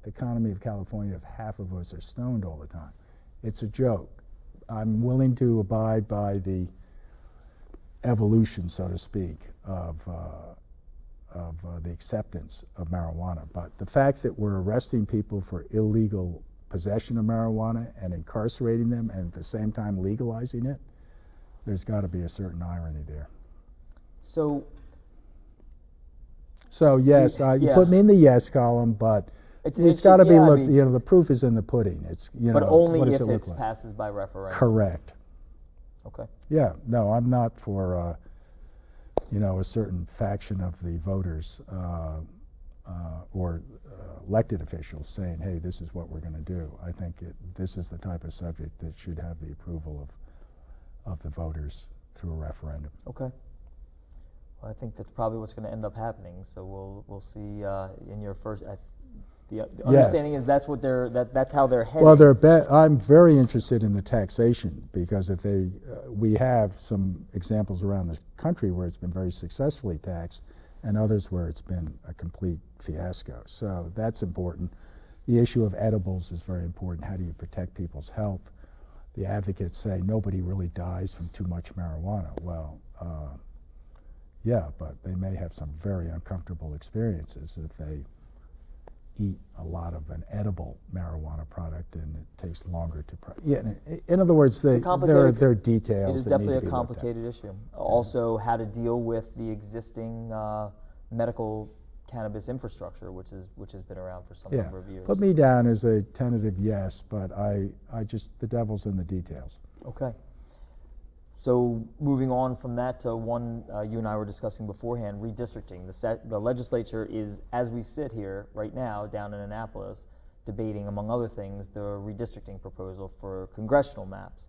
P: economy of California if half of us are stoned all the time? It's a joke. I'm willing to abide by the evolution, so to speak, of the acceptance of marijuana. But the fact that we're arresting people for illegal possession of marijuana and incarcerating them and at the same time legalizing it, there's got to be a certain irony there.
J: So
P: yes, you put me in the yes column, but It's got to be looked. You know, the proof is in the pudding. It's
J: but only
P: what does
J: if
P: it look
J: it
P: like?
J: passes by referendum.
P: Correct.
J: Okay.
P: Yeah. No, I'm not for you know, a certain faction of the voters or elected officials saying, "Hey, this is what we're going to do." I think this is the type of subject that should have the approval of the voters through a referendum.
J: Okay. Well, I think that's probably what's going to end up happening. So we'll see in your first. The understanding is that's what that's how they're heading.
P: Well, I'm very interested in the taxation because if we have some examples around the country where it's been very successfully taxed, and others where it's been a complete fiasco. So that's important. The issue of edibles is very important. How do you protect people's health? The advocates say nobody really dies from too much marijuana. Well, yeah, but they may have some very uncomfortable experiences if they eat a lot of an edible marijuana product and it takes longer to in other words, there are details.
J: It is
P: that
J: definitely
P: need to
J: a
P: be
J: complicated issue. Also, how to deal with the existing medical cannabis infrastructure, which has been around for some number of years.
P: Put me down as a tentative yes, but I just the devil's in the details.
J: Okay. So moving on from that to one you and I were discussing beforehand, redistricting. The legislature is, as we sit here right now down in Annapolis, debating, among other things, the redistricting proposal for congressional maps.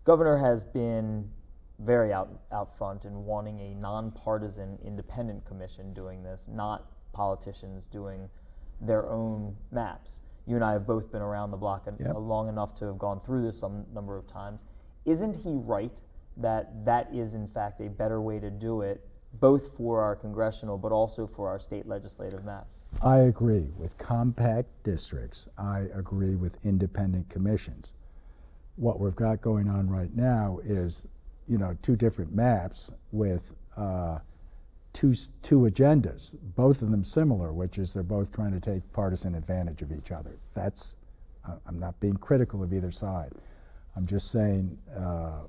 J: Governor has been very out front in wanting a nonpartisan independent commission doing this, not politicians doing their own maps. You and I have both been around the block long enough to have gone through this some number of times. Isn't he right that is in fact a better way to do it, both for our congressional but also for our state legislative maps?
P: I agree with compact districts. I agree with independent commissions. What we've got going on right now is, you know, two different maps with two agendas, both of them similar, which is they're both trying to take partisan advantage of each other. That's, I'm not being critical of either side. I'm just saying,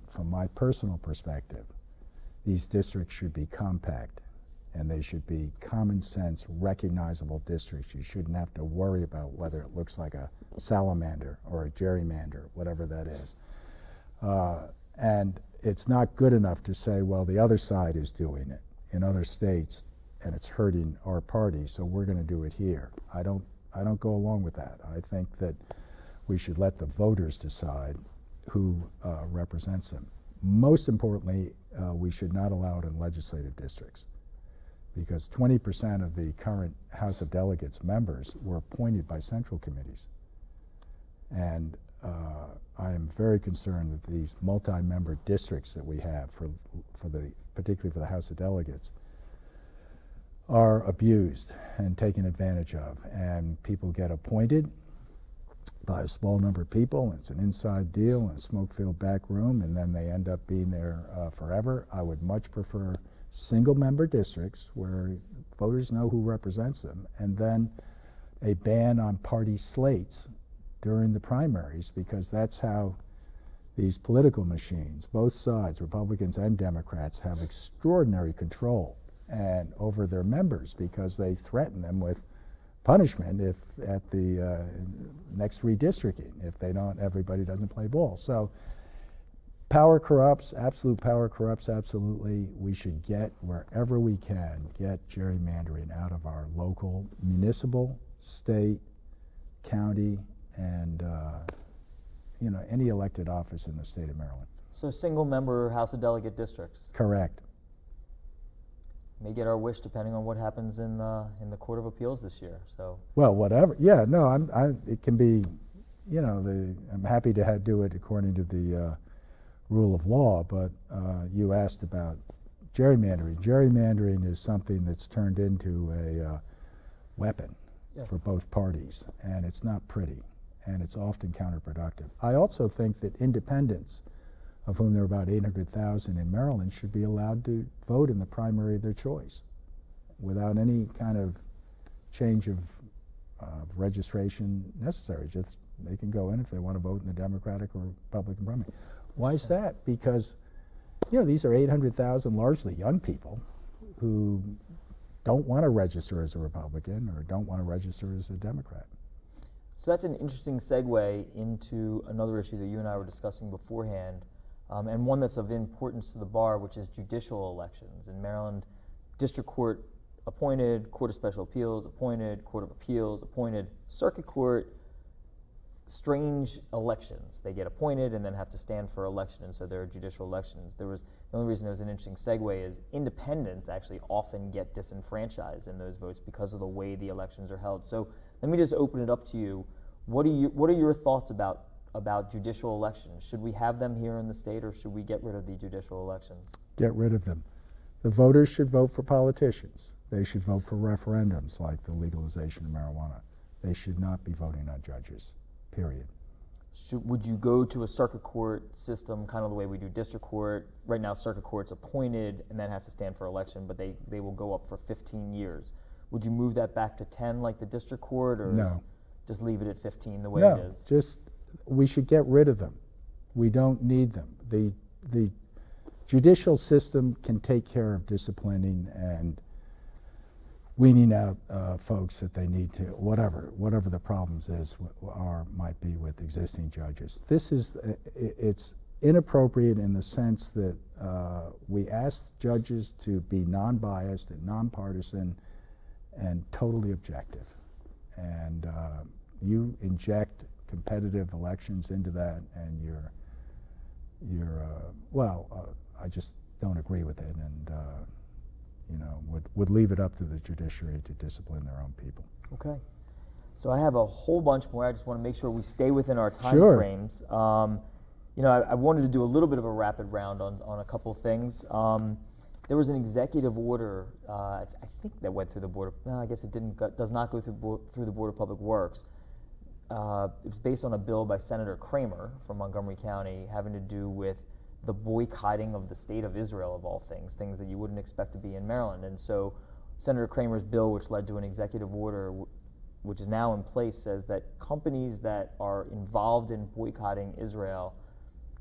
P: from my personal perspective, these districts should be compact and they should be common sense, recognizable districts. You shouldn't have to worry about whether it looks like a salamander or a gerrymander, whatever that is. And it's not good enough to say, well, the other side is doing it in other states and it's hurting our party, so we're going to do it here. I don't go along with that. I think that we should let the voters decide who represents them. Most importantly, we should not allow it in legislative districts, because 20% of the current House of Delegates members were appointed by central committees. And I am very concerned that these multi-member districts that we have particularly for the House of Delegates are abused and taken advantage of, and people get appointed by a small number of people, and it's an inside deal in a smoke-filled back room, and then they end up being there forever. I would much prefer single-member districts where voters know who represents them, and then a ban on party slates during the primaries, because that's how these political machines, both sides, Republicans and Democrats, have extraordinary control and over their members, because they threaten them with punishment if at the next redistricting if everybody doesn't play ball. So power corrupts, absolute power corrupts, absolutely. We should get, wherever we can, get gerrymandering out of our local, municipal, state, county, and you know, any elected office in the state of Maryland.
J: So single-member House of Delegate districts.
P: Correct.
J: May get our wish depending on what happens in the Court of Appeals this year. So.
P: Well, whatever. Yeah, no, it can be, you know, I'm happy to do it according to the rule of law. But you asked about gerrymandering. Gerrymandering is something that's turned into a weapon for both parties, and it's not pretty, and it's often counterproductive. I also think that independents, of whom there are about 800,000 in Maryland, should be allowed to vote in the primary of their choice without any kind of change of registration necessary. Just they can go in if they want to vote in the Democratic or Republican primary. Why is that? Because, you know, these are 800,000 largely young people who don't want to register as a Republican or don't want to register as a Democrat.
J: So that's an interesting segue into another issue that you and I were discussing beforehand, and one that's of importance to the bar, which is judicial elections. In Maryland, district court appointed, court of special appeals appointed, court of appeals appointed, circuit court, strange elections. They get appointed and then have to stand for election, and so there are judicial elections. The only reason it was an interesting segue is independents actually often get disenfranchised in those votes because of the way the elections are held. So let me just open it up to you. What are your thoughts about judicial elections? Should we have them here in the state, or should we get rid of the judicial elections?
P: Get rid of them. The voters should vote for politicians. They should vote for referendums like the legalization of marijuana. They should not be voting on judges, period.
J: Would you go to a circuit court system, kind of the way we do district court? Right now, circuit court's appointed and then has to stand for election, but they will go up for 15 years. Would you move that back to 10 like the district court, or
P: no,
J: just leave it at 15 the way it is?
P: Just, we should get rid of them. We don't need them. The judicial system can take care of disciplining and weaning out folks that they need to, whatever the problems might be with existing judges. It's inappropriate in the sense that we ask judges to be non-biased and nonpartisan and totally objective. And you inject competitive elections into that, and I just don't agree with it, and would leave it up to the judiciary to discipline their own people.
J: Okay. So I have a whole bunch more. I just want to make sure we stay within our time frames. I wanted to do a little bit of a rapid round on a couple of things. There was an executive order, I think, that went through the Board of, no, I guess it does not go through the Board of Public Works. It was based on a bill by Senator Kramer from Montgomery County having to do with the boycotting of the state of Israel, of all things that you wouldn't expect to be in Maryland. And so Senator Kramer's bill, which led to an executive order, which is now in place, says that companies that are involved in boycotting Israel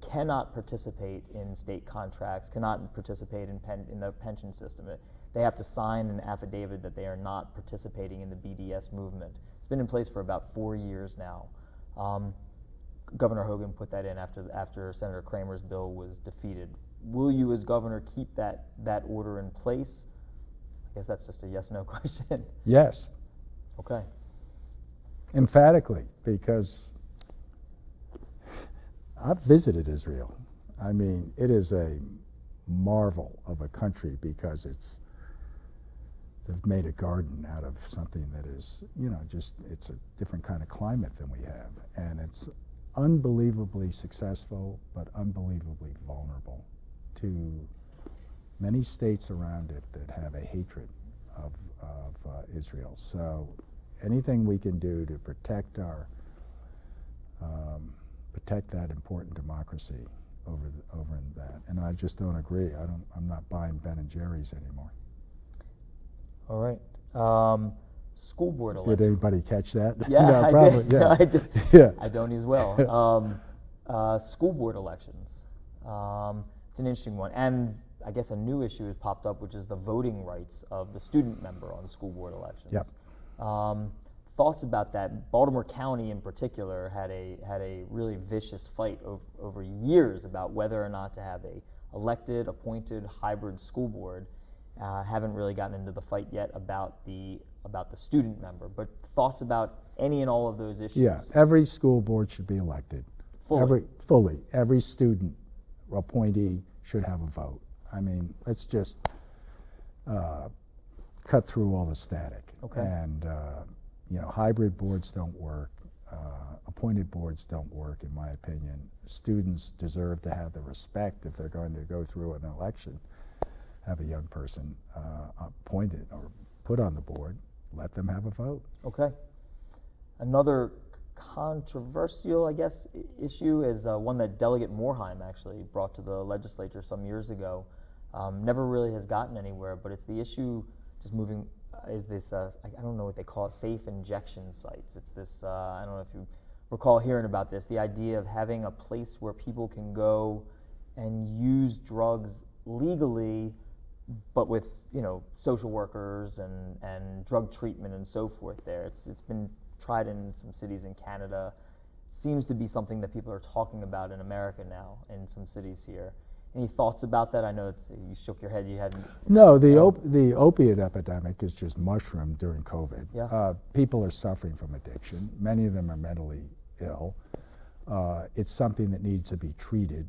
J: cannot participate in state contracts, cannot participate in the pension system. They have to sign an affidavit that they are not participating in the BDS movement. It's been in place for about 4 years now. Governor Hogan put that in after Senator Kramer's bill was defeated. Will you, as governor, keep that order in place? I guess that's just a yes/no question.
P: Yes.
J: Okay.
P: Emphatically, because I've visited Israel. I mean, it is a marvel of a country because they've made a garden out of something that is, it's a different kind of climate than we have. And it's unbelievably successful, but unbelievably vulnerable to many states around it that have a hatred of Israel. So anything we can do to protect that important democracy over that. And I just don't agree. I'm not buying Ben and Jerry's anymore.
J: All right. School board elections.
P: Did anybody catch that?
J: Yeah,
P: no,
J: I
P: probably,
J: did.
P: Yeah.
J: I did.
P: Yeah.
J: I don't as well. School board elections. It's an interesting one. And I guess a new issue has popped up, which is the voting rights of the student member on school board elections.
P: Yep.
J: Thoughts about that? Baltimore County in particular had a really vicious fight over years about whether or not to have a elected, appointed, hybrid school board. Haven't really gotten into the fight yet about the student member, but thoughts about any and all of those issues?
P: Yeah, every school board should be elected.
J: Fully.
P: Every student appointee should have a vote. I mean, let's just cut through all the static.
J: Okay.
P: And hybrid boards don't work. Appointed boards don't work, in my opinion. Students deserve to have the respect if they're going to go through an election. Have a young person appointed or put on the board, let them have a vote.
J: Okay. Another controversial, I guess, issue is one that Delegate Morheim actually brought to the legislature some years ago. Never really has gotten anywhere, but it's the issue just moving, is this, I don't know what they call it, safe injection sites. It's this, I don't know if you recall hearing about this, the idea of having a place where people can go and use drugs legally, but with social workers and drug treatment and so forth there. It's been tried in some cities in Canada. Seems to be something that people are talking about in America now, in some cities here. Any thoughts about that? I know you shook your head. You hadn't.
P: No, the opiate epidemic is just mushroomed during COVID.
J: Yeah.
P: People are suffering from addiction. Many of them are mentally ill. It's something that needs to be treated,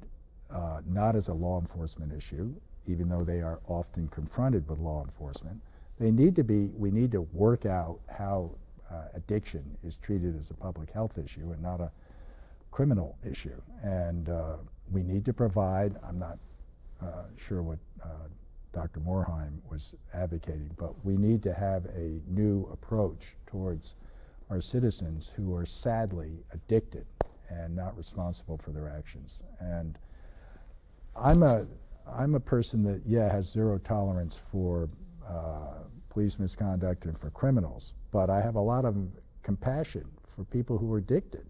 P: not as a law enforcement issue, even though they are often confronted with law enforcement. We need to work out how addiction is treated as a public health issue and not a criminal issue. And we need to provide, I'm not sure what Dr. Morheim was advocating, but we need to have a new approach towards our citizens who are sadly addicted and not responsible for their actions. And I'm a person that, has zero tolerance for police misconduct and for criminals, but I have a lot of compassion for people who are addicted.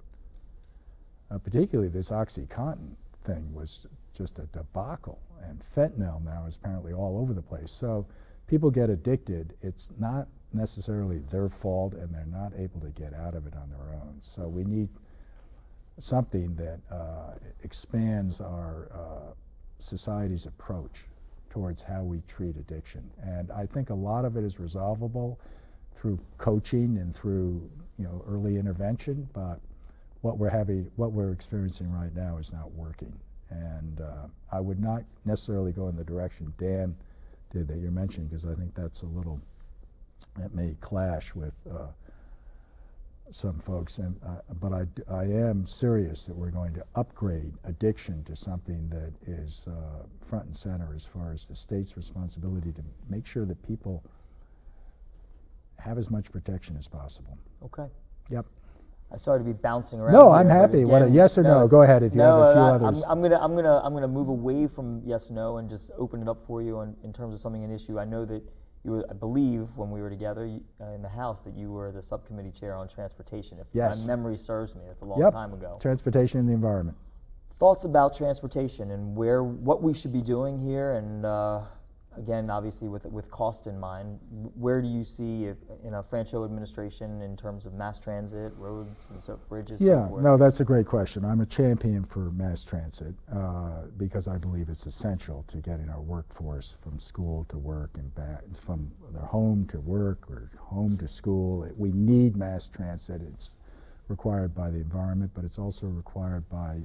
P: Particularly this OxyContin thing was just a debacle, and fentanyl now is apparently all over the place. So people get addicted. It's not necessarily their fault, and they're not able to get out of it on their own. So we need something that expands our society's approach towards how we treat addiction. And I think a lot of it is resolvable through coaching and through early intervention, but what we're experiencing right now is not working. And I would not necessarily go in the direction Dan did that you're mentioning, because I think that may clash with some folks. And but I am serious that we're going to upgrade addiction to something that is front and center as far as the state's responsibility to make sure that people have as much protection as possible.
J: Okay.
P: Yep.
J: I'm sorry to be bouncing around.
P: No,
J: here,
P: I'm happy.
J: Again,
P: what a yes or no? Go ahead if you have a few others.
J: I'm gonna move away from yes or no and just open it up for you in terms of something, an issue. I know that you were, I believe, when we were together in the House, that you were the subcommittee chair on transportation. If
P: yes.
J: my memory serves me, that's a long time ago.
P: Transportation and the environment.
J: Thoughts about transportation and what we should be doing here, and again, obviously with cost in mind, where do you see in a Franchot administration in terms of mass transit, roads, and bridges?
P: Yeah, no, that's a great question. I'm a champion for mass transit because I believe it's essential to getting our workforce from school to work and back, from their home to work or home to school. We need mass transit. It's required by the environment, but it's also required by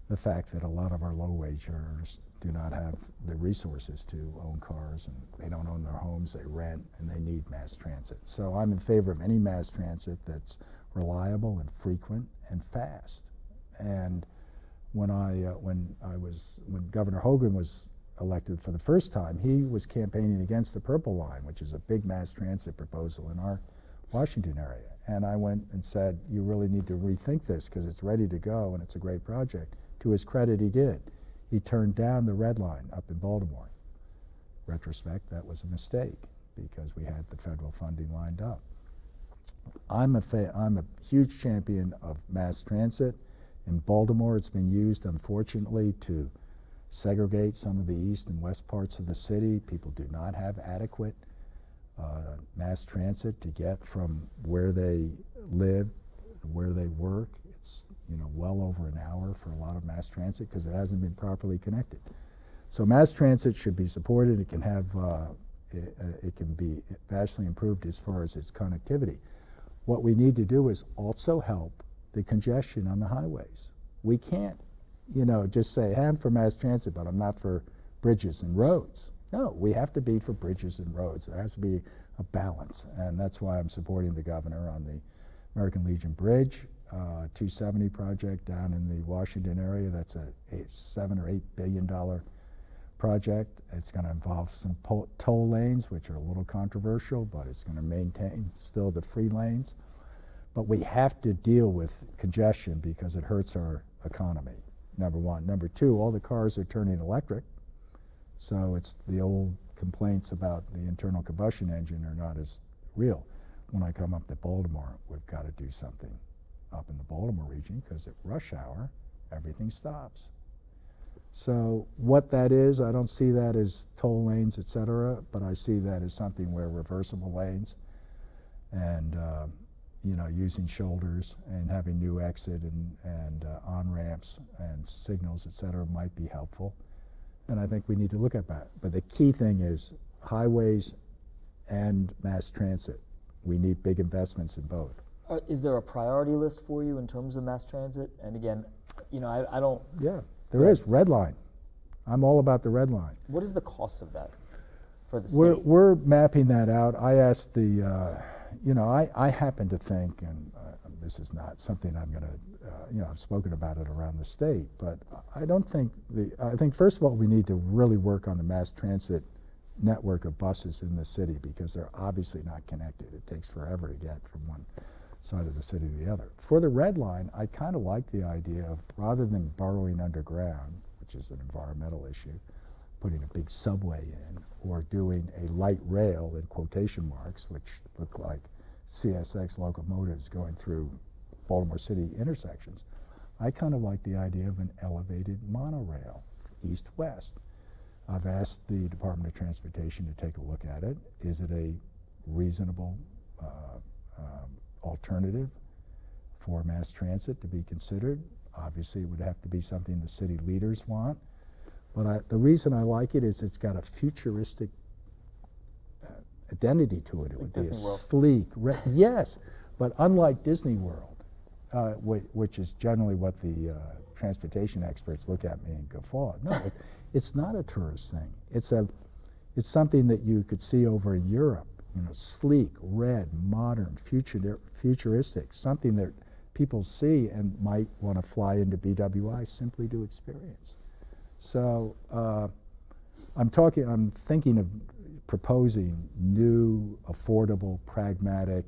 P: the fact that a lot of our low-wage earners do not have the resources to own cars, and they don't own their homes, they rent, and they need mass transit. So I'm in favor of any mass transit that's reliable and frequent and fast. And when Governor Hogan was elected for the first time, he was campaigning against the Purple Line, which is a big mass transit proposal in our Washington area. And I went and said, you really need to rethink this because it's ready to go and it's a great project. To his credit, he did. He turned down the Red Line up in Baltimore. Retrospect, that was a mistake because we had the federal funding lined up. I'm a huge champion of mass transit. In Baltimore, it's been used, unfortunately, to segregate some of the east and west parts of the city. People do not have adequate mass transit to get from where they live to where they work. It's well over an hour for a lot of mass transit because it hasn't been properly connected. So mass transit should be supported. It can have it can be vastly improved as far as its connectivity. What we need to do is also help the congestion on the highways. We can't, just say, hey, I'm for mass transit, but I'm not for bridges and roads. No, we have to be for bridges and roads. There has to be a balance, and that's why I'm supporting the governor on the American Legion Bridge. 270 project down in the Washington area. That's a $7 or $8 billion project. It's going to involve some toll lanes, which are a little controversial, but it's going to maintain still the free lanes. But we have to deal with congestion because it hurts our economy, number one. Number two, all the cars are turning electric, so it's the old complaints about the internal combustion engine are not as real. When I come up to Baltimore, we've got to do something up in the Baltimore region because at rush hour, everything stops. So what that is, I don't see that as toll lanes, et cetera, but I see that as something where reversible lanes and using shoulders and having new exit and on-ramps and signals, et cetera, might be helpful. And I think we need to look at that. But the key thing is highways and mass transit. We need big investments in both.
J: Is there a priority list for you in terms of mass transit? And again, I don't...
P: Yeah, there is. Red line. I'm all about the red line.
J: What is the cost of that for the state?
P: We're mapping that out. I asked the, I happen to think, and this is not something I'm going to, I've spoken about it around the state, but I don't think I think first of all we need to really work on the mass transit network of buses in the city because they're obviously not connected. It takes forever to get from one side of the city to the other. For the red line, I kind of like the idea of rather than burrowing underground, which is an environmental issue, putting a big subway in, or doing a light rail in quotation marks, which look like CSX locomotives going through Baltimore City intersections. I kind of like the idea of an elevated monorail, east-west. I've asked the Department of Transportation to take a look at it. Is it a reasonable alternative for mass transit to be considered? Obviously, it would have to be something the city leaders want. But the reason I like it is it's got a futuristic identity to it. It would be a sleek, yes, but unlike Disney World, which is generally what the transportation experts look at me and guffaw. No, it's not a tourist thing. It's something that you could see over in Europe. Sleek, red, modern, futuristic, something that people see and might want to fly into BWI simply to experience. So I'm thinking of proposing new, affordable, pragmatic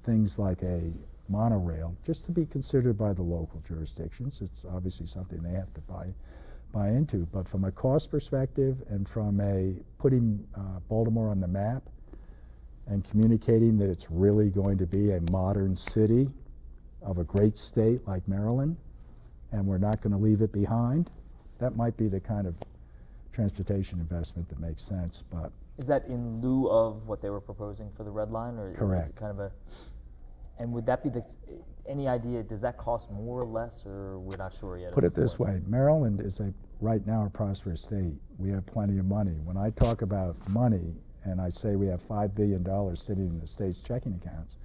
P: things like a monorail, just to be considered by the local jurisdictions. It's obviously something they have to buy into, but from a cost perspective and from putting Baltimore on the map and communicating that it's really going to be a modern city of a great state like Maryland, and we're not going to leave it behind, that might be the kind of transportation investment that makes sense. But
J: is that in lieu of what they were proposing for the red line, or
P: correct?
J: Is it kind of and would that be any idea? Does that cost more or less, or we're not sure yet?
P: Put it this way: Maryland is right now a prosperous state. We have plenty of money. When I talk about money, and I say we have $5 billion sitting in the state's checking accounts,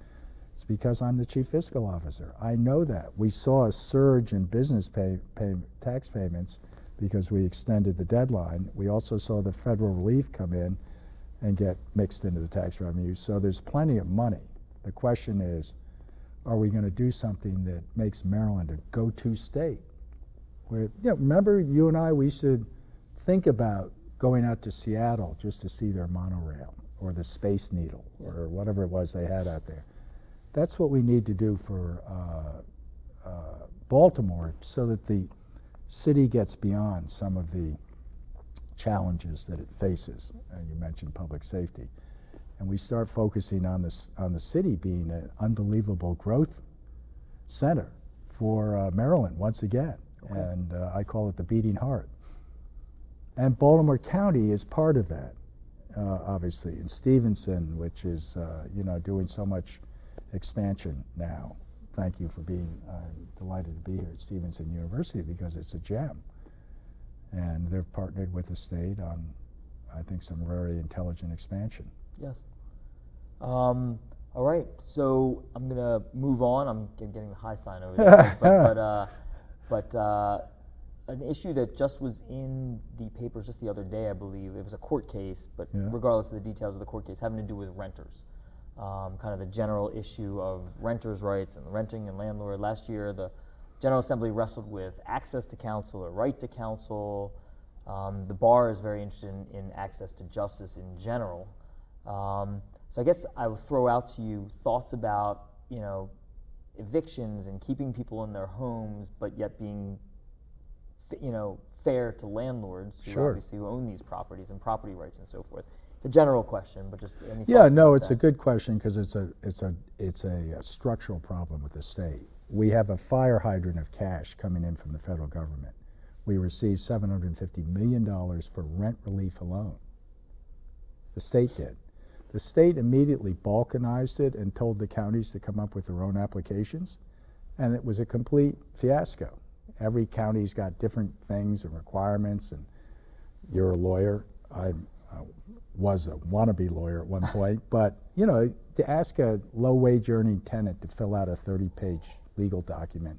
P: it's because I'm the chief fiscal officer. I know that. We saw a surge in business tax payments because we extended the deadline. We also saw the federal relief come in and get mixed into the tax revenue. So there's plenty of money. The question is, are we going to do something that makes Maryland a go-to state? Where, remember you and I, we should think about going out to Seattle just to see their monorail or the Space Needle or whatever it was they had out there. That's what we need to do for Baltimore, so that the city gets beyond some of the challenges that it faces. You mentioned public safety. And we start focusing on the city being an unbelievable growth center for Maryland once again. Okay. And I call it the beating heart. And Baltimore County is part of that, obviously. And Stevenson, which is doing so much expansion now. Thank you for being delighted to be here at Stevenson University, because it's a gem. And they've partnered with the state on, I think, some very intelligent expansion.
J: Yes. All right, so I'm going to move on. I'm getting the high sign over there. but an issue that just was in the papers just the other day, I believe, it was a court case, but regardless of the details of the court case, having to do with renters. Kind of the general issue of renters' rights and renting and landlord. Last year, the General Assembly wrestled with access to counsel or right to counsel. The bar is very interested in access to justice in general. So I guess I will throw out to you thoughts about, evictions and keeping people in their homes, but yet being, fair to landlords who obviously own these properties and property rights and so forth. It's a general question, but just any thoughts about
P: it's a good question, because it's a structural problem with the state. We have a fire hydrant of cash coming in from the federal government. We received $750 million for rent relief alone. The state did. The state immediately balkanized it and told the counties to come up with their own applications, and it was a complete fiasco. Every county's got different things and requirements, and you're a lawyer. I was a wannabe lawyer at one point, but you know, to ask a low-wage earning tenant to fill out a 30-page legal document,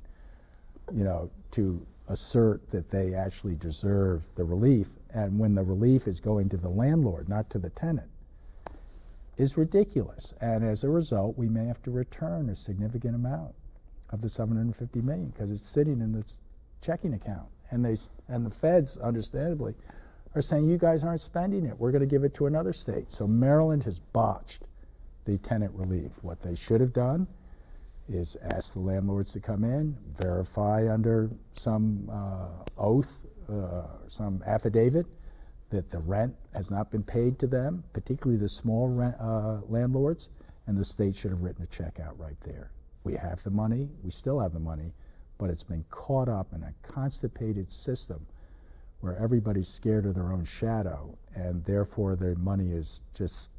P: you know, to assert that they actually deserve the relief, and when the relief is going to the landlord, not to the tenant, is ridiculous. And as a result, we may have to return a significant amount of the $750 million because it's sitting in this checking account. And the feds, understandably, are saying, you guys aren't spending it. We're going to give it to another state. So Maryland has botched the tenant relief. What they should have done is ask the landlords to come in, verify under some oath, some affidavit, that the rent has not been paid to them, particularly the small landlords, and the state should have written a check out right there. We have the money, we still have the money, but it's been caught up in a constipated system where everybody's scared of their own shadow, and therefore their money is just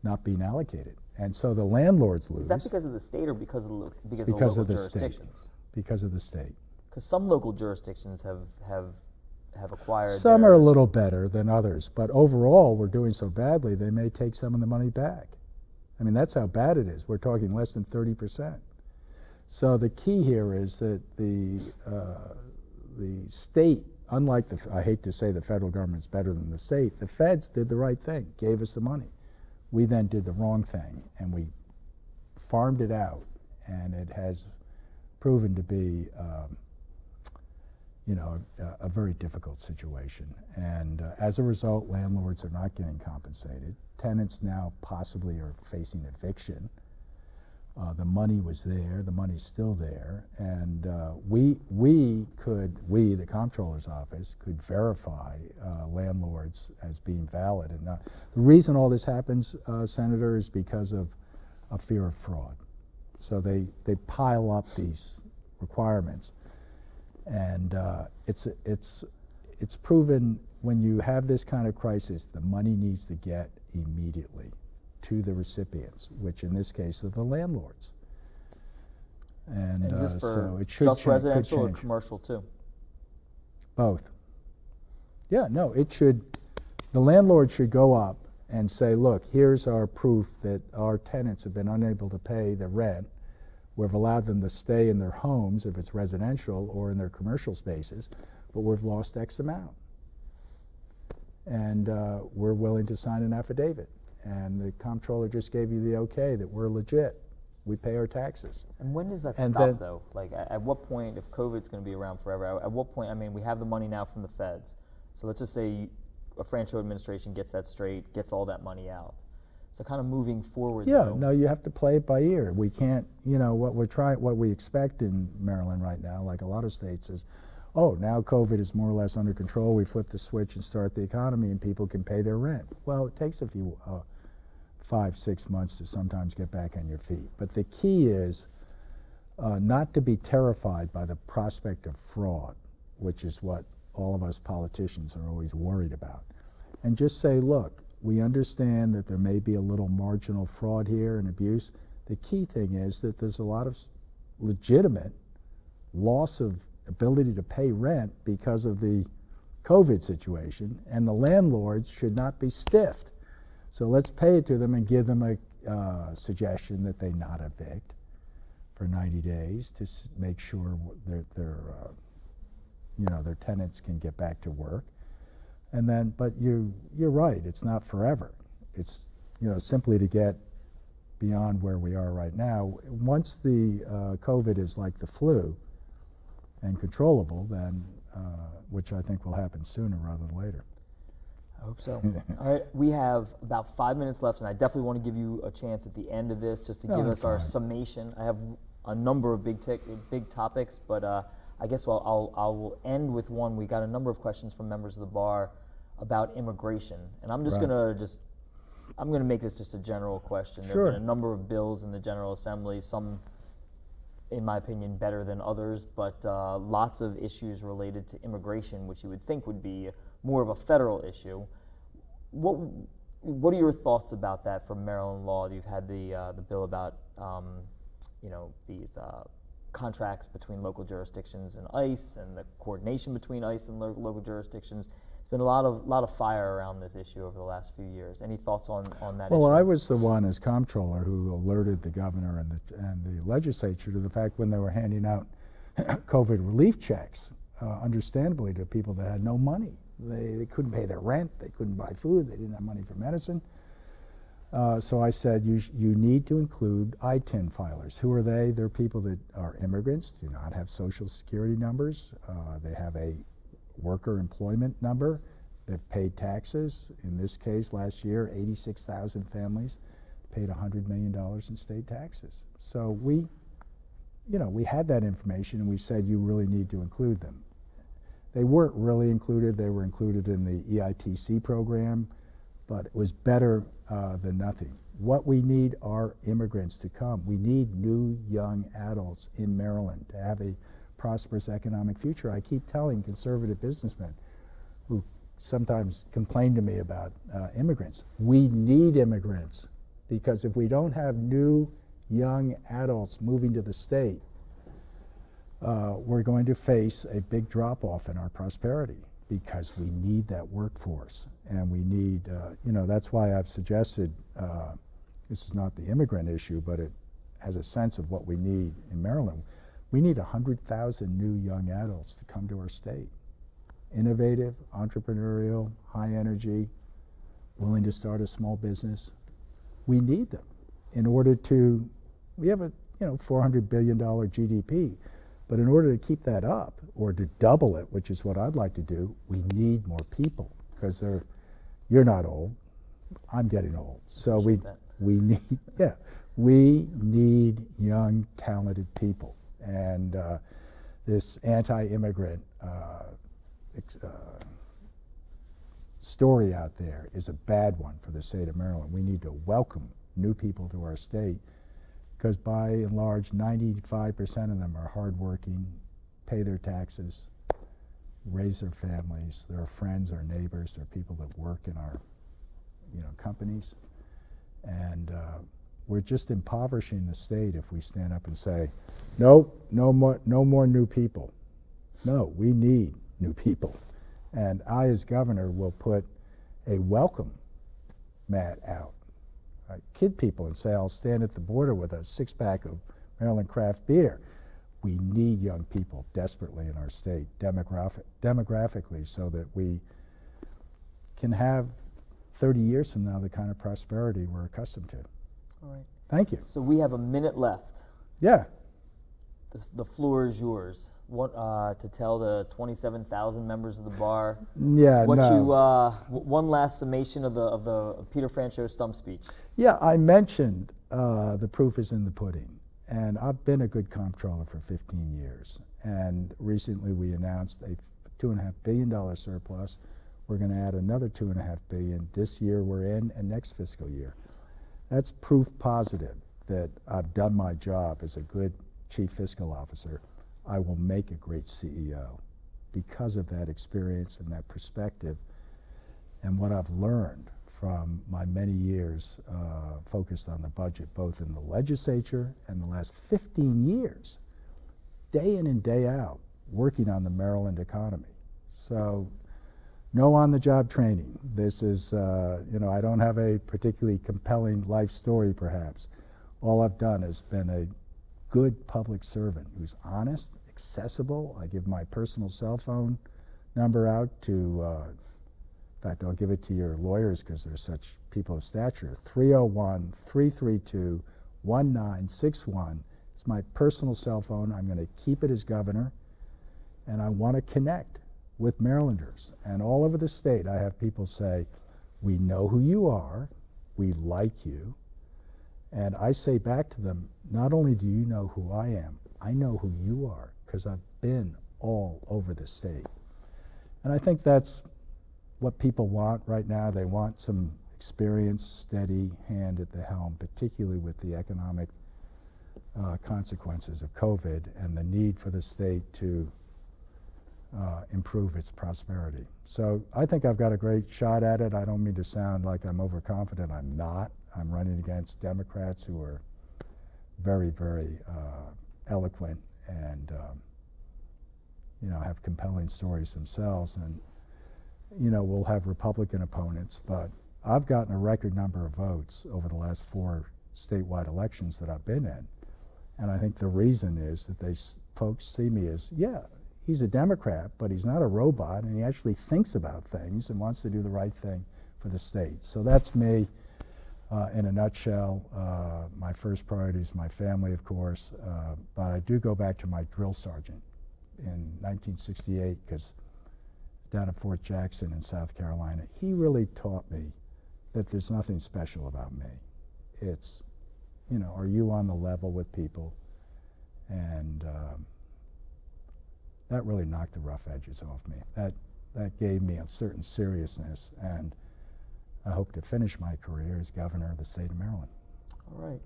P: not being allocated. And so the landlords lose.
J: Is that because of the state or because of the
P: because
J: local
P: of the
J: jurisdictions?
P: State. Because of the state.
J: Because some local jurisdictions have acquired.
P: Some are a little better than others, but overall we're doing so badly they may take some of the money back. I mean, that's how bad it is. We're talking less than 30%. So the key here is that the state, unlike I hate to say the federal government's better than the state, the feds did the right thing, gave us the money. We then did the wrong thing, and we farmed it out, and it has proven to be you know, a very difficult situation. And as a result, landlords are not getting compensated. Tenants now possibly are facing eviction. The money was there, the money's still there, and we, the comptroller's office, could verify landlords as being valid. And the reason all this happens, Senator, is because of a fear of fraud. So they pile up these requirements. And it's proven when you have this kind of crisis, the money needs to get immediately to the recipients, which in this case are the landlords. And
J: is this for
P: so it should
J: just residential or
P: change.
J: commercial too?
P: Both. Yeah, no, it should. The landlord should go up and say, look, here's our proof that our tenants have been unable to pay the rent. We've allowed them to stay in their homes if it's residential or in their commercial spaces, but we've lost X amount. And we're willing to sign an affidavit. And the comptroller just gave you the okay that we're legit. We pay our taxes.
J: And when does that
P: and
J: stop,
P: then,
J: though? Like, at what point, if COVID's going to be around forever, at what point, I mean, we have the money now from the feds. So let's just say a Franchot administration gets that straight, gets all that money out. So kind of moving forward.
P: Yeah,
J: though,
P: no, you have to play it by ear. We can't, you know, what we expect in Maryland right now, like a lot of states, is, oh, now COVID is more or less under control. We flip the switch and start the economy and people can pay their rent. Well, it takes a few, 5-6 months to sometimes get back on your feet. But the key is not to be terrified by the prospect of fraud, which is what all of us politicians are always worried about. And just say, look, we understand that there may be a little marginal fraud here and abuse. The key thing is that there's a lot of legitimate loss of ability to pay rent because of the COVID situation, and the landlords should not be stiffed. So let's pay it to them and give them a suggestion that they not evict for 90 days to make sure their tenants can get back to work. And then, but you're right, it's not forever. It's, simply to get beyond where we are right now. Once the COVID is like the flu and controllable, then, which I think will happen sooner rather than later.
J: I hope so. All right, we have about 5 minutes left, and I definitely want to give you a chance at the end of this just to give us our summation. I have a number of big topics, but I guess I will end with one. We got a number of questions from members of the bar about immigration, and I'm just I'm going to make this just a general question. There have been a number of bills in the General Assembly, some, in my opinion, better than others, but lots of issues related to immigration, which you would think would be more of a federal issue. What are your thoughts about that from Maryland law? You've had the bill about these contracts between local jurisdictions and ICE, and the coordination between ICE and local jurisdictions. There's been a lot of fire around this issue over the last few years. Any thoughts on that issue?
P: Well, I was the one as comptroller who alerted the governor and the legislature to the fact when they were handing out COVID relief checks, understandably, to people that had no money. They couldn't pay their rent, they couldn't buy food, they didn't have money for medicine. So I said, you need to include ITIN filers. Who are they? They're people that are immigrants, do not have social security numbers, they have a worker employment number, they've paid taxes. In this case, last year, 86,000 families paid $100 million in state taxes. So we had that information, and we said you really need to include them. They weren't really included. They were included in the EITC program, but it was better than nothing. What we need are immigrants to come. We need new young adults in Maryland to have a prosperous economic future. I keep telling conservative businessmen who sometimes complain to me about immigrants, we need immigrants, because if we don't have new young adults moving to the state, we're going to face a big drop-off in our prosperity, because we need that workforce. And we need, that's why I've suggested, this is not the immigrant issue, but it has a sense of what we need in Maryland. We need 100,000 new young adults to come to our state. Innovative, entrepreneurial, high energy, willing to start a small business. We need them in order to, we have a $400 billion GDP, but in order to keep that up, or to double it, which is what I'd like to do, we need more people, because you're not old, I'm getting old. So we need young, talented people. And this anti-immigrant story out there is a bad one for the state of Maryland. We need to welcome new people to our state, because by and large, 95% of them are hardworking, pay their taxes, raise their families, they're friends or neighbors, they're people that work in our companies. And we're just impoverishing the state if we stand up and say, no more new people. No, we need new people. And I, as governor, will put a welcome mat out. Kid people and say, I'll stand at the border with a six-pack of Maryland craft beer. We need young people desperately in our state, demographically, so that we can have 30 years from now the kind of prosperity we're accustomed to.
J: All right.
P: Thank you.
J: So we have a minute left.
P: Yeah.
J: The floor is yours. What to tell the 27,000 members of the bar?
P: Yeah.
J: One last summation of the Peter Franchot stump speech.
P: Yeah, I mentioned the proof is in the pudding, and I've been a good comptroller for 15 years. And recently we announced a $2.5 billion surplus. We're going to add another $2.5 billion this year we're in, and next fiscal year. That's proof positive that I've done my job as a good chief fiscal officer. I will make a great CEO because of that experience and that perspective and what I've learned from my many years focused on the budget, both in the legislature and the last 15 years, day in and day out, working on the Maryland economy. So no on-the-job training. This is, I don't have a particularly compelling life story, perhaps. All I've done is been a good public servant who's honest, accessible. I give my personal cell phone number out to, in fact, I'll give it to your lawyers because they're such people of stature, 301-332-1961. It's my personal cell phone. I'm going to keep it as governor, and I want to connect with Marylanders. And all over the state, I have people say, we know who you are, we like you, and I say back to them, not only do you know who I am, I know who you are, because I've been all over the state. And I think that's what people want right now. They want some experienced, steady hand at the helm, particularly with the economic consequences of COVID and the need for the state to improve its prosperity. So I think I've got a great shot at it. I don't mean to sound like I'm overconfident. I'm not. I'm running against Democrats who are very, very eloquent and have compelling stories themselves. And we'll have Republican opponents, but I've gotten a record number of votes over the last 4 statewide elections that I've been in. And I think the reason is that folks see me as, yeah, he's a Democrat, but he's not a robot, and he actually thinks about things and wants to do the right thing for the state. So that's me in a nutshell. My first priority is my family, of course, but I do go back to my drill sergeant in 1968, because down at Fort Jackson in South Carolina, he really taught me that there's nothing special about me. It's, are you on the level with people? And that really knocked the rough edges off me. That gave me a certain seriousness, and I hope to finish my career as governor of the state of Maryland.
J: All right.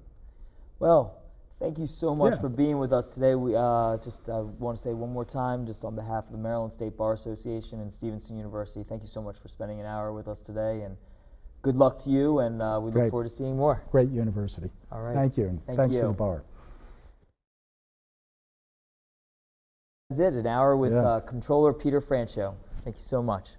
J: Well, thank you so much for being with us today. We want to say one more time, just on behalf of the Maryland State Bar Association and Stevenson University, thank you so much for spending an hour with us today, and good luck to you, and we look forward to seeing more.
P: Great university.
J: All right.
P: Thank you, and thanks to the bar.
J: That's it, an hour with Comptroller Peter Franchot. Thank you so much.